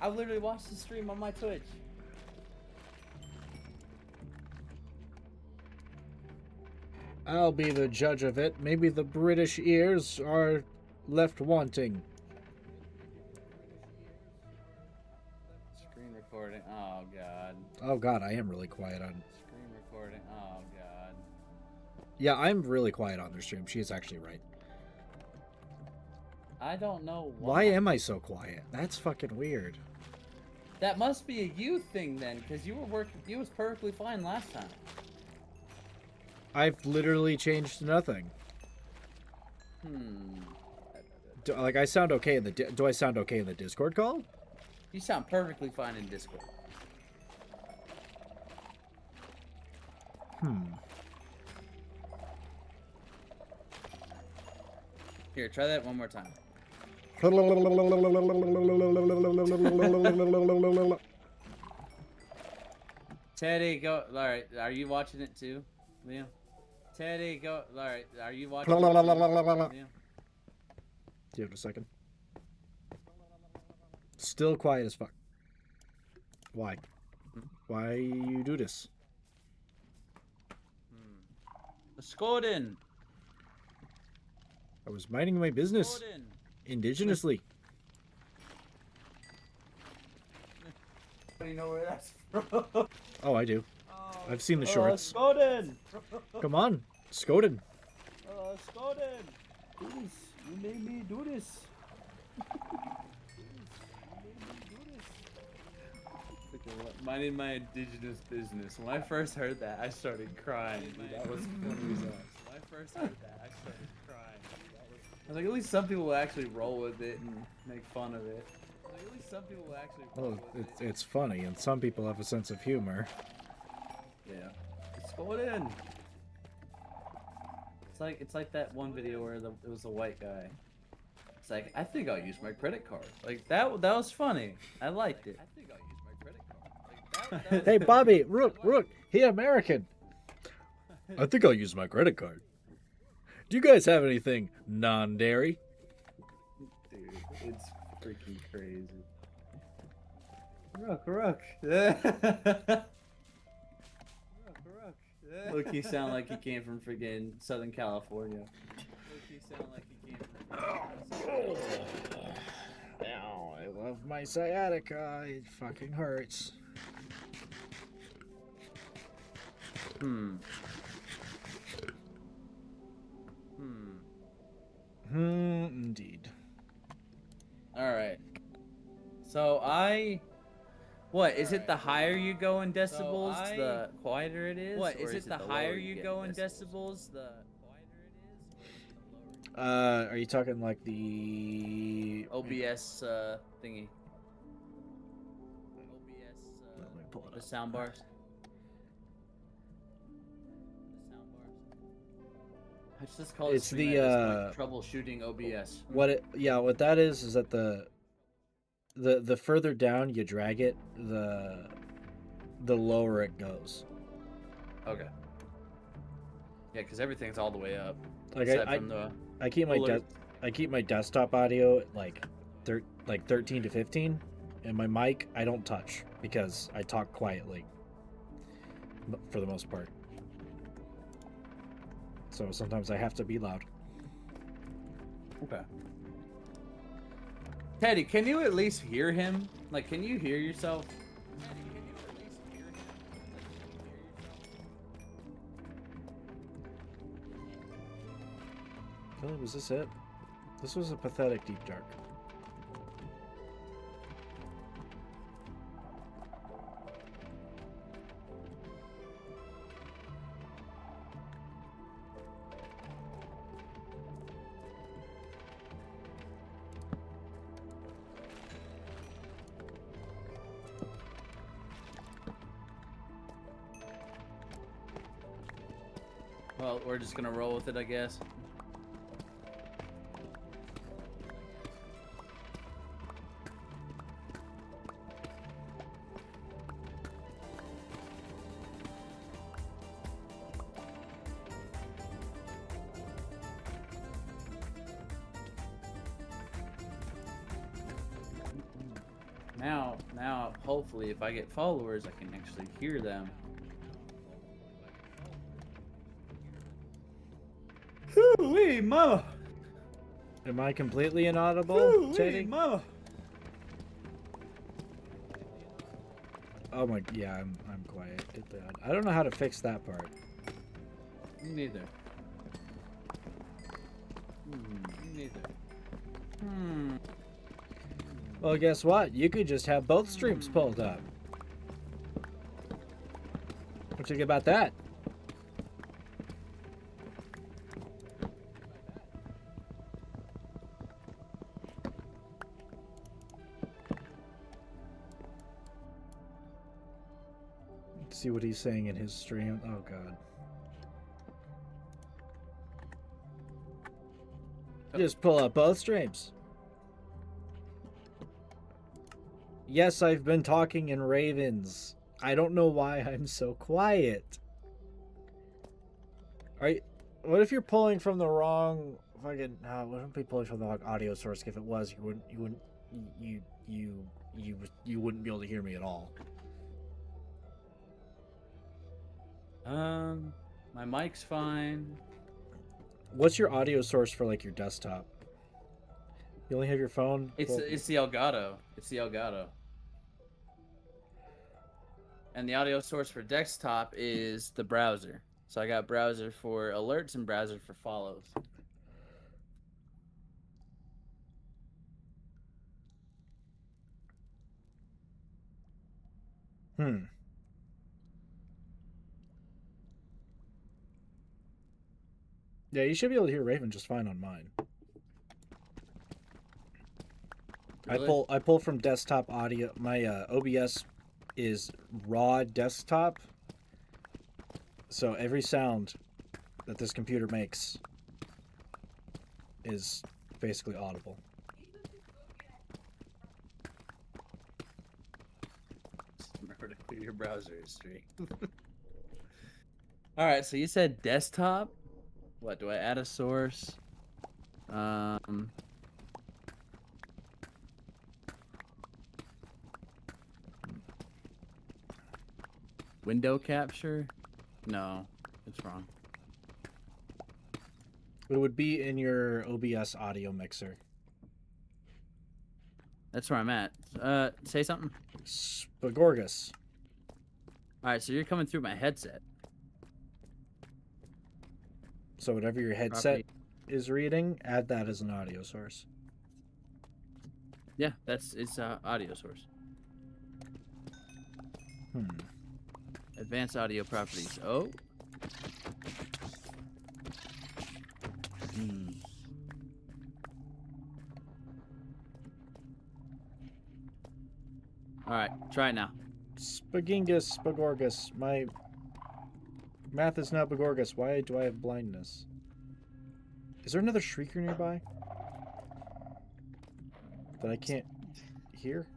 I literally watched the stream on my Twitch. I'll be the judge of it. Maybe the British ears are left wanting. Screen recording. Oh God. Oh God, I am really quiet on. Screen recording. Oh God. Yeah, I'm really quiet on their stream. She is actually right. I don't know Why am I so quiet? That's fucking weird. That must be a you thing then, because you were working. You was perfectly fine last time. I've literally changed nothing. Like I sound okay in the. Do I sound okay in the Discord call? You sound perfectly fine in Discord. Here, try that one more time. Teddy, go. Alright, are you watching it too, Liam? Teddy, go. Alright, are you watching it too, Liam? Do you have a second? Still quiet as fuck. Why? Why you do this? Skoden! I was minding my business. Skoden! Indigenously. Do you know where that's from? Oh, I do. I've seen the shorts. Skoden! Come on, Skoden. Skoden! Do this. You made me do this. Minding my indigenous business. When I first heard that, I started crying. Dude, that was funny as hell. When I first heard that, I started crying. I was like, at least some people will actually roll with it and make fun of it. Like, at least some people will actually roll with it. It's funny, and some people have a sense of humor. Yeah. Let's go in. It's like that one video where it was a white guy. It's like, I think I'll use my credit card. Like that was funny. I liked it. I think I'll use my credit card. Like that Hey, Bobby, Rook, he American. I think I'll use my credit card. Do you guys have anything non-dairy? Dude, it's freaking crazy. Rook. Look, he sound like he came from friggin' Southern California. Look, he sound like he came from Ow, I love my sciatica. It fucking hurts. Indeed. Alright. So what, is it the higher you go in decibels, the quieter it is? What, is it the higher you go in decibels, the quieter it is? Are you talking like the OBS thingy. OBS, Let me pull it the up. sound bars. I just call it It's the troubleshooting OBS. what that is that the further down you drag it, the the lower it goes. Okay. Yeah, because everything's all the way up. Like aside I from the keep my alert. I keep my desktop audio at like 13 to 15, and my mic I don't touch because I talk quietly for the most part. So sometimes I have to be loud. Okay. Teddy, can you at least hear him? Like, can you hear yourself? Really, was this it? This was a pathetic deep dark. Well, we're just gonna roll with it, I guess. Now, hopefully, if I get followers, I can actually hear them. Hoo-wee, mama! Am I completely inaudible, Hoo-wee, Teddy? mama! Oh my, yeah, I'm quiet. Get that. I don't know how to fix that part. Me neither. Me neither. Well, guess what? You could just have both streams pulled up. What you think about that? Let's see what he's saying in his stream. Oh god. Just pull up both streams. Yes, I've been talking in Ravens. I don't know why I'm so quiet. Alright, what if you're pulling from the wrong fucking wouldn't be pulling from the wrong audio source? If it was, you wouldn't be able to hear me at all. My mic's fine. What's your audio source for like your desktop? You only have your phone? It's the Elgato. It's the Elgato. And the audio source for desktop is the browser. So I got browser for alerts and browser for follows. Yeah, you should be able to hear Raven just fine on mine. Really? I pull from desktop audio. My OBS is raw desktop. So every sound that this computer makes is basically audible. Just remember to clear your browser history. All right, so you said desktop. What do I add a source? Window capture? No, it's wrong. It would be in your OBS audio mixer. That's where I'm at. Say something. Spagorgus. All right, so you're coming through my headset. So whatever your headset is reading, add that as an audio source. Yeah, it's audio source. Advanced audio properties. Oh. All right, try it now. Spagingus, Spagorgus. My math is now Bagorgus. Why do I have blindness? Is there another shrieker nearby that I can't hear?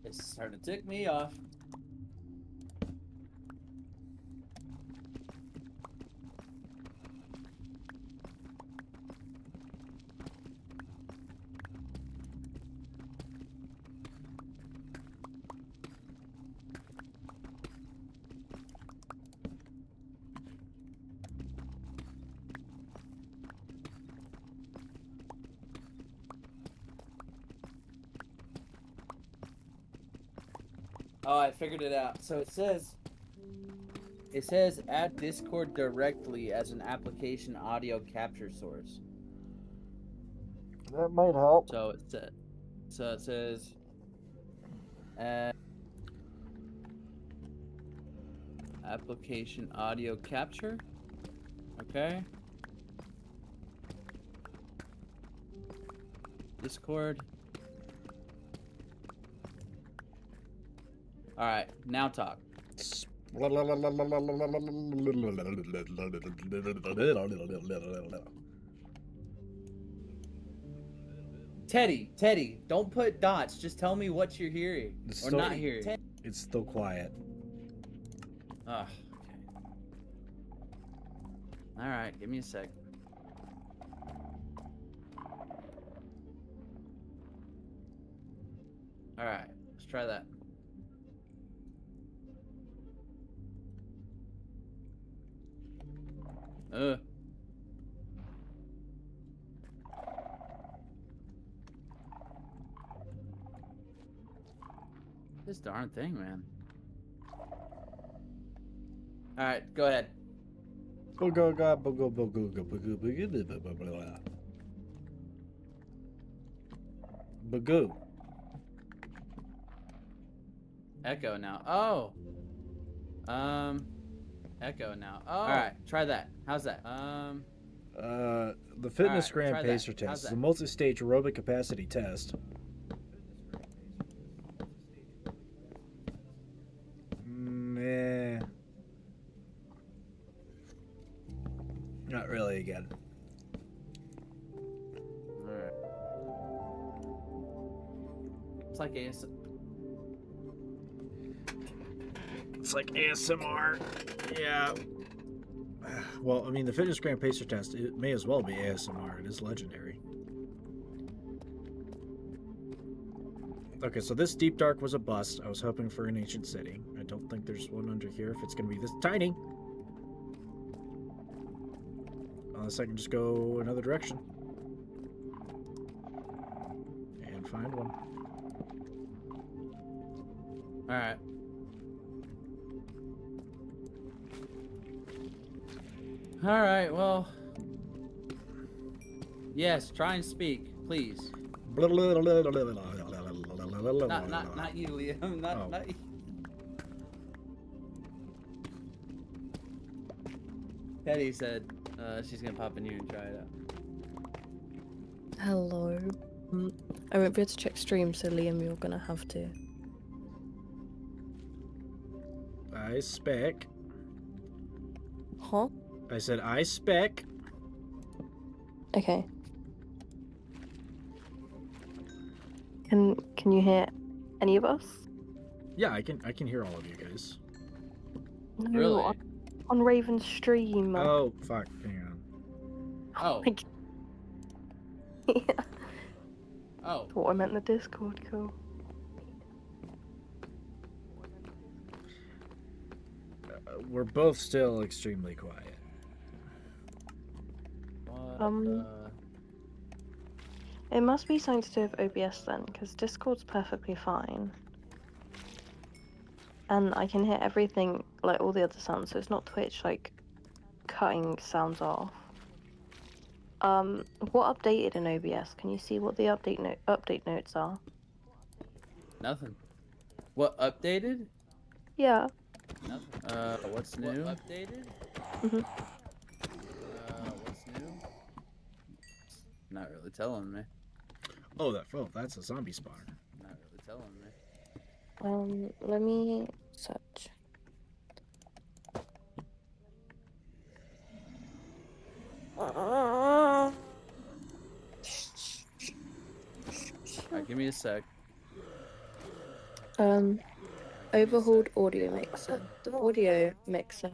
It's starting to tick me off. Oh, I figured it out. So it says add Discord directly as an application audio capture source. That might help. So it says add application audio capture. Okay. Discord. All right, now talk. Teddy, don't put dots. Just tell me what you're hearing or not hearing. It's still quiet. Oh, okay. All right, give me a sec. All right, let's try that. This darn thing, man. All right, go ahead. Bagoo. Echo now. Oh. Echo now. Oh. All right, try that. How's that? The fitness Alright, gram try that. pacer How's test is a that? multi-stage aerobic capacity test. Nah. Not really again. All right. It's like It's like ASMR. Yeah. Well, I mean, the fitness gram pacer test, it may as well be ASMR. It is legendary. Okay, so this deep dark was a bust. I was hoping for an ancient city. I don't think there's one under here if it's going to be this tiny. Unless I can just go another direction. And find one. all right. All right. Well. Yes. Try and speak, please. Not you, Liam. Not you. Teddy said she's gonna pop in here and try it out. Hello. I won't be able to check stream, so Liam, you're gonna have to. I spec. Huh? I said I spec. Okay. Can you hear any of us? Yeah, I can hear all of you guys. No, Really? on Raven's stream. Oh, fuck. Hang on. Oh. my g- yeah. Oh. What I meant the Discord, cool. We're both still extremely quiet. What It must be something to do with OBS then, because Discord's perfectly fine. And I can hear everything, like all the other sounds, so it's not Twitch, like, cutting sounds off. What updated in OBS? Can you see what the update notes are? Nothing. What updated? Yeah. Nothing. What's new? What updated? Mhm. What's new? Not really telling me. Oh, that's a zombie spawner. Not really telling me. Let me search. Alright, give me a sec. Overhauled audio mixer. The audio mixer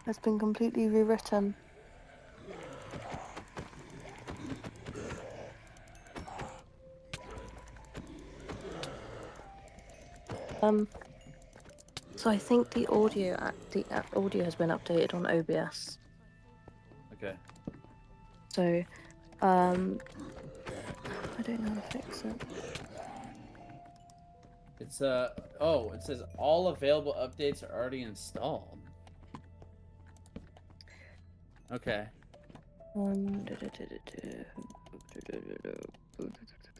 has been completely rewritten. So I think the audio has been updated on OBS. Okay. So, I don't know how to fix it. It's oh, it says all available updates are already installed. Okay.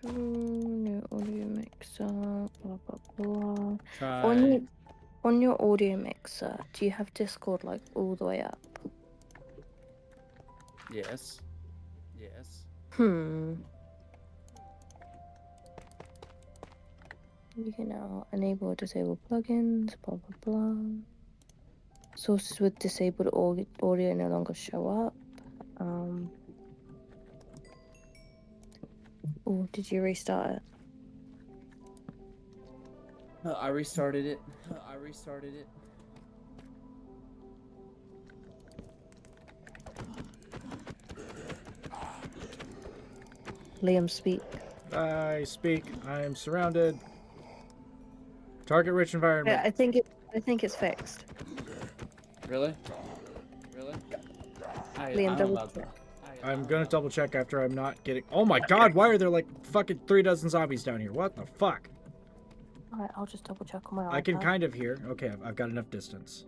New audio mixer, blah blah blah. Try. On your audio mixer, do you have Discord like all the way up? Yes. Yes. You can now enable or disable plugins, blah blah blah. Sources with disabled audio no longer show up. Oh, did you restart it? I restarted it. I restarted it. Liam, speak. I speak. I am surrounded. Target-rich environment. Yeah, I think it's fixed. Really? Really? Liam, I'm double about to. check. I'm gonna double check after I'm not getting. Oh my god! Why are there like fucking 36 zombies down here? What the fuck? Alright, I'll just double check on my iPad. I can kind of hear. Okay, I've got enough distance.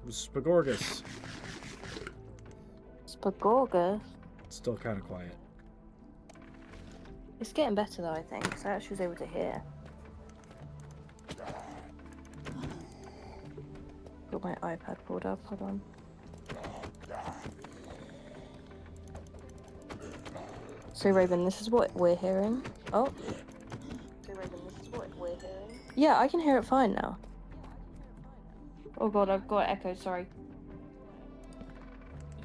Spagorgus. Spagorgus? Still kind of quiet. It's getting better though, I think, so I actually was able to hear. Got my iPad pulled up, hold on. So Raven, this is what we're hearing. Oh. So Raven, this is what we're hearing. Yeah, I can hear it fine now. Oh god, I've got echo, sorry.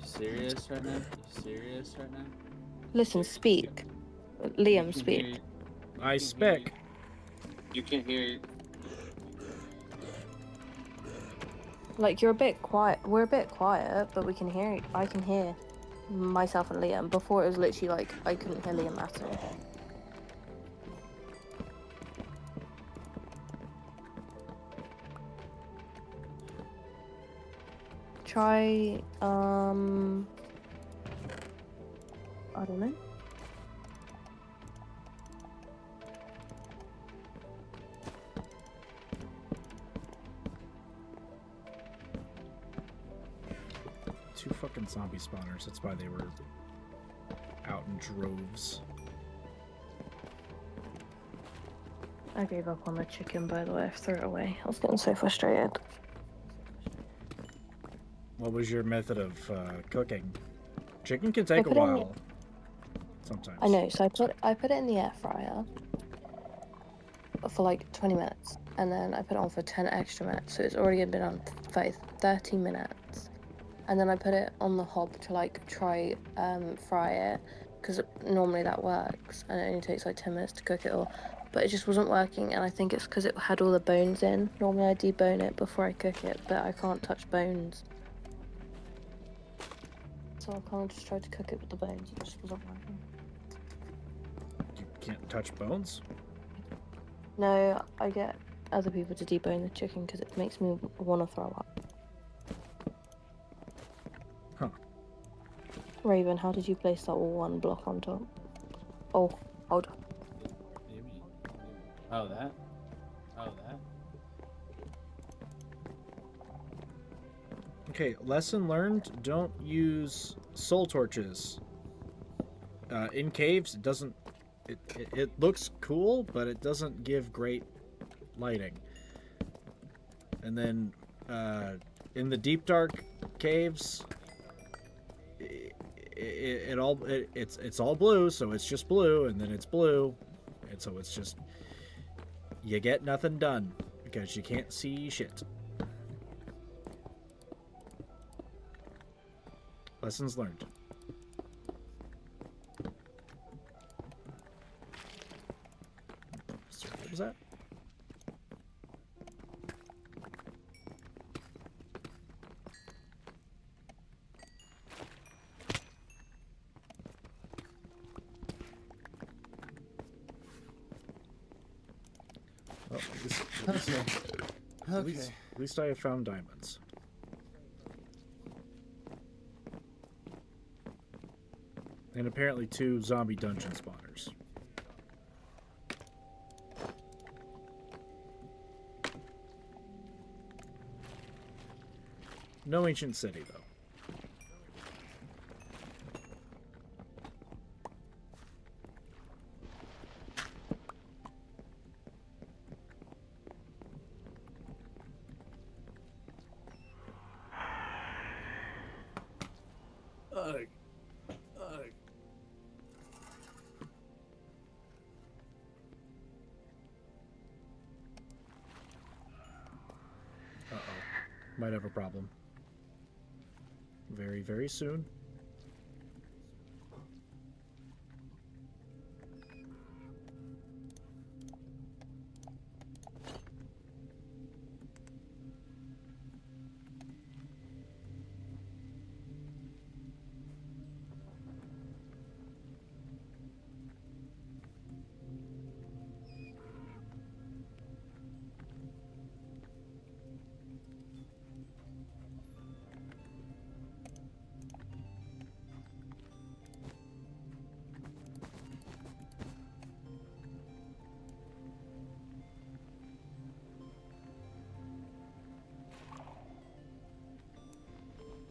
You serious right now? You serious right now? Listen, speak. Liam, speak. I speak. You can hear. Like, you're a bit quiet. We're a bit quiet, but we can hear. I can hear myself and Liam. Before it was literally like I couldn't hear Liam at all. Try I don't know. Two fucking zombie spawners. That's why they were out in droves. I gave up on the chicken, by the way. I threw it away. I was getting so frustrated. What was your method of cooking? Chicken can take a put it in while. Sometimes. I know, so I put it in the air fryer for like 20 minutes, and then I put it on for 10 extra minutes, so it's already been on for 30 minutes. And then I put it on the hob to like try fry it, because normally that works, and it only takes like 10 minutes to cook it all. But it just wasn't working, and I think it's because it had all the bones in. Normally I debone it before I cook it, but I can't touch bones. So I kind of just tried to cook it with the bones, it just wasn't working. You can't touch bones? No, I get other people to debone the chicken because it makes me want to throw up. Huh. Raven, how did you place that one block on top? Oh, hold on. What do you mean? Oh, that? Oh, that? Okay, lesson learned, don't use soul torches. In caves, it doesn't... It looks cool, but it doesn't give great lighting. And then, in the deep dark caves, it's all blue, so it's just blue, and then it's blue, and so it's just... You get nothing done, because you can't see shit. Lessons learned. What was that? Well, at least I have found diamonds. And apparently 2 zombie dungeon spawners. No ancient city, though. Ugh. Ugh. Uh-oh. Might have a problem. Very, very soon.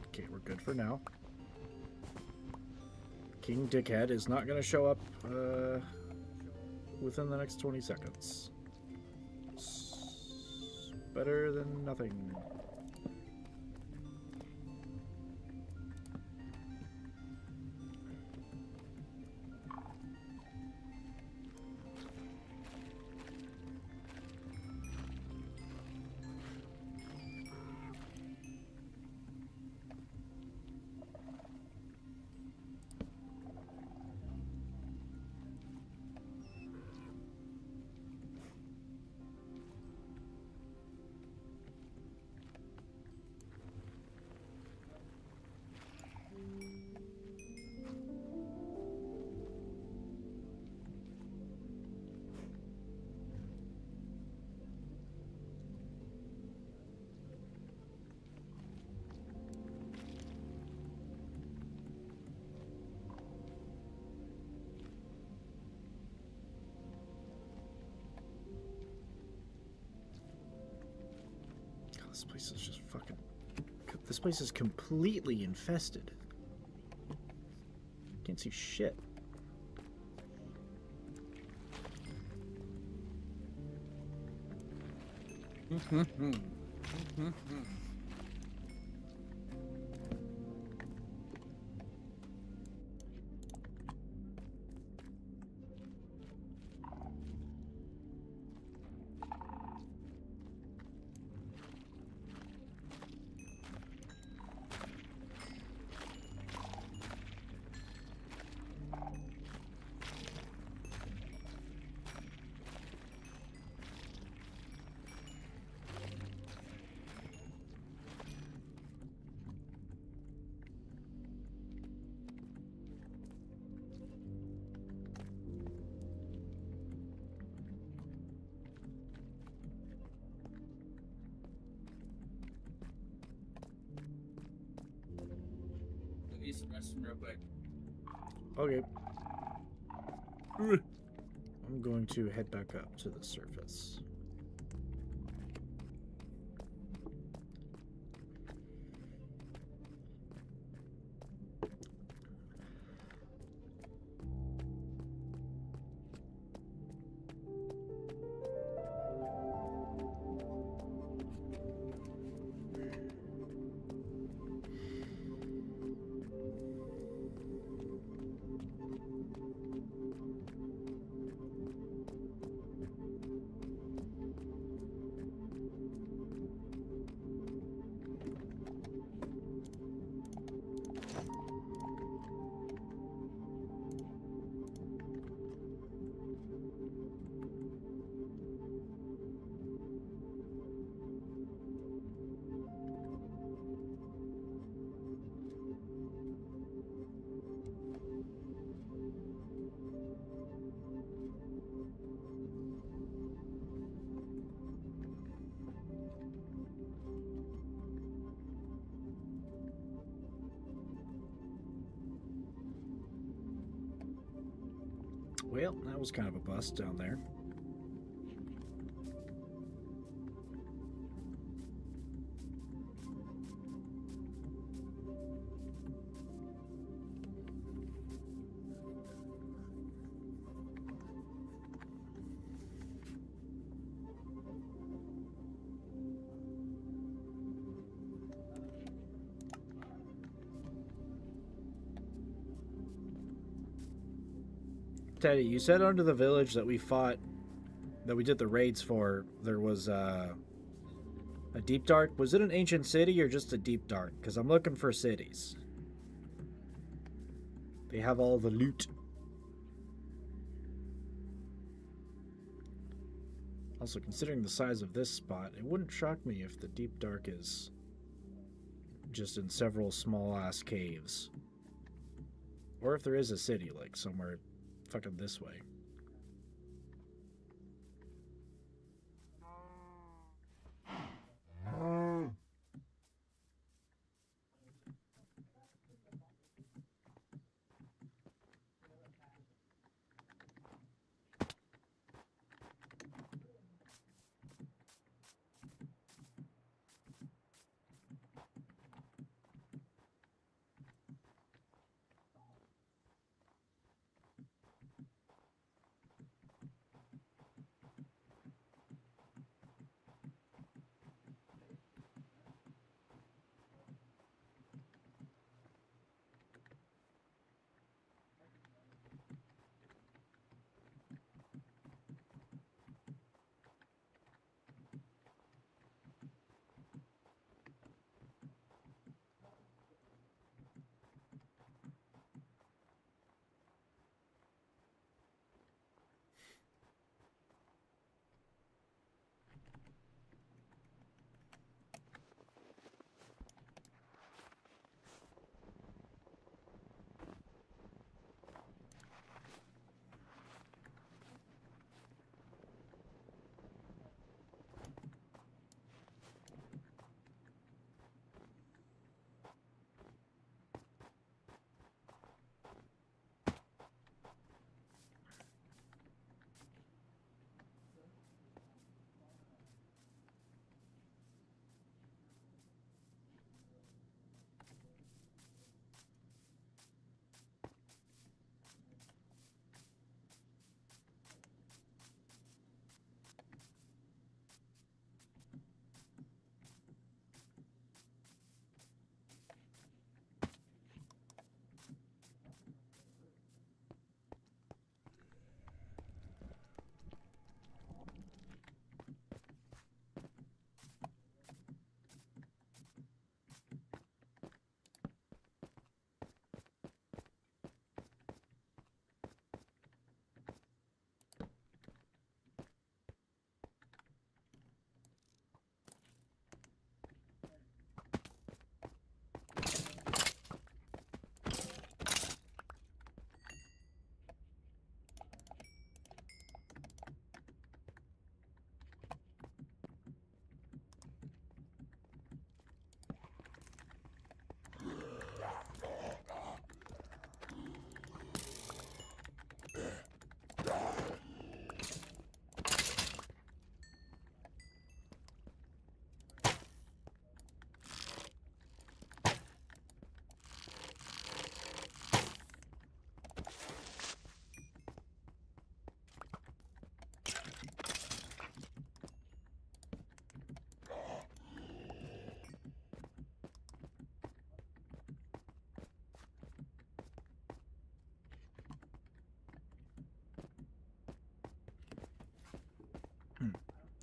Okay, we're good for now. King Dickhead is not going to show up within the next 20 seconds. Better than nothing. God, this place is just fucking... This place is completely infested. Can't see shit. Use the restroom real quick. Okay. I'm going to head back up to the surface. Well, that was kind of a bust down there. Teddy, you said under the village that we fought, that we did the raids for, there was a deep dark. Was it an ancient city or just a deep dark? Because I'm looking for cities. They have all the loot. Also, considering the size of this spot, it wouldn't shock me if the deep dark is just in several small ass caves. Or if there is a city, like somewhere fucking this way.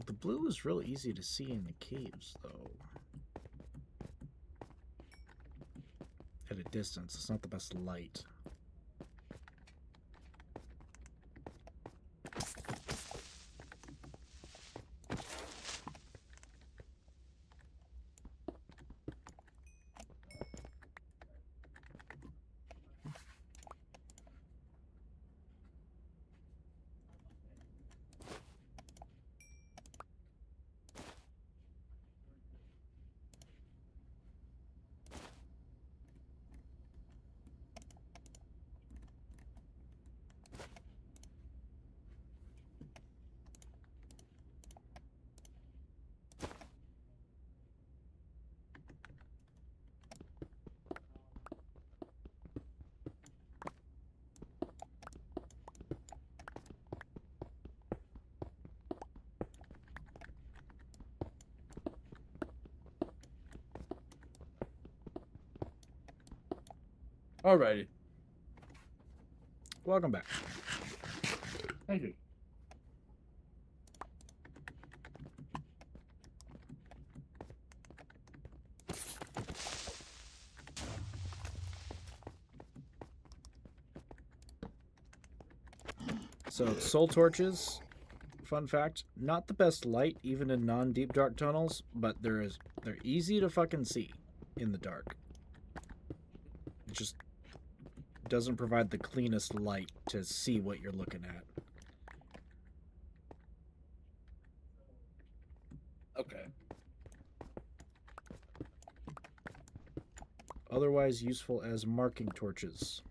The blue is real easy to see in the caves, though. At a distance, it's not the best light. Alrighty. Welcome back. Thank you. So, soul torches, fun fact, not the best light even in non-deep dark tunnels, but they're easy to fucking see in the dark. It just doesn't provide the cleanest light to see what you're looking at. Okay. Otherwise useful as marking torches.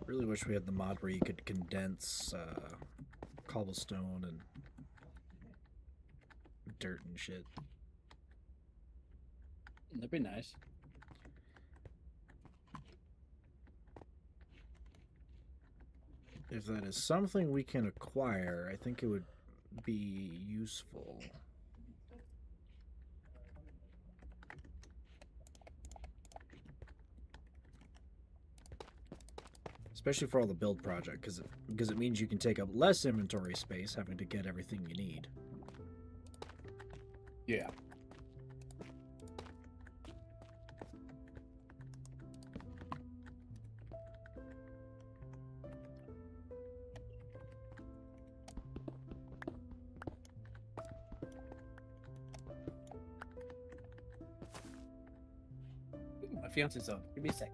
Really wish we had the mod where you could condense cobblestone and dirt and shit. That'd be nice. If that is something we can acquire, I think it would be useful. Especially for all the build project, because it means you can take up less inventory space having to get everything you need. Yeah. Ooh, my fiance's on. Give me a sec.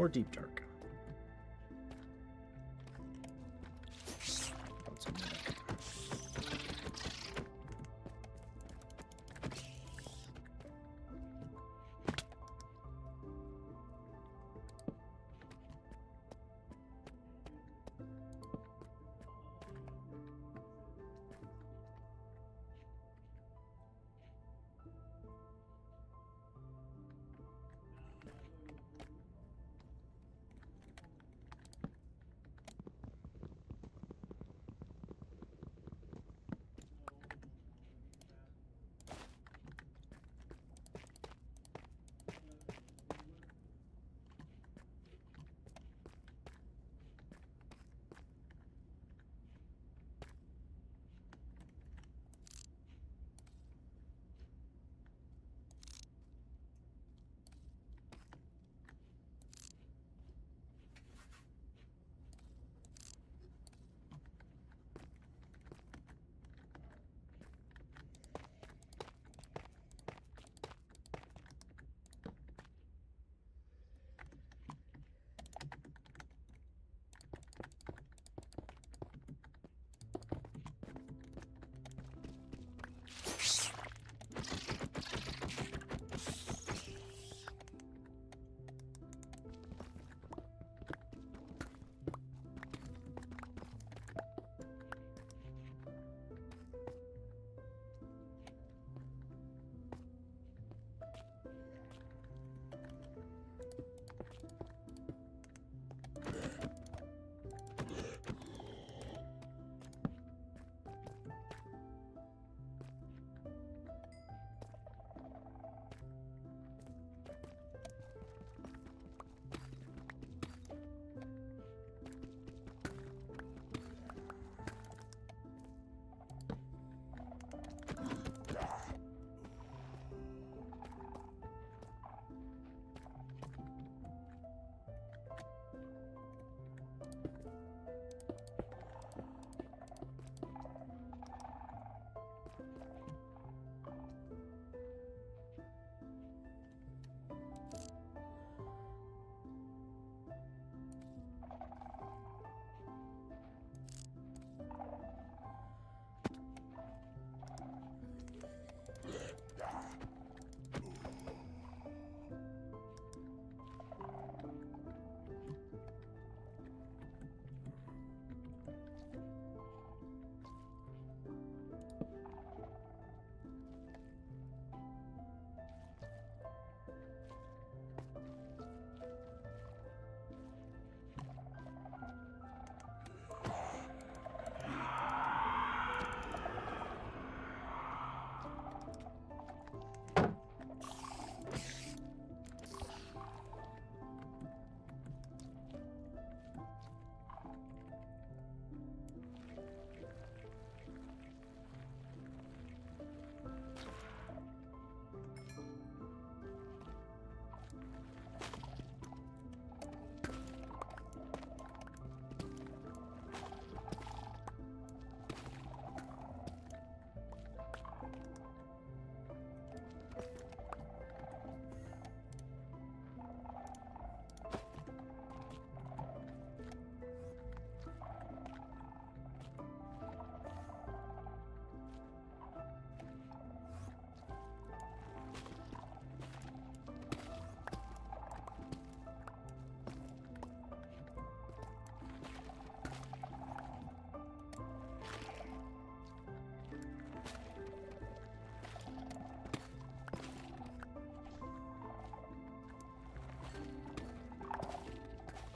more deep dark. What's a minute?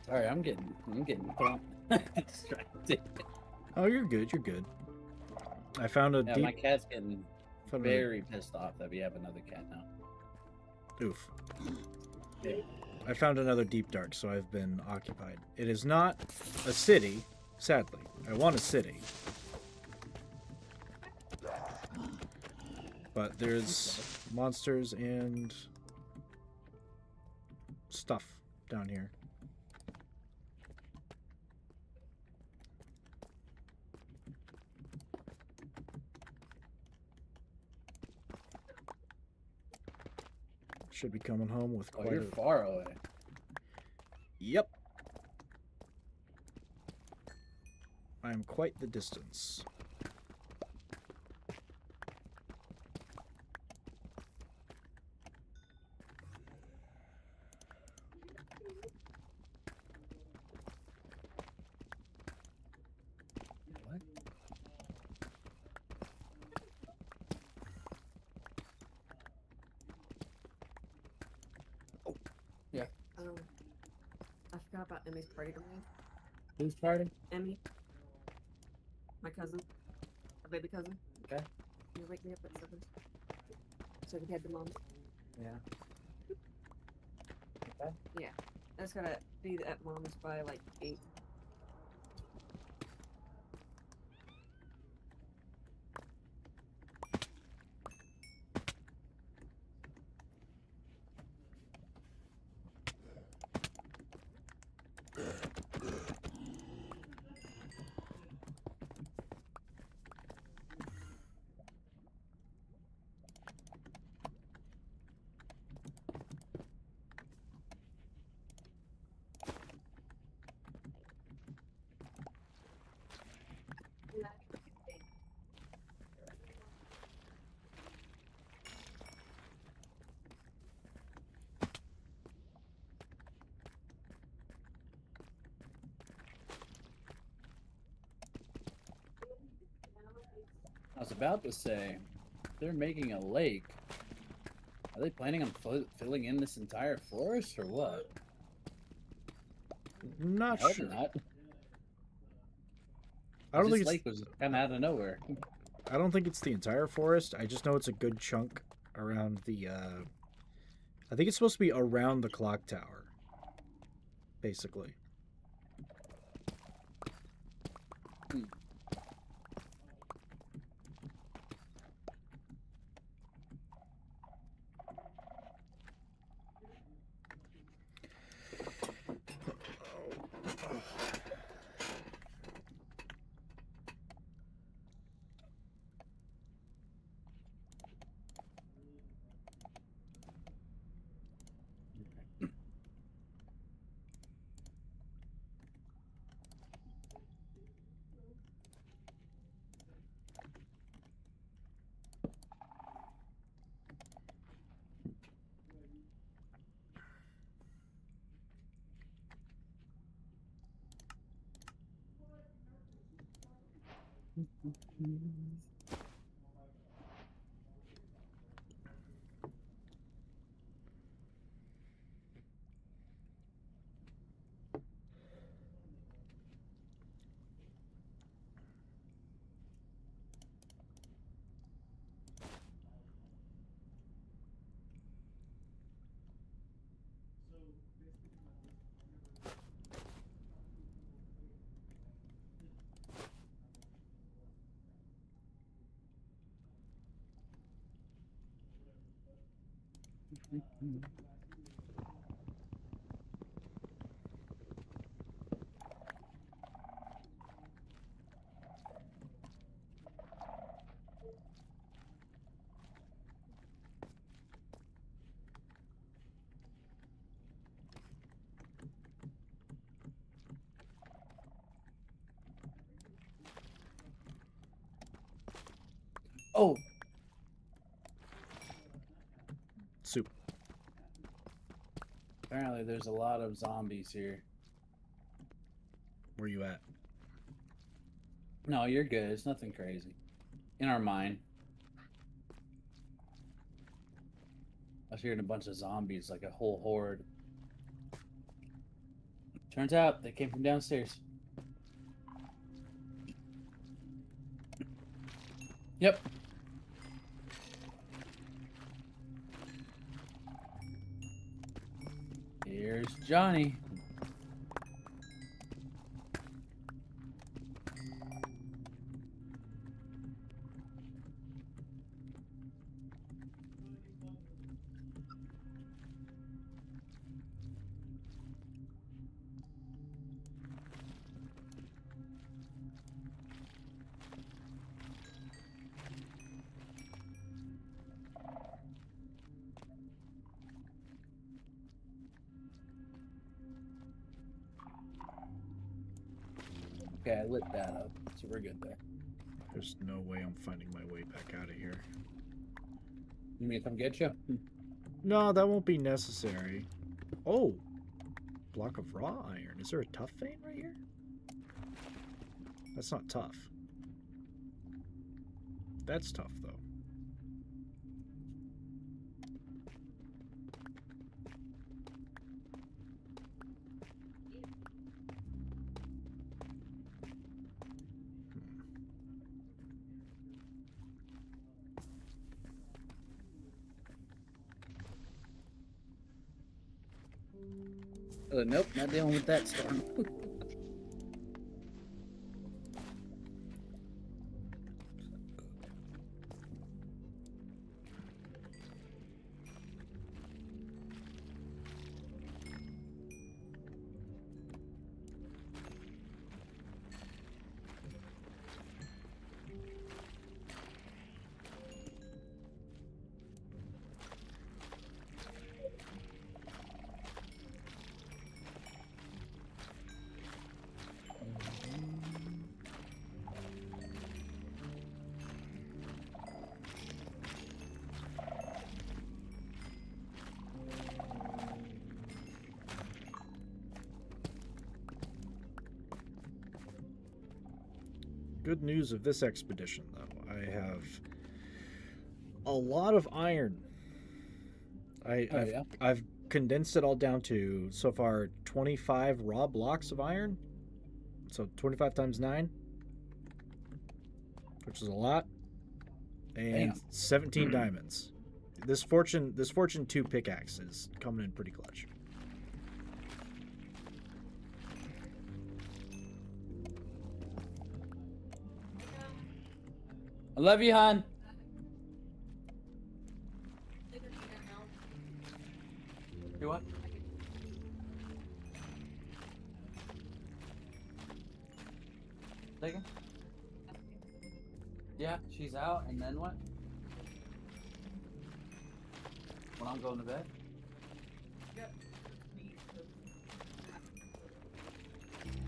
Sorry, I'm getting thrown distracted. Oh, you're good. You're good. I found a Yeah, deep. my cat's getting found a- very pissed off that we have another cat now. Oof. Yeah. I found another deep dark, so I've been occupied. It is not a city, sadly. I want a city. But there's monsters and stuff down here. Should be coming home with Oh, quite you're a... far away. I'm quite the distance. What? I forgot about Emmy's party tonight. Whose party? Emmy, my cousin, a baby cousin. Okay. You wake me up at 7. So we had the mom. Yeah. Okay. Yeah. I just gotta be at mom's by like 8. I was about to say, they're making a lake. Are they planning on filling in this entire forest or what? Not I hope sure. not. I don't This think lake was kind of out of nowhere. I don't think it's the entire forest. I just know it's a good chunk around the. I think it's supposed to be around the clock tower. Basically. Oh, Soup. apparently there's a lot of zombies here. Where you at? No, you're good. It's nothing crazy. In our mind. I was hearing a bunch of zombies, like a whole horde. Turns out they came from downstairs. Yep. Here's Johnny. Okay, I lit that up, so we're good there. There's no way I'm finding my way back out of here. You mean to come get you? No, that won't be necessary. Oh, block of raw iron. Is there a tough vein right here? That's not tough. That's tough, though. Nope, not dealing with that storm. Good news of this expedition, though. I have a lot of iron. I've condensed it all down to, so far, 25 raw blocks of iron. So 25 times 9, which is a lot. And Damn. 17 diamonds. This fortune 2 pickaxe is coming in pretty clutch. I love you, hon. You what? Taken? Yeah, she's out, and then what? When I'm going to bed?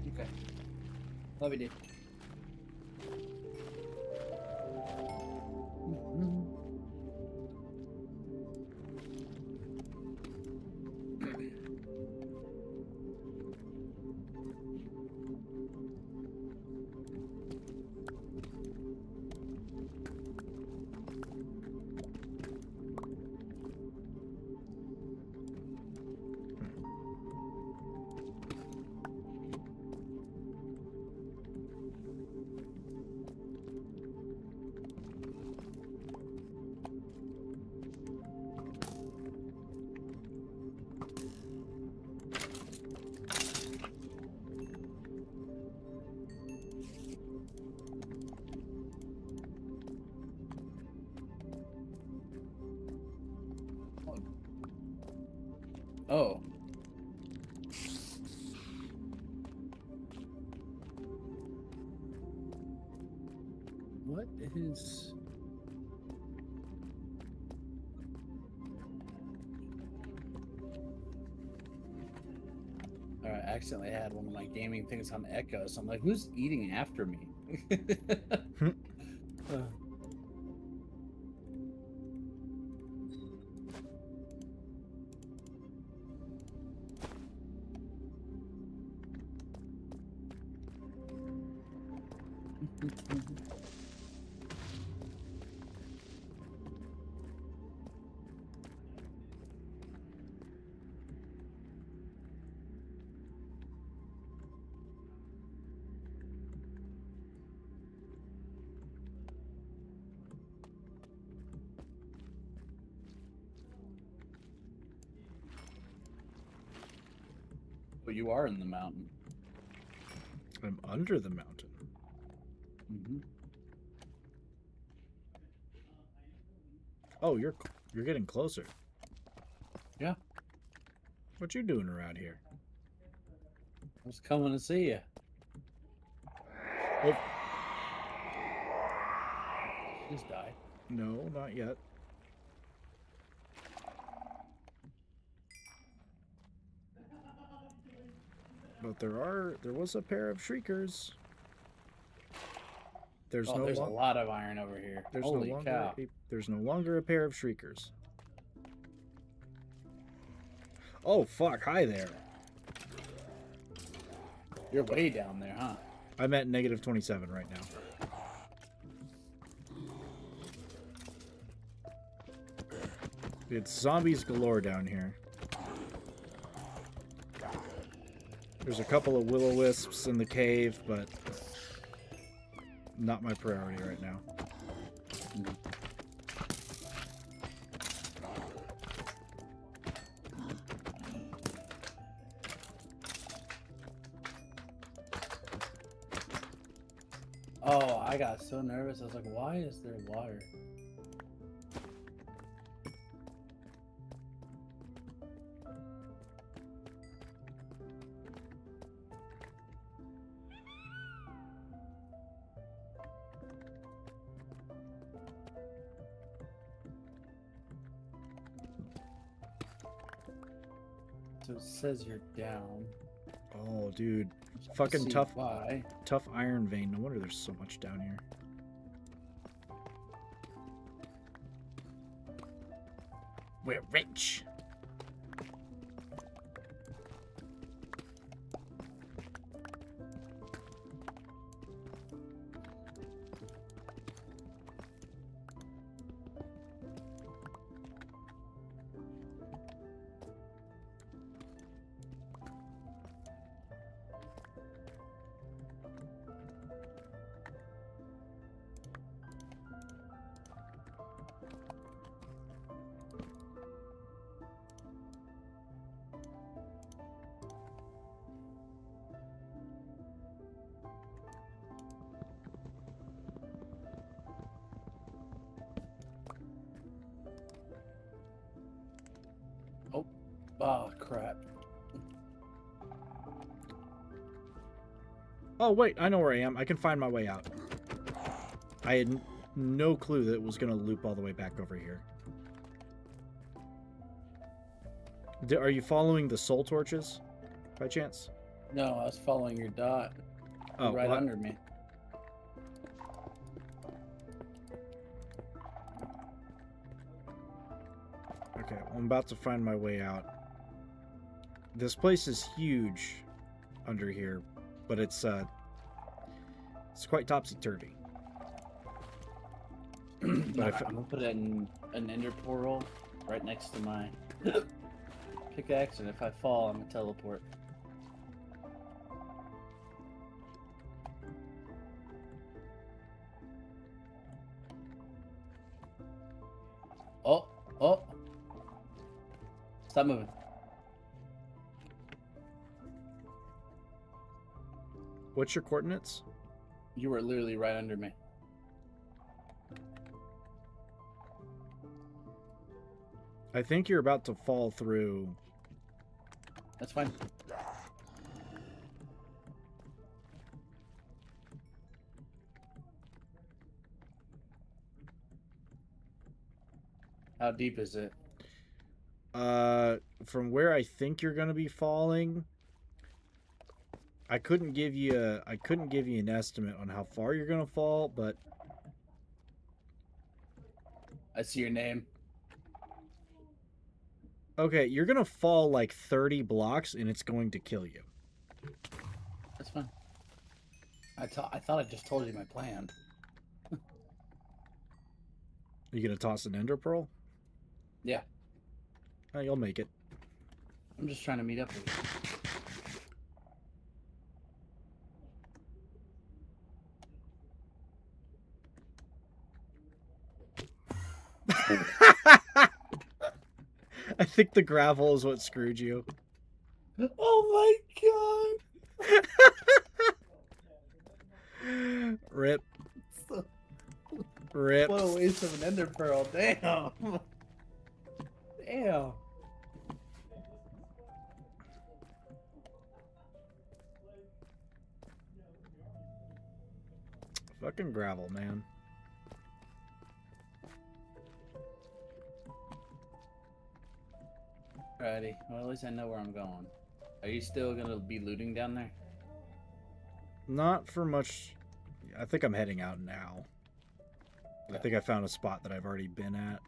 Okay. Love you, dude. Oh. What is... All right, I accidentally had one of my gaming things on Echo, so I'm like, who's eating after me? But you are in the mountain. I'm under the mountain. Mm-hmm. Oh, you're getting closer. Yeah. What you doing around here? I was coming to see you. Oh, She just died. no, not yet. But there was a pair of shriekers. There's Oh, no there's a lo- lot of iron over here. there's Holy no longer cow. there's no longer a pair of shriekers. Oh fuck! Hi there. You're way down there, huh? I'm at negative 27 right now. It's zombies galore down here. There's a couple of will-o-wisps in the cave, but not my priority right now. Oh, I got so nervous. I was like, why is there water? So it says you're down. Oh, dude. Let's Fucking see tough, Why? tough iron vein. No wonder there's so much down here. We're rich. Oh, crap. Oh, wait. I know where I am. I can find my way out. I had no clue that it was going to loop all the way back over here. Are you following the soul torches by chance? No, I was following your dot. You're Oh, right what? under me. Okay, well, I'm about to find my way out. This place is huge under here, but it's quite topsy-turvy. But if, I'm gonna put an ender portal right next to my pickaxe, and if I fall, I'm gonna teleport. Oh, oh! Stop moving. what's your coordinates? You were literally right under me. I think you're about to fall through. That's fine. How deep is it? From where I think you're gonna be falling, I couldn't give you an estimate on how far you're gonna fall, but I see your name. okay, you're gonna fall like 30 blocks and it's going to kill you. That's fine. I thought I just told you my plan. You gonna toss an ender pearl? Yeah. Oh, you'll make it. I'm just trying to meet up with you. I think the gravel is what screwed you. Oh my Rip. god! Rip. What a waste of an ender pearl. Damn. Damn. Fucking gravel, man. Alrighty. Well, at least I know where I'm going. Are you still gonna be looting down there? Not for much. I think I'm heading out now. I think I found a spot that I've already been at.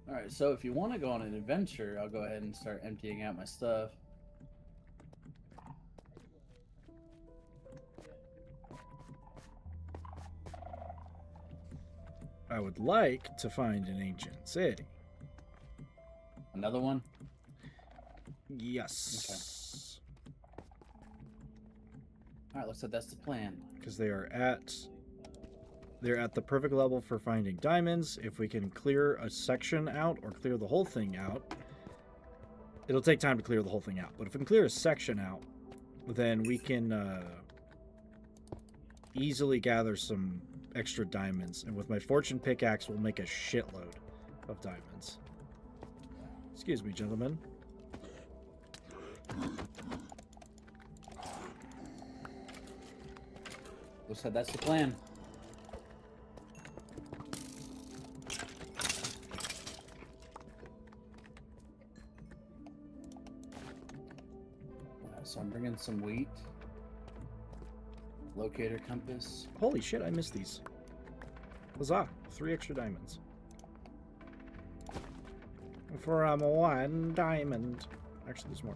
All right, so if you want to go on an adventure, I'll go ahead and start emptying out my stuff. I would like to find an ancient city. Another one? Yes. All right, looks like that's the plan. Because they're at the perfect level for finding diamonds. If we can clear a section out or clear the whole thing out, it'll take time to clear the whole thing out. But if we can clear a section out, then we can easily gather some extra diamonds. And with my fortune pickaxe, we'll make a shitload of diamonds. Excuse me, gentlemen. Looks like that's the plan. So I'm bringing some wheat. Locator compass. Holy shit, I missed these. Huzzah! 3 extra diamonds. For 1 diamond. Actually, there's more.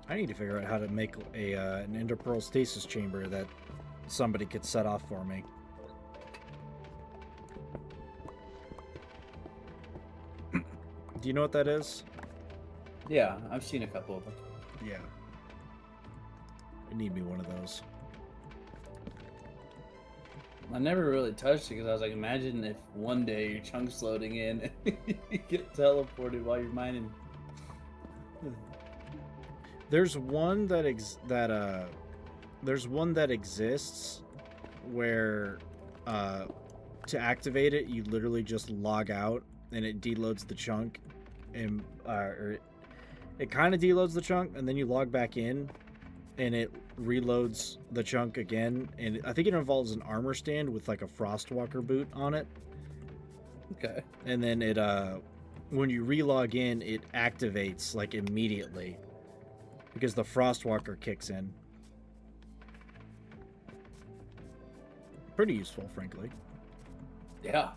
I need to figure out how to make an enderpearl stasis chamber that somebody could set off for me. Do you know what that is? Yeah, I've seen a couple of them. Yeah. I need me one of those. I never really touched it because I was like, imagine if one day your chunk's loading in and you get teleported while you're mining. There's one that exists where to activate it you literally just log out and it deloads the chunk, and or it kind of deloads the chunk and then you log back in and it reloads the chunk again, and I think it involves an armor stand with like a Frostwalker boot on it. Okay. And then it when you relog in, it activates like immediately because the Frostwalker kicks in. Pretty useful, frankly. Yeah.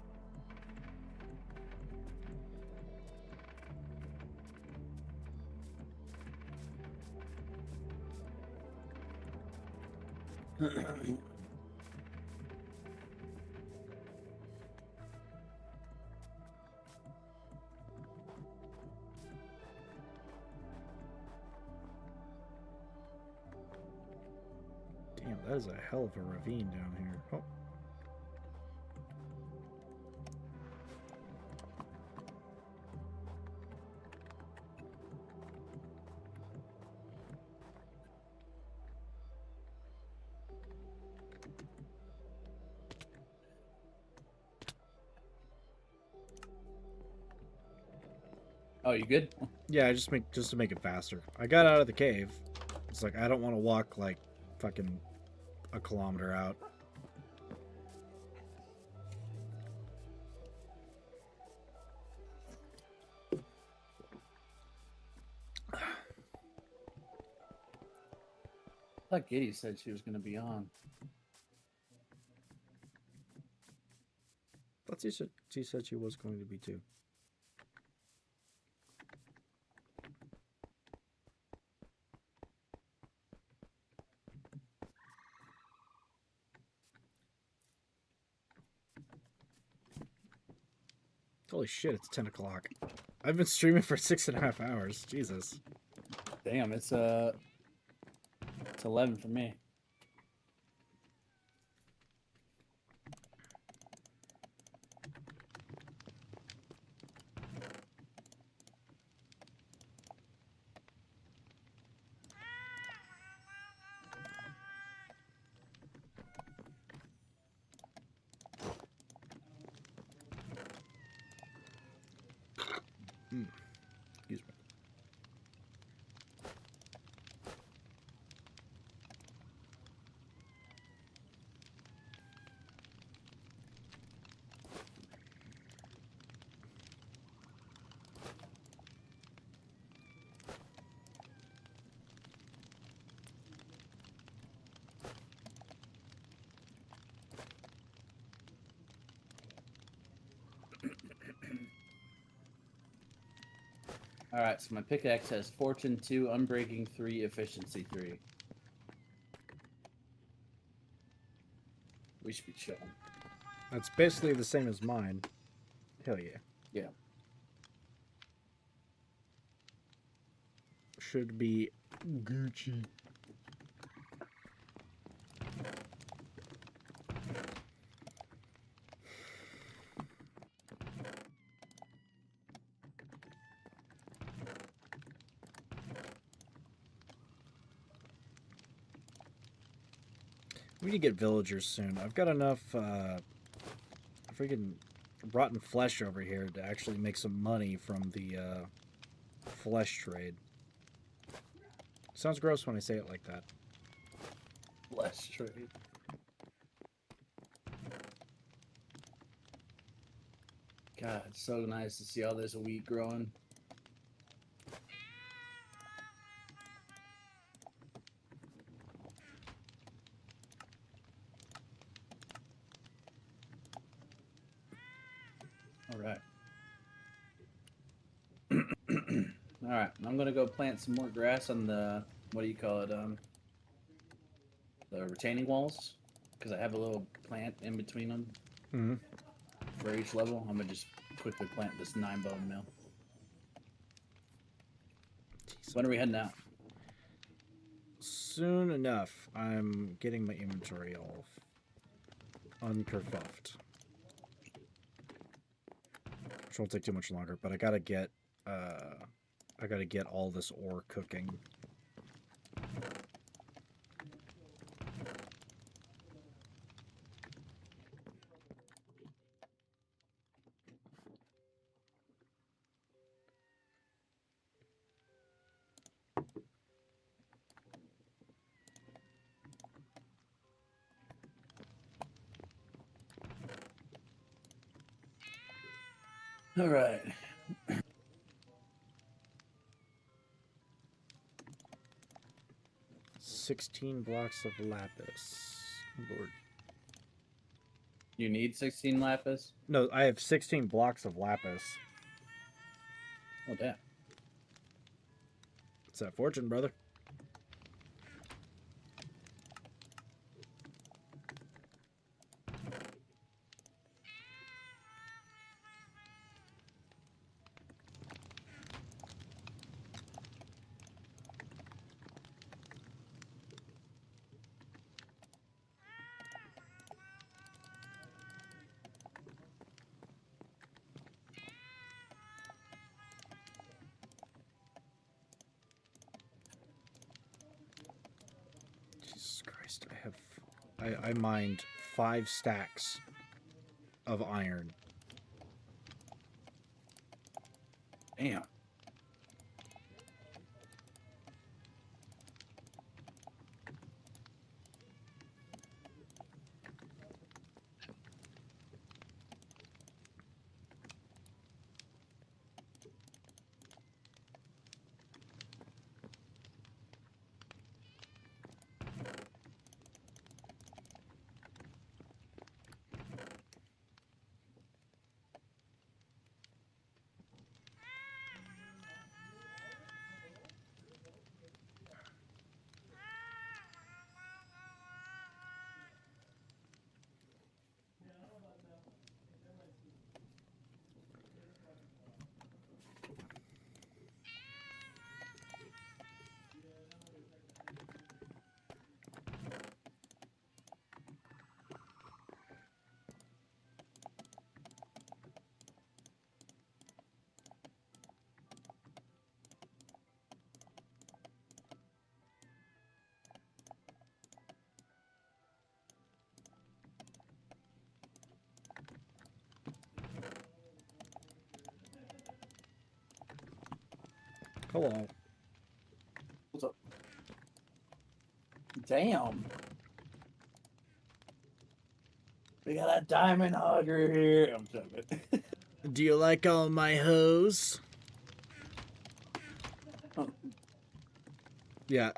Damn, that is a hell of a ravine down here. Oh. Oh, you good? Yeah, just to make it faster. I got out of the cave. It's like I don't want to walk like fucking a kilometer out. I thought Giddy said she was going to be on. But she said she was going to be too. Holy shit, it's 10 o'clock. I've been streaming for 6.5 hours. Jesus. Damn, it's 11 for me. Excuse me. All right, so my pickaxe has Fortune 2, Unbreaking 3, Efficiency 3. We should be chilling. That's basically the same as mine. Hell yeah. Yeah. Should be Gucci. We need to get villagers soon. I've got enough freaking rotten flesh over here to actually make some money from the flesh trade. Sounds gross when I say it like that. Less trade. God, it's so nice to see all this wheat growing. All right. All right, I'm gonna go plant some more grass on the, what do you call it, the retaining walls, because I have a little plant in between them Mm-hmm. for each level. I'm gonna just quickly plant this 9-bone mill. When are we heading out? Soon enough. I'm getting my inventory all unkerfuffed. Which won't take too much longer, but I gotta get all this ore cooking. All right. 16 blocks of lapis. Lord. You need 16 lapis? No, I have 16 blocks of lapis. Oh, damn. It's that fortune, brother. Jesus Christ, I mined 5 stacks of iron. Damn. Hello. What's up? Damn. We got a diamond hugger here. I'm joking. Do you like all my hoes? Yeah,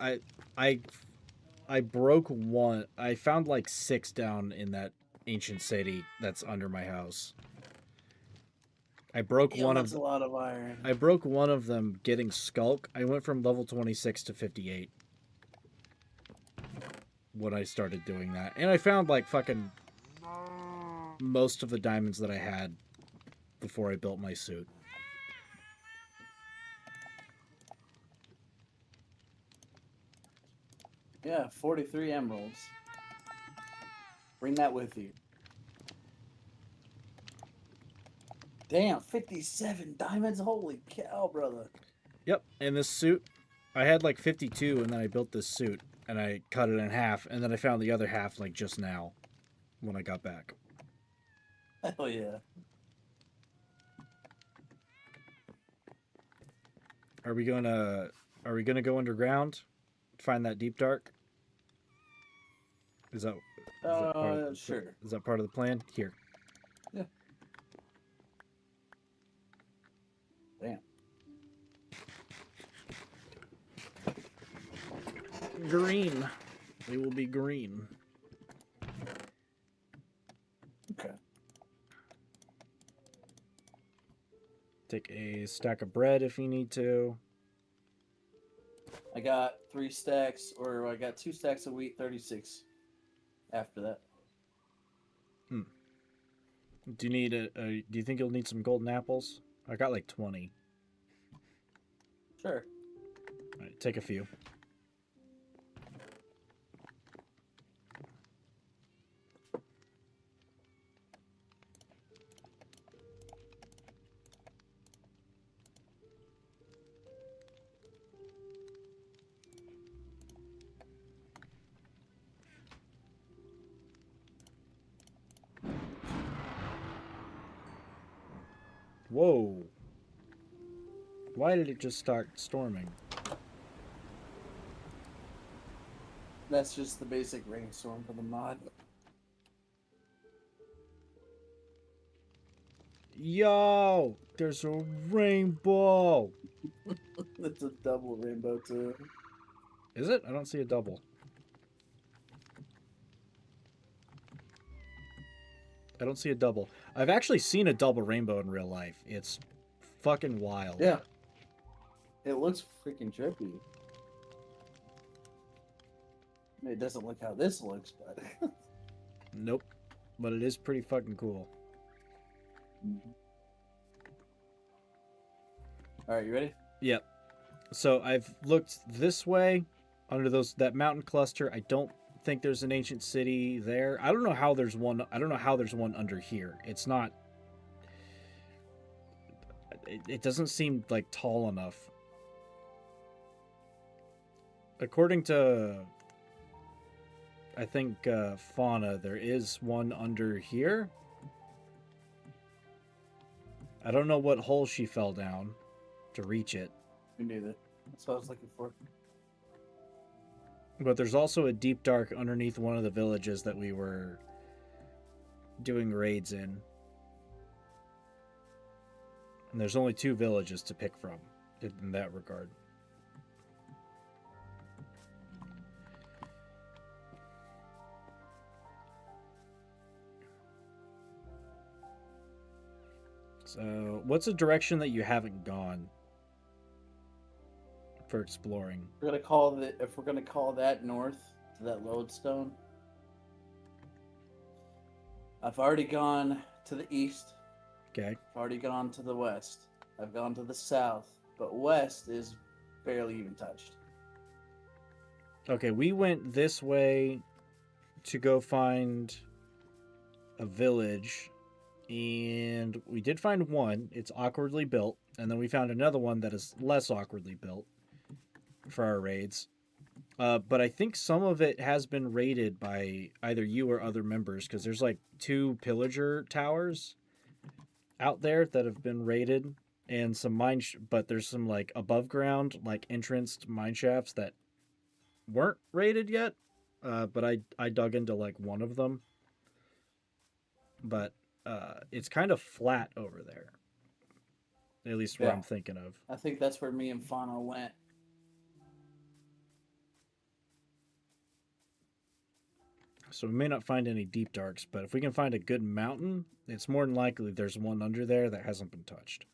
I broke one. I found like 6 down in that ancient city that's under my house. I broke Damn, one that's of a lot of iron. I broke one of them getting skulk. I went from level 26 to 58 when I started doing that. And I found like fucking most of the diamonds that I had before I built my suit. Yeah, 43 emeralds. Bring that with you. Damn, 57 diamonds? Holy cow, brother. Yep, and this suit, I had like 52 and then I built this suit and I cut it in half and then I found the other half like just now when I got back. Hell yeah. Are we gonna go underground? Find that deep dark? Is that Sure. Is that part of the plan? Here. Yeah. Damn. Green. They will be green. Okay. Take a stack of bread if you need to. I got 3 stacks, or I got 2 stacks of wheat, 36 after that. Do you need do you think you'll need some golden apples? I got like 20. Sure. All right, take a few. Whoa. Why did it just start storming? That's just the basic rainstorm for the mod. Yo, there's a rainbow. It's a double rainbow too. Is it? I don't see a double. I don't see a double. I've actually seen a double rainbow in real life. It's fucking wild. Yeah. It looks freaking trippy. I mean, it doesn't look how this looks, but... Nope. But it is pretty fucking cool. Alright, you ready? Yep. So I've looked this way under that mountain cluster. I don't think there's an ancient city there. I don't know how there's one. I don't know how there's one under here. It's not. It doesn't seem like tall enough. According to, I think, fauna, there is one under here. I don't know what hole she fell down to reach it. Me neither. That's what I was looking for. But there's also a deep dark underneath one of the villages that we were doing raids in. And there's only 2 villages to pick from in that regard. So, what's a direction that you haven't gone for exploring? We're gonna call if we're gonna call that north to that lodestone. I've already gone to the east. Okay. I've already gone to the west. I've gone to the south, but west is barely even touched. Okay, we went this way to go find a village, and we did find one. It's awkwardly built, and then we found another one that is less awkwardly built for our raids. But I think some of it has been raided by either you or other members, because there's like 2 pillager towers out there that have been raided and some but there's some like above ground like entranced mine shafts that weren't rated yet. But I dug into like one of them, but it's kind of flat over there. At least where Yeah. I'm thinking of. I think that's where me and Fano went. So we may not find any deep darks, but if we can find a good mountain, it's more than likely there's one under there that hasn't been touched.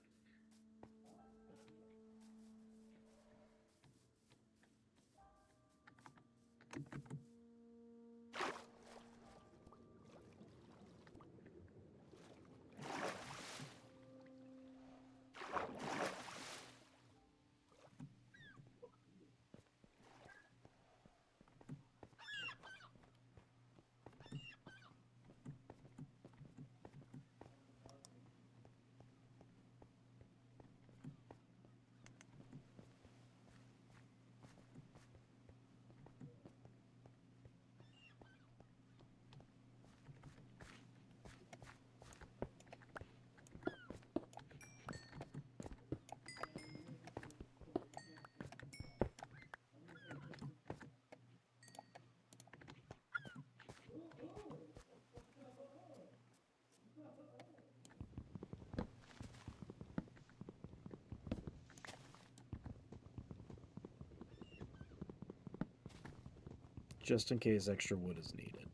Just in case extra wood is needed.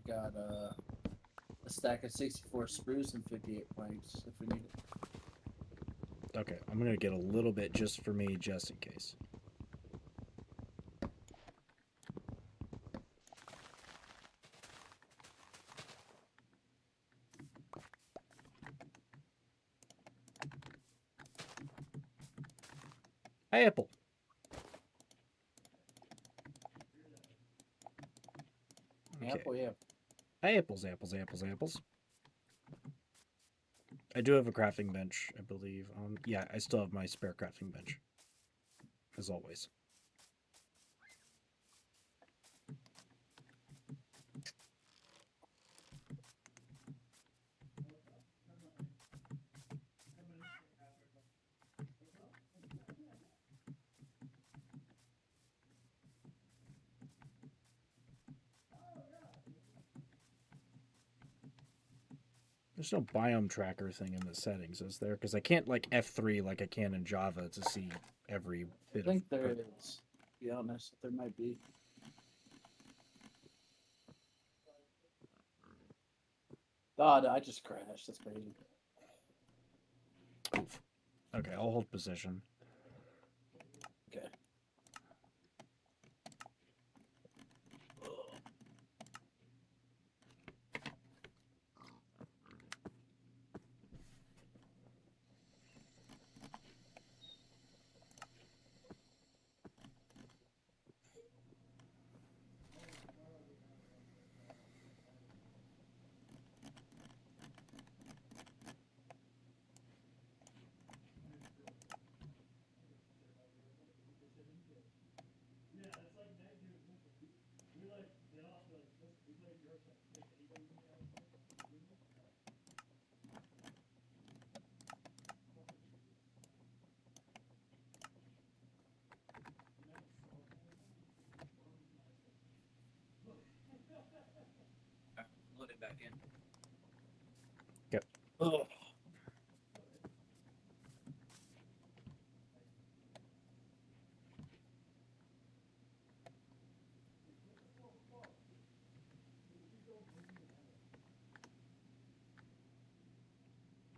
Got a stack of 64 spruce and 58 planks if we need it. Okay, I'm gonna get a little bit just for me, just in case. Apple. Okay. Apple, yeah. Apples, apples, apples, apples. I do have a crafting bench, I believe. Yeah, I still have my spare crafting bench, as always. There's no biome tracker thing in the settings, is there? Because I can't like F3 like I can in Java to see every I bit think of. there is. To be honest, there might be. God, I just crashed. That's crazy. Oof. Okay, I'll hold position. Okay. Load it back in. Yep. Oh.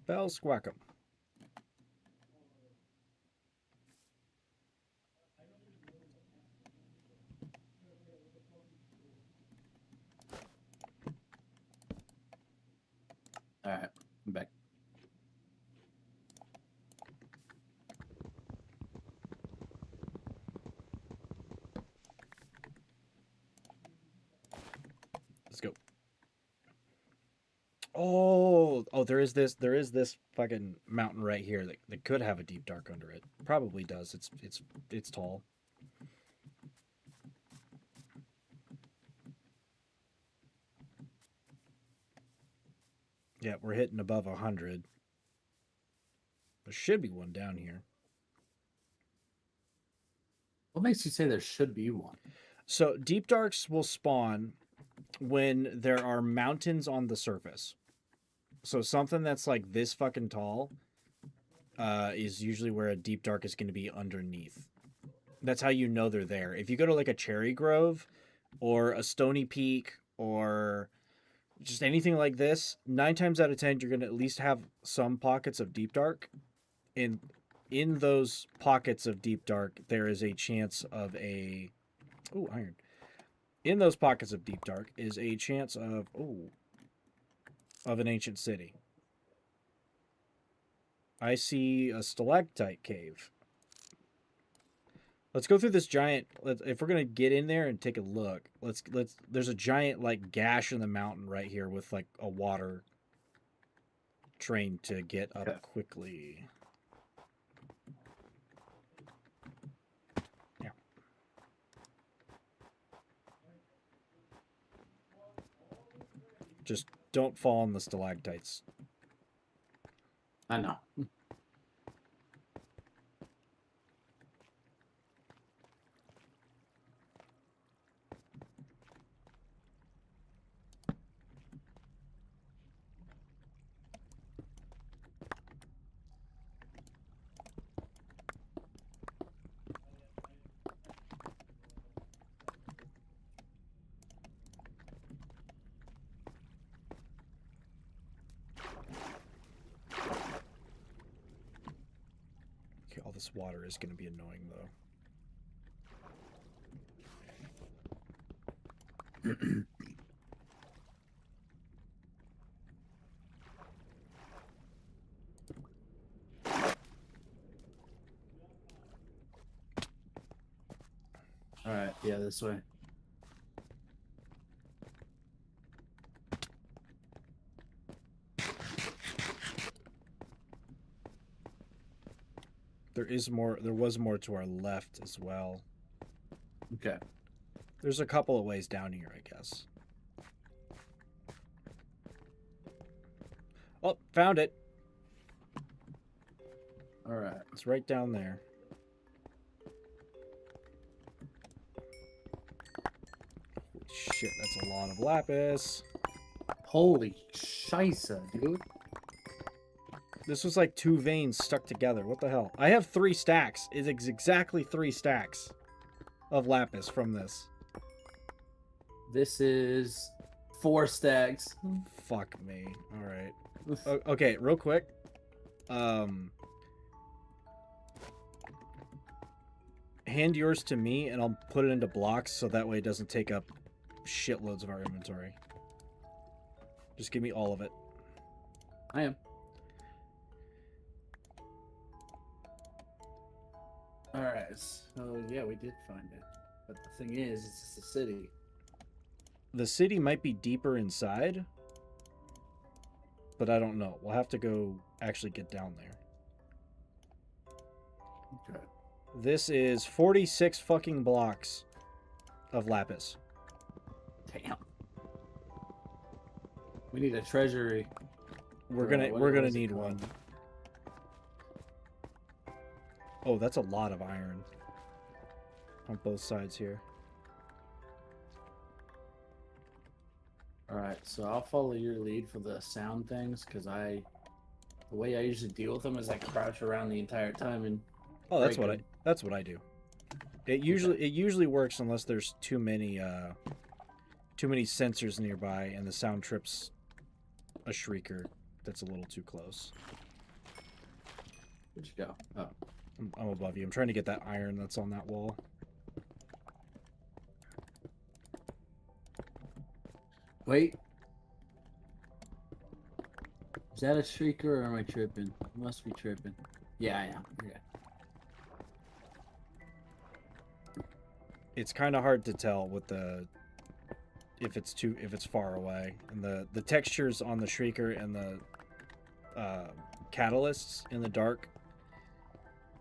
Bell squawkum. All right, I'm back. Let's go. Oh, there is this fucking mountain right here that could have a deep dark under it. Probably does. It's tall. Yeah, we're hitting above 100. There should be one down here. What makes you say there should be one? So deep darks will spawn when there are mountains on the surface. So something that's like this fucking tall is usually where a deep dark is going to be underneath. That's how you know they're there. If you go to like a cherry grove or a stony peak or just anything like this, 9 times out of 10 you're going to at least have some pockets of deep dark. In those pockets of deep dark, there is a chance of a iron. In those pockets of deep dark is a chance of an ancient city. I see a stalactite cave. Let's go through this giant. If we're gonna get in there and take a look, let's. There's a giant like gash in the mountain right here with like a water train to get up quickly. Yeah. Just don't fall in the stalactites. I know. Okay, all this water is going to be annoying though. All right, yeah, this way. There is more. There was more to our left as well. Okay. There's a couple of ways down here, I guess. Oh, found it. All right. It's right down there. Holy shit, that's a lot of lapis. Holy scheisse, dude. This was like 2 veins stuck together. What the hell? I have 3 stacks. It's exactly 3 stacks of lapis from this. This is 4 stacks. Fuck me. All right. Okay, real quick. Hand yours to me and I'll put it into blocks so that way it doesn't take up shitloads of our inventory. Just give me all of it. I am. All right. So yeah, we did find it. But the thing is, it's just a city. The city might be deeper inside, but I don't know. We'll have to go actually get down there. Okay. This is 46 fucking blocks of lapis. Damn. We need a treasury. We're Bro, gonna what is it need called? one. Oh, that's a lot of iron on both sides here. All right, so I'll follow your lead for the sound things because the way I usually deal with them is I crouch around the entire time and. Oh, that's break what I them. do. It usually works unless there's too many sensors nearby and the sound trips a shrieker that's a little too close. Where'd you go? Oh, I'm above you. I'm trying to get that iron that's on that wall. wait. Is that a shrieker or am I tripping? I must be tripping. Yeah, I am. Yeah. It's kind of hard to tell with the if it's far away, and the textures on the shrieker and the catalysts in the dark,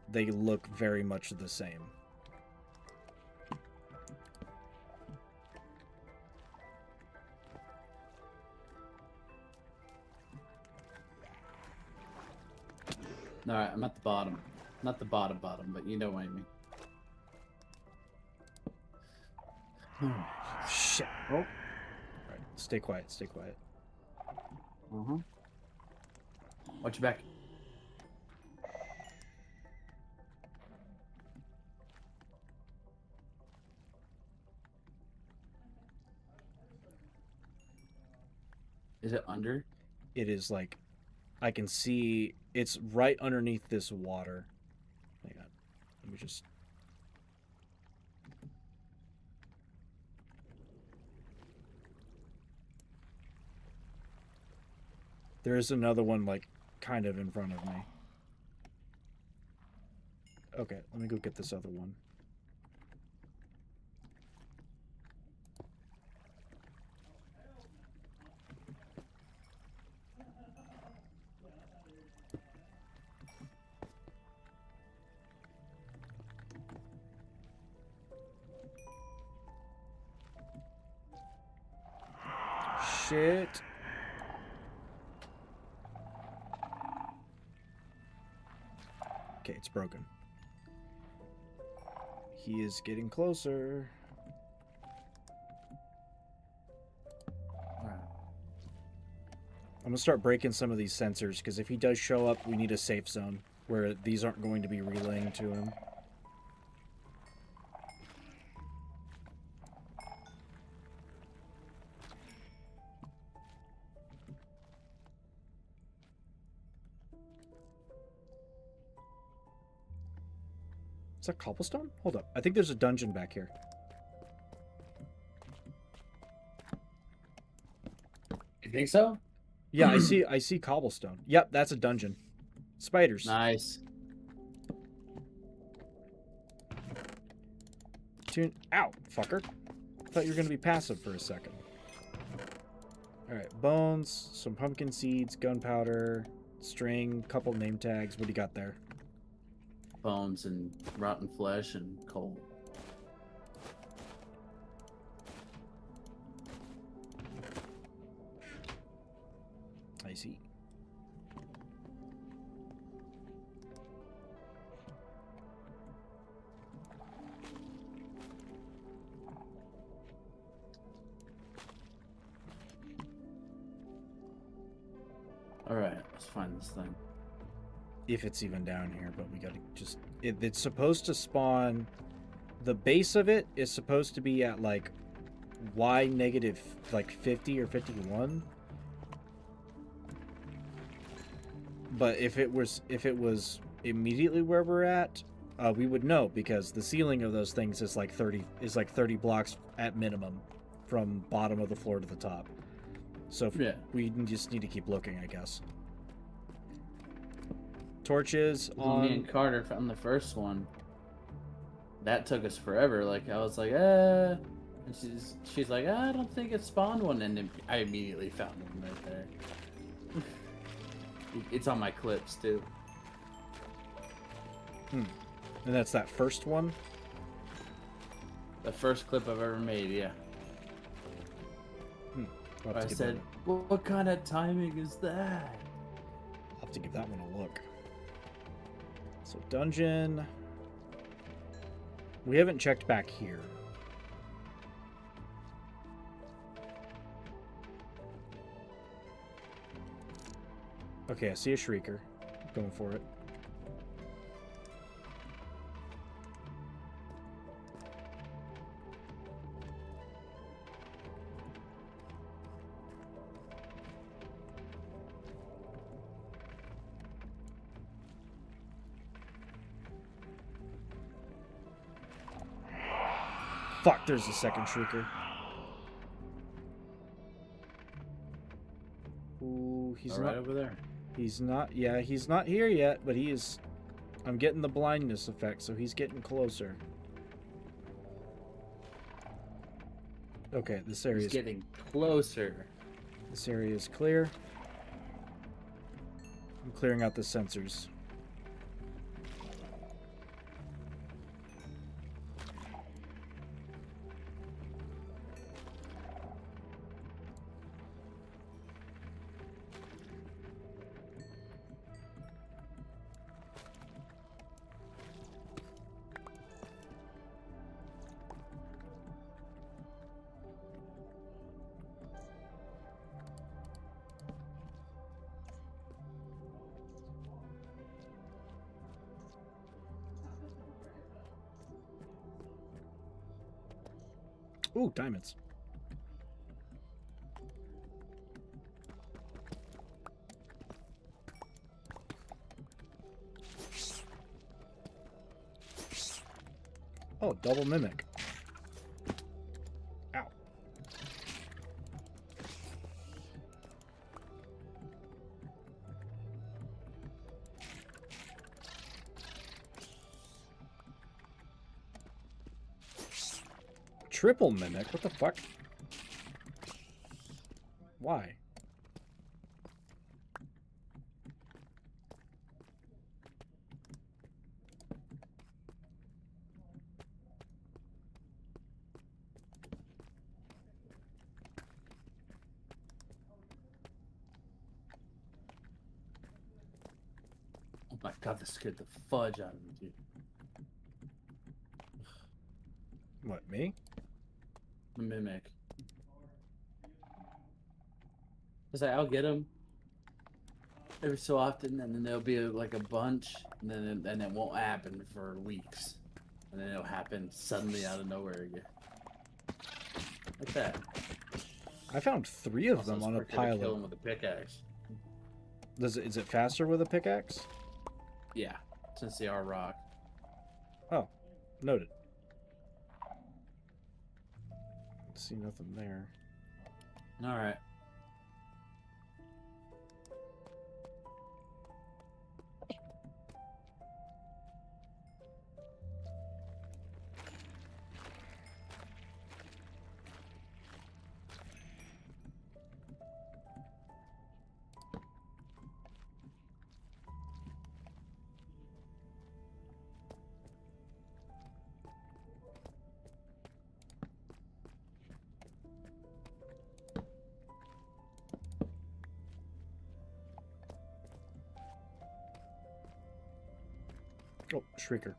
they look very much the same. All right, I'm at the bottom. Not the bottom, but you know what I mean. Shit. Oh. All right, stay quiet. Stay quiet. Watch your back. Is it under? It is like, I can see it's right underneath this water. Hang on. Let me just. There is another one like kind of in front of me. Okay, let me go get this other one. Shit. Okay, it's broken. He is getting closer. All right. I'm gonna start breaking some of these sensors because if he does show up, we need a safe zone where these aren't going to be relaying to him. Is that cobblestone? Hold up. I think there's a dungeon back here. You think so? Yeah, I see cobblestone. Yep, that's a dungeon. Spiders. Nice. Tune. Ow, fucker. I thought you were gonna be passive for a second. Alright, bones, some pumpkin seeds, gunpowder, string, couple name tags. What do you got there? Bones and rotten flesh and coal. I see. All right, let's find this thing. If it's even down here, but we gotta just... it's supposed to spawn... The base of it is supposed to be at, like, Y negative, like, 50 or 51. But if it was immediately where we're at, we would know, because the ceiling of those things is like 30 blocks at minimum from bottom of the floor to the top. So Yeah. we just need to keep looking, I guess. Torches When me on. and Carter found the first one, that took us forever. Like I was like, and she's like, I don't think it spawned one, and then I immediately found one right there. It's on my clips too. And that's that first one. The first clip I've ever made, yeah. I'll have I to give said, that what kind of timing is that? I'll have to give that one a look. So dungeon. We haven't checked back here. Okay, I see a shrieker. Going for it. Fuck, there's a second shrieker. Ooh, he's All right, not over there. He's not, yeah, he's not here yet, but he is, I'm getting the blindness effect, so he's getting closer. Okay, this area He's getting closer. This area is clear. I'm clearing out the sensors. Ooh, diamonds. Oh, double mimic. Ow. Triple mimic? What the fuck? Why? Oh my god, this scared the fudge out of me, dude. What, me? The mimic. Cause I'll get them every so often, and then there'll be like a bunch, and then it won't happen for weeks, and then it'll happen suddenly out of nowhere again. Like that. I found 3 of Also, them it's on a quicker to pile kill of... them with a pickaxe. Is it faster with a pickaxe? Yeah, since they are rock. Oh, noted. See nothing there. All right. Oh, Shrieker.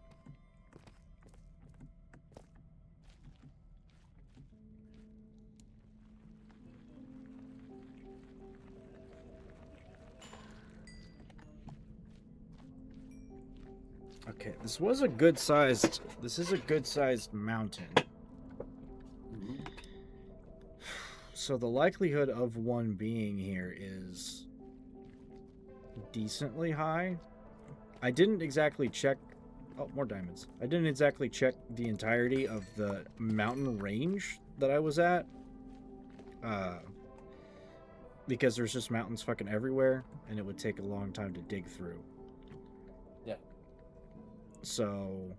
Okay, this is a good sized mountain. So the likelihood of one being here is decently high. I didn't exactly check... Oh, more diamonds. I didn't exactly check the entirety of the mountain range that I was at. Because there's just mountains fucking everywhere, and it would take a long time to dig through. Yeah. So...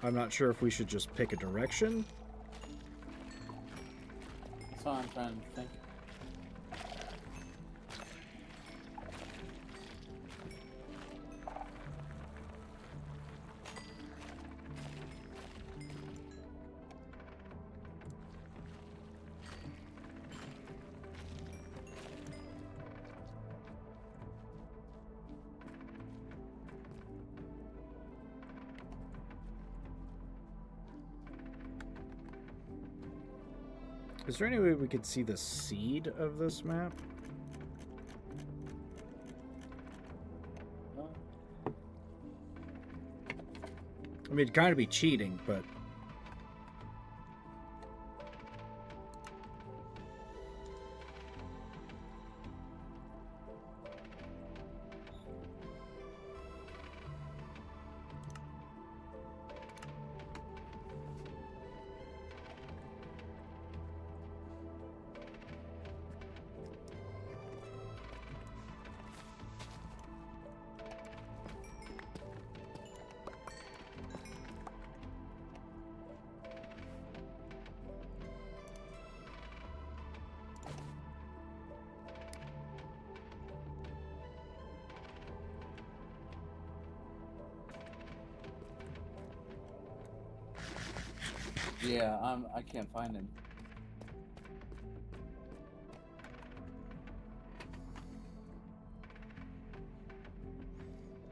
I'm not sure if we should just pick a direction. That's what I'm trying to think. Is there any way we could see the seed of this map? I mean, it'd kind of be cheating, but... Yeah, I can't find him.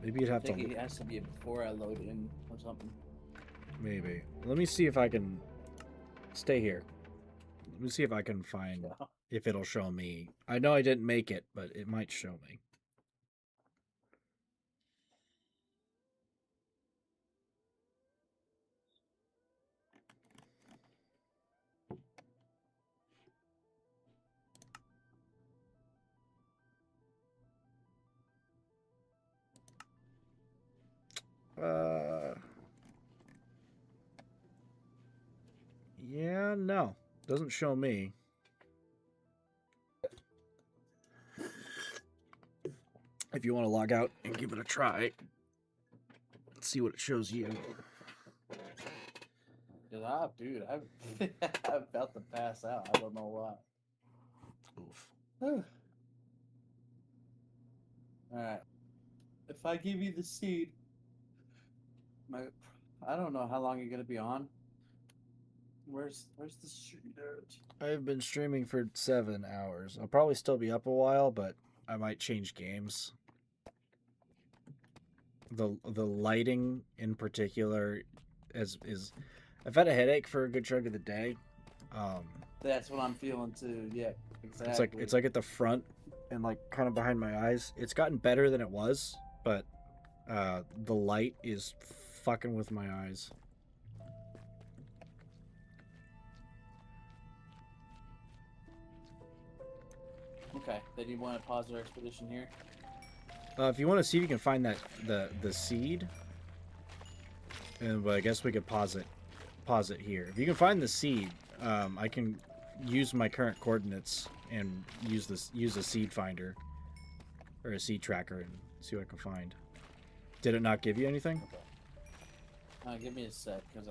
Maybe you'd I have think to... it has to be before I load in or something. Maybe. Let me see if I can... Stay here. Let me see if I can find... If it'll show me. I know I didn't make it, but it might show me. Yeah, no. Doesn't show me. If you want to log out and give it a try, see what it shows you. Dude, I'm about to pass out. I don't know why. Oof. All right. If I give you the seed, I don't know how long you're gonna be on. Where's the seed at? I've been streaming for 7 hours. I'll probably still be up a while, but I might change games. The lighting in particular is I've had a headache for a good chunk of the day. That's what I'm feeling too. Yeah, exactly. It's like at the front and like kind of behind my eyes. It's gotten better than it was, but the light is fucking with my eyes. Okay, then you want to pause our expedition here? If you want to see if you can find the seed, but I guess we could pause it here. If you can find the seed, I can use my current coordinates and use a seed finder or a seed tracker and see what I can find. Did it not give you anything? Give me a sec, because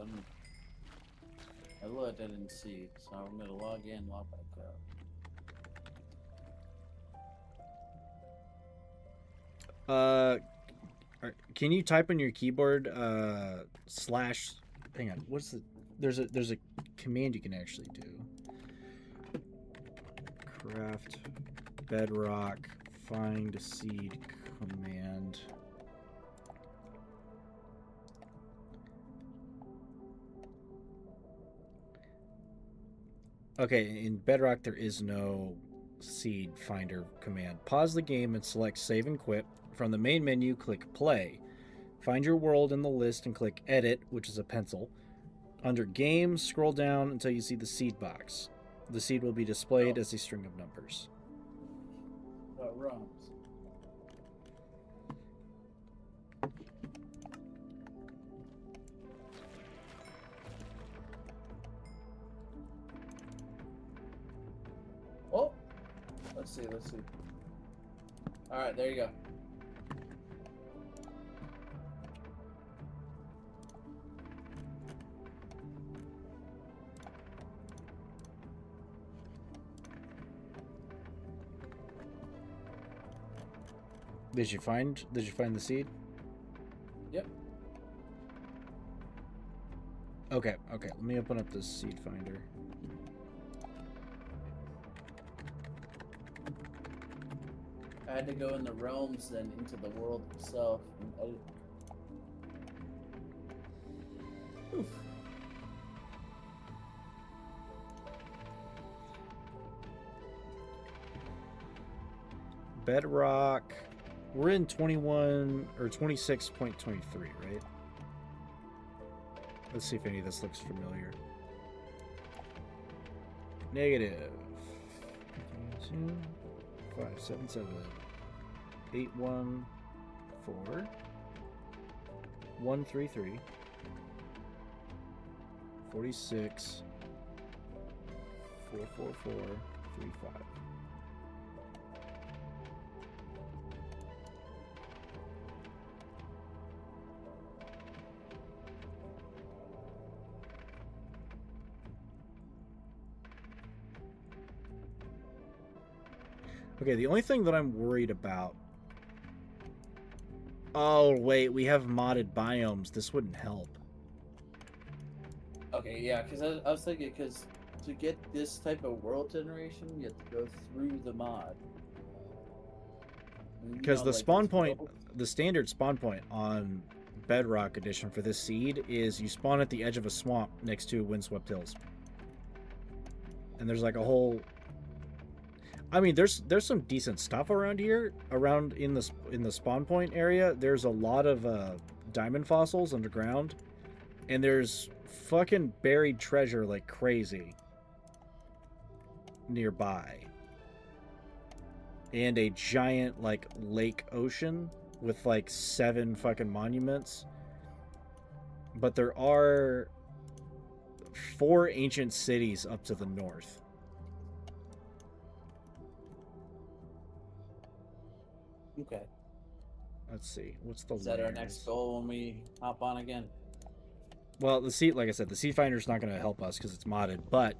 I looked, I didn't see it, so I'm gonna log in, log back out. Can you type on your keyboard slash? Hang on. What's the? There's a command you can actually do. Craft bedrock find seed command. Okay, in Bedrock there is no seed finder command. Pause the game and select save and quit. From the main menu, click play. Find your world in the list and click edit, which is a pencil. Under games, scroll down until you see the seed box. The seed will be displayed as a string of numbers. ROMs. Oh, let's see. All right, there you go. Did you find the seed? Yep. Okay. Let me open up this seed finder. I had to go in the realms, then into the world itself. And edit. Oof. Bedrock. We're in 21 or 26.23, right? Let's see if any of this looks familiar. Negative. 577 814 133 46 444 35. Okay, the only thing that I'm worried about... Oh, wait, we have modded biomes. This wouldn't help. Okay, yeah, because I was thinking, because to get this type of world generation, you have to go through the mod. Because the spawn point, the standard spawn point on Bedrock Edition for this seed is you spawn at the edge of a swamp next to windswept hills. And there's like a whole... I mean, there's some decent stuff around here, around in the spawn point area. There's a lot of diamond fossils underground, and there's fucking buried treasure like crazy nearby, and a giant like lake ocean with like 7 fucking monuments. but there are 4 ancient cities up to the north. Okay. Let's see. What's the Is that our layers? next goal when we hop on again? Well, like I said, the Sea Finder's not going to help us because it's modded, but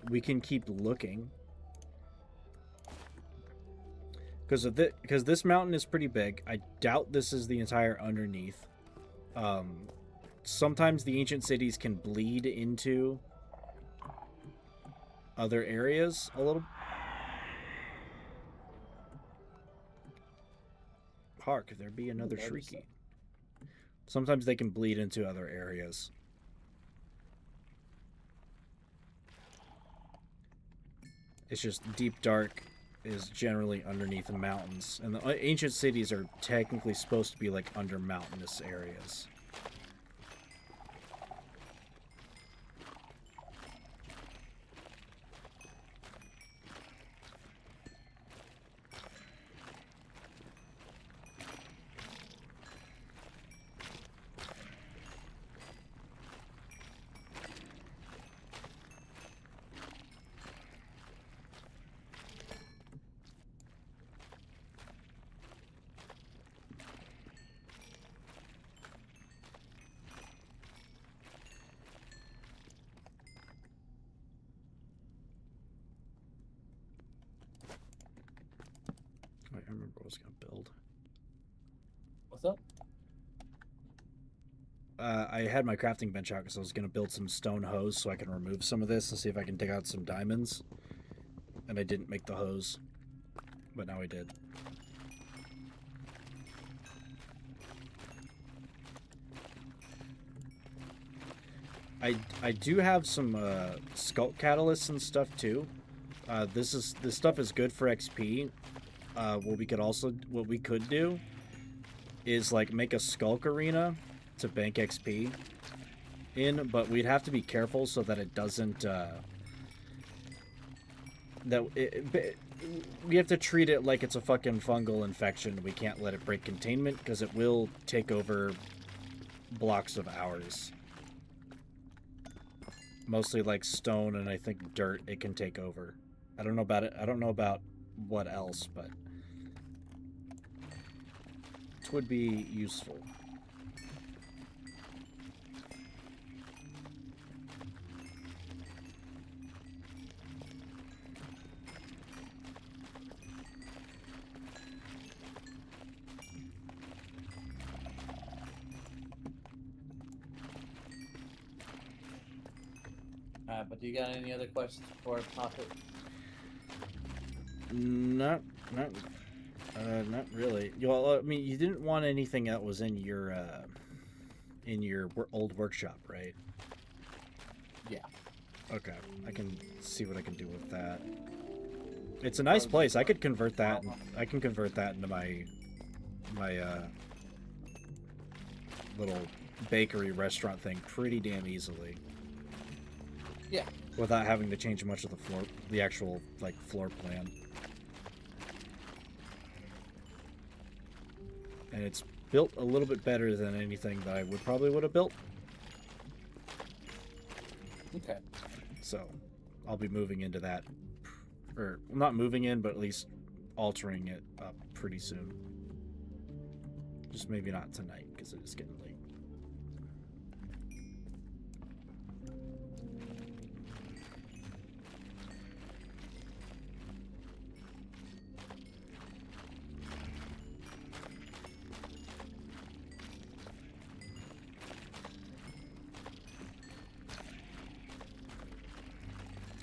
we can keep looking. Because this mountain is pretty big. I doubt this is the entire underneath. Sometimes the ancient cities can bleed into other areas a little. Hark, there be another shrieky. Sometimes they can bleed into other areas. It's just deep dark is generally underneath the mountains, and the ancient cities are technically supposed to be like under mountainous areas. I remember what I was going to build. What's up? I had my crafting bench out because I was going to build some stone hose so I can remove some of this and see if I can dig out some diamonds. And I didn't make the hose, but now I did. I do have some sculk catalysts and stuff too. This stuff is good for XP. What we could do is like make a skulk arena to bank XP in, but we'd have to be careful so that it doesn't we have to treat it like it's a fucking fungal infection. We can't let it break containment because it will take over blocks of ours. Mostly like stone and I think dirt it can take over. I don't know about it. I don't know about what else, but it would be useful. But do you got any other questions before I pop it? Not really. Well, I mean, you didn't want anything that was in your old workshop, right? Yeah. Okay, I can see what I can do with that. It's a nice place. I could convert that. I can convert that into my little bakery restaurant thing pretty damn easily. Yeah. Without having to change much of the actual like floor plan. And it's built a little bit better than anything that I would have built. Okay. So, I'll be moving into that, or not moving in, but at least altering it up pretty soon. Just maybe not tonight because it is getting late.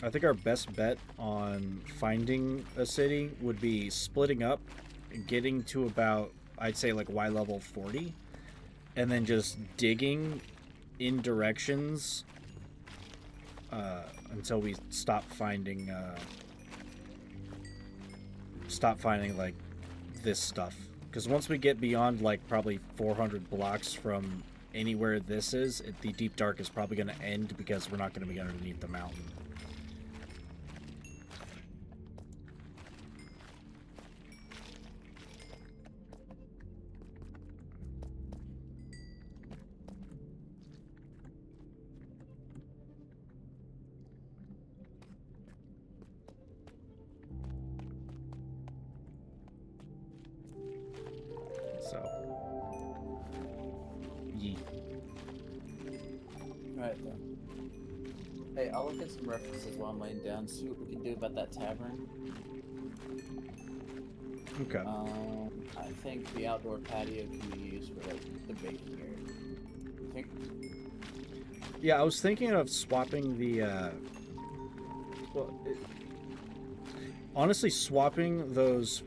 I think our best bet on finding a city would be splitting up and getting to about, I'd say like Y level 40, and then just digging in directions until we stop finding like this stuff. Because once we get beyond like probably 400 blocks from anywhere this is, the deep dark is probably going to end because we're not going to be underneath the mountain. Alright then. Hey, I'll look at some references while I'm laying down, see what we can do about that tavern. Okay. I think the outdoor patio can be used for like the baking area. I think. Yeah, I was thinking of swapping the. Honestly, swapping those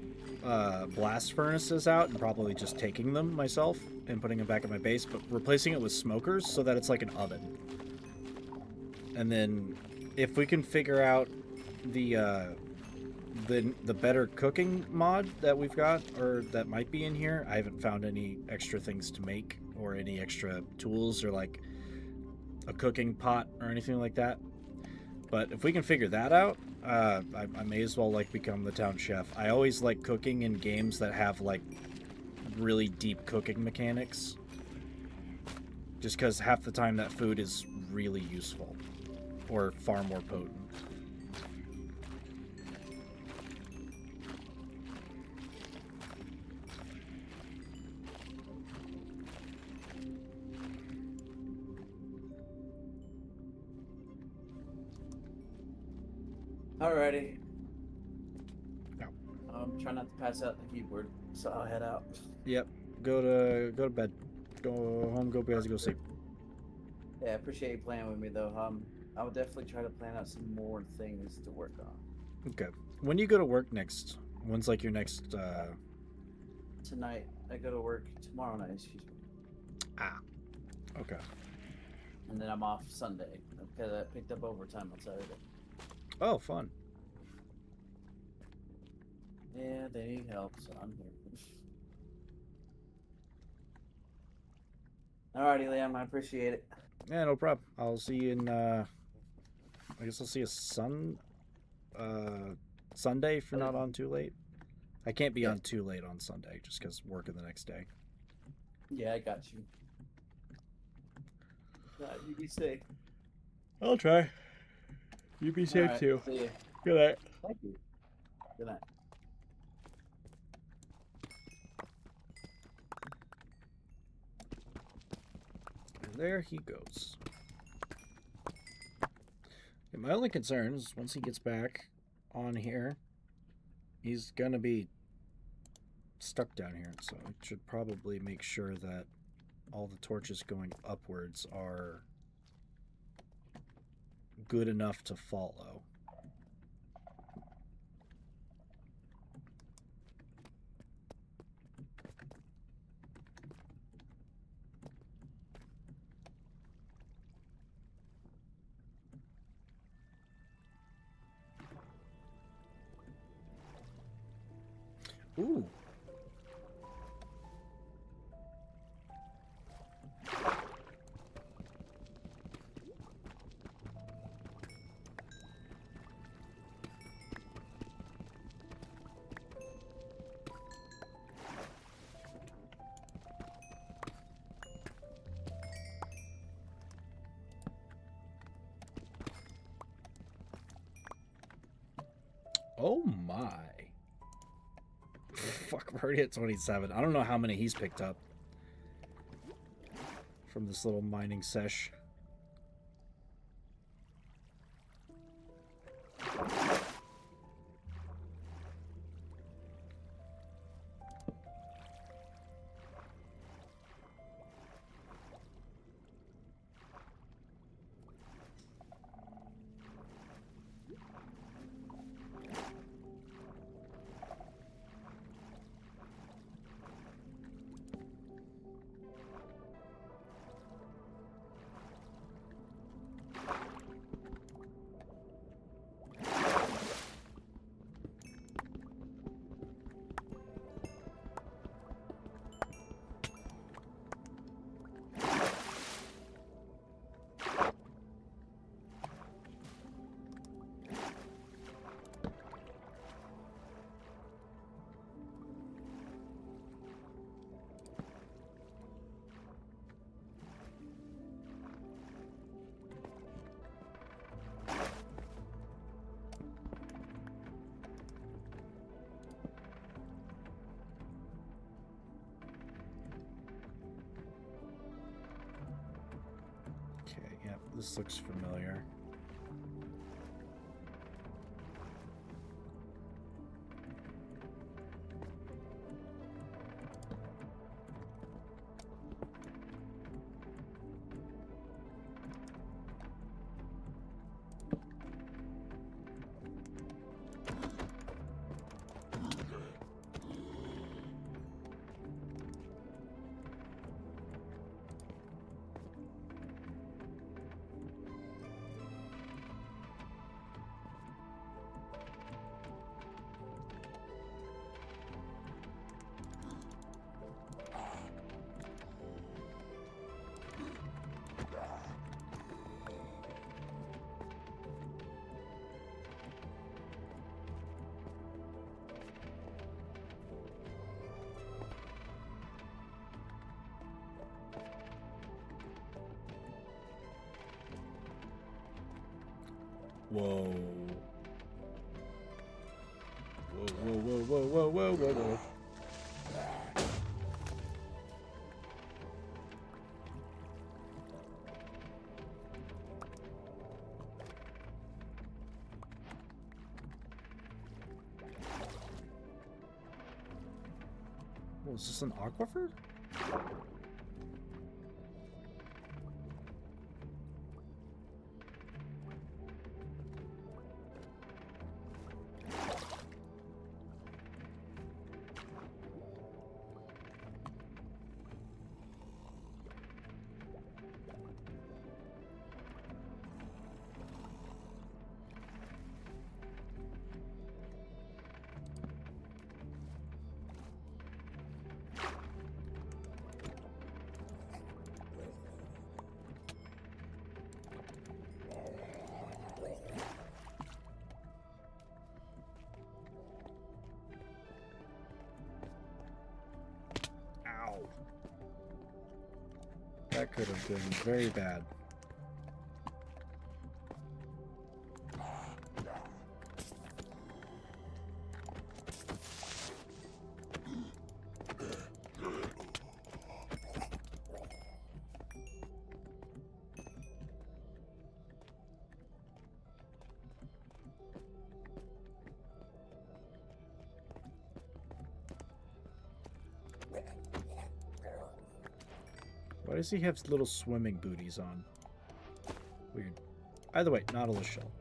blast furnaces out and probably just taking them myself and putting them back at my base, but replacing it with smokers so that it's like an oven. And then, if we can figure out the better cooking mod that we've got, or that might be in here, I haven't found any extra things to make or any extra tools or like a cooking pot or anything like that. But if we can figure that out, I may as well like become the town chef. I always like cooking in games that have like really deep cooking mechanics, just because half the time that food is really useful or far more potent. Alrighty. No. I'm trying not to pass out the keyboard, so I'll head out. Yep. Go to bed. Go home. Go sleep. Yeah, I appreciate you playing with me though. I would definitely try to plan out some more things to work on. Okay. When do you go to work next? When's like your next? Tonight, I go to work. Tomorrow night, excuse me. Okay. And then I'm off Sunday because I picked up overtime on Saturday. Oh, fun. Yeah, they need help, so I'm here. Alrighty, Liam, I appreciate it. Yeah, no problem. I'll see you in. I guess I'll see you Sunday if you're not on too late. I can't be on too late on Sunday just because working the next day. Yeah, I got you. You be safe. I'll try. You be safe Alright, too. see ya. Good night. Thank you. Good night. And there he goes. And my only concern is once he gets back on here, he's gonna be stuck down here. So I should probably make sure that all the torches going upwards are good enough to follow. Ooh. Oh my. Fuck, we're already at 27. I don't know how many he's picked up from this little mining sesh. This looks familiar. Whoa. Whoa, whoa, whoa, whoa, whoa, whoa, whoa. Oh, is this an aquifer? Ow. That could have been very bad. Why does he have little swimming booties on? Weird. Either way, Nautilus shell.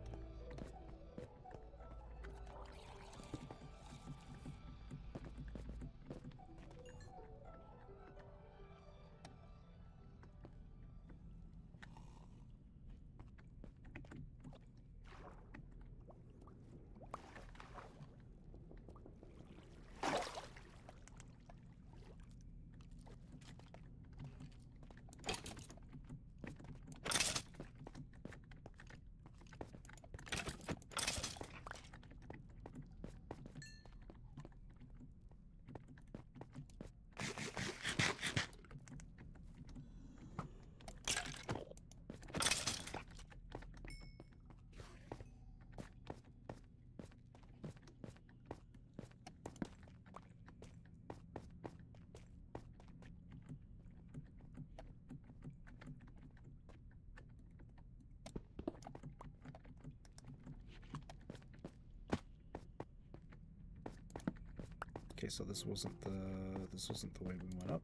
Okay, so this wasn't the way we went up.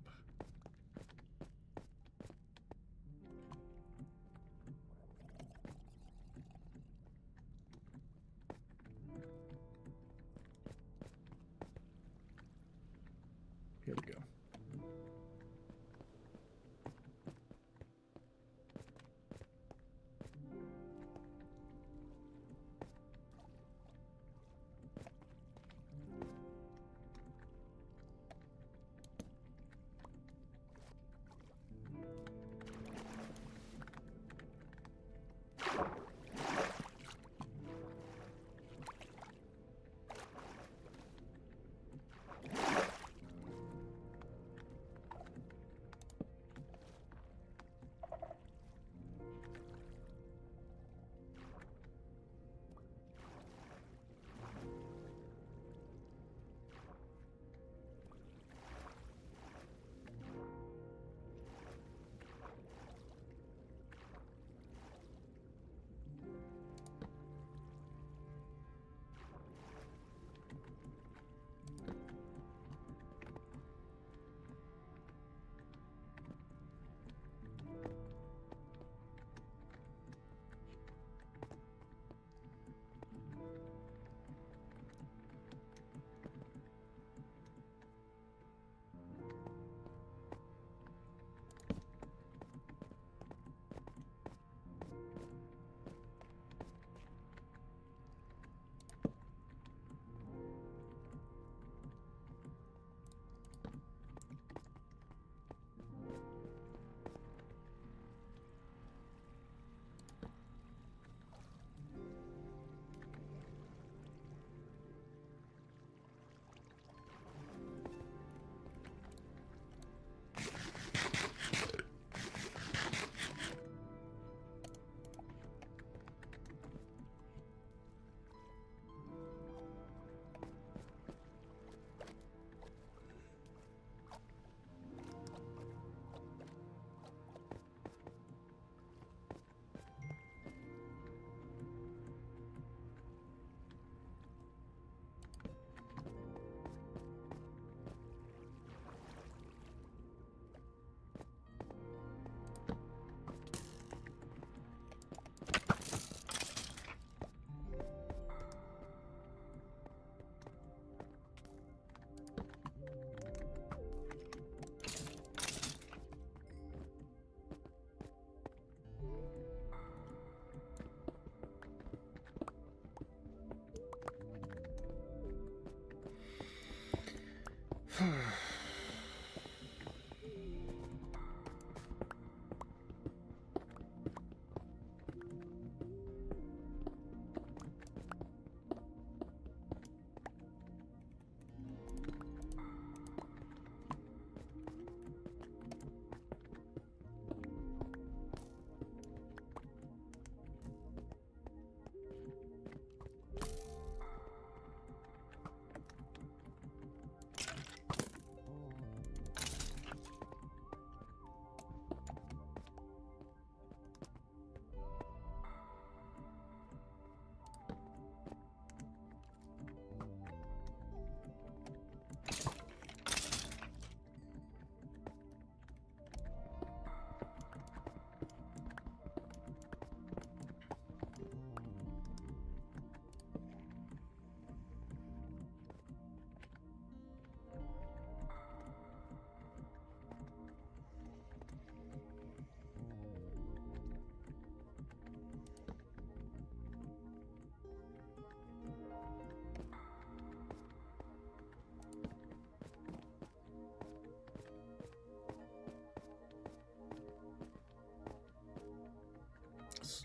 Here we go. This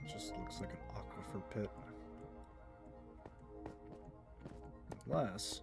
just looks like an aquifer pit. Unless...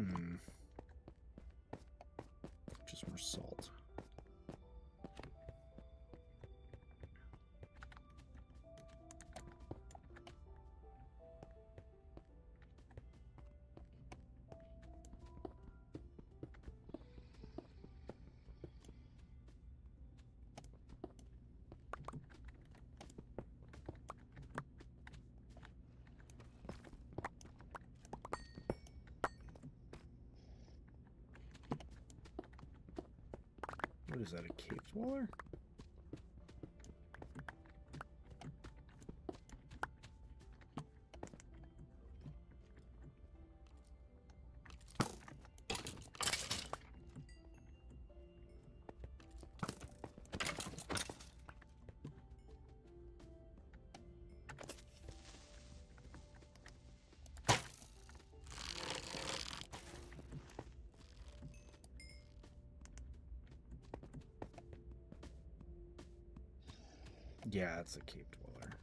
Hmm. Just more salt. What is that, a cave dweller? Yeah, it's a cave dweller.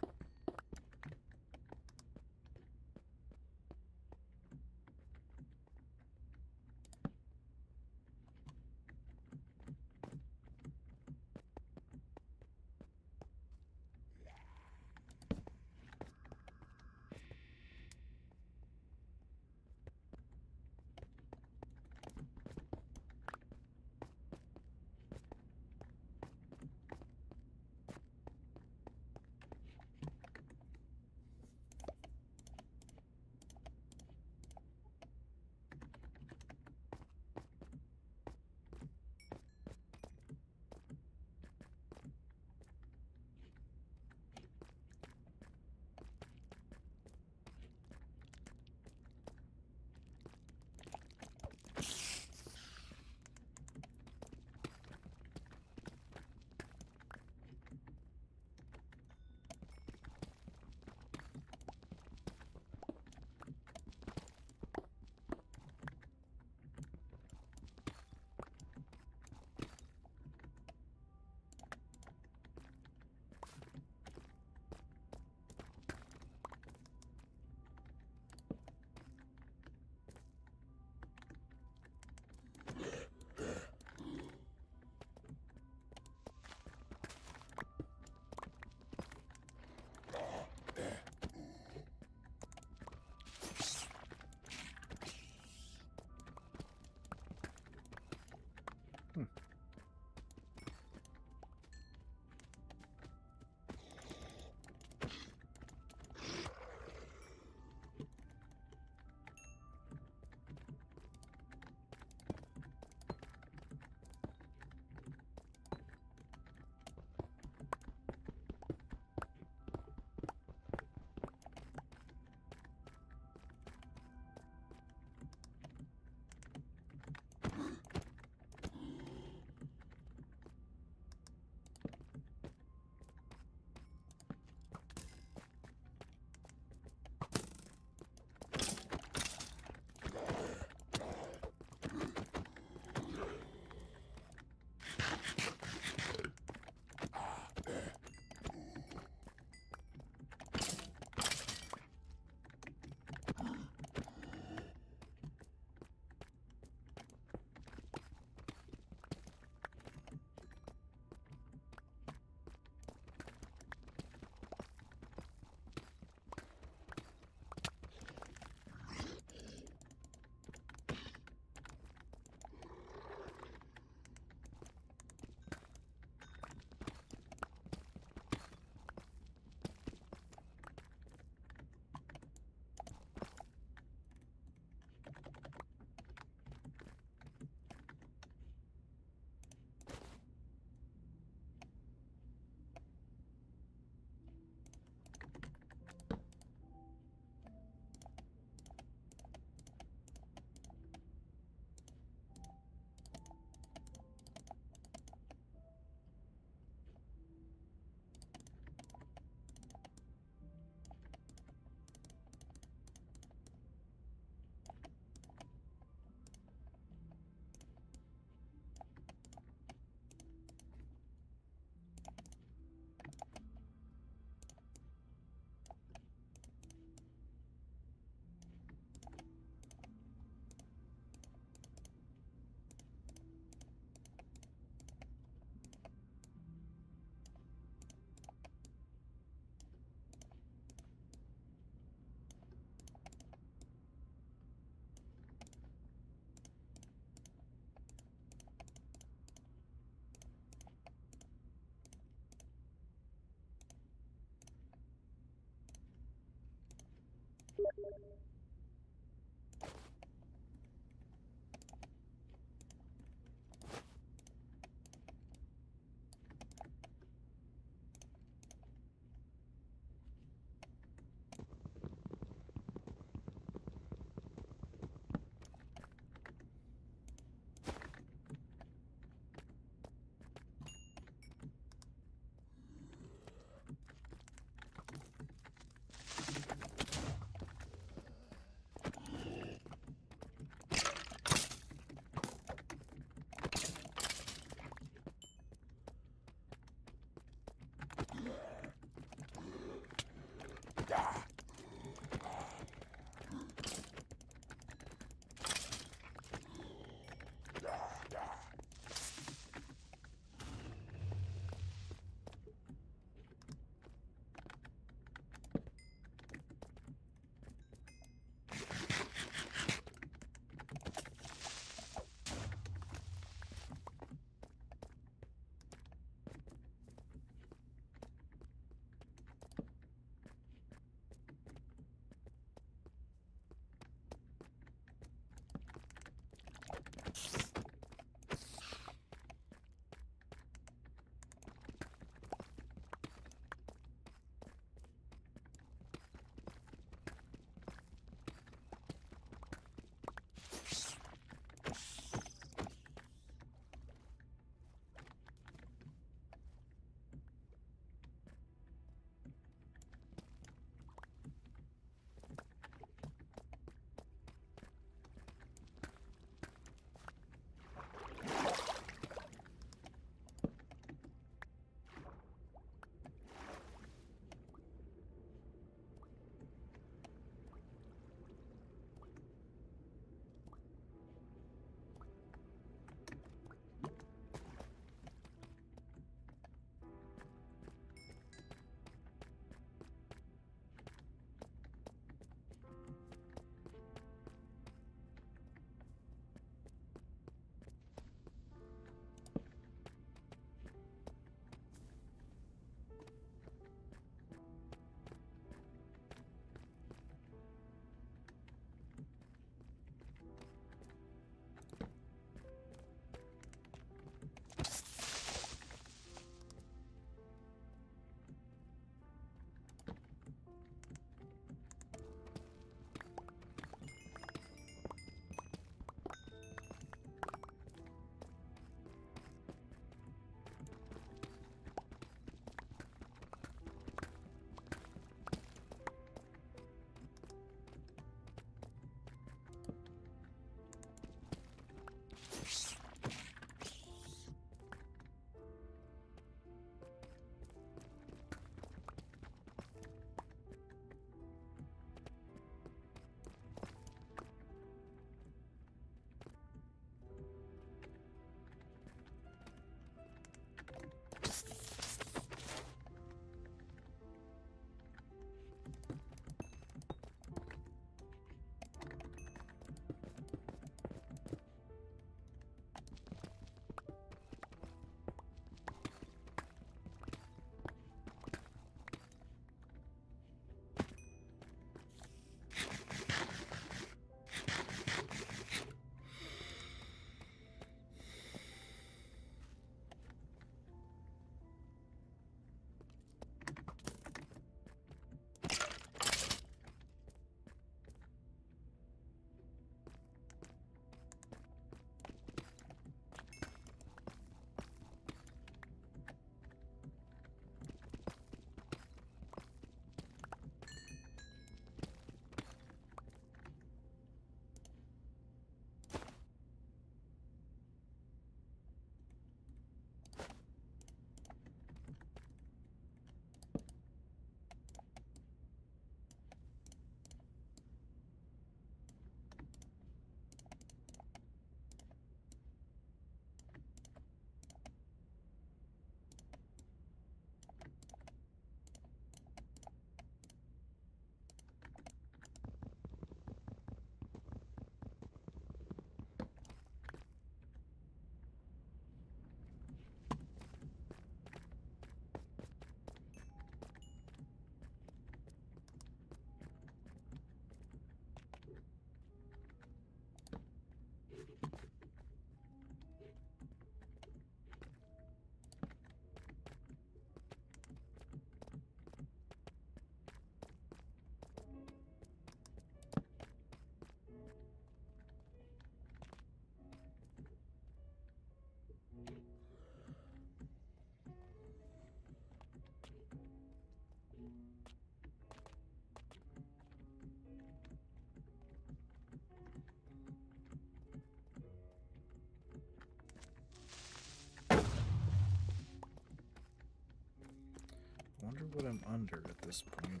what I'm under at this point.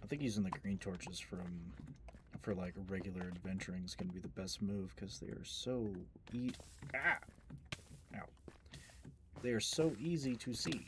I think using the green torches for like regular adventuring is going to be the best move because they are so ow. They are so easy to see.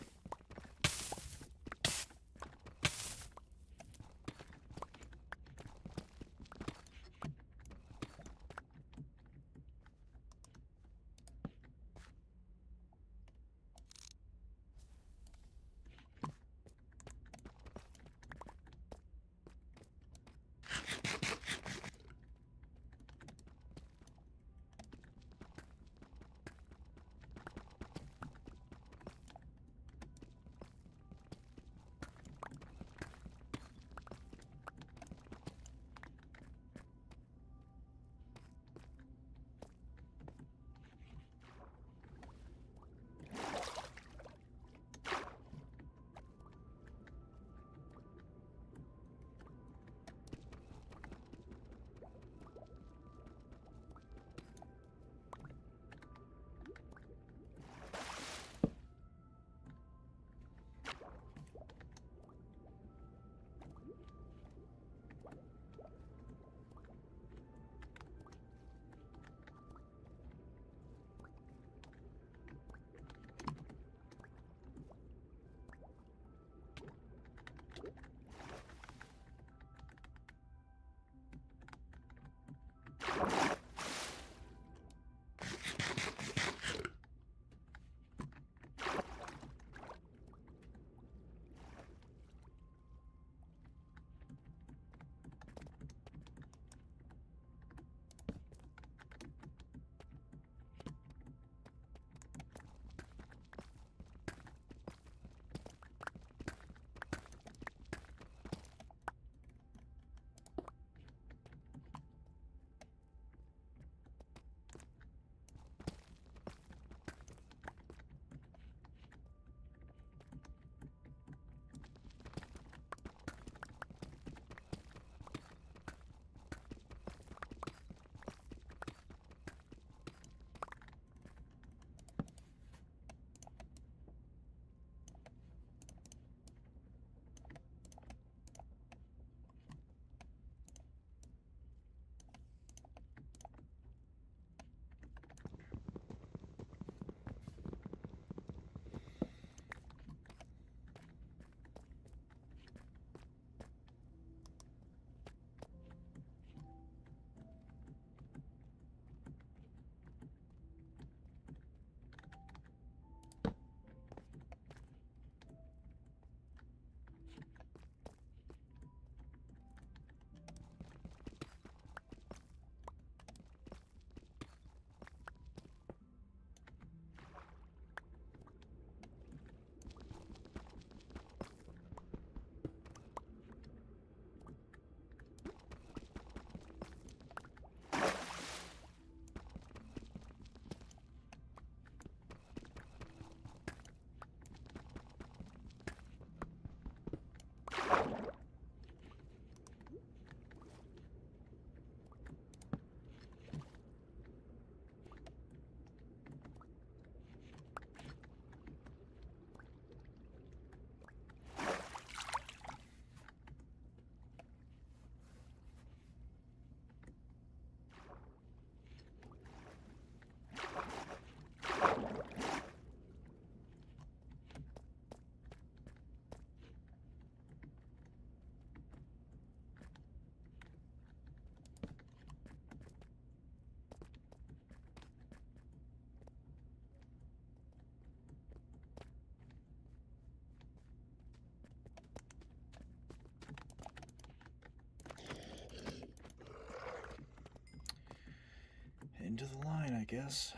guess.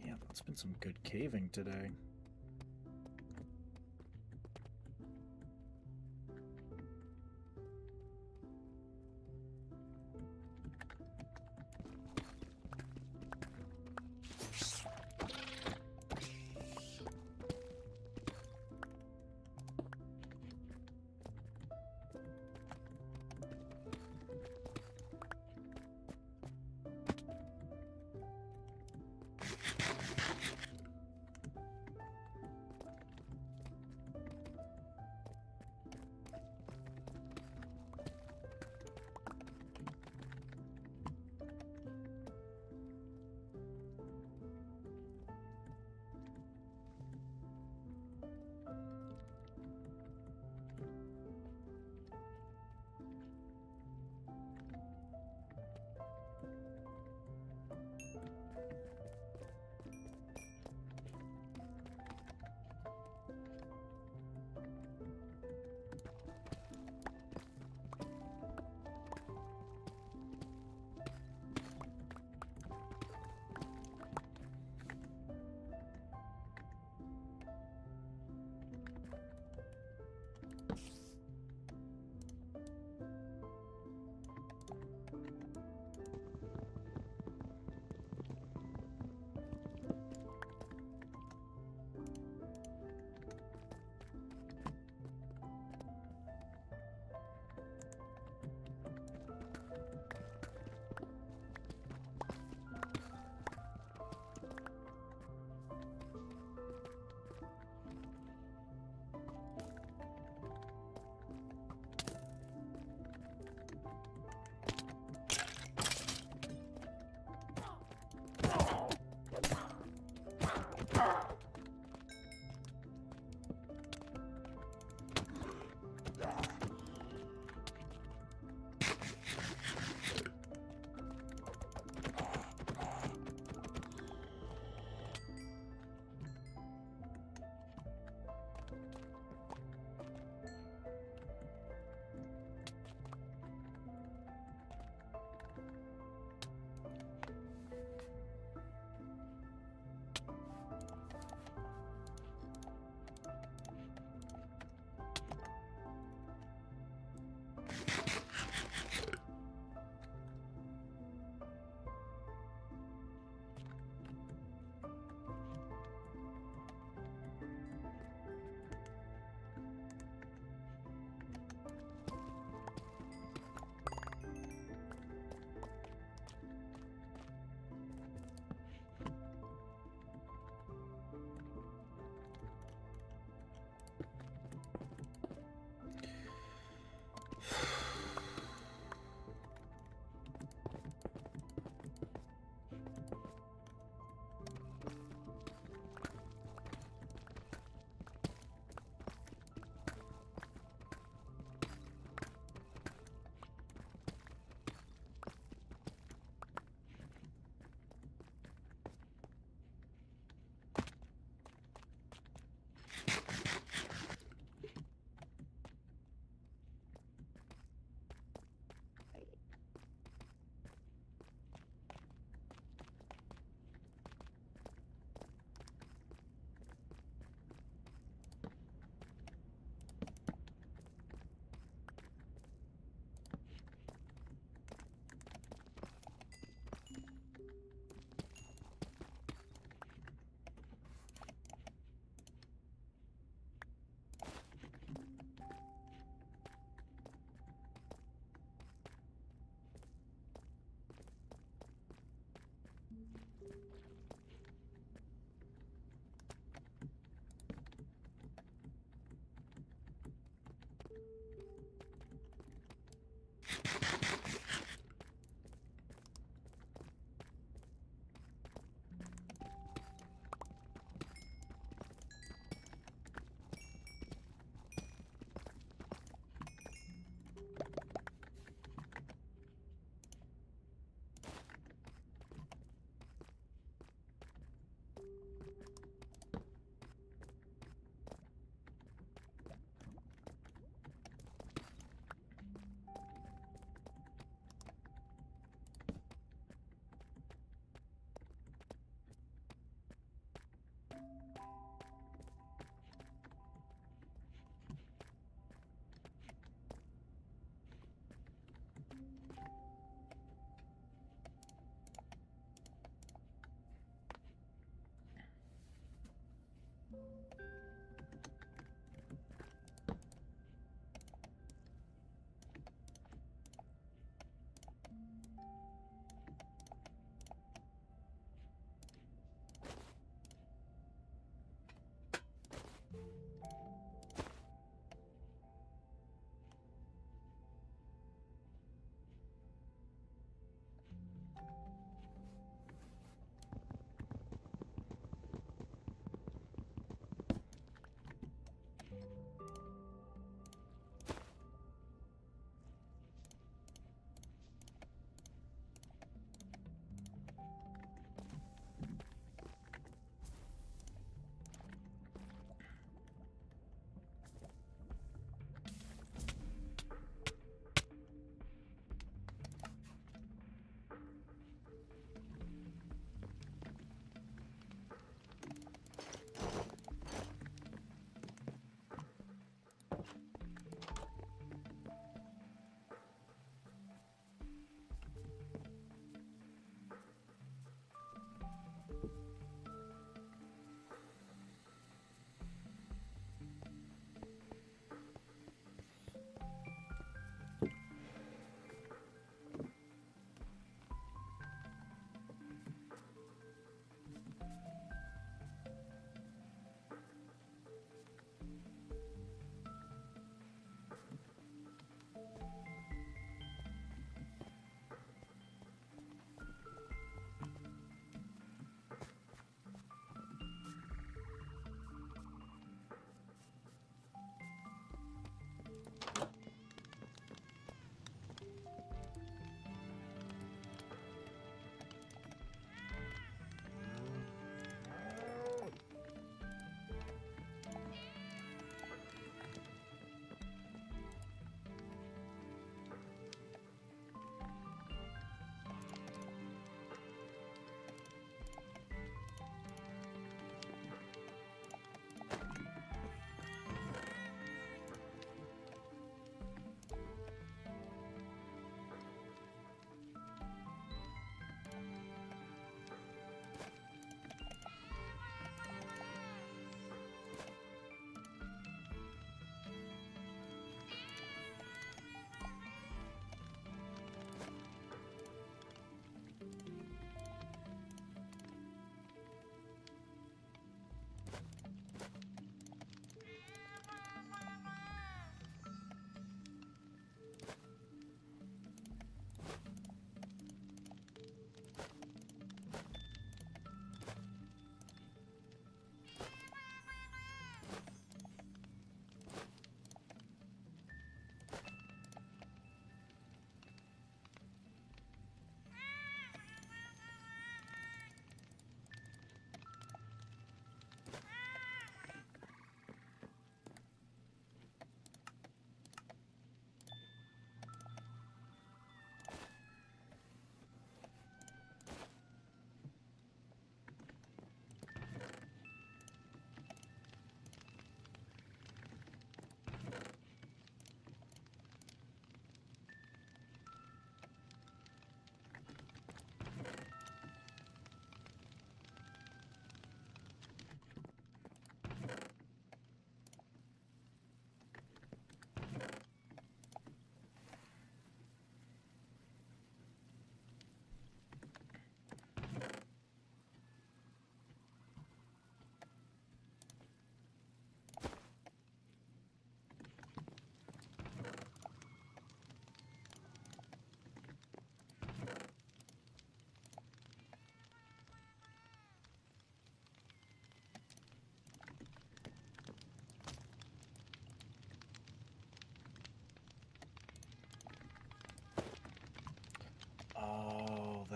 Damn, it's been some good caving today.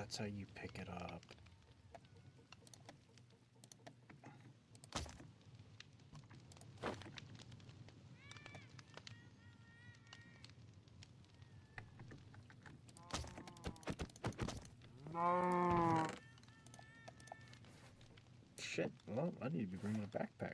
that's how you pick it up. Shit. Well, I need to be bringing a backpack.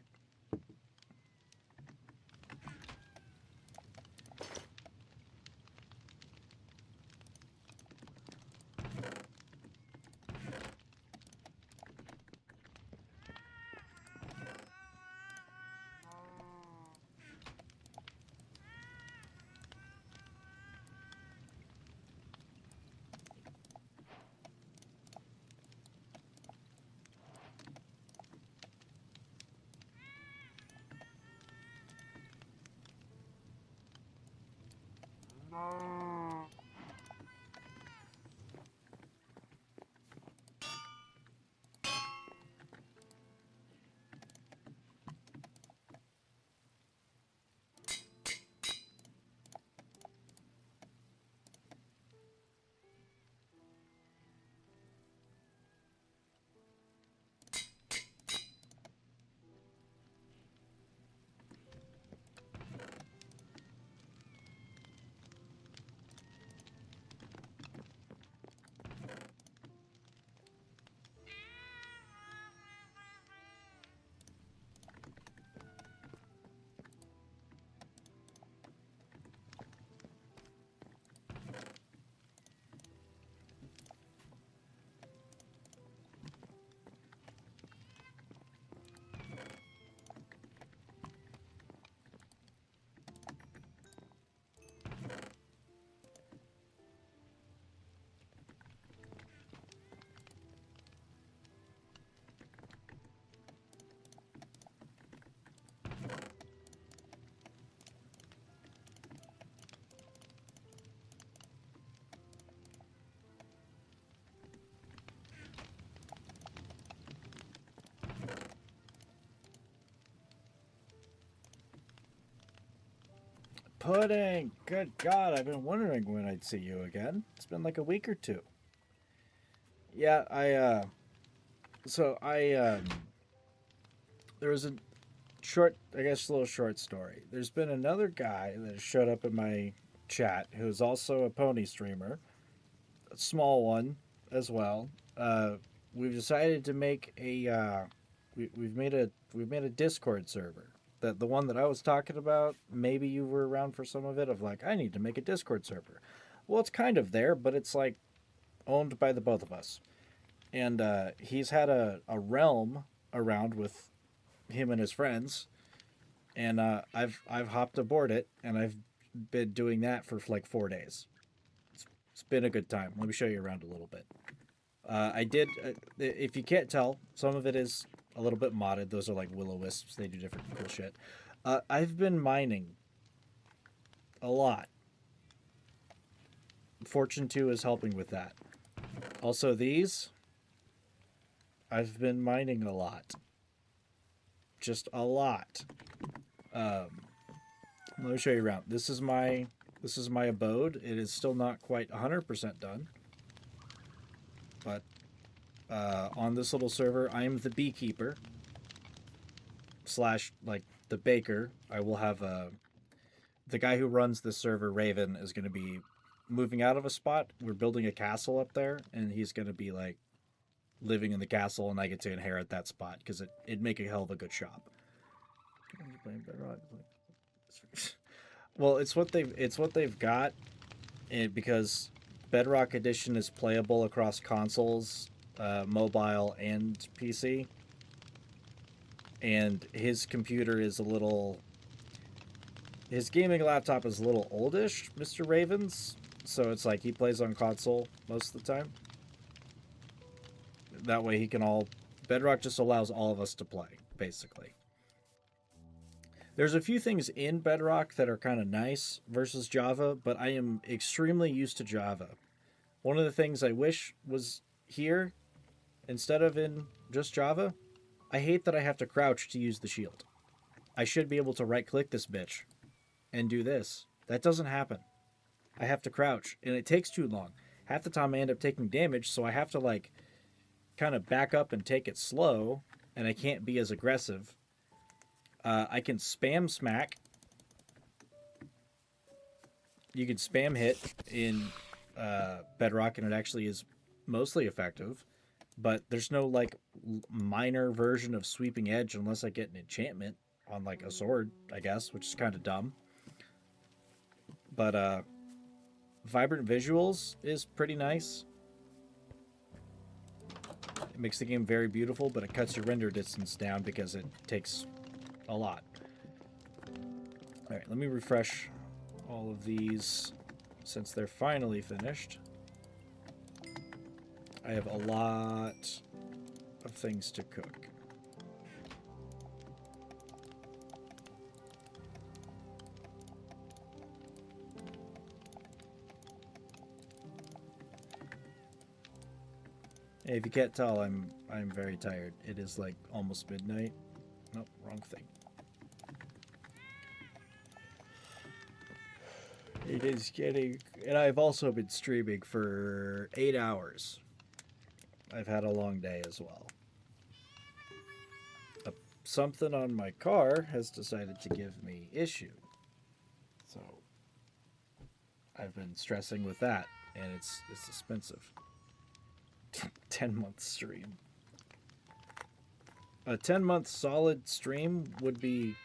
Pudding! Good God, I've been wondering when I'd see you again. It's been like a week or two. Yeah, there was a short, I guess, little short story. There's been another guy that showed up in my chat who's also a pony streamer, a small one as well. We've decided to make we've made a Discord server. The one that I was talking about, maybe you were around for some of it, of like, I need to make a Discord server. Well, it's kind of there, but it's like owned by the both of us. And he's had a realm around with him and his friends, and I've hopped aboard it, and I've been doing that for like 4 days. It's been a good time. Let me show you around a little bit. I did, if you can't tell, some of it is a little bit modded. Those are like will-o-wisps. They do different cool shit. I've been mining a lot. Fortune 2 is helping with that. Also, these, I've been mining a lot. Just a lot. Let me show you around. This is my abode. It is still not quite 100% done. But on this little server, I am the beekeeper / like the baker. I will have the guy who runs this server, Raven, is going to be moving out of a spot. We're building a castle up there, and he's going to be like living in the castle, and I get to inherit that spot because it'd make a hell of a good shop. Well, it's what they've got, and because Bedrock Edition is playable across consoles, mobile, and PC. And his computer is his gaming laptop is a little oldish, Mr. Raven's. So it's like he plays on console most of the time. That way Bedrock just allows all of us to play, basically. There's a few things in Bedrock that are kind of nice versus Java, but I am extremely used to Java. One of the things I wish was here instead of in just Java, I hate that I have to crouch to use the shield. I should be able to right-click this bitch and do this. That doesn't happen. I have to crouch, and it takes too long. half the time I end up taking damage, so I have to like kind of back up and take it slow, and I can't be as aggressive. I can spam smack. You can spam hit in Bedrock, and it actually is mostly effective. But there's no like minor version of sweeping edge unless I get an enchantment on like a sword, I guess, which is kind of dumb. But vibrant visuals is pretty nice. It makes the game very beautiful, but it cuts your render distance down because it takes a lot. All right, let me refresh all of these since they're finally finished. I have a lot of things to cook. Hey, if you can't tell, I'm very tired. It is like almost midnight. Nope, wrong thing. It is getting, and I've also been streaming for 8 hours. I've had a long day as well. Something on my car has decided to give me issue. So I've been stressing with that, and it's expensive. 10-month stream. A 10-month solid stream would be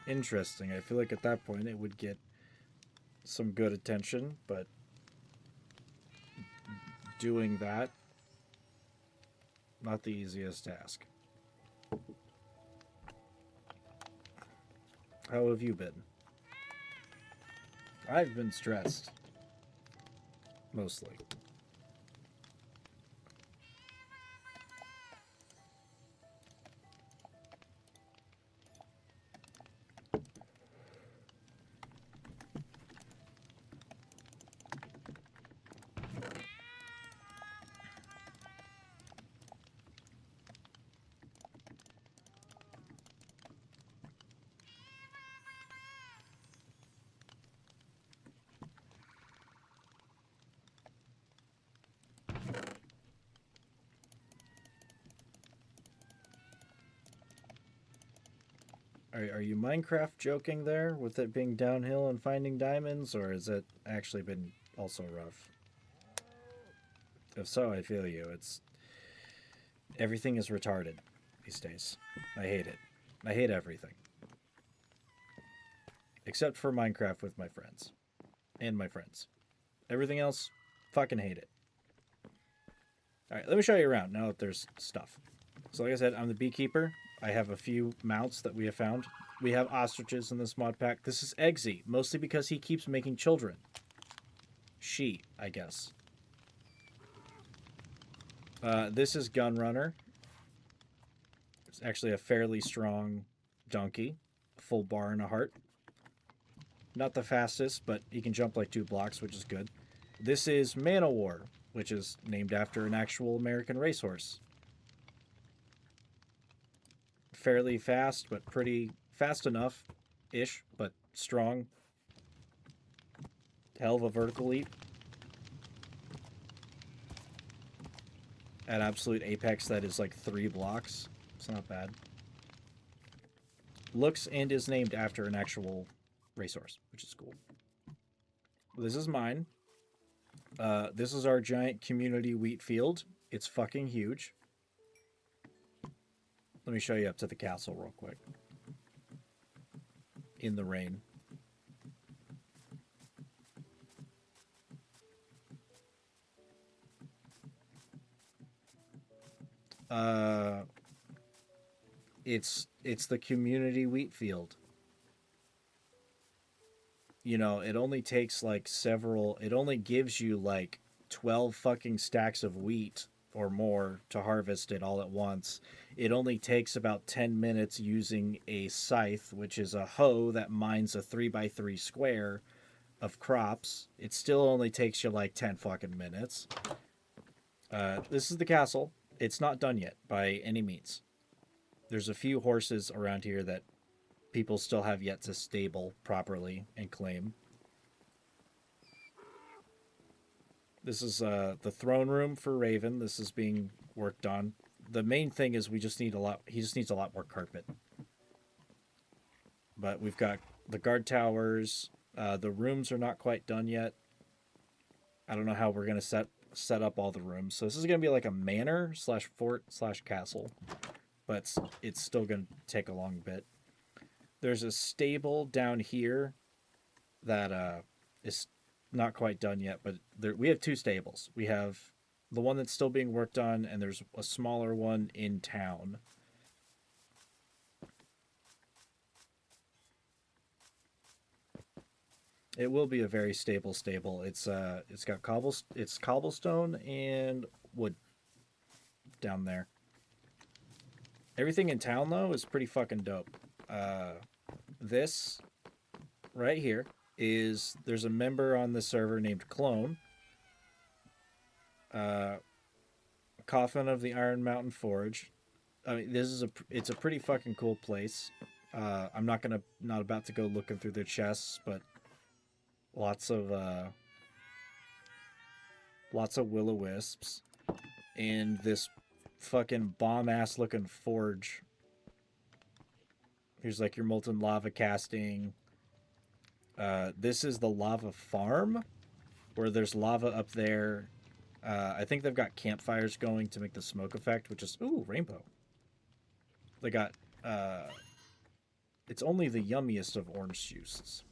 interesting. I feel like at that point it would get some good attention, but doing that, not the easiest task. How have you been? I've been stressed. Mostly. Are you Minecraft joking there with it being downhill and finding diamonds, or has it actually been also rough? If so, I feel you. Everything is retarded these days. I hate it. I hate everything. Except for Minecraft with my friends. And my friends. Everything else, fucking hate it. Alright, let me show you around now that there's stuff. So like I said, I'm the beekeeper. I have a few mounts that we have found. We have ostriches in this mod pack. This is Eggsy, mostly because he keeps making children. She, I guess. This is Gunrunner. It's actually a fairly strong donkey. Full bar and a heart. Not the fastest, but he can jump like 2 blocks, which is good. This is Manowar, which is named after an actual American racehorse. Fairly fast, but pretty fast enough-ish, but strong. Hell of a vertical leap. At absolute apex, that is like 3 blocks. It's not bad. Looks and is named after an actual racehorse, which is cool. This is mine. This is our giant community wheat field. It's fucking huge. Let me show you up to the castle real quick. In the rain. It's the community wheat field. You know, it only takes like it only gives you like 12 fucking stacks of wheat or more to harvest it all at once. It only takes about 10 minutes using a scythe, which is a hoe that mines a 3x3 square of crops. It still only takes you like 10 fucking minutes. This is the castle. It's not done yet by any means. There's a few horses around here that people still have yet to stable properly and claim. This is the throne room for Raven. This is being worked on. The main thing is we just need a lot. He just needs a lot more carpet. But we've got the guard towers. The rooms are not quite done yet. I don't know how we're gonna set up all the rooms. So this is gonna be like a manor slash fort slash castle, but it's still gonna take a long bit. There's a stable down here that is not quite done yet, but we have two stables. We have the one that's still being worked on, and there's a smaller one in town. It will be a very stable stable. It's got cobblestone and wood down there. Everything in town though is pretty fucking dope. This right here is there's a member on the server named Clone. Coffin of the Iron Mountain Forge. I mean, it's a pretty fucking cool place. I'm not about to go looking through their chests, but lots of will-o-wisps and this fucking bomb ass looking forge. Here's like your molten lava casting. This is the lava farm where there's lava up there. I think they've got campfires going to make the smoke effect, which is ooh, rainbow. They got it's only the yummiest of orange juices.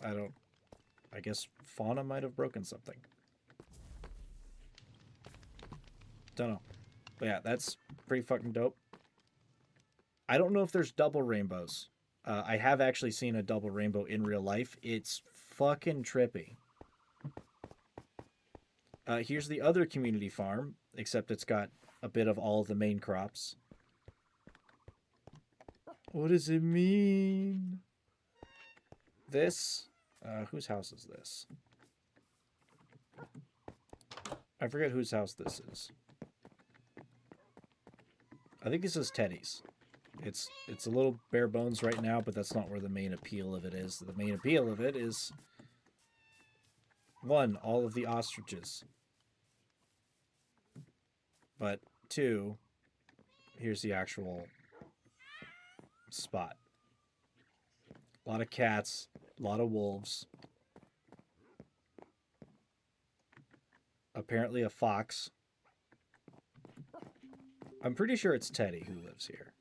I guess Fauna might have broken something. Don't know. But yeah, that's pretty fucking dope. I don't know if there's double rainbows. I have actually seen a double rainbow in real life. It's fucking trippy. Here's the other community farm, except it's got a bit of all of the main crops. What does it mean? This, whose house is this? I forget whose house this is. I think this is Teddy's. It's a little bare bones right now, but that's not where the main appeal of it is. The main appeal of it is, one, all of the ostriches. But two, here's the actual spot. A lot of cats, a lot of wolves. Apparently a fox. I'm pretty sure it's Teddy who lives here.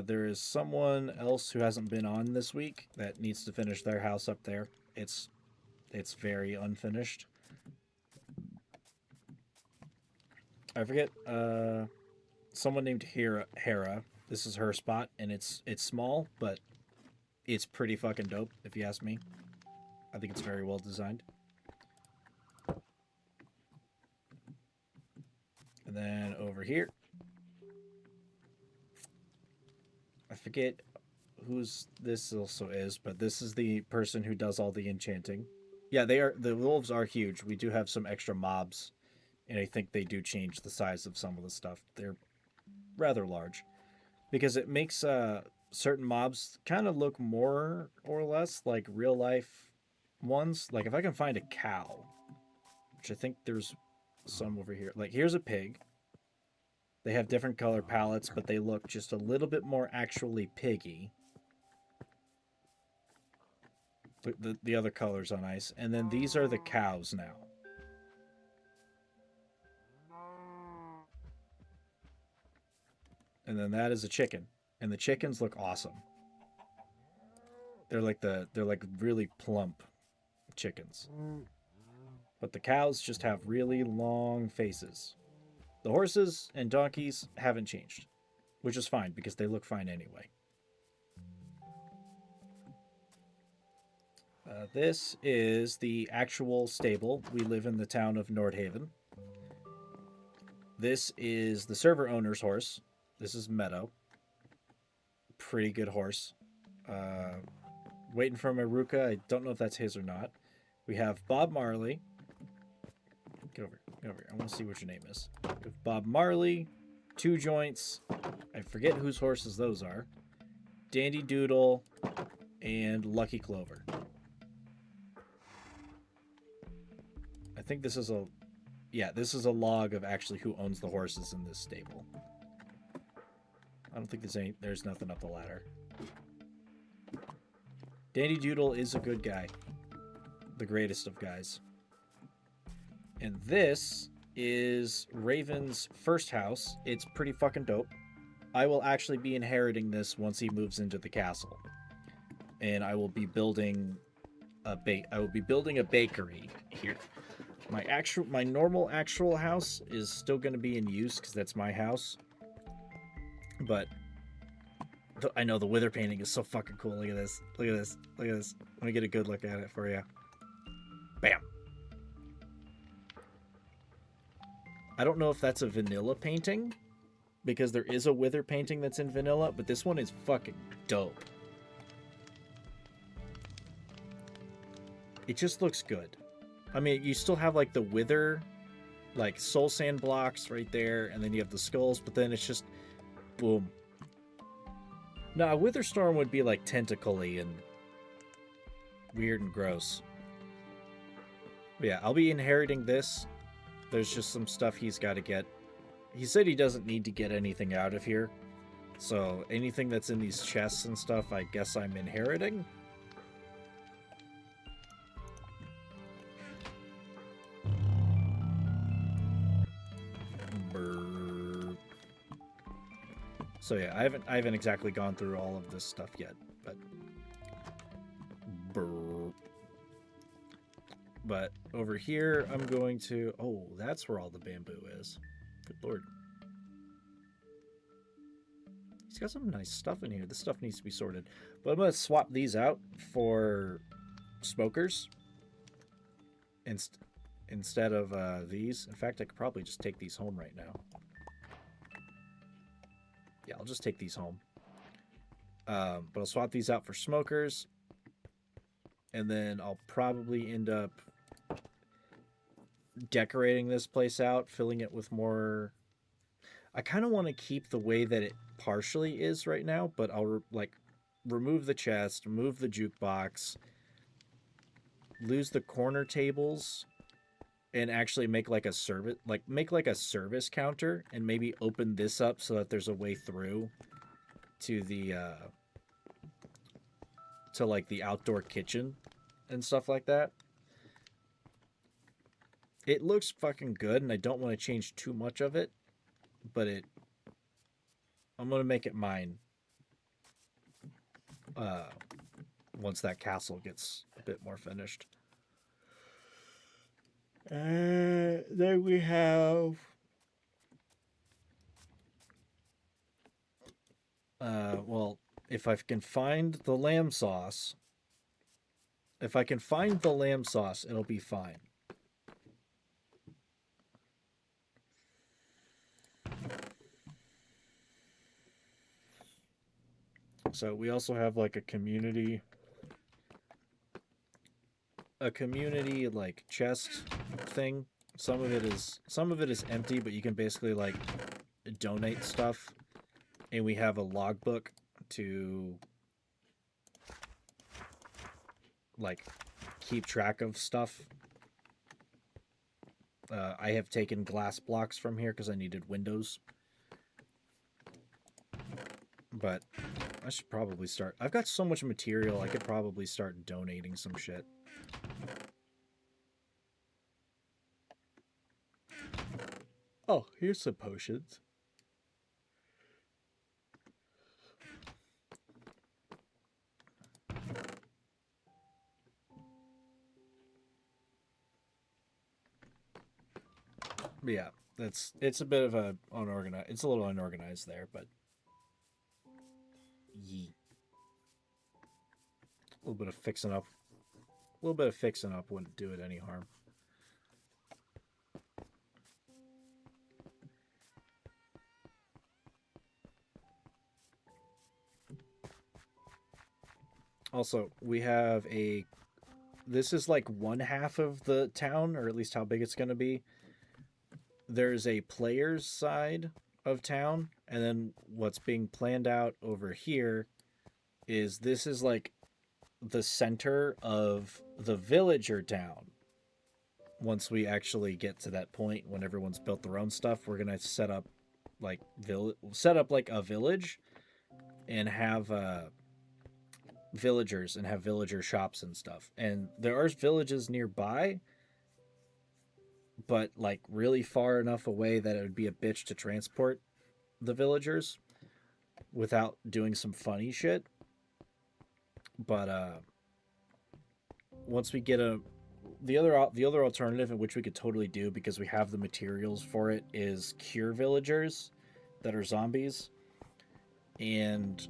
There is someone else who hasn't been on this week that needs to finish their house up there. It's very unfinished. I forget. Someone named Hera. This is her spot, and it's small, but it's pretty fucking dope, if you ask me. I think it's very well designed. And then over here, I forget whose this also is, but this is the person who does all the enchanting. Yeah, the wolves are huge. We do have some extra mobs, and I think they do change the size of some of the stuff. They're rather large because it makes certain mobs kind of look more or less like real life ones. Like if I can find a cow, which I think there's some over here. Like here's a pig. They have different color palettes, but they look just a little bit more actually piggy. The other colors on ice. And then these are the cows now. And then that is a chicken. And the chickens look awesome. They're like really plump chickens. But the cows just have really long faces. The horses and donkeys haven't changed, which is fine because they look fine anyway. This is the actual stable. We live in the town of Nordhaven. This is the server owner's horse. This is Meadow. Pretty good horse. Waiting for Maruka. I don't know if that's his or not. We have Bob Marley. Get over. Get over. I want to see what your name is. Bob Marley, 2 joints. I forget whose horses those are. Dandy Doodle, and Lucky Clover. I think this is a... Yeah, this is a log of actually who owns the horses in this stable. I don't think there's nothing up the ladder. Dandy Doodle is a good guy. The greatest of guys. And this is Raven's first house. It's pretty fucking dope. I will actually be inheriting this once he moves into the castle. And I will be building a bakery here. My normal actual house is still going to be in use because that's my house. But I know the wither painting is so fucking cool. Look at this. Look at this. Look at this. Let me get a good look at it for you. Bam. I don't know if that's a vanilla painting, because there is a wither painting that's in vanilla, but this one is fucking dope. It just looks good. I mean, you still have like the wither, like soul sand blocks right there, and then you have the skulls, but then it's just boom. Now, a wither storm would be like tentacly and weird and gross. But yeah, I'll be inheriting this. There's just some stuff he's got to get. He said he doesn't need to get anything out of here. So anything that's in these chests and stuff, I guess I'm inheriting. Burp. So yeah, I haven't exactly gone through all of this stuff yet, but burp. But over here, I'm going to... Oh, that's where all the bamboo is. Good lord. He's got some nice stuff in here. This stuff needs to be sorted. But I'm going to swap these out for smokers. Instead of these. In fact, I could probably just take these home right now. Yeah, I'll just take these home. But I'll swap these out for smokers. And then I'll probably end up decorating this place out, filling it with more... I kind of want to keep the way that it partially is right now, but I'll remove the chest, move the jukebox, lose the corner tables, and actually make like a service counter, and maybe open this up so that there's a way through to the to like the outdoor kitchen and stuff like that. It looks fucking good, and I don't want to change too much of it, but I'm going to make it mine once that castle gets a bit more finished. Then we have... well, if I can find the lamb sauce... If I can find the lamb sauce, it'll be fine. So we also have like a community like chest thing. Some of it is empty, but you can basically like donate stuff. And we have a logbook to like keep track of stuff. I have taken glass blocks from here because I needed windows. But I should probably start... I've got so much material, I could probably start donating some shit. Oh, here's some potions. But yeah, it's a bit of a unorganized... It's a little unorganized there, but... Yeet. A little bit of fixing up. A little bit of fixing up wouldn't do it any harm. Also, we have a... This is like one half of the town, or at least how big it's going to be. there's a player's side of town, and then what's being planned out over here is this is like the center of the villager town. Once we actually get to that point, when everyone's built their own stuff, we're gonna set up like a village and have villagers and have villager shops and stuff. And there are villages nearby, but like really far enough away that it would be a bitch to transport the villagers without doing some funny shit. But once we get the other alternative in which we could totally do, because we have the materials for it, is cure villagers that are zombies. And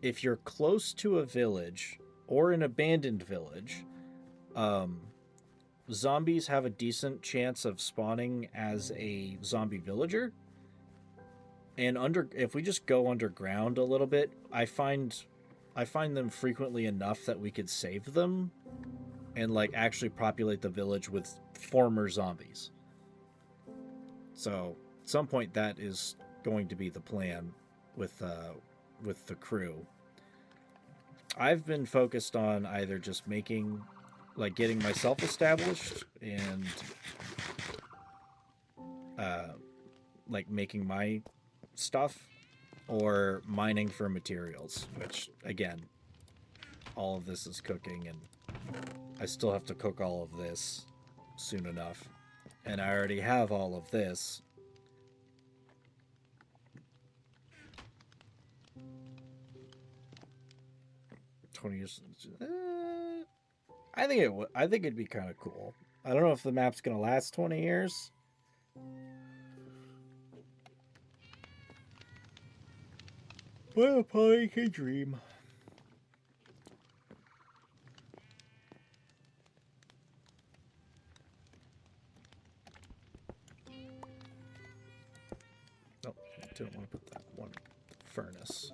if you're close to a village or an abandoned village, zombies have a decent chance of spawning as a zombie villager. And if we just go underground a little bit, I find them frequently enough that we could save them and like actually populate the village with former zombies. So at some point that is going to be the plan with the crew. I've been focused on either just getting myself established and like making my stuff, or mining for materials, which again, all of this is cooking, and I still have to cook all of this soon enough, and I already have all of this. $20. I think it'd be kind of cool. I don't know if the map's gonna last 20 years. Well, probably can dream. Oh, I didn't want to put that one furnace.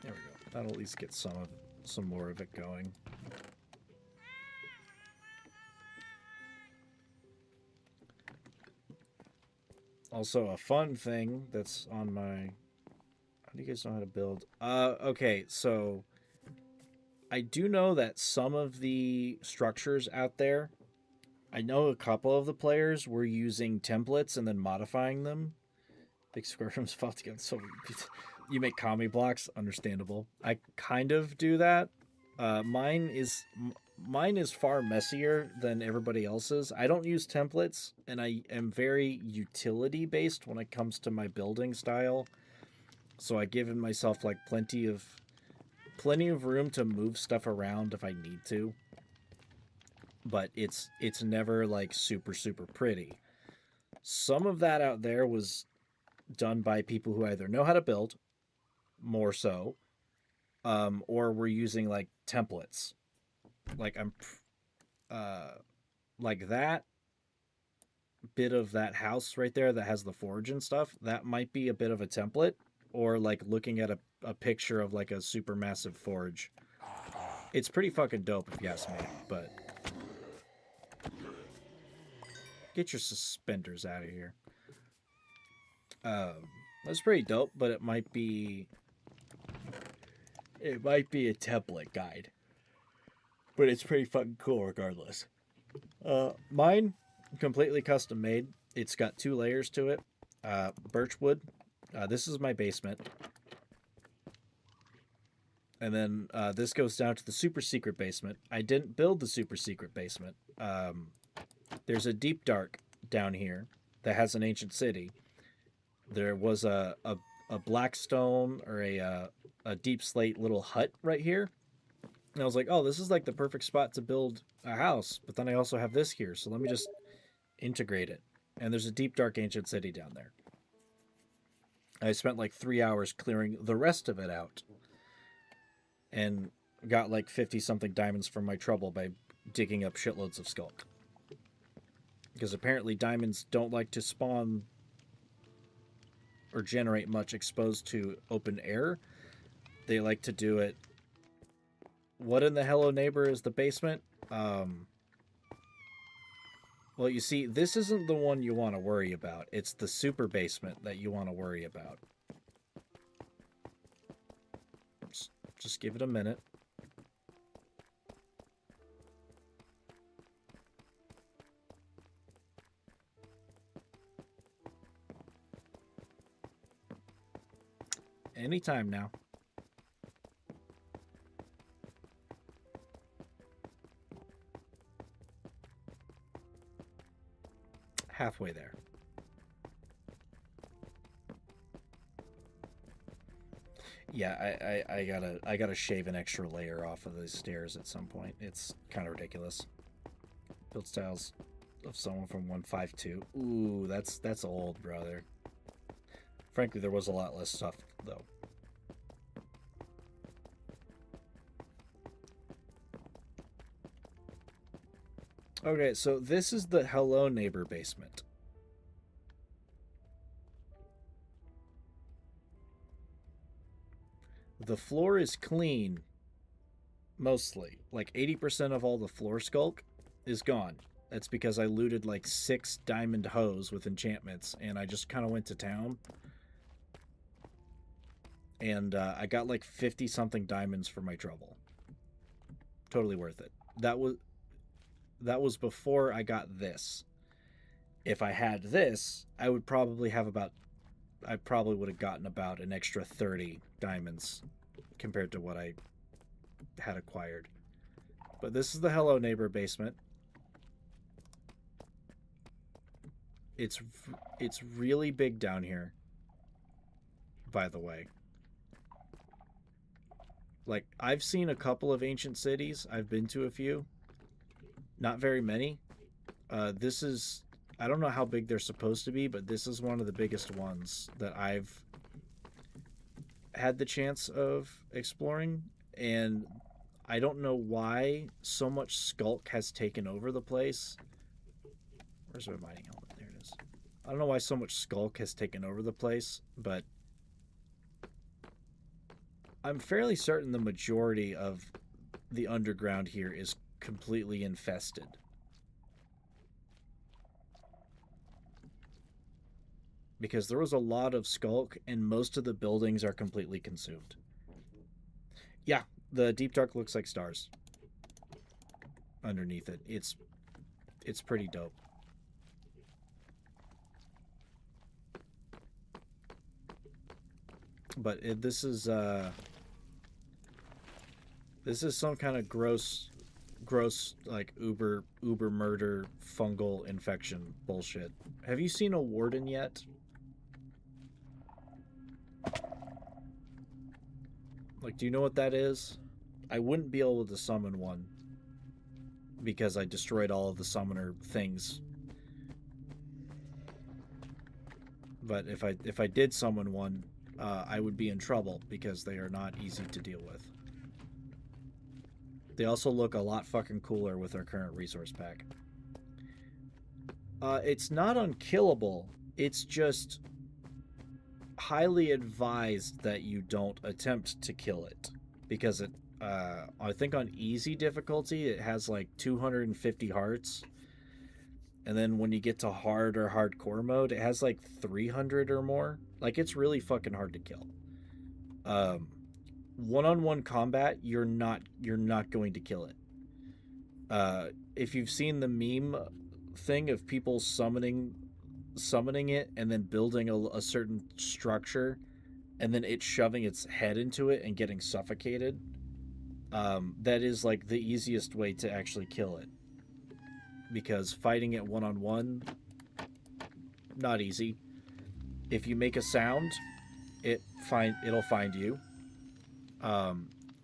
There we go. That'll at least get some more of it going. Also, a fun thing that's on my... How do you guys know how to build? Okay, so I do know that some of the structures out there, I know a couple of the players were using templates and then modifying them. Big square rooms fought together. So you make kami blocks, understandable. I kind of do that. Mine is far messier than everybody else's. I don't use templates, and I am very utility based when it comes to my building style. So I give myself like plenty of room to move stuff around if I need to. But it's never like super pretty. Some of that out there was done by people who either know how to build, more so, or we're using like templates. Like like that bit of that house right there that has the forge and stuff, that might be a bit of a template, or like looking at a picture of like a super massive forge. It's pretty fucking dope if you ask me, but get your suspenders out of here. That's pretty dope, but it might be a template guide. But it's pretty fucking cool regardless. Mine, completely custom made. It's got 2 layers to it. Birchwood. This is my basement. And then this goes down to the super secret basement. I didn't build the super secret basement. There's a deep dark down here that has an ancient city. There was a blackstone or a deep slate little hut right here. And I was like, oh, this is like the perfect spot to build a house. But then I also have this here, so let me just integrate it. And there's a deep, dark, ancient city down there. I spent like 3 hours clearing the rest of it out. and got like 50 something diamonds from my trouble by digging up shitloads of skulk. Because apparently diamonds don't like to spawn or generate much exposed to open air. They like to do it. What in the hello neighbor is the basement? Well, you see, this isn't the one you want to worry about. It's the super basement that you want to worry about. Just give it a minute. Anytime now. Halfway there. Yeah, I gotta shave an extra layer off of these stairs at some point. It's kind of ridiculous. Build styles of someone from 152. Ooh, that's old, brother. Frankly, there was a lot less stuff though. Okay, so this is the hello neighbor basement. The floor is clean, mostly. Like 80% of all the floor skulk is gone. That's because I looted like 6 diamond hoes with enchantments, and I just kind of went to town. And I got like 50 something diamonds for my trouble. Totally worth it. That was before I got this. If I had this, I would probably have about... I probably would have gotten about an extra 30 diamonds compared to what I had acquired. But this is the hello neighbor basement. It's really big down here, by the way. Like, I've seen a couple of ancient cities. I've been to a few. Not very many. This is... I don't know how big they're supposed to be, but this is one of the biggest ones that I've had the chance of exploring. And I don't know why so much skulk has taken over the place. Where's my mining helmet? There it is. I don't know why so much skulk has taken over the place, but I'm fairly certain the majority of the underground here is completely infested. Because there was a lot of skulk, and most of the buildings are completely consumed. Yeah, the deep dark looks like stars underneath it. It's pretty dope. But this is some kind of gross like uber murder fungal infection bullshit. Have you seen a warden yet? Like, do you know what that is? I wouldn't be able to summon one because I destroyed all of the summoner things. But if I did summon one, I would be in trouble because they are not easy to deal with. They also look a lot fucking cooler with our current resource pack. It's not unkillable. It's just highly advised that you don't attempt to kill it, because it I think on easy difficulty it has like 250 hearts, and then when you get to hard or hardcore mode it has like 300 or more. Like, it's really fucking hard to kill. One-on-one combat, you're not going to kill it. If you've seen the meme thing of people summoning it and then building a certain structure and then it shoving its head into it and getting suffocated, that is like the easiest way to actually kill it, because fighting it one-on-one, not easy. If you make a sound, it'll find you.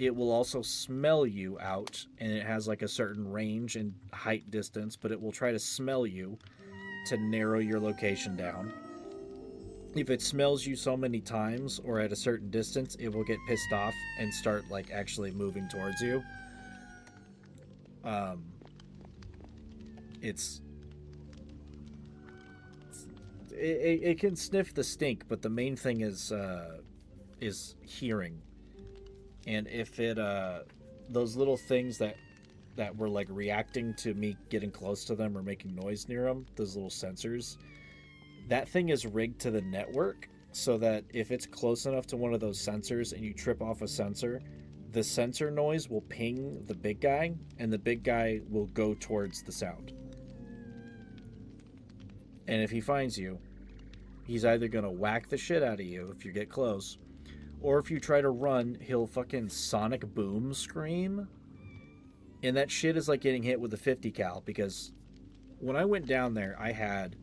It will also smell you out, and it has like a certain range and height distance, but it will try to smell you to narrow your location down. if it smells you so many times or at a certain distance, it will get pissed off and start like actually moving towards you. Um, it's it can sniff the stink, but the main thing is hearing. And if it those little things that were like reacting to me getting close to them or making noise near them, those little sensors, that thing is rigged to the network so that if it's close enough to one of those sensors and you trip off a sensor, the sensor noise will ping the big guy and the big guy will go towards the sound. And if he finds you, he's either going to whack the shit out of you if you get close, or if you try to run, he'll fucking sonic boom scream. And that shit is like getting hit with a 50 cal, because when I went down there, I had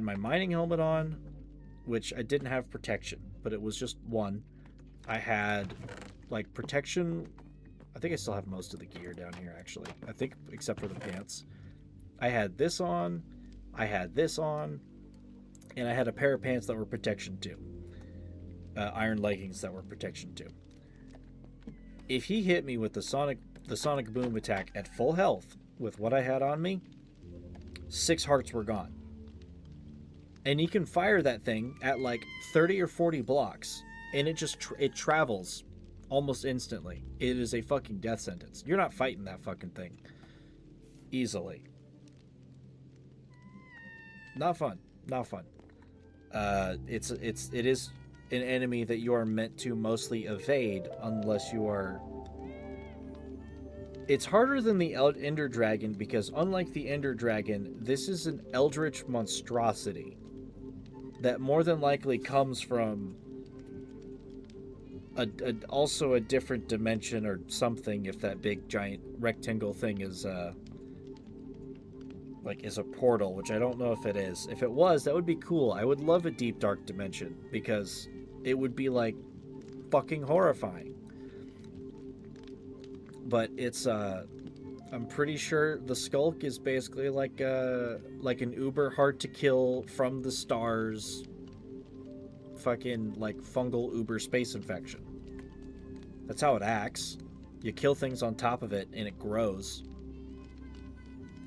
my mining helmet on, which I didn't have protection, but it was just one. I had like protection. I think I still have most of the gear down here, actually. I think except for the pants. I had this on, I had this on, and I had a pair of pants that were protection too. Iron leggings that were protection too. If he hit me with the sonic boom attack at full health with what I had on me, 6 hearts were gone. And he can fire that thing at like 30 or 40 blocks, and it just it travels almost instantly. It is a fucking death sentence. You're not fighting that fucking thing easily. Not fun. Not fun. It is an enemy that you are meant to mostly evade unless you are. It's harder than the Ender Dragon because, unlike the Ender Dragon, this is an eldritch monstrosity that more than likely comes from also a different dimension or something. If that big giant rectangle thing is is a portal, which I don't know if it is. If it was, that would be cool. I would love a deep dark dimension because it would be like fucking horrifying. But it's I'm pretty sure the Skulk is basically like an uber hard to kill from the stars fucking like fungal uber space infection. That's how it acts. You kill things on top of it and it grows.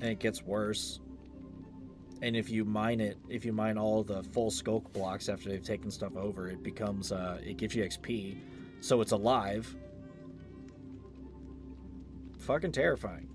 And it gets worse. And if you mine all the full Skulk blocks after they've taken stuff over, it becomes it gives you XP. So it's alive. Fucking terrifying.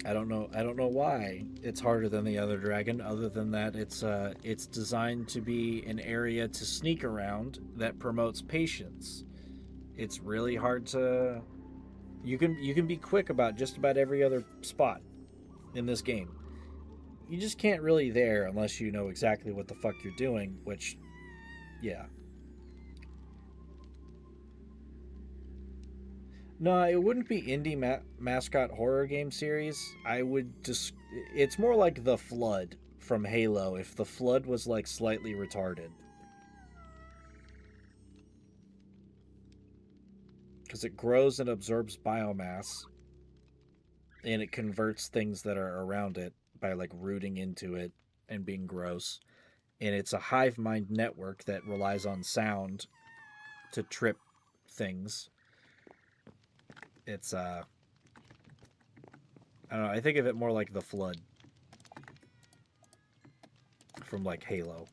I don't know why it's harder than the other dragon, other than that it's designed to be an area to sneak around that promotes patience. It's really hard to you can be quick about just about every other spot in this game. You just can't really there unless you know exactly what the fuck you're doing, which yeah. No, it wouldn't be indie mascot horror game series. I would just... It's more like The Flood from Halo, if The Flood was, like, slightly retarded. Because it grows and absorbs biomass, and it converts things that are around it by, like, rooting into it and being gross. And it's a hive mind network that relies on sound to trip things. It's I don't know, I think of it more like The Flood from like Halo.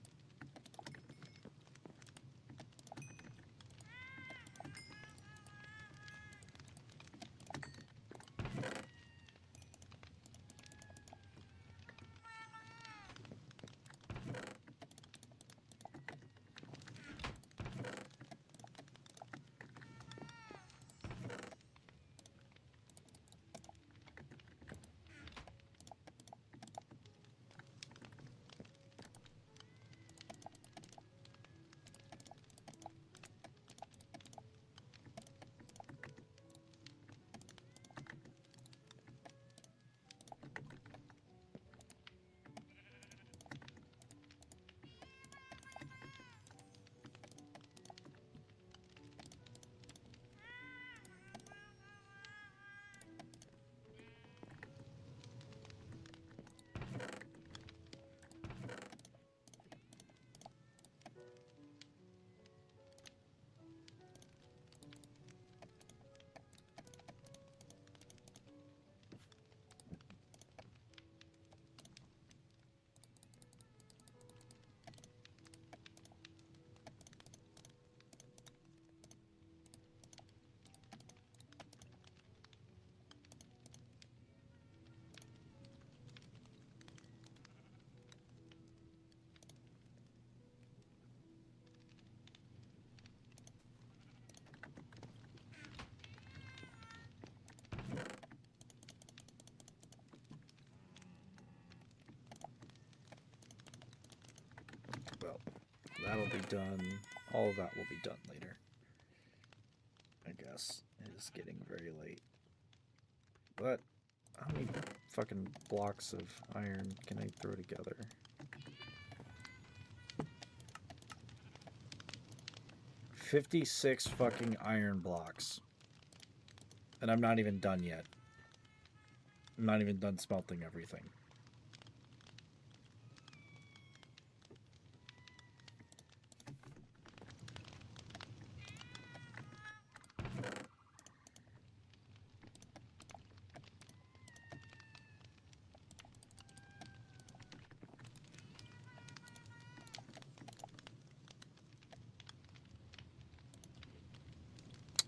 Well, that'll be done. All of that will be done later. I guess. It is getting very late. But how many fucking blocks of iron can I throw together? 56 fucking iron blocks. And I'm not even done yet. I'm not even done smelting everything.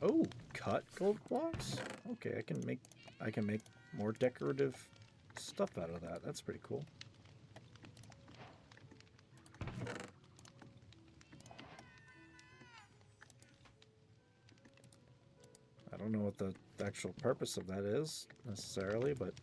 Oh, cut gold blocks? Okay, I can make more decorative stuff out of that. That's pretty cool. I don't know what the actual purpose of that is necessarily, but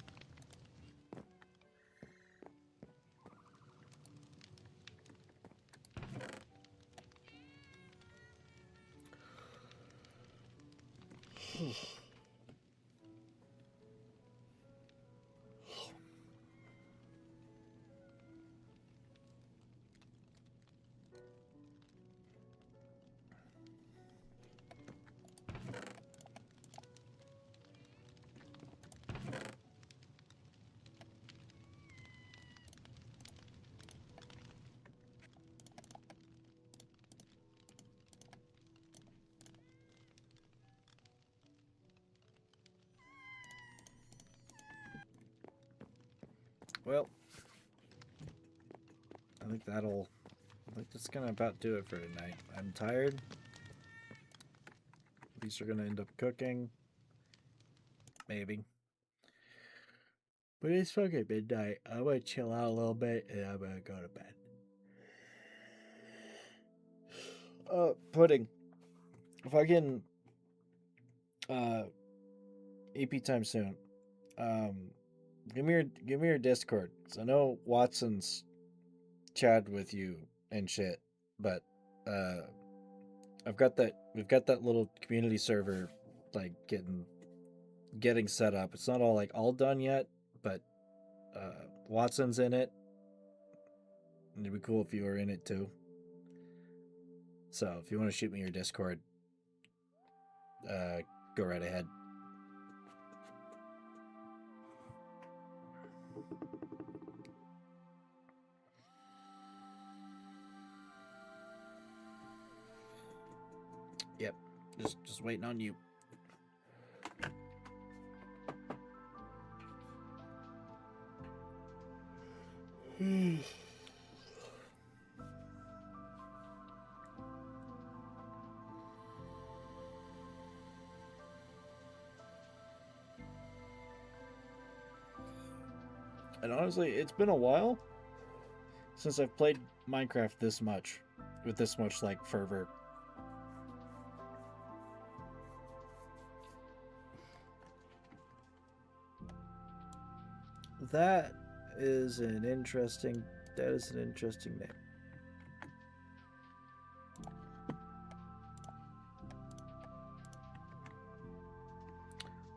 well, I think that's gonna about do it for tonight. I'm tired. These are gonna end up cooking. Maybe. But it's fucking midnight. I'm gonna chill out a little bit and I'm gonna go to bed. Pudding. Fucking EP time soon. Give me your Discord. 'Cause I know Watson's chatted with you and shit, but we've got that little community server like getting set up. It's not all done yet, but Watson's in it. And it'd be cool if you were in it too. So if you want to shoot me your Discord, go right ahead. Yep, just waiting on you. And honestly, it's been a while since I've played Minecraft this much, with this much like fervor. That is an interesting name.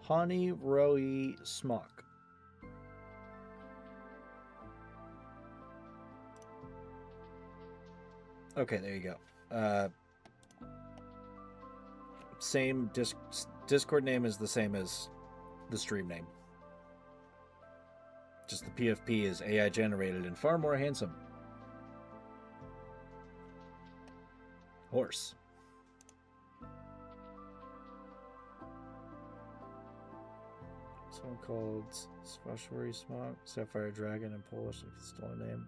Honey Roy Smock. Okay, there you go. Same Discord name is the same as the stream name. Just the PFP is AI generated and far more handsome. Horse. Someone called Swashbury Smock, Sapphire Dragon in Polish, like the stolen name.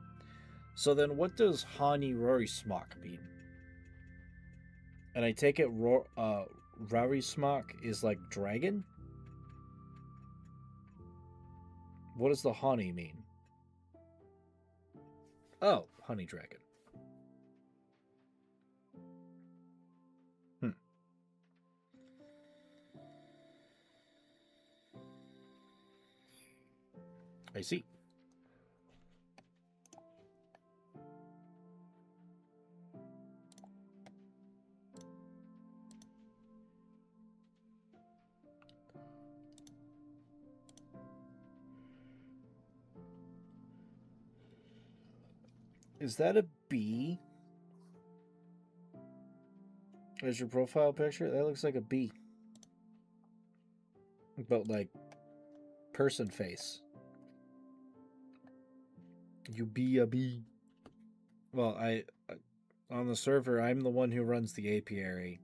So then what does Hani Rory Smock mean? And I take it Rory Smock is like dragon? What does the honey mean? Oh, honey dragon. I see. Is that a bee? As your profile picture? That looks like a bee. But like person face. You be a bee. Well, I on the server, I'm the one who runs the apiary.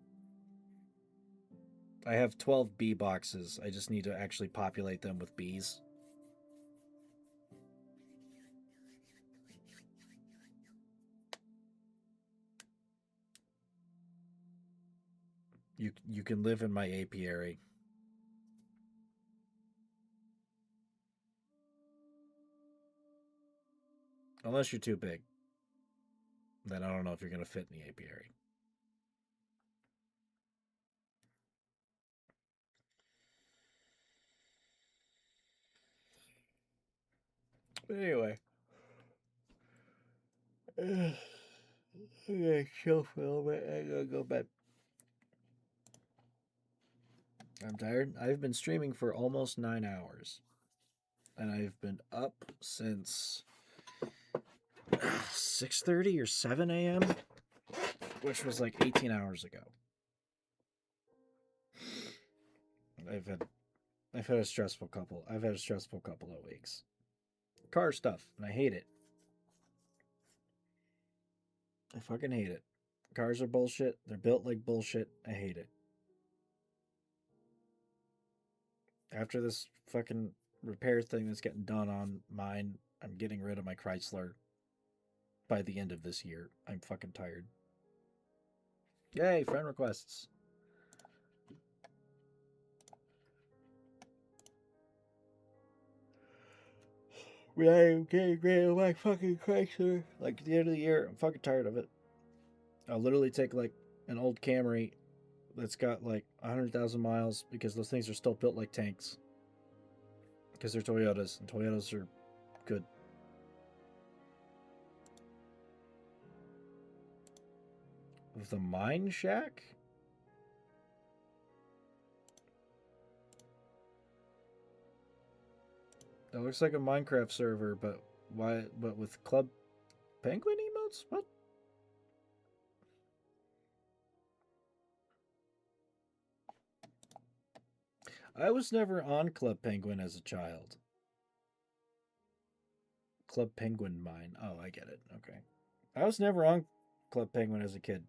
I have 12 bee boxes. I just need to actually populate them with bees. You can live in my apiary. Unless you're too big. Then I don't know if you're going to fit in the apiary. But anyway. I'm gonna chill for a little bit. I'm gonna go bed. I'm tired. I've been streaming for almost 9 hours. And I've been up since 6:30 or 7 a.m., which was like 18 hours ago. I've had a stressful couple. I've had a stressful couple of weeks. Car stuff, and I hate it. I fucking hate it. Cars are bullshit. They're built like bullshit. I hate it. After this fucking repair thing that's getting done on mine, I'm getting rid of my Chrysler by the end of this year. I'm fucking tired. Yay, friend requests. I'm getting rid of my fucking Chrysler. Like at the end of the year, I'm fucking tired of it. I'll literally take like an old Camry that's got like 100,000 miles because those things are still built like tanks. Because they're Toyotas, and Toyotas are good. The Mine Shack? That looks like a Minecraft server, but why? But with Club Penguin emotes? What? I was never on Club Penguin as a child. Club Penguin Mine. Oh, I get it. Okay. I was never on Club Penguin as a kid.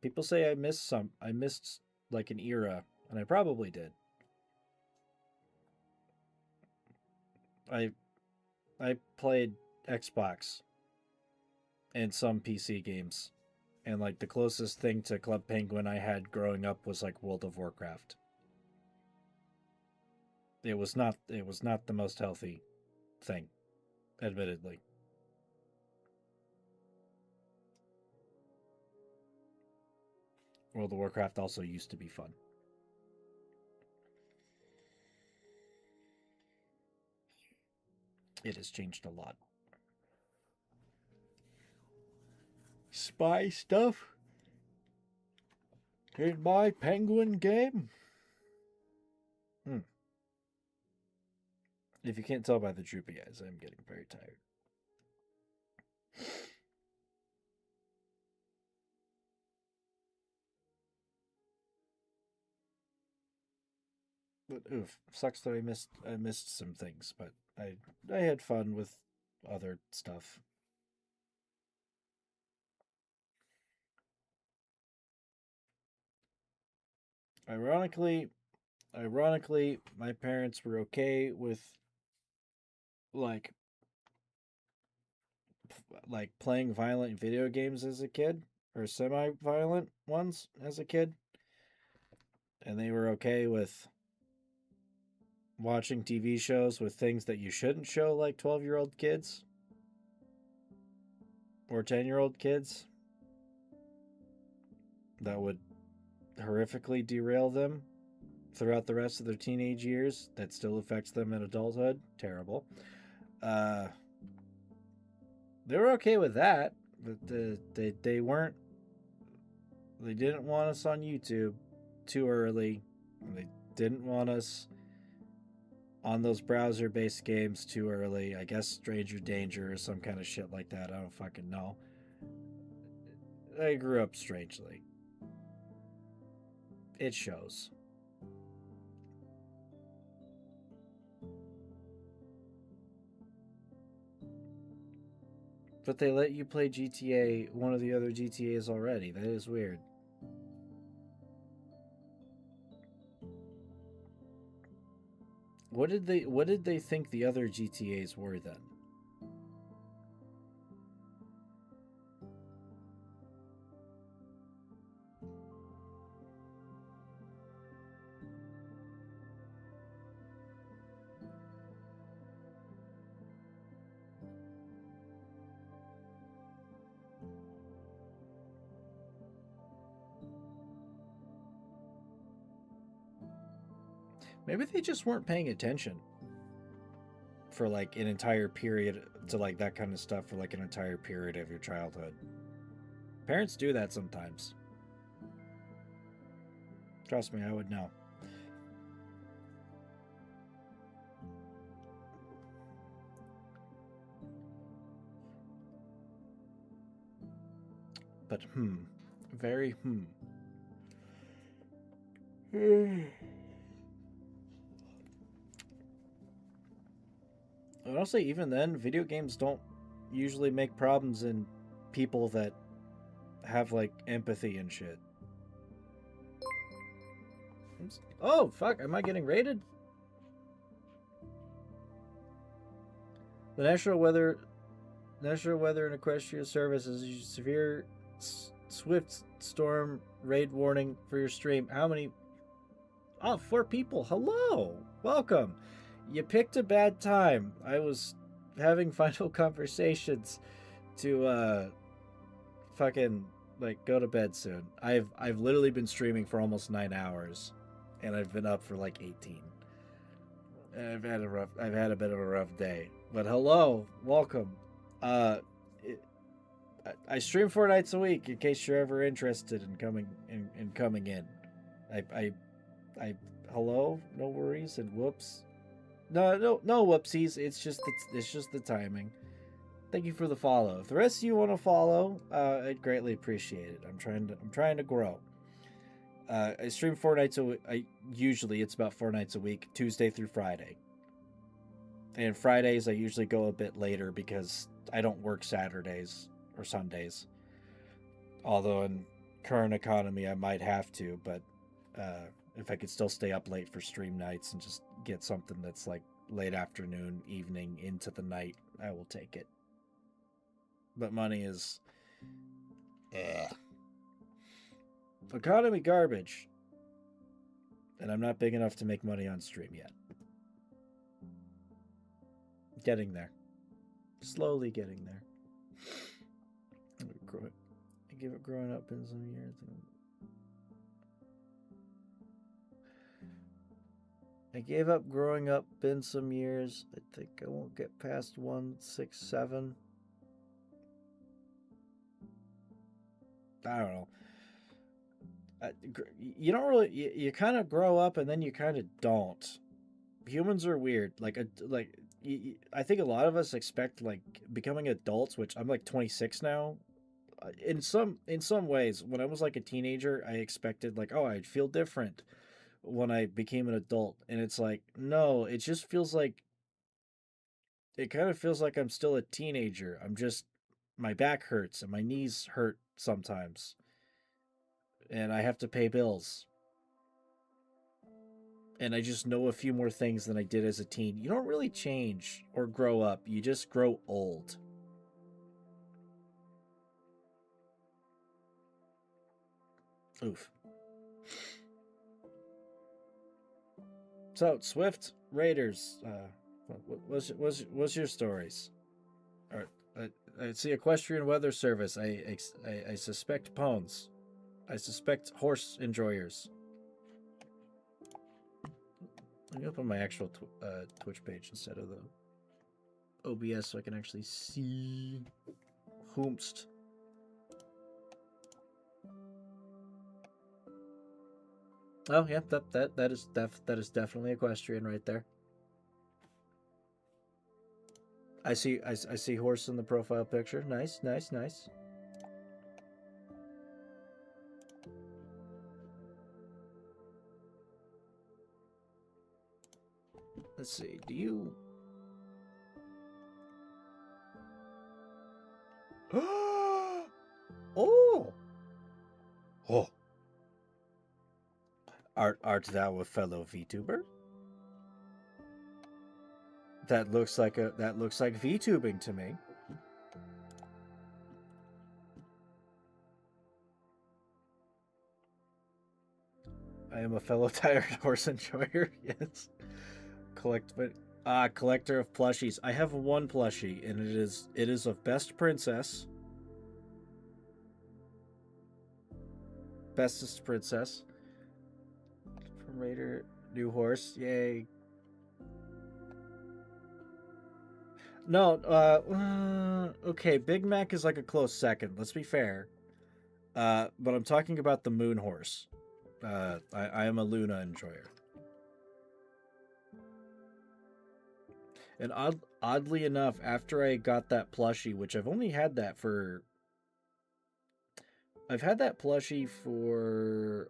People say I missed some. I missed like an era, and I probably did. I played Xbox and some PC games. And like the closest thing to Club Penguin I had growing up was like World of Warcraft. It was not the most healthy thing, admittedly. World of Warcraft also used to be fun. It has changed a lot. Spy stuff in my Penguin game? If you can't tell by the droopy eyes, I'm getting very tired. But oof, sucks that I missed some things, but I had fun with other stuff. Ironically, my parents were okay with like playing violent video games as a kid or semi-violent ones as a kid, and they were okay with watching TV shows with things that you shouldn't show like 12-year-old kids or 10-year-old kids that would horrifically derail them throughout the rest of their teenage years that still affects them in adulthood. Terrible. They were okay with that, but they weren't. They didn't want us on YouTube too early. They didn't want us on those browser-based games too early. I guess Stranger Danger or some kind of shit like that. I don't fucking know. I grew up strangely. It shows. But they let you play GTA, one of the other GTAs already. That is weird. What did they think the other GTAs were then? Maybe they just weren't paying attention for like an entire period to like that kind of stuff for like an entire period of your childhood. Parents do that sometimes. Trust me, I would know. But very Honestly, even then, video games don't usually make problems in people that have like empathy and shit. Oh fuck! Am I getting raided? The National Weather and Equestrian Service is a severe swift storm raid warning for your stream. How many? Oh, 4 people. Hello, welcome. You picked a bad time. I was having final conversations to fucking like go to bed soon. I've literally been streaming for almost 9 hours, and I've been up for like 18. And I've had a bit of a rough day. But hello, welcome. I stream 4 nights a week in case you're ever interested in coming in. I hello, no worries and whoops. No whoopsies. It's just the timing. Thank you for the follow. If the rest of you want to follow, I'd greatly appreciate it. I'm trying to grow. I stream 4 nights a week. Usually it's about 4 nights a week, Tuesday through Friday. And Fridays I usually go a bit later because I don't work Saturdays or Sundays. Although in current economy I might have to, but if I could still stay up late for stream nights and just get something that's like late afternoon, evening into the night, I will take it. But money is economy garbage. And I'm not big enough to make money on stream yet. Getting there. Slowly getting there. I give it growing up in some years. I gave up growing up in some years. I think I won't get past 167. I don't know. You don't really. You kind of grow up and then you kind of don't. Humans are weird. I think a lot of us expect like becoming adults, which I'm like 26 now. In some ways, when I was like a teenager, I expected like, oh, I'd feel different when I became an adult, and it's like, no, it just feels like it kind of feels like I'm still a teenager. I'm just my back hurts and my knees hurt sometimes, and I have to pay bills. And I just know a few more things than I did as a teen. You don't really change or grow up. You just grow old. Oof. So, Swift Raiders, what's your stories? Or, I see Equestrian Weather Service. I suspect pawns. I suspect horse enjoyers. Let me open my actual Twitch page instead of the OBS so I can actually see whomst. Oh yeah, that is definitely equestrian right there. I see horse in the profile picture. Nice, nice, nice. Let's see. Do you? Oh. Oh. Art thou a fellow VTuber? That looks like VTubing to me. I am a fellow tired horse enjoyer. Yes. Collector of plushies. I have one plushie, and it is of Best Princess. Bestest Princess. From Raider, new horse. Yay. No, okay, Big Mac is like a close second, let's be fair. But I'm talking about the moon horse. I am a Luna enjoyer. And oddly enough, after I got that plushie, which I've had that plushie for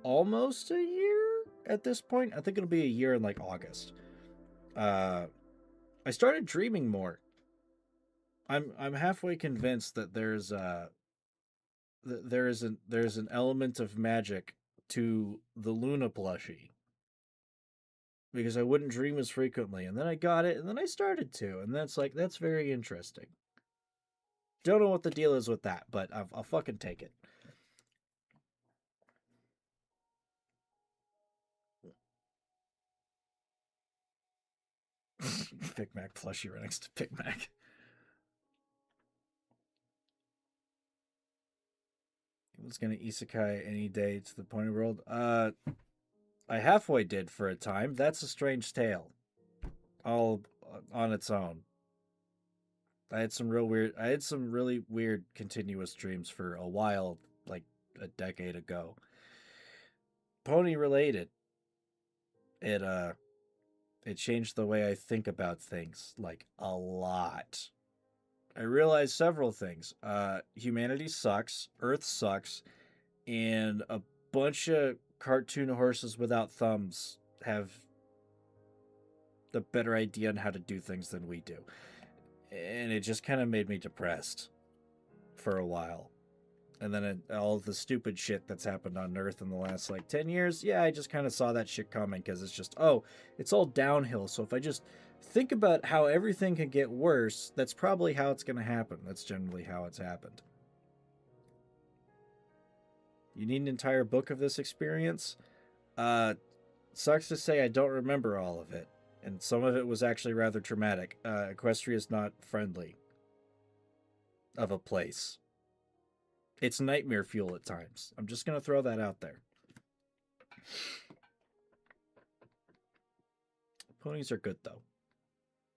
almost a year at this point. I think it'll be a year in like August. I started dreaming more. I'm halfway convinced that there's an element of magic to the Luna plushie, because I wouldn't dream as frequently, and then I got it, and then I started to, and that's very interesting. Don't know what the deal is with that, but I'll fucking take it. Big Mac plushie right next to Big Mac. He was gonna isekai any day to the pony world. I halfway did for a time. That's a strange tale, all on its own. I had some really weird continuous dreams for a while, like a decade ago. Pony related. It changed the way I think about things, like a lot. I realized several things. Humanity sucks, Earth sucks, and a bunch of cartoon horses without thumbs have the better idea on how to do things than we do. And it just kind of made me depressed for a while. And then all the stupid shit that's happened on Earth in the last like 10 years, yeah, I just kind of saw that shit coming, because it's just, oh, it's all downhill. So if I just think about how everything can get worse, that's probably how it's going to happen. That's generally how it's happened. You need an entire book of this experience? Sucks to say I don't remember all of it. And some of it was actually rather traumatic. Equestria is not friendly of a place. It's nightmare fuel at times. I'm just going to throw that out there. Ponies are good, though.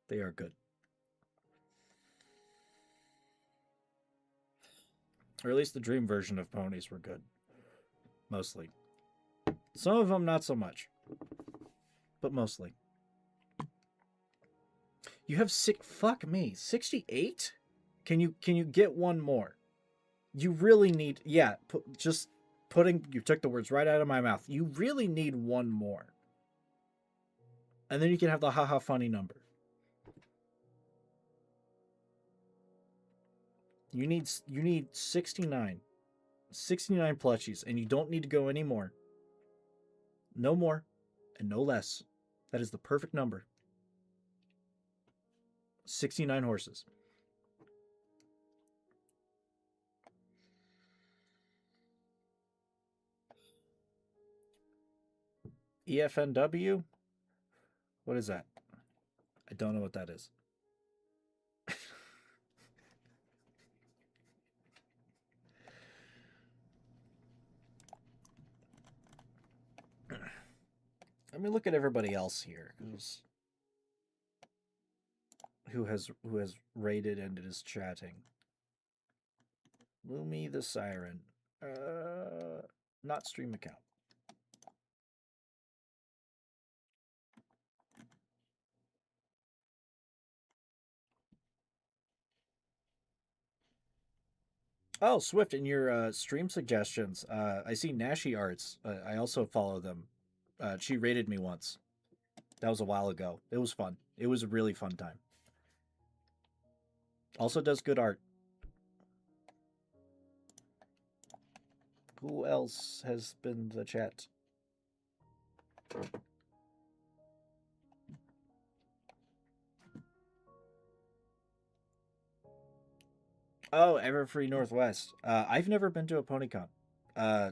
They are good. Or at least the dream version of ponies were good. Mostly. Some of them not so much. But mostly. You have fuck me, 68? Can you get one more? You really need, yeah, you took the words right out of my mouth. You really need one more. And then you can have the haha funny number. You need 69. 69 plushies, and you don't need to go any more. No more and no less. That is the perfect number. 69 horses. EFNW? What is that? I don't know what that is. Let me look at everybody else here who has rated and is chatting. Lumi the Siren. Not stream account. Oh, Swift, in your stream suggestions, I see Nashi Arts. I also follow them. She rated me once. That was a while ago. It was fun. It was a really fun time. Also does good art. Who else has been the chat? Oh, Everfree Northwest. I've never been to a PonyCon. Uh,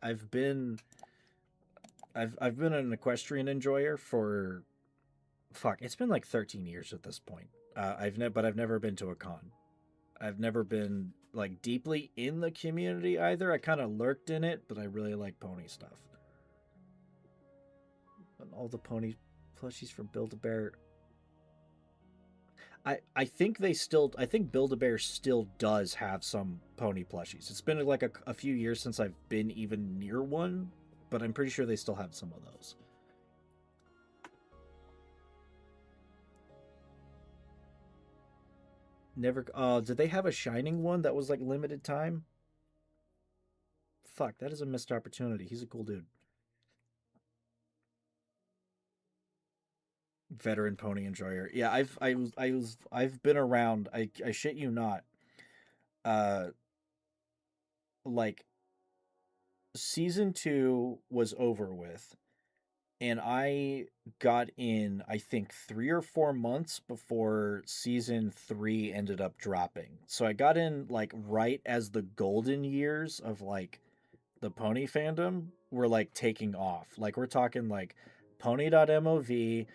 I've been I've been an equestrian enjoyer for fuck. It's been like 13 years at this point. But I've never been to a con. I've never been like deeply in the community either. I kind of lurked in it, but I really like pony stuff. And all the pony plushies from Build a Bear. I think I think Build a Bear still does have some pony plushies. It's been like a few years since I've been even near one, but I'm pretty sure they still have some of those. Never. Did they have a Shining one that was like limited time? Fuck, that is a missed opportunity. He's a cool dude. Veteran pony enjoyer. Yeah, I've been around. I shit you not. Uh, like season 2 was over with, and I got in, I think, 3 or 4 months before season 3 ended up dropping. So I got in like right as the golden years of like the pony fandom were like taking off. Like we're talking like pony.mov,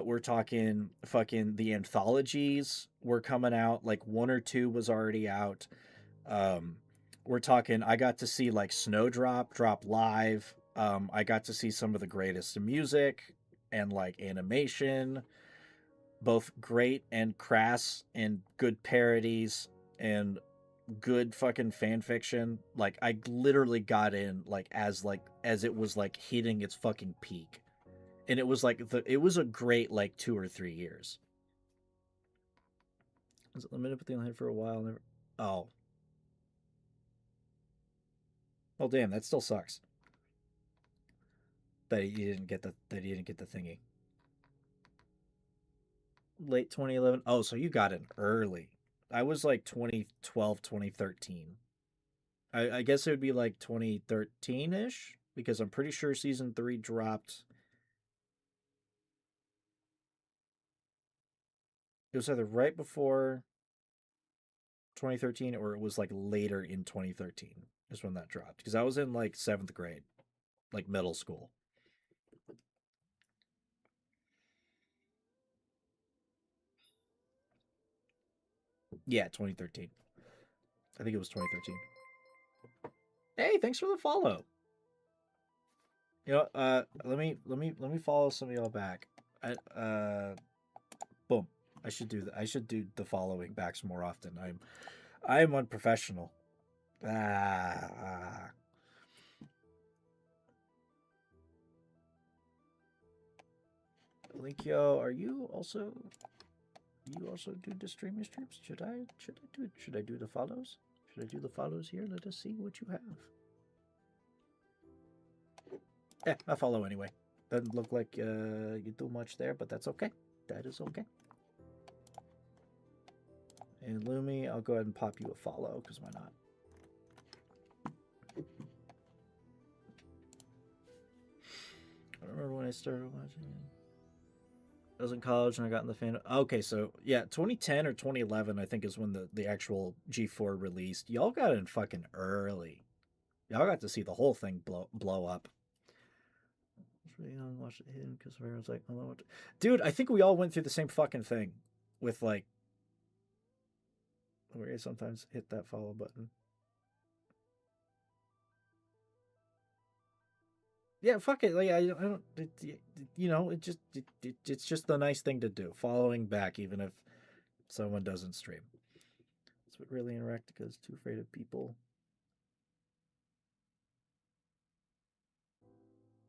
we're talking fucking the anthologies were coming out, like 1 or 2 was already out. Um, we're talking. I got to see like Snowdrop drop live. I got to see some of the greatest music and like animation, both great and crass, and good parodies and good fucking fan fiction. Like I literally got in like as it was like hitting its fucking peak, and it was like it was a great like 2 or 3 years. Was it limited but they only had for a while? Never. Oh, well, damn, that still sucks. That you didn't get the thingy. Late 2011. Oh, so you got in early. I was like 2012, 2013. I guess it would be like 2013 ish because I'm pretty sure season 3 dropped. It was either right before 2013 or it was like later in 2013 is when that dropped because I was in like 7th grade, like middle school. Yeah, 2013. I think it was 2013. Hey, thanks for the follow. You know, let me follow some of y'all back. Boom. I should do that. I should do the following backs more often. I'm unprofessional. Ah. Linkyo, are you also? You also do the streaming streams? Should I do it? Should I do the follows? Should I do the follows here? Let us see what you have. I follow anyway. Doesn't look like you do much there, but that's okay. That is okay. And Lumi, I'll go ahead and pop you a follow, because why not? I remember when I started watching it. I was in college and I got in the fandom. Okay, so yeah, 2010 or 2011, I think, is when the actual G4 released. Y'all got in fucking early. Y'all got to see the whole thing blow up. Watch it hidden because everyone's like, oh, dude, I think we all went through the same fucking thing with like where you sometimes hit that follow button. Yeah, fuck it. Like I don't, you know, it's just the nice thing to do. Following back, even if someone doesn't stream. That's what really Antarctica is too afraid of people.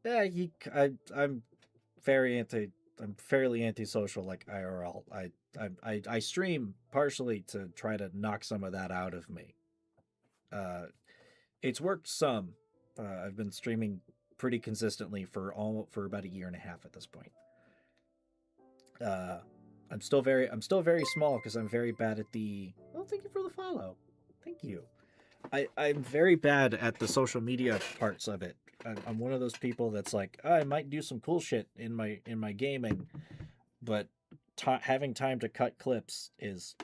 Yeah, I'm very anti. I'm fairly antisocial, like IRL. I stream partially to try to knock some of that out of me. It's worked some. I've been streaming pretty consistently for about a year and a half at this point. Uh, I'm still very small because I'm very bad at the. Oh, thank you for the follow. Thank you. I'm very bad at the social media parts of it. I'm one of those people that's like, "Oh, I might do some cool shit in my gaming, but having time to cut clips is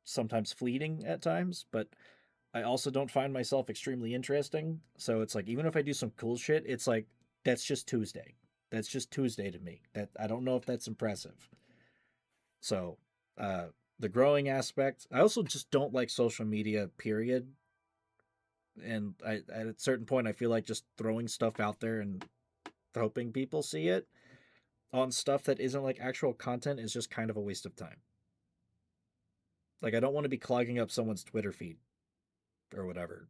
sometimes fleeting at times. But I also don't find myself extremely interesting. So it's like even if I do some cool shit, it's like that's just Tuesday. That's just Tuesday to me. That I don't know if that's impressive. So, uh the growing aspect, I also just don't like social media period. And I at a certain point I feel like just throwing stuff out there and hoping people see it on stuff that isn't like actual content is just kind of a waste of time. Like I don't want to be clogging up someone's Twitter feed or whatever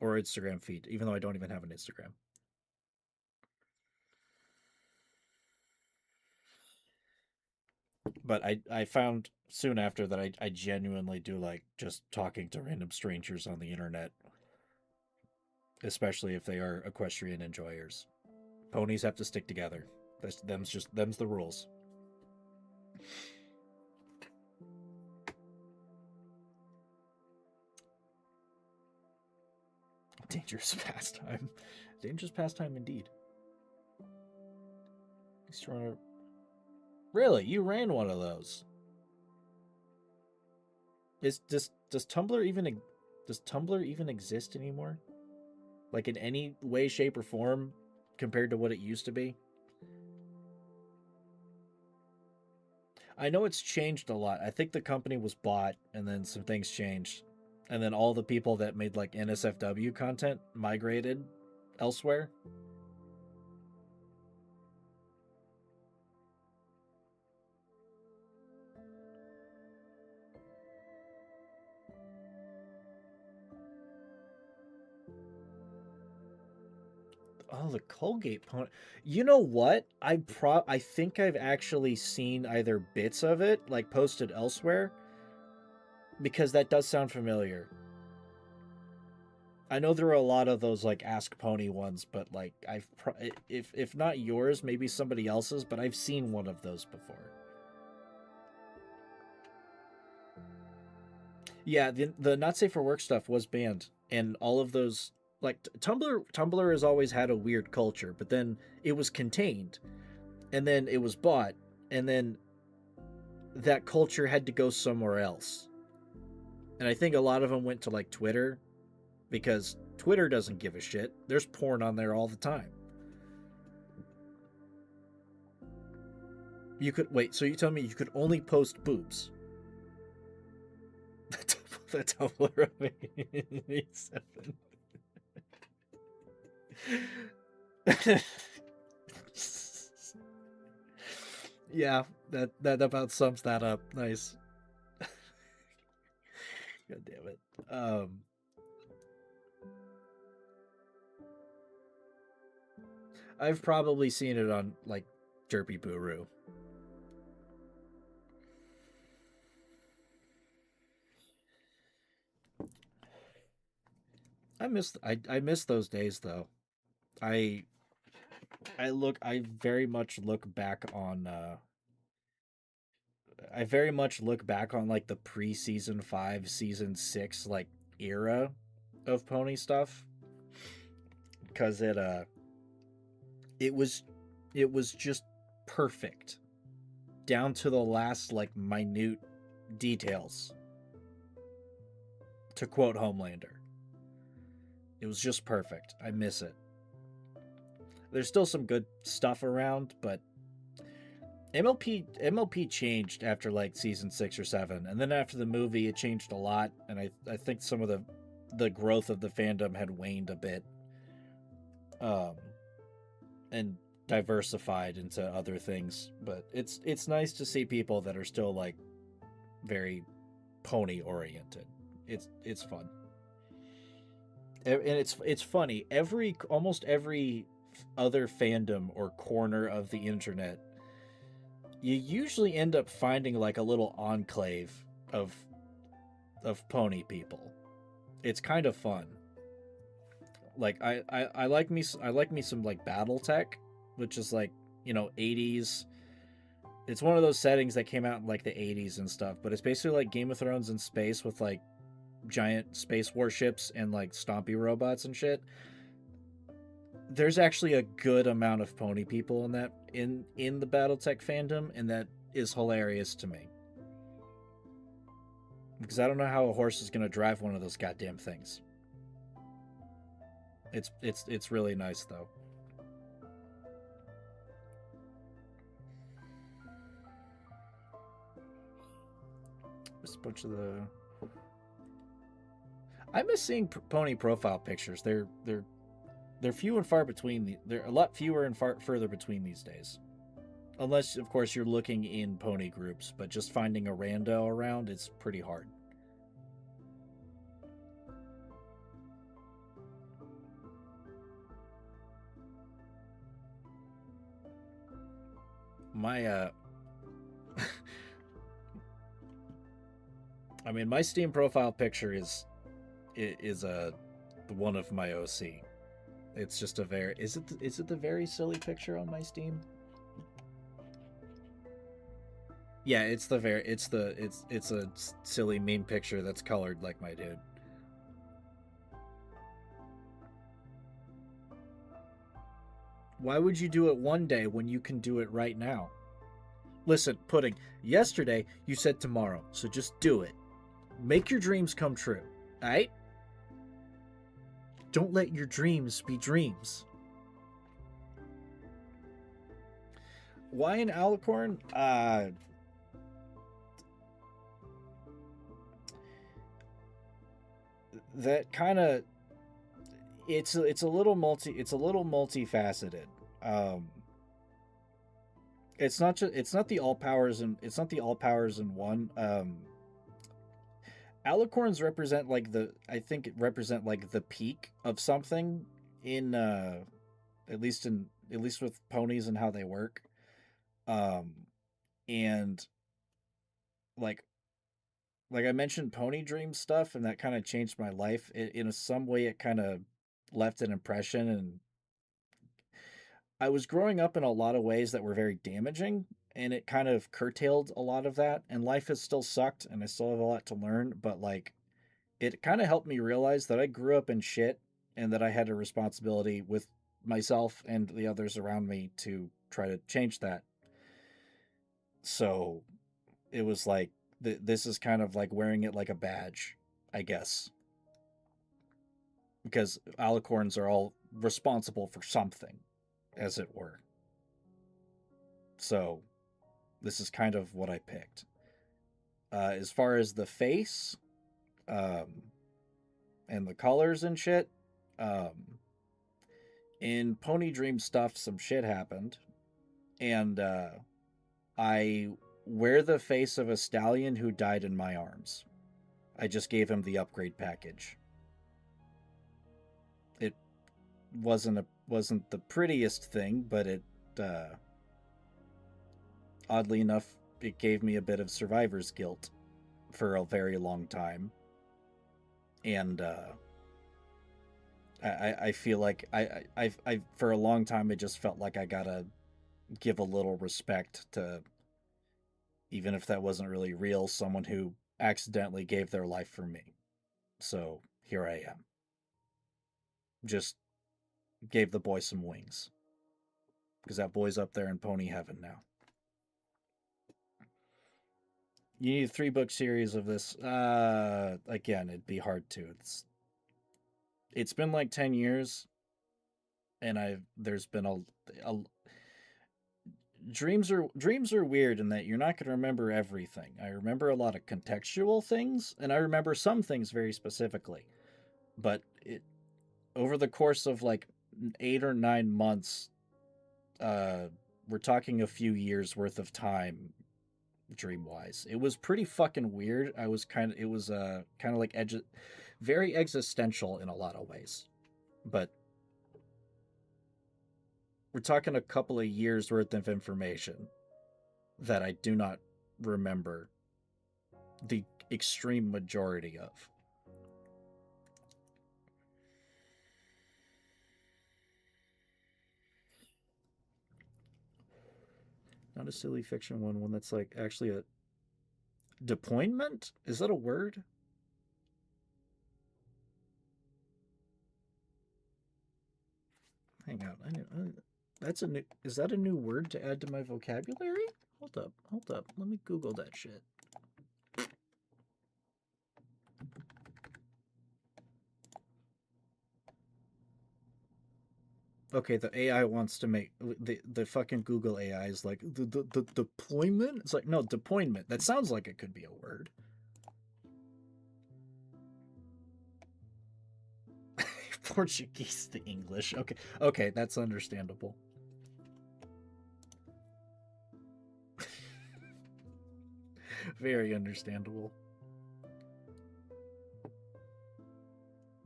or Instagram feed, even though I don't even have an Instagram. But I found soon after that I genuinely do like just talking to random strangers on the internet, especially if they are equestrian enjoyers. Ponies have to stick together. Them's the rules. Dangerous pastime. Dangerous pastime indeed. He's trying to. Really, you ran one of those? Does Tumblr even exist anymore? Like in any way, shape, or form compared to what it used to be? I know it's changed a lot. I think the company was bought and then some things changed. And then all the people that made like NSFW content migrated elsewhere. Oh, the Colgate pony. You know what? I think I've actually seen either bits of it, like posted elsewhere, because that does sound familiar. I know there are a lot of those like Ask Pony ones, but like if not yours, maybe somebody else's, but I've seen one of those before. Yeah, the not safe for work stuff was banned, and all of those like Tumblr has always had a weird culture, but then it was contained, and then it was bought, and then that culture had to go somewhere else. And I think a lot of them went to like Twitter because Twitter doesn't give a shit. There's porn on there all the time. You could wait, so you tell me you could only post boobs. The Tumblr of 87. Yeah, that about sums that up. Nice. God damn it. I've probably seen it on like Derpy Buru. I miss those days though. I I very much look back on I very much look back on like the pre-season 5, season 6 like era of pony stuff cuz it was it was just perfect down to the last like minute details. To quote Homelander. It was just perfect. I miss it. There's still some good stuff around, but MLP changed after like season 6 or 7, and then after the movie it changed a lot, and I think some of the growth of the fandom had waned a bit, and diversified into other things. But it's nice to see people that are still like very pony oriented. It's fun. And it's funny. Almost every other fandom or corner of the internet, you usually end up finding like a little enclave of pony people. It's kind of fun. Like I like me some like BattleTech, which is like, you know, 80s. It's one of those settings that came out in like the 80s and stuff, but it's basically like Game of Thrones in space with like giant space warships and like stompy robots and shit. There's actually a good amount of pony people in that in the BattleTech fandom, and that is hilarious to me. Because I don't know how a horse is going to drive one of those goddamn things. It's really nice though. Just a bunch of the. I miss seeing pony profile pictures. They're few and far between. They're a lot fewer and further between these days. Unless, of course, you're looking in pony groups, but just finding a rando around is pretty hard. My I mean, my Steam profile picture is one of my OC. It's just a very is it the very silly picture on my Steam? Yeah, it's a silly meme picture that's colored like my dude. Why would you do it one day when you can do it right now? Listen, Pudding, yesterday you said tomorrow, so just do it. Make your dreams come true, alright? Don't let your dreams be dreams. Why an alicorn? That kind of it's a little multifaceted. It's not the all powers in one. Alicorns represent like I think it represent like the peak of something in at least with ponies and how they work. And like I mentioned pony dream stuff, and that kind of changed my life. In some way it kind of left an impression, and I was growing up in a lot of ways that were very damaging, and it kind of curtailed a lot of that, and life has still sucked and I still have a lot to learn, but like it kind of helped me realize that I grew up in shit and that I had a responsibility with myself and the others around me to try to change that. So it was like this is kind of like wearing it like a badge, I guess. Because alicorns are all responsible for something, as it were. So this is kind of what I picked. As far as the face, and the colors and shit, in Pony Dream stuff, some shit happened, and I wear the face of a stallion who died in my arms. I just gave him the upgrade package. It wasn't the prettiest thing, but it oddly enough, it gave me a bit of survivor's guilt for a very long time. And I feel like I for a long time, it just felt like I gotta give a little respect to, even if that wasn't really real, someone who accidentally gave their life for me. So here I am. Just gave the boy some wings. Because that boy's up there in pony heaven now. You need a 3-book series of this. Again, it'd be hard to. It's been like 10 years, and there's been a dreams are weird in that you're not going to remember everything. I remember a lot of contextual things, and I remember some things very specifically. But over the course of like 8 or 9 months, we're talking a few years worth of time, dream wise. It was pretty fucking weird. It was kind of like very existential in a lot of ways. But we're talking a couple of years worth of information that I do not remember the extreme majority of. Not a silly fiction one that's like actually a deployment? Is that a word? Hang on. That's a new. Is that a new word to add to my vocabulary? Hold up. Let me Google that shit. Okay, the AI wants to make the fucking Google AI is like the deployment. It's like no deployment. That sounds like it could be a word. Portuguese to English. Okay, that's understandable. Very understandable.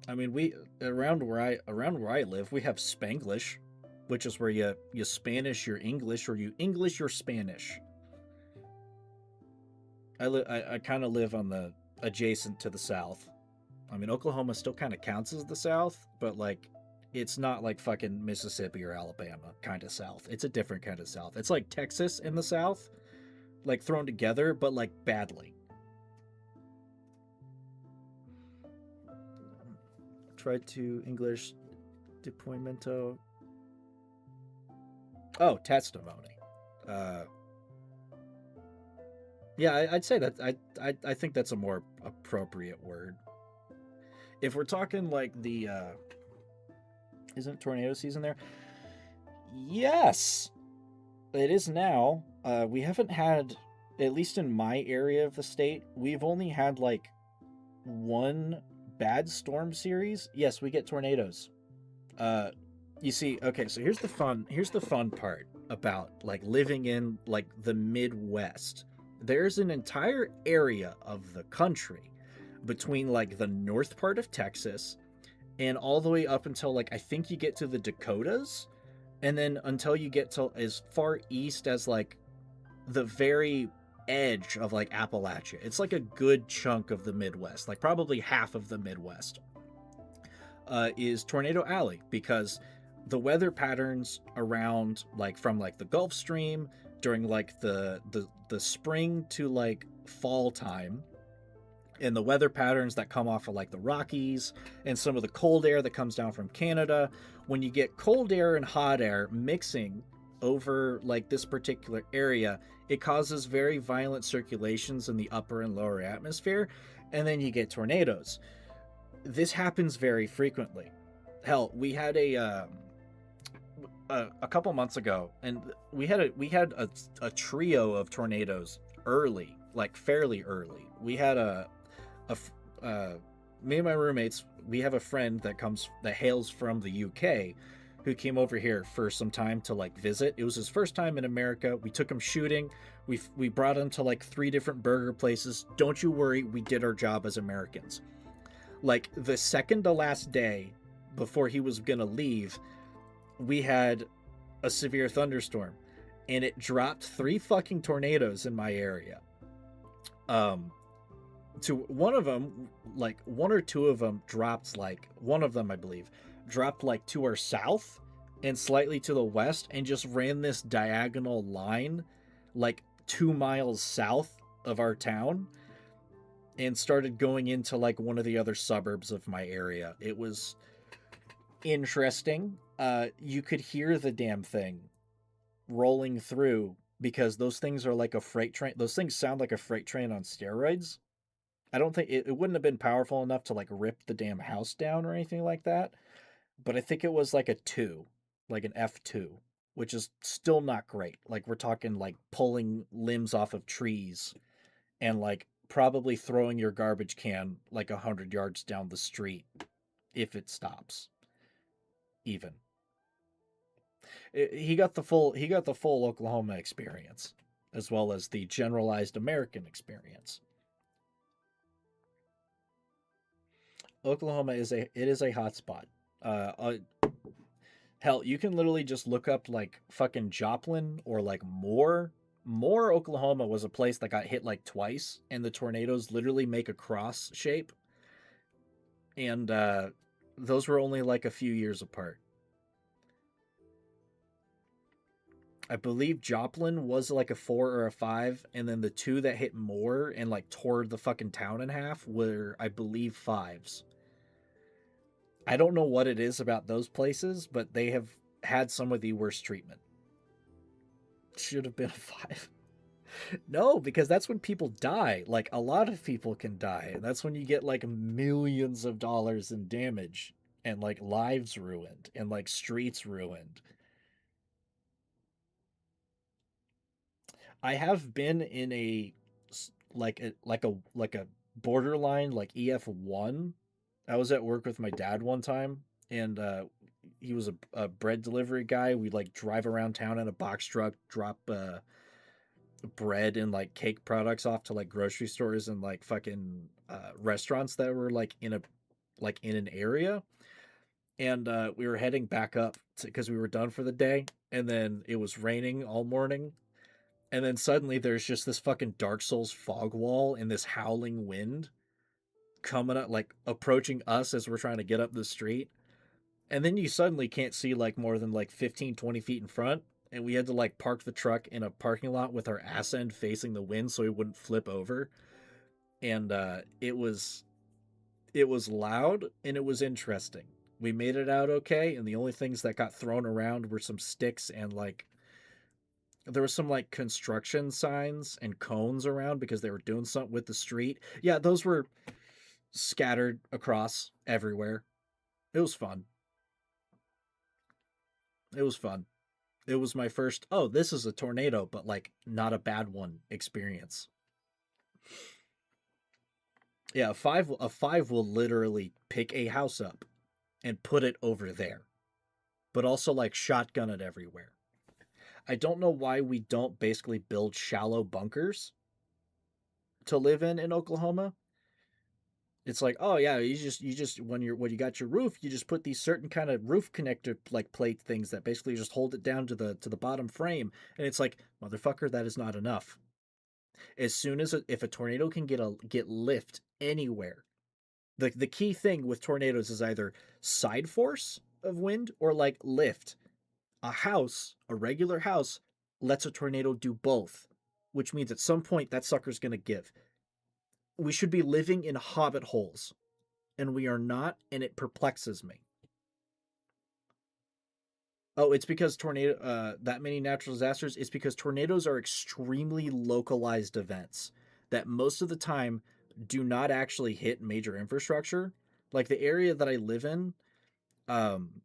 I mean, we around where I live, we have Spanglish, which is where you Spanish your English or you English your Spanish. I kind of live on the adjacent to the south. I mean, Oklahoma still kind of counts as the south, but like it's not like fucking Mississippi or Alabama kind of south. It's a different kind of south. It's like Texas in the south, like thrown together, but like badly. Try to English deploymento. Oh, testimony. Yeah, I'd say that I think that's a more appropriate word. If we're talking like the isn't tornado season there? Yes. It is now. We haven't had, at least in my area of the state, we've only had like one bad storm series. Yes, we get tornadoes. You see, okay, so here's the fun part about like living in like the Midwest. There's an entire area of the country between like the north part of Texas and all the way up until like I think you get to the Dakotas, and then until you get to as far east as like the very edge of like Appalachia. It's like a good chunk of the Midwest, like probably half of the Midwest is Tornado Alley, because the weather patterns around like from like the Gulf Stream during like the spring to like fall time, and the weather patterns that come off of like the Rockies and some of the cold air that comes down from Canada, when you get cold air and hot air mixing over like this particular area, it causes very violent circulations in the upper and lower atmosphere, and then you get tornadoes. This happens very frequently. Hell, we had a couple months ago, and we had a trio of tornadoes early, like fairly early. We had me and my roommates, we have a friend that hails from the UK, who came over here for some time to like visit. It was his first time in America. We took him shooting. We brought him to like 3 different burger places. Don't you worry, we did our job as Americans. Like the second to last day before he was gonna leave, we had a severe thunderstorm, and it dropped 3 fucking tornadoes in my area. To one of them, like 1 or 2 of them dropped, like one of them I believe dropped like to our south and slightly to the west, and just ran this diagonal line like 2 miles south of our town and started going into like one of the other suburbs of my area. It was interesting. You could hear the damn thing rolling through, because those things are like a freight train. Those things sound like a freight train on steroids. I don't think it wouldn't have been powerful enough to like rip the damn house down or anything like that, but I think it was like a 2, like an F2, which is still not great. Like we're talking like pulling limbs off of trees and like probably throwing your garbage can like 100 yards down the street if it stops. Even he got the full Oklahoma experience, as well as the generalized American experience. Oklahoma is a hot spot. Hell, you can literally just look up like fucking Joplin or like Moore. Moore, Oklahoma was a place that got hit like twice, and the tornadoes literally make a cross shape. And those were only like a few years apart. I believe Joplin was like a 4 or a 5, and then the two that hit more and like tore the fucking town in half were, I believe, 5s. I don't know what it is about those places, but they have had some of the worst treatment. Should have been a 5. No, because that's when people die. Like, a lot of people can die. And that's when you get like millions of dollars in damage and like lives ruined and like streets ruined. I have been in like a borderline like EF1. I was at work with my dad one time, and he was a bread delivery guy. We'd like drive around town in a box truck, drop bread and like cake products off to like grocery stores and like fucking restaurants that were like in an area. And we were heading back up because we were done for the day, and then it was raining all morning, and then suddenly there's just this fucking Dark Souls fog wall and this howling wind coming up, like approaching us as we're trying to get up the street. And then you suddenly can't see like more than like 15, 20 feet in front. And we had to like park the truck in a parking lot with our ass end facing the wind so we wouldn't flip over. And it was loud and it was interesting. We made it out okay, and the only things that got thrown around were some sticks and like there was some like construction signs and cones around because they were doing something with the street. Yeah, those were scattered across everywhere. It was fun. It was fun. It was my first, oh, this is a tornado, but like not a bad one experience. Yeah, a five will literally pick a house up and put it over there, but also like shotgun it everywhere. I don't know why we don't basically build shallow bunkers to live in Oklahoma. It's like, oh yeah, you just when you got your roof, you just put these certain kind of roof connector like plate things that basically just hold it down to the bottom frame, and it's like, motherfucker, that is not enough. As soon as if a tornado can get lift anywhere, the key thing with tornadoes is either side force of wind or like lift. A regular house, lets a tornado do both, which means at some point that sucker's gonna give. We should be living in hobbit holes, and we are not, and it perplexes me. Oh, it's because that many natural disasters. It's because tornadoes are extremely localized events that most of the time do not actually hit major infrastructure. Like the area that I live in, um,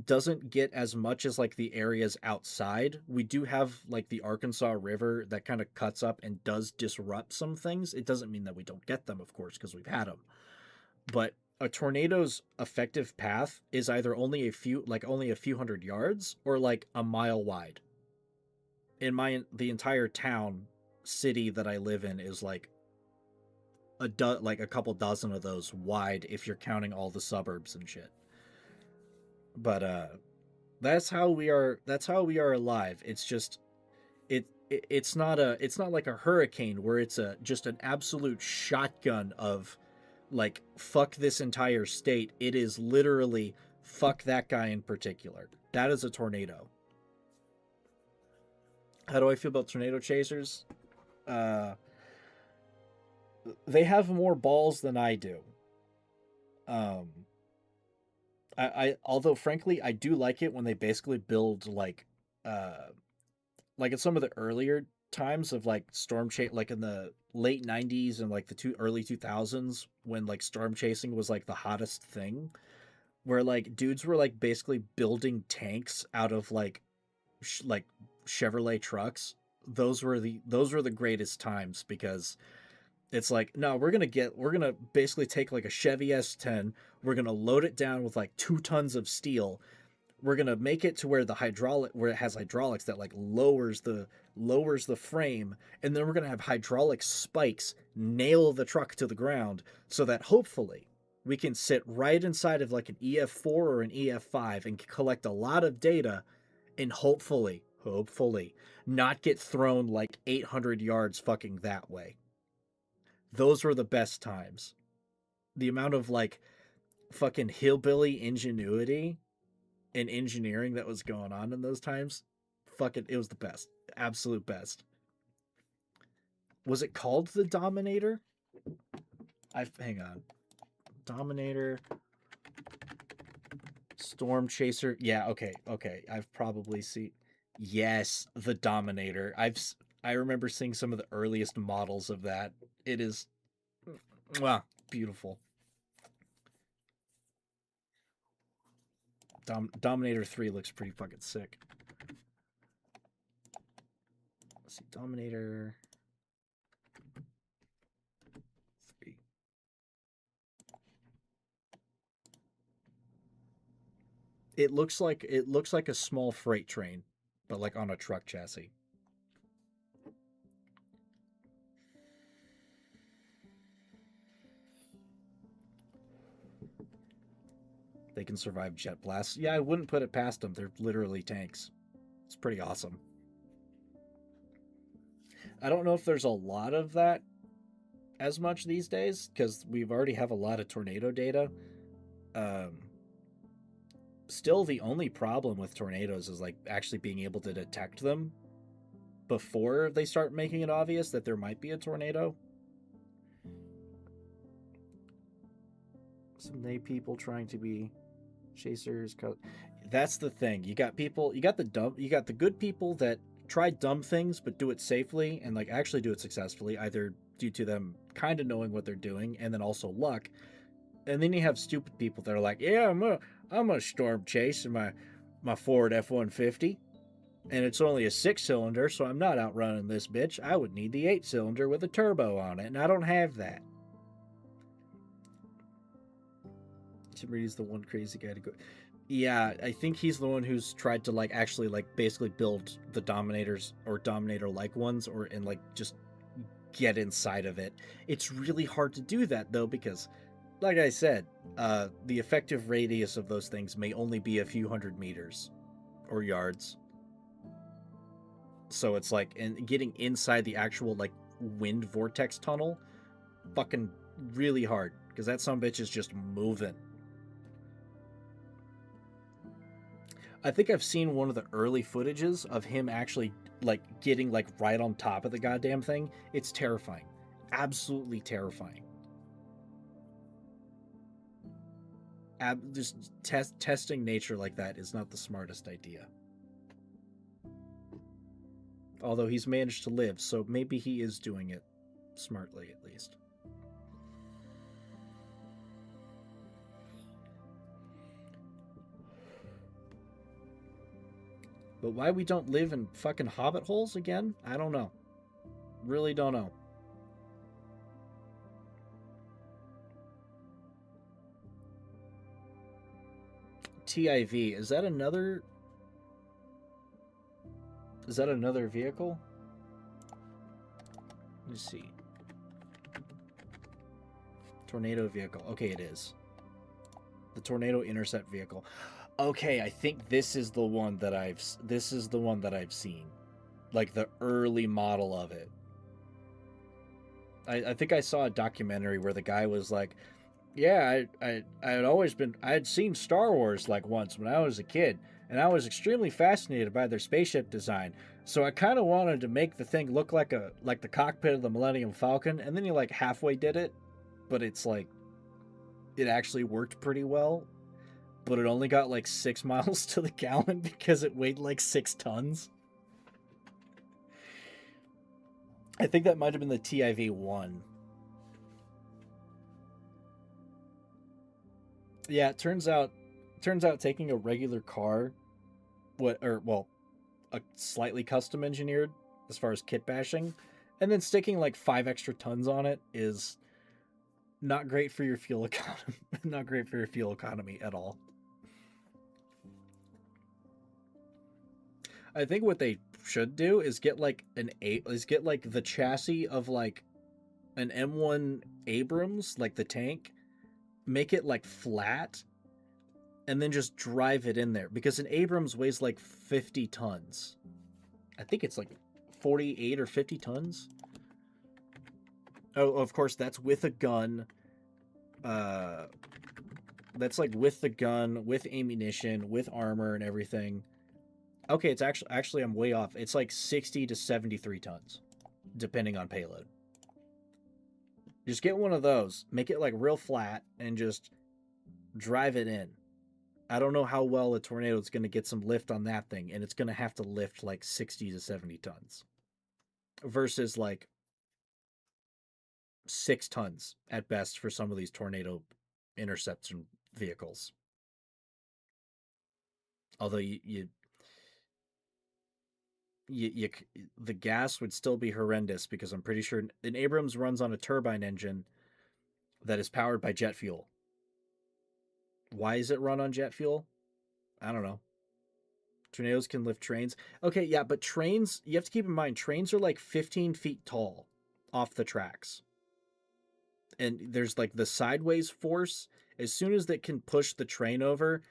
doesn't get as much as like the areas outside. We do have like the Arkansas River that kind of cuts up and does disrupt some things. It doesn't mean that we don't get them, of course, because we've had them. But a tornado's effective path is either only a few hundred yards or like a mile wide. The entire town city that I live in is like like a couple dozen of those wide if you're counting all the suburbs and shit. But that's how we are alive. It's just it's not like a hurricane where it's just an absolute shotgun of like fuck this entire state. It is literally fuck that guy in particular. That is a tornado. How do I feel about tornado chasers? Uh they have more balls than I do. Um I although frankly I do like it when they basically build like in some of the earlier times of like storm chase, like in the late 90s and like the early 2000s when like storm chasing was like the hottest thing, where like dudes were like basically building tanks out of like Chevrolet trucks. Those were the greatest times because it's like, no, we're gonna basically take like a Chevy S10, we're gonna load it down with like 2 tons of steel, we're gonna make it to where it has hydraulics that like lowers the frame, and then we're gonna have hydraulic spikes nail the truck to the ground so that hopefully we can sit right inside of like an EF4 or an EF5 and collect a lot of data, and hopefully not get thrown like 800 yards fucking that way. Those were the best times. The amount of like fucking hillbilly ingenuity and engineering that was going on in those times. it was the best. Absolute best. Was it called the Dominator? Hang on. Dominator, Storm Chaser. Yeah, okay. I've probably seen. Yes, the Dominator. I remember seeing some of the earliest models of that. It is, wow, beautiful. Dominator 3 looks pretty fucking sick. Let's see, Dominator 3. It looks like a small freight train, but like on a truck chassis. They can survive jet blasts. Yeah, I wouldn't put it past them. They're literally tanks. It's pretty awesome. I don't know if there's a lot of that as much these days because we've already have a lot of tornado data. Still, the only problem with tornadoes is like actually being able to detect them before they start making it obvious that there might be a tornado. Some people trying to be chasers. That's the thing. You got the good people that try dumb things but do it safely and like actually do it successfully, either due to them kind of knowing what they're doing and then also luck. And then you have stupid people that are like, yeah, I'm a storm chase in my Ford F-150, and it's only a 6-cylinder, so I'm not outrunning this bitch. I would need the 8-cylinder with a turbo on it, and I don't have that. Somebody's the one crazy guy to go. Yeah, I think he's the one who's tried to like actually like basically build the Dominators or Dominator-like ones, and like just get inside of it. It's really hard to do that though because, like I said, the effective radius of those things may only be a few hundred meters or yards. So it's like, and getting inside the actual like wind vortex tunnel, fucking really hard because that sumbitch is just moving. I think I've seen one of the early footages of him actually like getting like right on top of the goddamn thing. It's terrifying, absolutely terrifying. Just testing nature like that is not the smartest idea. Although he's managed to live, so maybe he is doing it smartly at least. But why we don't live in fucking hobbit holes again? I don't know. Really don't know. TIV, is that another vehicle? Let me see. Tornado vehicle. Okay, it is. The Tornado Intercept vehicle. Okay, I think this is the one that I've seen. Like the early model of it. I think I saw a documentary where the guy was like, yeah, I had seen Star Wars like once when I was a kid, and I was extremely fascinated by their spaceship design. So I kind of wanted to make the thing look like the cockpit of the Millennium Falcon, and then he like halfway did it, but it's like it actually worked pretty well, but it only got like 6 miles to the gallon because it weighed like 6 tons. I think that might have been the TIV-1. Yeah, it turns out taking a regular car, a slightly custom engineered as far as kit bashing, and then sticking like 5 extra tons on it is not great for your fuel economy. Not great for your fuel economy at all. I think what they should do is get like the chassis of like an M1 Abrams, like the tank, make it like flat, and then just drive it in there, because an Abrams weighs like 50 tons. I think it's like 48 or 50 tons. Oh, of course, that's with a gun. That's like with the gun, with ammunition, with armor and everything. Okay, it's actually I'm way off. It's like 60 to 73 tons, depending on payload. Just get one of those, make it like real flat, and just drive it in. I don't know how well a tornado is going to get some lift on that thing, and it's going to have to lift like 60 to 70 tons versus like 6 tons at best for some of these tornado interception vehicles. Although the gas would still be horrendous because I'm pretty sure an Abrams runs on a turbine engine that is powered by jet fuel. Why is it run on jet fuel? I don't know. Tornadoes can lift trains. Okay, yeah, but trains, you have to keep in mind, trains are like 15 feet tall off the tracks. And there's like the sideways force. As soon as it can push the train over,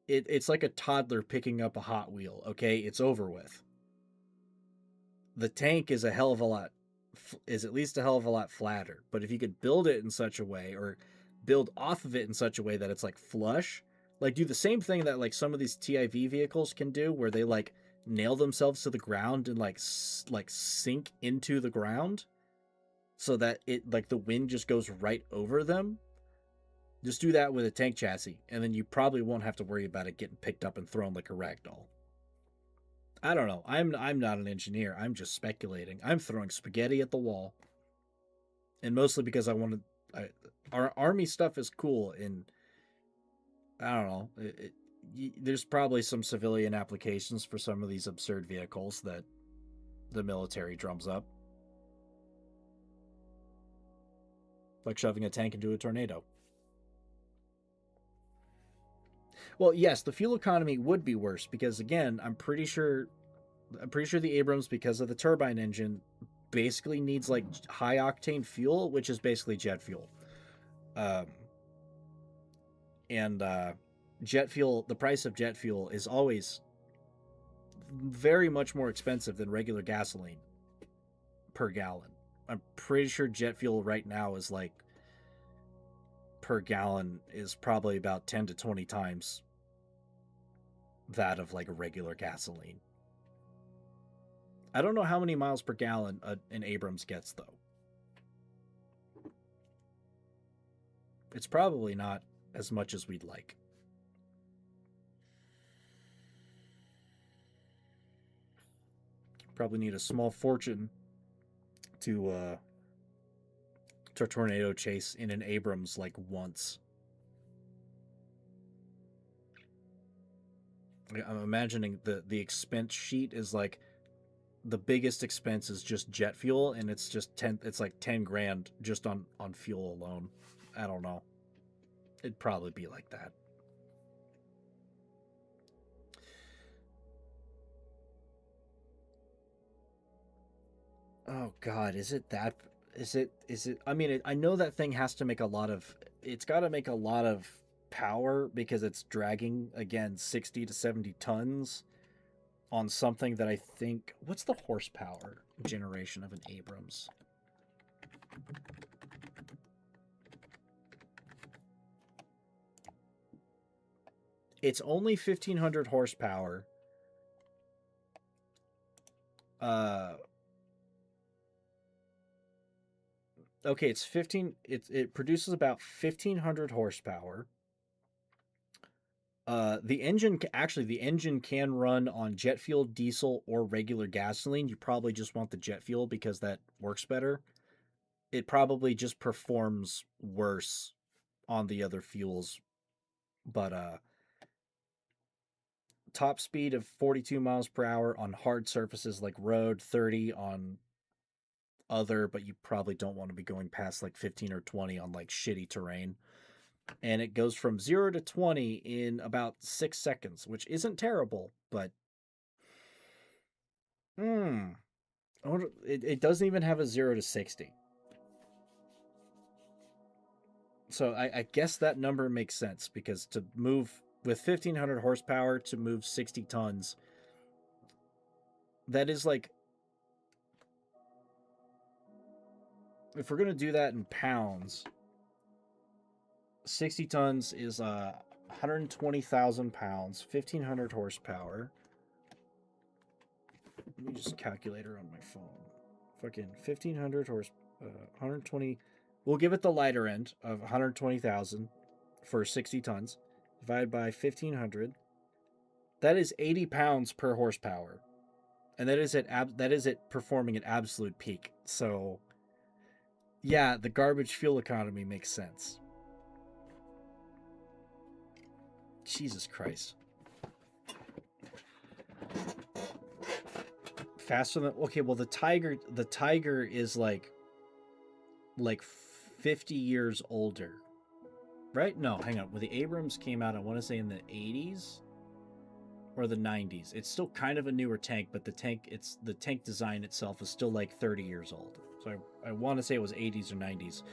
it's like a toddler picking up a Hot Wheel, okay? It's over with. The tank is at least a hell of a lot flatter. But if you could build it in such a way, or build off of it in such a way that it's like flush, like do the same thing that like some of these TIV vehicles can do, where they like nail themselves to the ground and like sink into the ground, so that it like the wind just goes right over them. Just do that with a tank chassis, and then you probably won't have to worry about it getting picked up and thrown like a ragdoll. I don't know. I'm not an engineer. I'm just speculating. I'm throwing spaghetti at the wall, and mostly because I wanted. Our army stuff is cool, and I don't know. There's probably some civilian applications for some of these absurd vehicles that the military drums up, like shoving a tank into a tornado. Well, yes, the fuel economy would be worse because, again, I'm pretty sure the Abrams, because of the turbine engine, basically needs like high octane fuel, which is basically jet fuel. And jet fuel, the price of jet fuel is always very much more expensive than regular gasoline per gallon. I'm pretty sure jet fuel right now is like per gallon is probably about 10 to 20 times that of like a regular gasoline. I don't know how many miles per gallon an Abrams gets, though. It's probably not as much as we'd like. Probably need a small fortune to tornado chase in an Abrams like once. I'm imagining the expense sheet is like the biggest expense is just jet fuel, and it's like 10 grand just on fuel alone. I don't know. It'd probably be like that. Oh God, is it? I mean, I know that thing has to make it's got to make a lot of power because it's dragging, again, 60 to 70 tons on something that I think, what's the horsepower generation of an Abrams? It's only 1,500 horsepower. Okay, it's 15. It produces about 1,500 horsepower. The engine can run on jet fuel, diesel, or regular gasoline. You probably just want the jet fuel because that works better. It probably just performs worse on the other fuels, but top speed of 42 miles per hour on hard surfaces like road, 30 on other, but you probably don't want to be going past like 15 or 20 on like shitty terrain. And it goes from 0 to 20 in about 6 seconds, which isn't terrible, but it doesn't even have a 0 to 60. So I guess that number makes sense, because to move with 1,500 horsepower to move 60 tons, that is like, if we're going to do that in pounds, 60 tons is 120,000 pounds, 1,500 horsepower. Let me just calculator on my phone. Fucking 1,500 horse, 120. We'll give it the lighter end of 120,000 for 60 tons. Divided by 1,500. That is 80 pounds per horsepower, and that is it performing at absolute peak. So, yeah, the garbage fuel economy makes sense. Jesus Christ. Faster than okay, well the Tiger is like 50 years older. Right? No, hang on. Well, the Abrams came out, I want to say in the 80s or the 90s. It's still kind of a newer tank, but the tank design itself is still like 30 years old. So I want to say it was 80s or 90s.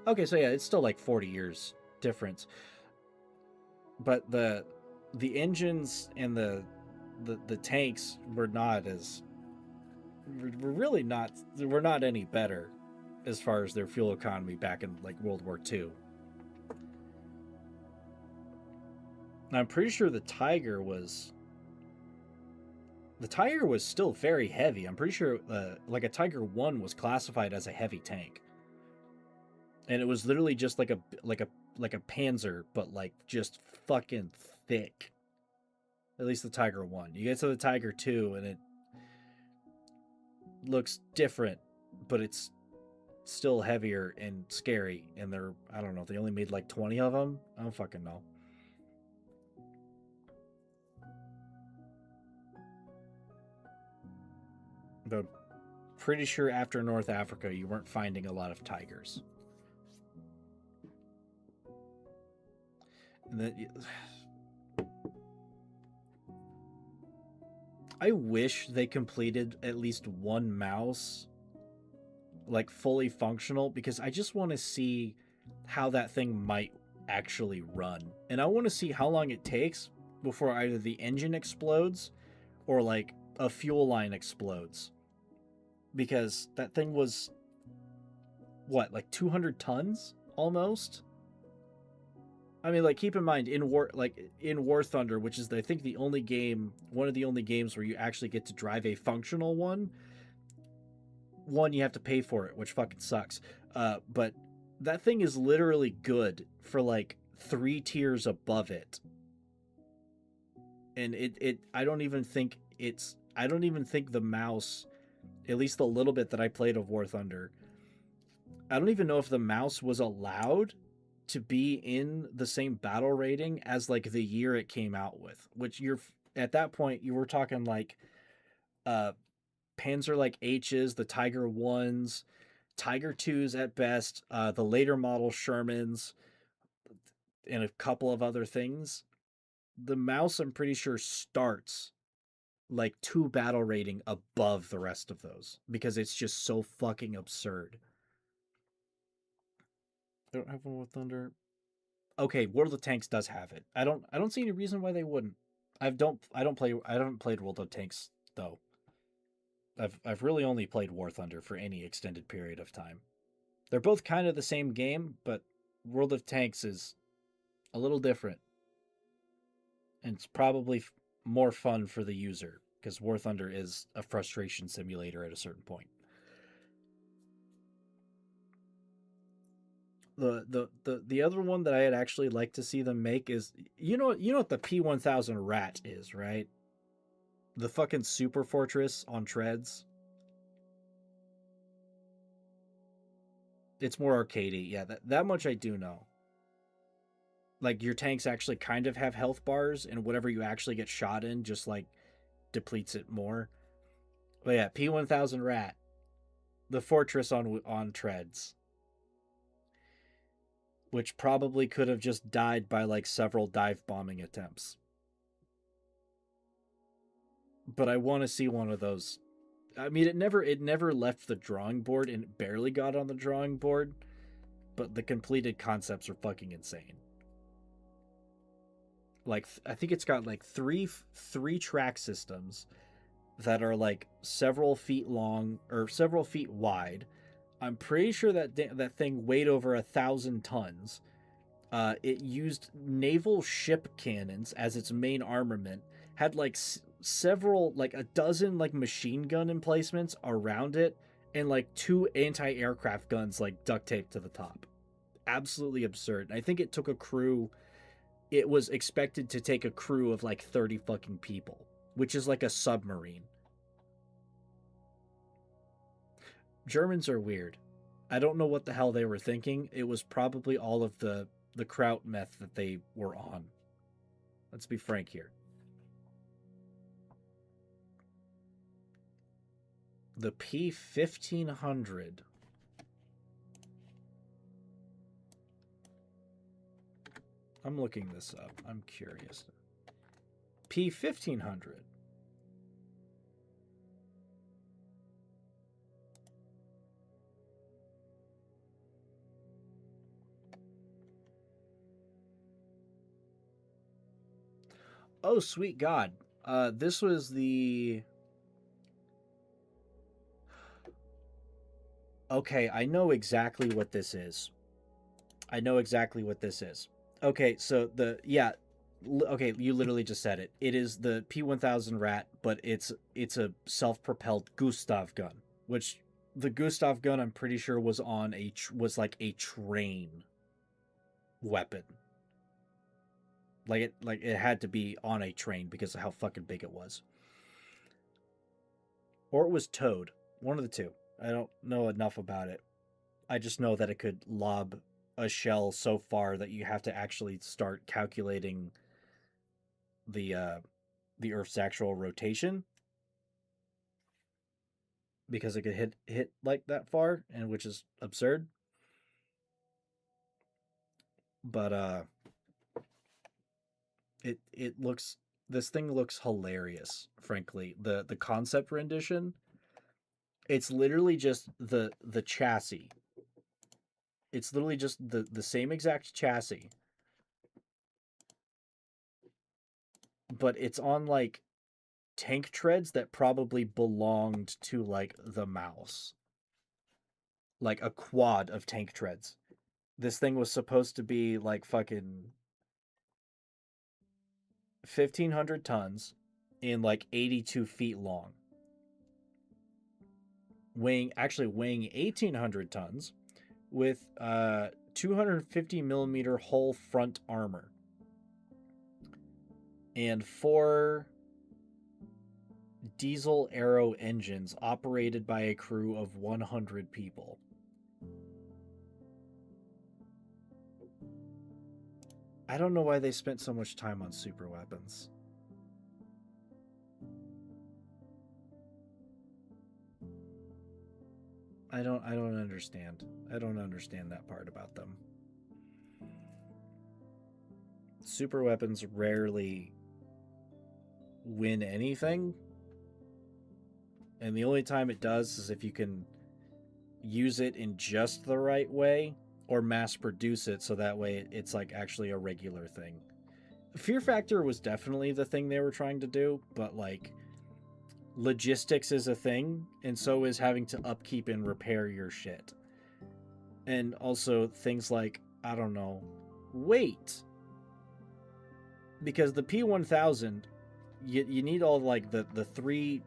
Okay, so yeah, it's still like 40 years difference. But the engines and the tanks were not as we're not any better as far as their fuel economy back in like World War II. I'm pretty sure the Tiger was still very heavy. I'm pretty sure like a Tiger 1 was classified as a heavy tank. And it was literally just like a Panzer, but like just fucking thick. At least the Tiger 1. You get to the Tiger 2 and it looks different, but it's still heavier and scary. And I don't know, they only made like 20 of them. I don't fucking know. But pretty sure after North Africa, you weren't finding a lot of tigers. And then, I wish they completed at least one mouse like fully functional, because I just want to see how that thing might actually run. And I want to see how long it takes before either the engine explodes or like a fuel line explodes. Because that thing was what, like 200 tons almost? I mean, like, keep in mind, in War Thunder, which is I think one of the only games where you actually get to drive a functional one, you have to pay for it, which fucking sucks. But that thing is literally good for like 3 tiers above it. And I don't even think the mouse, at least the little bit that I played of War Thunder, I don't even know if the mouse was allowed to be in the same battle rating as like the year it came out with, which at that point you were talking like Panzer like H's, the Tiger 1s, Tiger 2s at best, the later model Shermans, and a couple of other things. The mouse, I'm pretty sure, starts like 2 battle rating above the rest of those because it's just so fucking absurd. I don't have one with Thunder. Okay, World of Tanks does have it. I don't see any reason why they wouldn't. I haven't played World of Tanks though. I've really only played War Thunder for any extended period of time. They're both kind of the same game, but World of Tanks is a little different. And it's probably more fun for the user because War Thunder is a frustration simulator at a certain point. The other one that I'd actually like to see them make is you know what the P1000 Rat is, right? The fucking super fortress on treads. It's more arcadey, yeah. That much I do know. Like your tanks actually kind of have health bars, and whatever you actually get shot in just like depletes it more. But yeah, P1000 Rat, the fortress on treads, which probably could have just died by like several dive bombing attempts. But I want to see one of those. I mean, it never left the drawing board, and it barely got on the drawing board, but the completed concepts are fucking insane. Like, I think it's got like three track systems that are like several feet long or several feet wide. I'm pretty sure that thing weighed over 1,000 tons. It used naval ship cannons as its main armament. Had like several, like a dozen, like machine gun emplacements around it, and like 2 anti-aircraft guns like duct taped to the top. Absolutely absurd. And I think it took a crew. It was expected to take a crew of like 30 fucking people, which is like a submarine. Germans are weird. I don't know what the hell they were thinking. It was probably all of the kraut meth that they were on. Let's be frank here. The P-1500. I'm looking this up. I'm curious. P-1500. Oh, sweet God. This was the... Okay, I know exactly what this is. Okay, so okay, you literally just said it. It is the P-1000 Rat, but it's a self-propelled Gustav gun, which the Gustav gun I'm pretty sure was was like a train weapon. Like it had to be on a train because of how fucking big it was. Or it was towed. One of the two. I don't know enough about it. I just know that it could lob a shell so far that you have to actually start calculating the Earth's actual rotation, because it could hit like that far, and which is absurd. But this thing looks hilarious, frankly. The concept rendition, it's literally just the chassis. It's literally just the same exact chassis, but it's on like tank treads that probably belonged to like the mouse. Like a quad of tank treads. This thing was supposed to be like fucking 1,500 tons and like 82 feet long. Weighing 1,800 tons with 250 millimeter hull front armor. And 4 diesel aero engines operated by a crew of 100 people. I don't know why they spent so much time on super weapons. I don't understand. I don't understand that part about them. Super weapons rarely win anything. And the only time it does is if you can use it in just the right way or mass produce it so that way it's like actually a regular thing. Fear factor was definitely the thing they were trying to do, but like logistics is a thing, and so is having to upkeep and repair your shit. And also things like, I don't know, weight. Because the P-1000, you need all like the three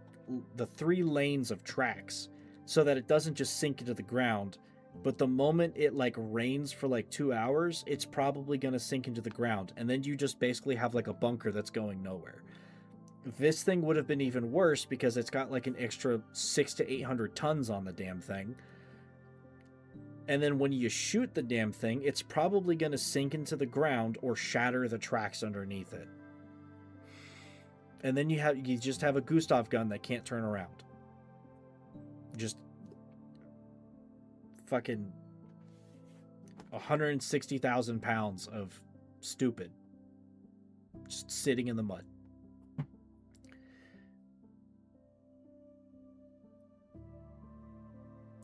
lanes of tracks so that it doesn't just sink into the ground. But the moment it like rains for like 2 hours, it's probably going to sink into the ground. And then you just basically have like a bunker that's going nowhere. This thing would have been even worse because it's got like an extra 600 to 800 tons on the damn thing. And then when you shoot the damn thing, it's probably going to sink into the ground or shatter the tracks underneath it. And then you just have a Gustav gun that can't turn around. Just fucking 160,000 pounds of stupid just sitting in the mud.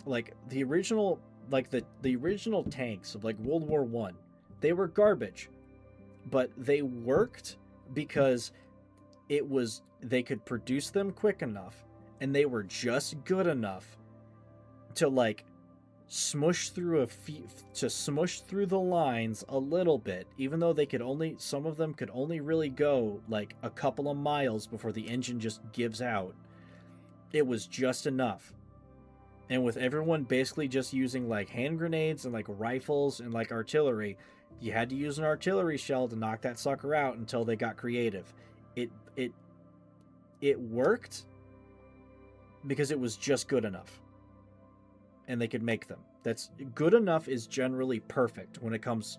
Like the original tanks of like World War I, they were garbage, but they worked because they could produce them quick enough, and they were just good enough to like smush through to smush through the lines a little bit, even though some of them could only really go like a couple of miles before the engine just gives out. It was just enough. And with everyone basically just using like hand grenades and like rifles and like artillery, you had to use an artillery shell to knock that sucker out until they got creative. It it it worked because it was just good enough. And they could make them. That's good enough is generally perfect when it comes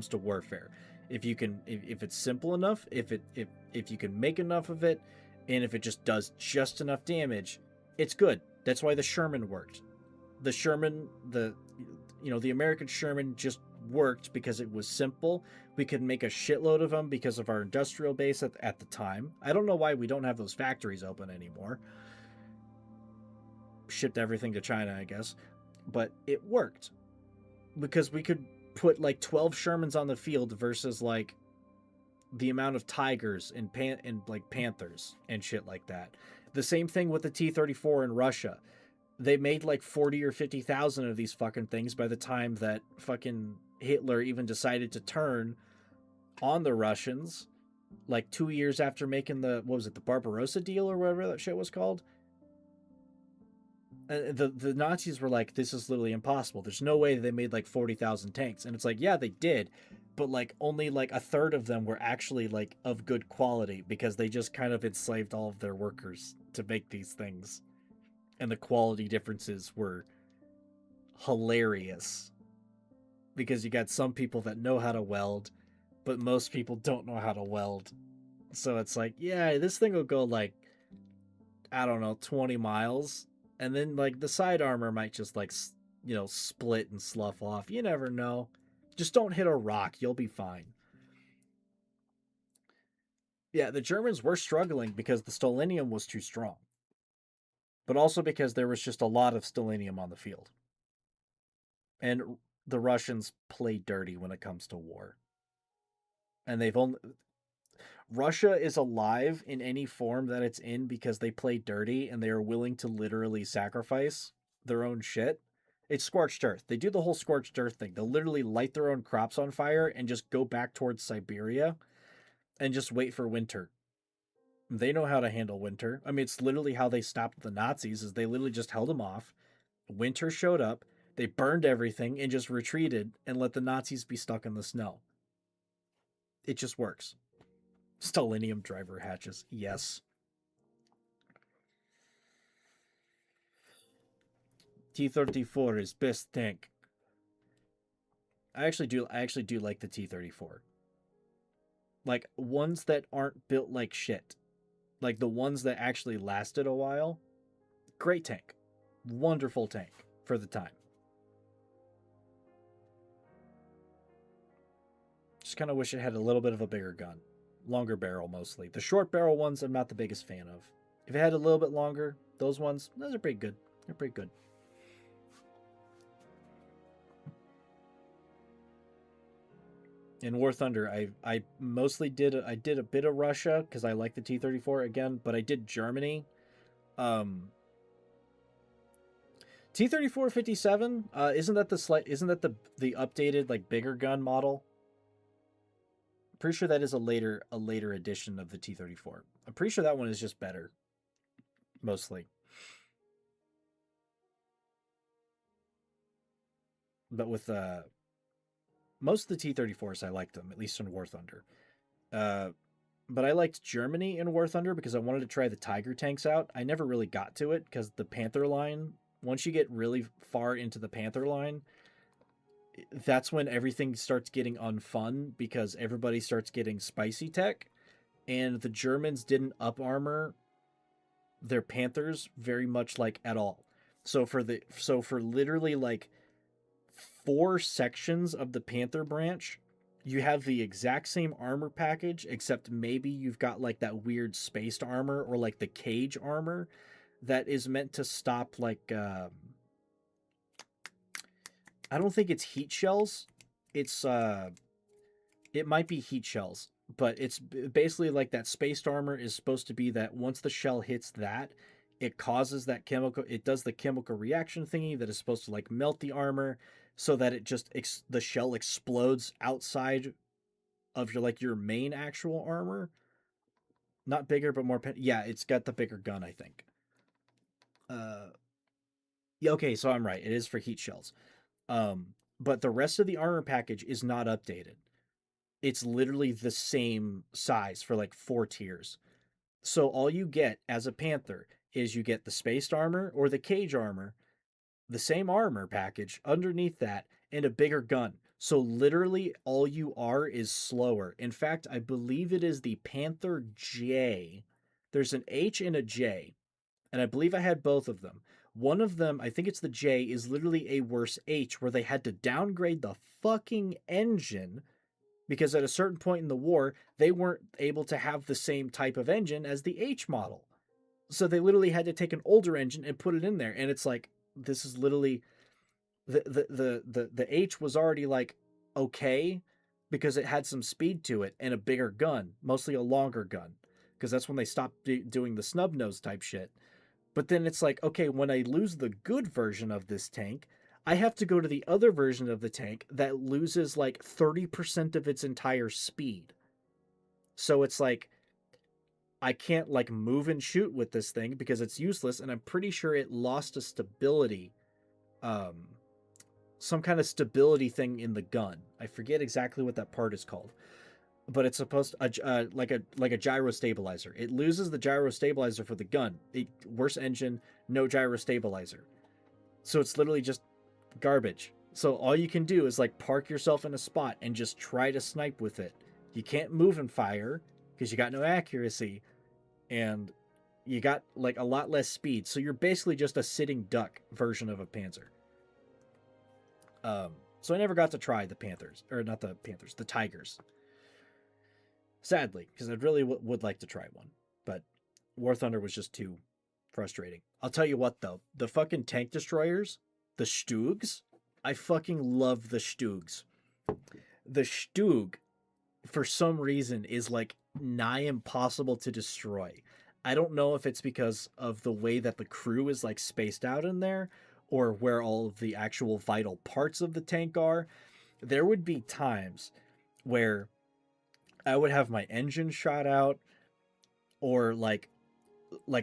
to warfare. If it's simple enough, if you can make enough of it, and if it just does just enough damage, it's good. That's why the Sherman worked. The Sherman, the American Sherman just worked because it was simple. We could make a shitload of them because of our industrial base at the time. I don't know why we don't have those factories open anymore. Shipped everything to China, I guess. But it worked because we could put like 12 Shermans on the field versus like the amount of Tigers and like Panthers and shit like that. The same thing with the T-34 in Russia. They made like 40 or 50,000 of these fucking things by the time that fucking Hitler even decided to turn on the Russians, like 2 years after making the Barbarossa deal or whatever that shit was called. The Nazis were like, this is literally impossible. There's no way they made like 40,000 tanks. And it's like, yeah, they did, but like only like a third of them were actually like of good quality because they just kind of enslaved all of their workers to make these things. And the quality differences were hilarious because you got some people that know how to weld, but most people don't know how to weld. So it's like, yeah, this thing will go like, I don't know, 20 miles. And then like the side armor might just like, split and slough off. You never know. Just don't hit a rock. You'll be fine. Yeah, the Germans were struggling because the Stalinium was too strong. But also because there was just a lot of Stalinium on the field. And the Russians play dirty when it comes to war. And Russia is alive in any form that it's in because they play dirty and they are willing to literally sacrifice their own shit. It's scorched earth. They do the whole scorched earth thing. They'll literally light their own crops on fire and just go back towards Siberia and just wait for winter. They know how to handle winter. I mean, it's literally how they stopped the Nazis, is they literally just held them off. Winter showed up. They burned everything and just retreated and let the Nazis be stuck in the snow. It just works. Stalinium driver hatches. Yes. T-34 is best tank. I actually do like the T-34. Like ones that aren't built like shit. Like the ones that actually lasted a while. Great tank. Wonderful tank for the time. Just kind of wish it had a little bit of a bigger gun. Longer barrel mostly. The short barrel ones I'm not the biggest fan of. If it had a little bit longer, those are pretty good. They're pretty good. In War Thunder, I mostly did a bit of Russia because I like the T-34 again, but I did Germany. T-34-57, isn't that the updated like bigger gun model? Pretty sure that is a later edition of the T-34. I'm pretty sure that one is just better. Mostly. But with most of the T-34s, I liked them, at least in War Thunder. But I liked Germany in War Thunder because I wanted to try the Tiger tanks out. I never really got to it because the Panther line, once you get really far into the Panther line, that's when everything starts getting unfun because everybody starts getting spicy tech, and the Germans didn't up armor their Panthers very much like at all. So for literally like 4 sections of the Panther branch, you have the exact same armor package, except maybe you've got like that weird spaced armor or like the cage armor that is meant to stop like I don't think it's heat shells. It's it might be heat shells, but it's basically like that spaced armor is supposed to be that once the shell hits that, it causes that chemical, it does the chemical reaction thingy that is supposed to like melt the armor so that it just the shell explodes outside of your like your main actual armor. Not bigger, but more. Yeah, it's got the bigger gun, I think. Yeah, okay, so I'm right. It is for heat shells. But the rest of the armor package is not updated. It's literally the same size for like 4 tiers. So all you get as a Panther is you get the spaced armor or the cage armor, the same armor package underneath that, and a bigger gun. So literally all you are is slower. In fact, I believe it is the Panther J. There's an H and a J, and I believe I had both of them. One of them, I think it's the J, is literally a worse H, where they had to downgrade the fucking engine because at a certain point in the war, they weren't able to have the same type of engine as the H model. So they literally had to take an older engine and put it in there. And it's like, this is literally the H was already like okay because it had some speed to it and a bigger gun, mostly a longer gun, because that's when they stopped doing the snub nose type shit. But then it's like, okay, when I lose the good version of this tank, I have to go to the other version of the tank that loses like 30% of its entire speed. So it's like, I can't like move and shoot with this thing because it's useless, and I'm pretty sure it lost a stability, some kind of stability thing in the gun. I forget exactly what that part is called, but it's supposed to, like a gyro stabilizer. It loses the gyro stabilizer for the gun. Worse engine, no gyro stabilizer. So it's literally just garbage. So all you can do is like park yourself in a spot and just try to snipe with it. You can't move and fire because you got no accuracy, and you got like a lot less speed. So you're basically just a sitting duck version of a Panzer. So I never got to try the Panthers, or not the Panthers, the Tigers. Sadly, because I really would like to try one, but War Thunder was just too frustrating. I'll tell you what though, the fucking tank destroyers, the Stugs, I fucking love the Stugs. The Stug, for some reason, is like nigh impossible to destroy. I don't know if it's because of the way that the crew is like spaced out in there, or where all of the actual vital parts of the tank are. There would be times where I would have my engine shot out, or like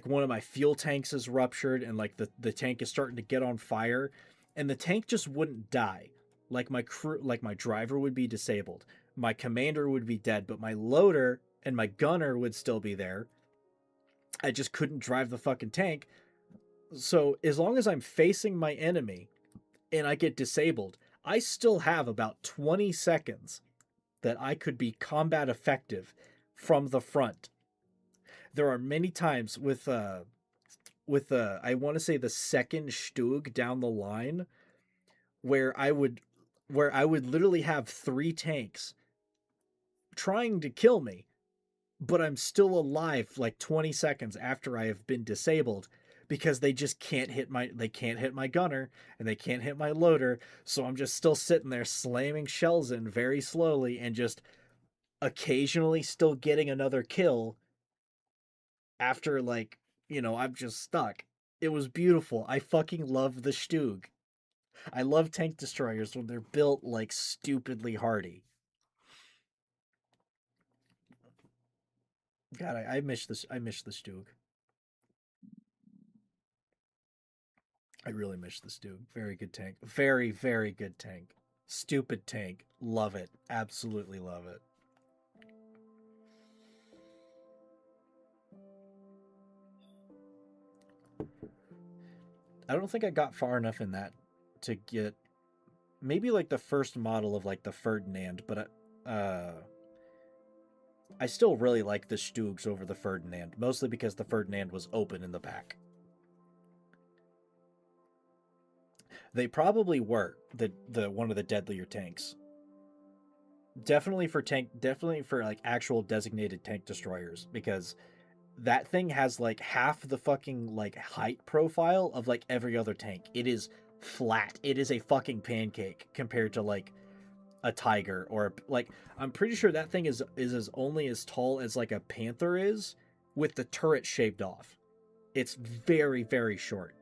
one of my fuel tanks is ruptured and like the tank is starting to get on fire, and the tank just wouldn't die. Like my crew, like my driver would be disabled, my commander would be dead, but my loader and my gunner would still be there. I just couldn't drive the fucking tank. So as long as I'm facing my enemy and I get disabled, I still have about 20 seconds that I could be combat effective from the front. There are many times with I want to say the second Stug down the line where I would literally have 3 tanks trying to kill me, but I'm still alive like 20 seconds after I have been disabled, because they just can't hit my gunner and they can't hit my loader. So I'm just still sitting there slamming shells in very slowly and just occasionally still getting another kill after, like, I'm just stuck. It was beautiful. I fucking love the Stug. I love tank destroyers when they're built like stupidly hardy. God, I miss this. I miss the Stug. I really miss the Stug. Very good tank. Very, very good tank. Stupid tank. Love it. Absolutely love it. I don't think I got far enough in that to get maybe like the first model of like the Ferdinand, but I still really like the Stugs over the Ferdinand, mostly because the Ferdinand was open in the back. They probably were the one of the deadlier tanks. Definitely for like actual designated tank destroyers, because that thing has like half the fucking like height profile of like every other tank. It is flat. It is a fucking pancake compared to like a Tiger, or like, I'm pretty sure that thing is as only as tall as like a Panther is, with the turret shaved off. It's very, very short.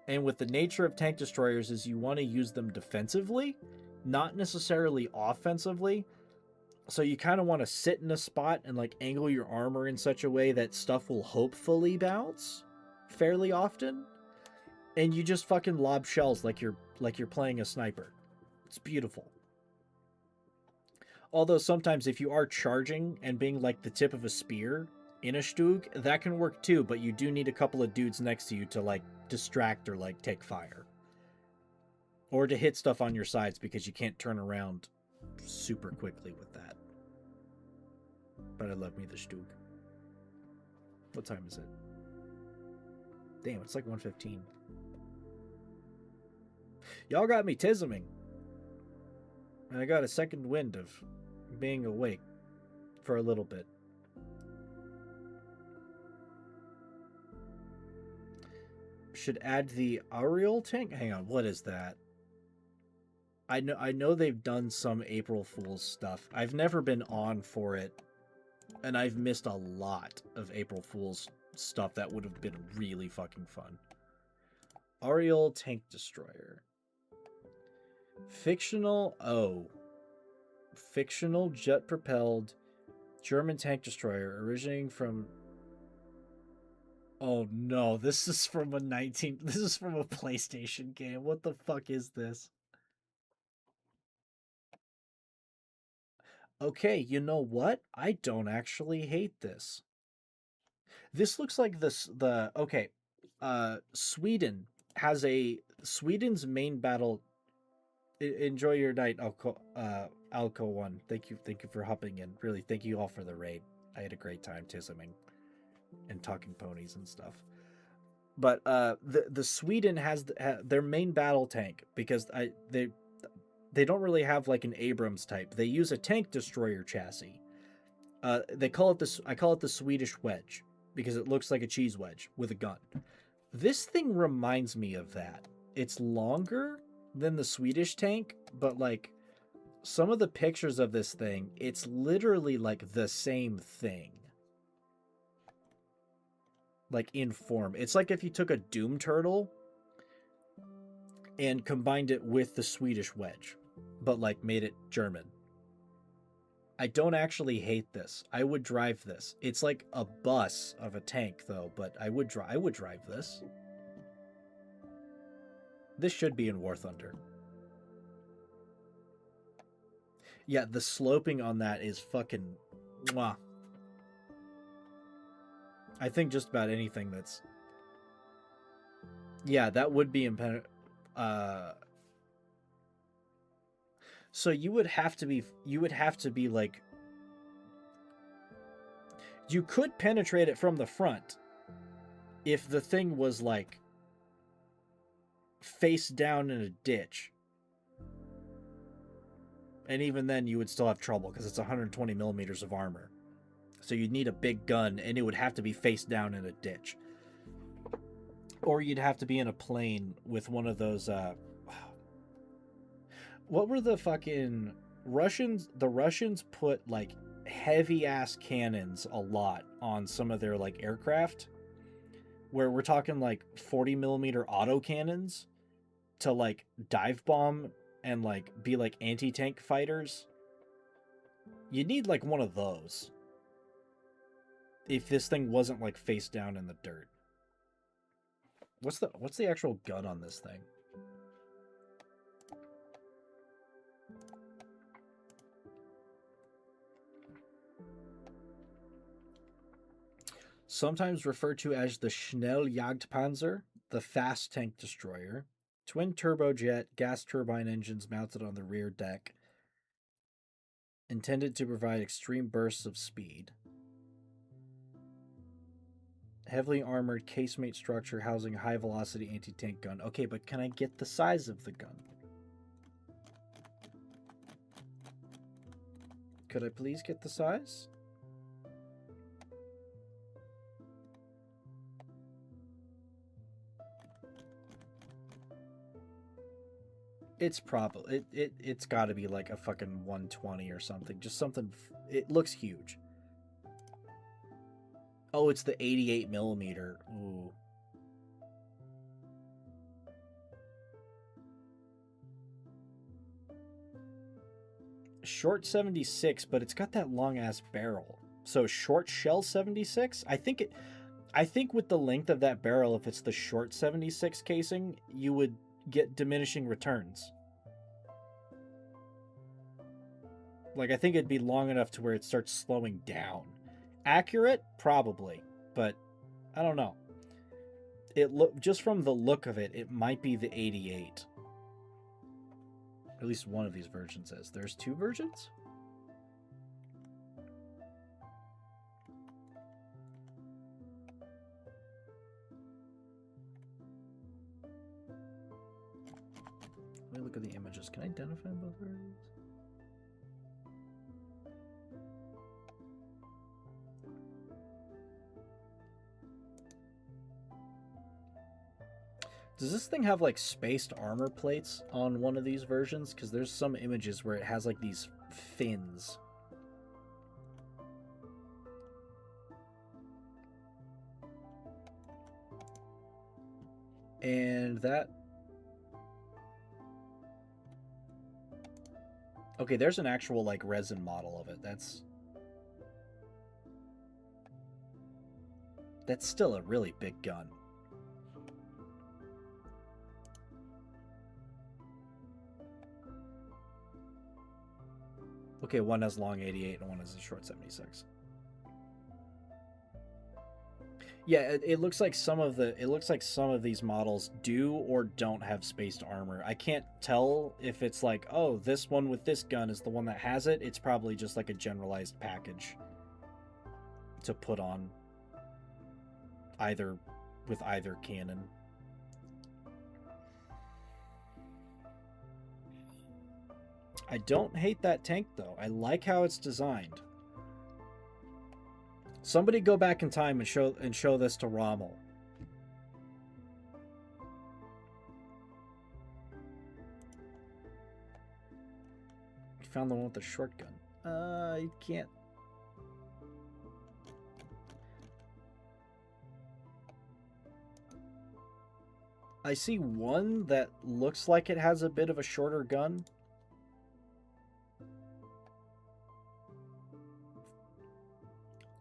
And with the nature of tank destroyers is you want to use them defensively, not necessarily offensively. So you kind of want to sit in a spot and like angle your armor in such a way that stuff will hopefully bounce fairly often. And you just fucking lob shells like you're playing a sniper. It's beautiful. Although sometimes if you are charging and being like the tip of a spear in a Stug, that can work too, but you do need a couple of dudes next to you to like distract or like take fire. Or to hit stuff on your sides because you can't turn around super quickly with that. But I love me the Stug. What time is it? Damn, it's like 1:15. Y'all got me tisming. And I got a second wind of being awake for a little bit. Should add the Ariel tank? Hang on, what is that? I know they've done some April Fool's stuff. I've never been on for it, and I've missed a lot of April Fool's stuff that would have been really fucking fun. Ariel tank destroyer. Fictional jet propelled German tank destroyer originating from. Oh no, this is from a PlayStation game. What the fuck is this? Okay, you know what? I don't actually hate this. This looks like Sweden's main battle. Enjoy your night, Alco One. Thank you for hopping in. Really, thank you all for the raid. I had a great time tisming and talking ponies and stuff. But the Sweden has their main battle tank because they don't really have like an Abrams type. They use a tank destroyer chassis. I call it the Swedish wedge because it looks like a cheese wedge with a gun. This thing reminds me of that. It's longer than the Swedish tank, but like some of the pictures of this thing, it's literally like the same thing. Like in form. It's like if you took a Doom Turtle and combined it with the Swedish wedge, but like made it German. I don't actually hate this. I would drive this. It's like a bus of a tank though, but I would drive this. This should be in War Thunder. Yeah, the sloping on that is fucking mwah. I think just about anything that's... Yeah, that would be so you would have to be like... You could penetrate it from the front if the thing was like face down in a ditch. And even then you would still have trouble because it's 120 millimeters of armor. So you'd need a big gun and it would have to be face down in a ditch. Or you'd have to be in a plane with one of those what were the fucking Russians? The Russians put like heavy ass cannons a lot on some of their like aircraft, where we're talking like 40 millimeter auto cannons to like dive bomb and like be like anti-tank fighters. You need like one of those if this thing wasn't like face down in the dirt. What's the actual gun on this thing? Sometimes referred to as the Schnelljagdpanzer, the fast tank destroyer, twin turbojet gas turbine engines mounted on the rear deck, intended to provide extreme bursts of speed. Heavily armored casemate structure housing a high velocity anti-tank gun. Okay, but can I get the size of the gun? Could I please get the size? It's probably it's got to be like a fucking 120 or something. Just something. It looks huge. Oh, it's the 88 millimeter. Ooh. Short 76, but it's got that long ass barrel. So short shell 76? I think with the length of that barrel, if it's the short 76 casing, you would get diminishing returns. Like, I think it'd be long enough to where it starts slowing down. Accurate? Probably. But I don't know. Just from the look of it, it might be the 88. At least one of these versions is. There's 2 versions? Let me look at the images. Can I identify both versions? Does this thing have like spaced armor plates on one of these versions? Because there's some images where it has like these fins. And that... Okay, there's an actual like resin model of it. That's still a really big gun. Okay, one has long 88 and one has a short 76. Yeah, it looks like some of these models do or don't have spaced armor. I can't tell if it's like, oh, this one with this gun is the one that has it. It's probably just like a generalized package to put on either cannon. I don't hate that tank though. I like how it's designed. Somebody go back in time and show this to Rommel. You found the one with the shotgun. You can't. I see one that looks like it has a bit of a shorter gun.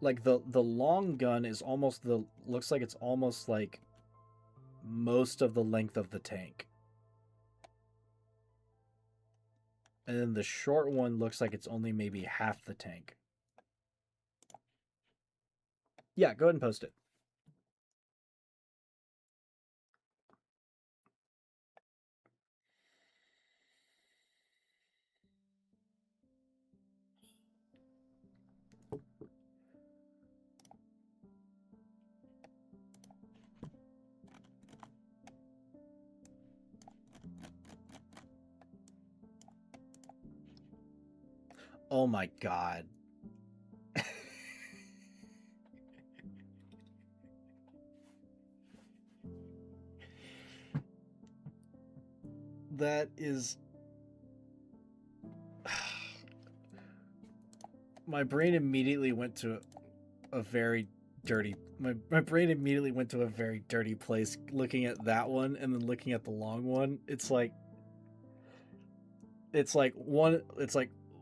Like the long gun is almost looks like it's almost like most of the length of the tank. And then the short one looks like it's only maybe half the tank. Yeah, go ahead and post it. Oh my god. That is... My brain immediately went to a very dirty... My brain immediately went to a very dirty place looking at that one and then looking at the long one. It's like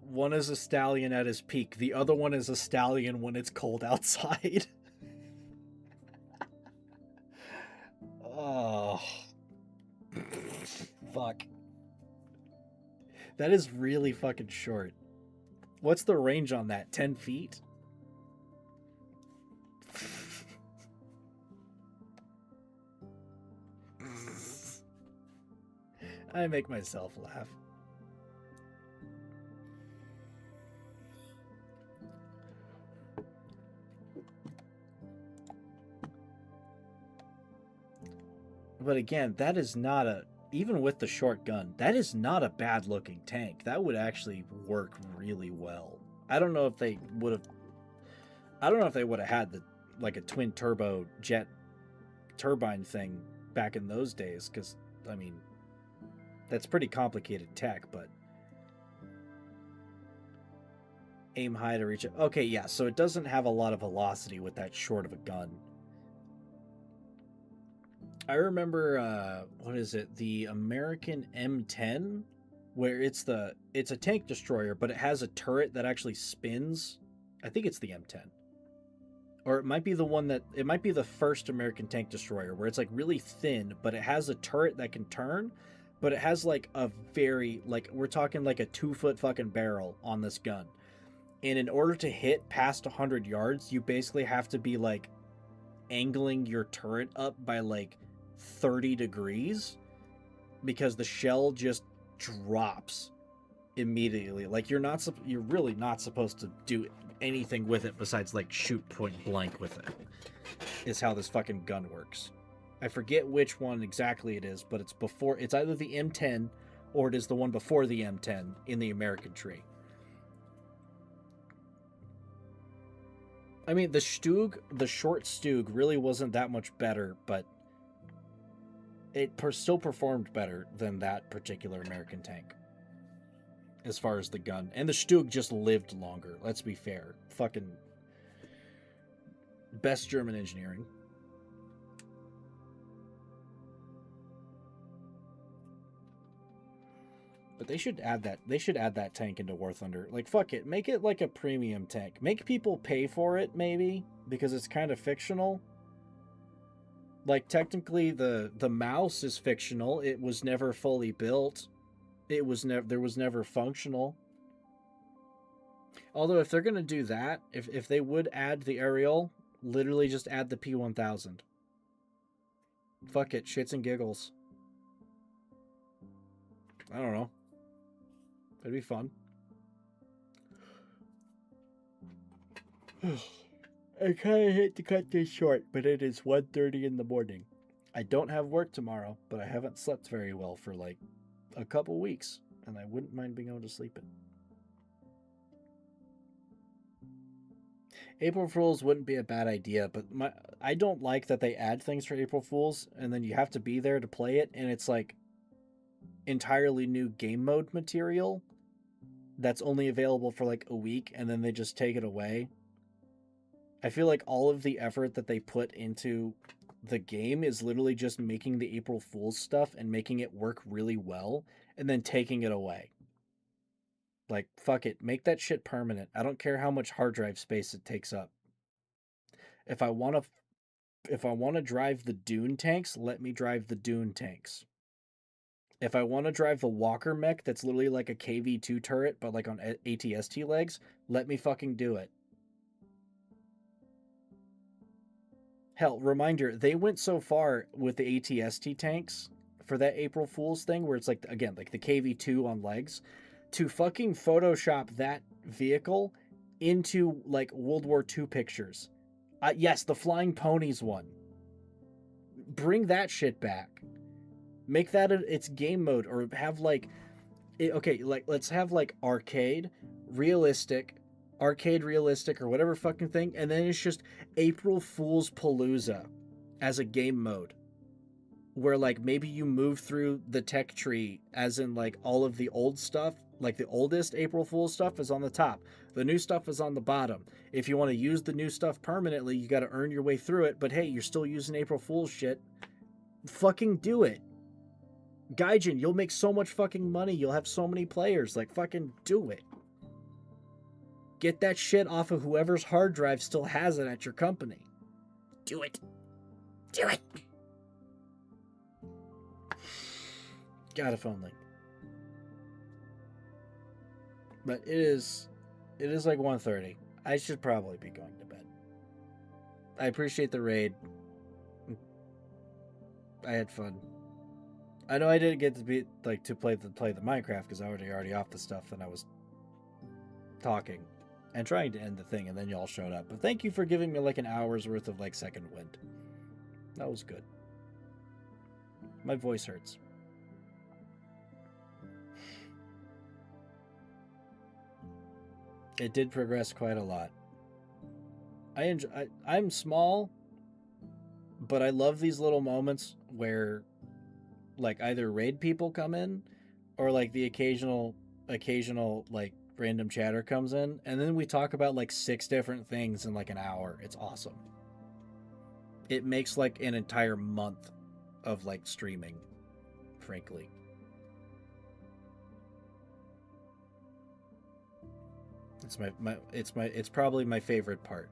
one is a stallion at his peak. The other one is a stallion when it's cold outside. Oh. Fuck. That is really fucking short. What's the range on that? 10 feet? I make myself laugh. But again, that is not a... Even with the short gun, that is not a bad looking tank. That would actually work really well. I don't know if they would have... I don't know if they would have had the like a twin turbo jet turbine thing back in those days, because, I mean, that's pretty complicated tech, but... Aim high to reach it. Okay, yeah, so it doesn't have a lot of velocity with that short of a gun. I remember, what is it? The American M10, where it's a tank destroyer, but it has a turret that actually spins. I think it's the M10. Or it might be it might be the first American tank destroyer, where it's like really thin, but it has a turret that can turn, but it has like a very, like, we're talking like a 2-foot fucking barrel on this gun. And in order to hit past 100 yards, you basically have to be like angling your turret up by like 30 degrees, because the shell just drops immediately. Like you're really not supposed to do anything with it besides like shoot point blank with it, is how this fucking gun works. I forget which one exactly it is, but it's either the M10 or it is the one before the M10 in the American tree. I mean, the short Stug really wasn't that much better, but it still performed better than that particular American tank as far as the gun. And the Stug just lived longer, let's be fair. Fucking best German engineering. But they should add that tank into War Thunder. Like, fuck it, make it like a premium tank. Make people pay for it, maybe, because it's kind of fictional. Like, technically the mouse is fictional. It was never fully built. There was never functional. Although if they're gonna do that, if they would add the aerial, literally just add the P1000. Fuck it, shits and giggles. I don't know. That'd be fun. I kind of hate to cut this short, but it is 1:30 in the morning. I don't have work tomorrow, but I haven't slept very well for like a couple weeks, and I wouldn't mind being able to sleep in. April Fools wouldn't be a bad idea, but I don't like that they add things for April Fools, and then you have to be there to play it, and it's like entirely new game mode material that's only available for like a week, and then they just take it away. I feel like all of the effort that they put into the game is literally just making the April Fool's stuff and making it work really well, and then taking it away. Like, fuck it, make that shit permanent. I don't care how much hard drive space it takes up. If I want to drive the Dune tanks, let me drive the Dune tanks. If I want to drive the Walker mech that's literally like a KV-2 turret, but like on ATST legs, let me fucking do it. Hell, reminder, they went so far with the ATST tanks for that April Fool's thing, where it's like, again, like the KV-2 on legs, to fucking Photoshop that vehicle into like World War II pictures. Yes, the Flying Ponies one. Bring that shit back. Make that its game mode, or have like, okay, like let's have like arcade realistic, or whatever fucking thing, and then it's just April Fool's Palooza as a game mode, where like maybe you move through the tech tree, as in like all of the old stuff, like the oldest April Fool's stuff is on the top, the new stuff is on the bottom. If you want to use the new stuff permanently, you got to earn your way through it, but hey, you're still using April Fool's shit. Fucking do it. Gaijin, you'll make so much fucking money. You'll have so many players. Like, fucking do it. Get that shit off of whoever's hard drive still has it at your company. Do it. Do it. God, if only. But it is like 1:30. I should probably be going to bed. I appreciate the raid. I had fun. I know I didn't get to be like to play the Minecraft because I was already off the stuff and I was talking and trying to end the thing, and then y'all showed up. But thank you for giving me like an hour's worth of like second wind. That was good. My voice hurts. It did progress quite a lot. I'm small, but I love these little moments where like either raid people come in, or like the occasional like random chatter comes in, and then we talk about like 6 different things in like an hour. It's awesome. It makes like an entire month of like streaming, frankly. It's probably my favorite part.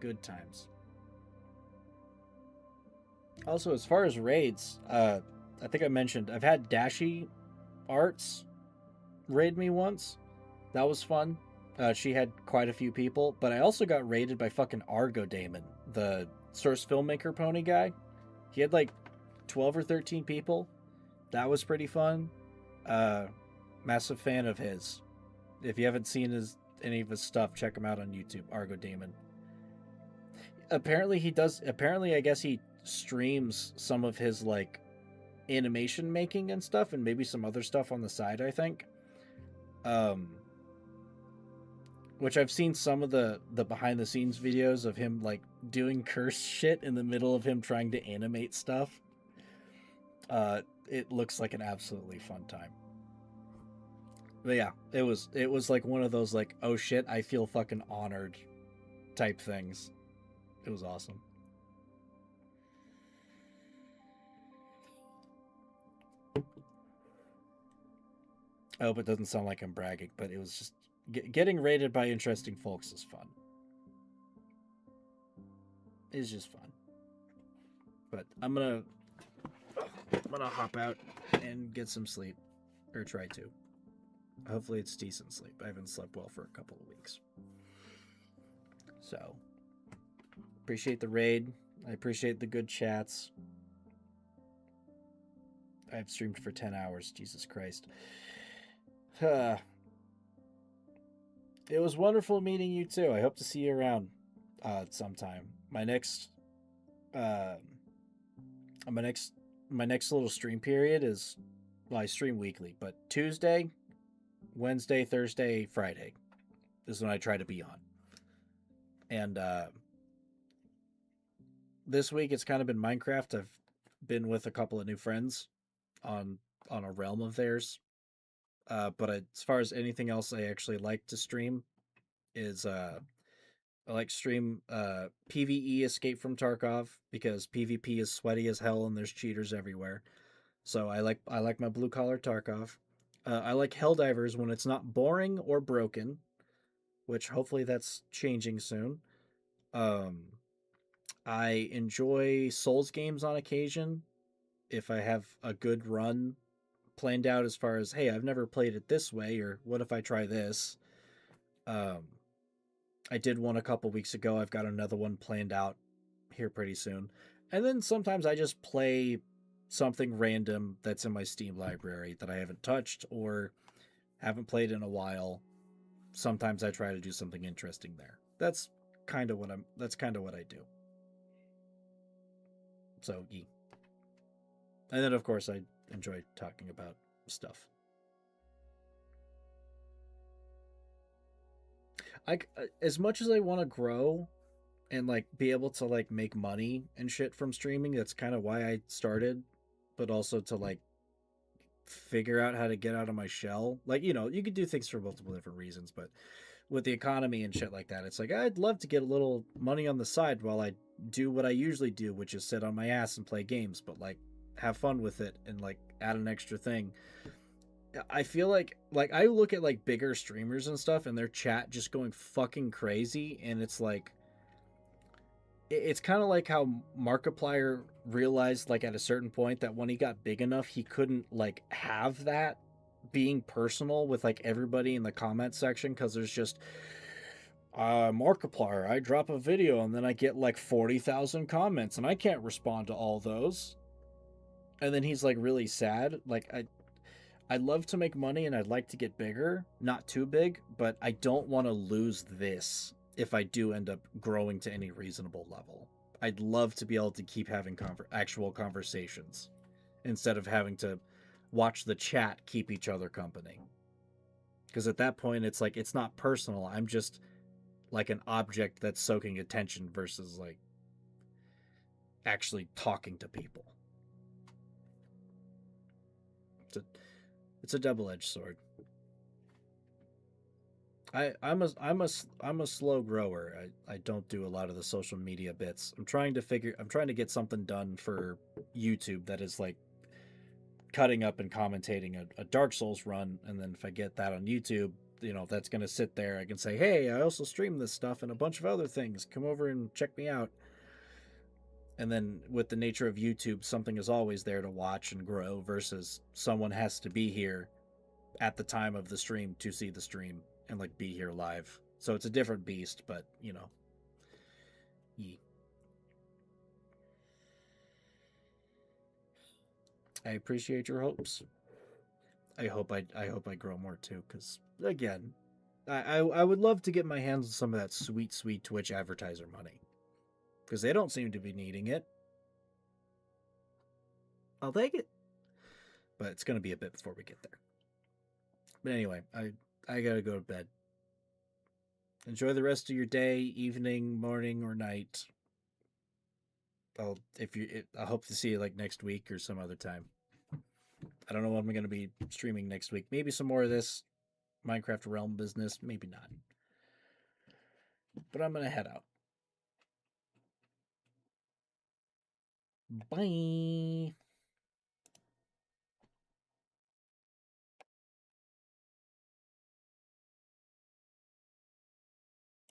Good times. Also, as far as raids, I think I mentioned I've had Dashi Arts raid me once. That was fun. She had quite a few people, but I also got raided by fucking Argo Damon, the source filmmaker pony guy. He had like 12 or 13 people. That was pretty fun. Massive fan of his. If you haven't seen any of his stuff, check him out on YouTube, Argo Damon. Apparently I guess he streams some of his like animation making and stuff, and maybe some other stuff on the side, I think. Which I've seen some of the behind the scenes videos of him like doing cursed shit in the middle of him trying to animate stuff. It looks like an absolutely fun time. But yeah, it was like one of those like, oh shit, I feel fucking honored type things. It was awesome. I hope it doesn't sound like I'm bragging, but it was just getting rated by interesting folks is fun. It's just fun. But I'm gonna hop out and get some sleep, or try to. Hopefully it's decent sleep. I haven't slept well for a couple of weeks. So, appreciate the raid. I appreciate the good chats. I've streamed for 10 hours. Jesus Christ. It was wonderful meeting you too. I hope to see you around sometime. My next little stream period is, well, I stream weekly, but Tuesday, Wednesday, Thursday, Friday is when I try to be on. And this week it's kind of been Minecraft. I've been with a couple of new friends on a realm of theirs. But as far as anything else I actually like to stream is I like stream PvE Escape from Tarkov, because PvP is sweaty as hell and there's cheaters everywhere. So I like my blue collar Tarkov. I like Helldivers when it's not boring or broken, which hopefully that's changing soon. I enjoy Souls games on occasion if I have a good run planned out, as far as, hey, I've never played it this way, or what if I try this. I did one a couple weeks ago. I've got another one planned out here pretty soon. And then sometimes I just play something random that's in my Steam library that I haven't touched or haven't played in a while. Sometimes I try to do something interesting there. That's kind of what I do. So, yeah. And then of course I enjoy talking about stuff. As much as I want to grow and like be able to like make money and shit from streaming, that's kind of why I started, but also to like figure out how to get out of my shell. Like, you know, you could do things for multiple different reasons, but with the economy and shit like that, it's like I'd love to get a little money on the side while I do what I usually do, which is sit on my ass and play games, but like have fun with it and like add an extra thing. I feel like I look at like bigger streamers and stuff and their chat just going fucking crazy, and it's like it's kind of like how Markiplier realized like at a certain point that when he got big enough he couldn't like have that being personal with like everybody in the comment section, because there's just Markiplier, I drop a video and then I get like 40,000 comments and I can't respond to all those. And then he's like really sad. Like I'd love to make money and I'd like to get bigger, not too big, but I don't want to lose this if I do end up growing to any reasonable level. I'd love to be able to keep having actual conversations instead of having to watch the chat keep each other company. Because at that point, it's like, it's not personal. I'm just like an object that's soaking attention versus like actually talking to people. It's a double-edged sword. I'm a slow grower. I don't do a lot of the social media bits. I'm trying to get something done for YouTube that is like cutting up and commentating a Dark Souls run, and then if I get that on YouTube, that's gonna sit there. I can say, hey, I also stream this stuff and a bunch of other things. Come over and check me out. And then with the nature of YouTube, something is always there to watch and grow versus someone has to be here at the time of the stream to see the stream and like be here live. So it's a different beast, but ye. I appreciate your hopes. I hope I grow more too, because again, I would love to get my hands on some of that sweet Twitch advertiser money, because they don't seem to be needing it. I'll take it, but it's gonna be a bit before we get there. But anyway, I gotta go to bed. Enjoy the rest of your day, evening, morning, or night. I hope to see you like next week or some other time. I don't know what I'm going to be streaming next week. Maybe some more of this Minecraft Realm business. Maybe not. But I'm going to head out. Bye.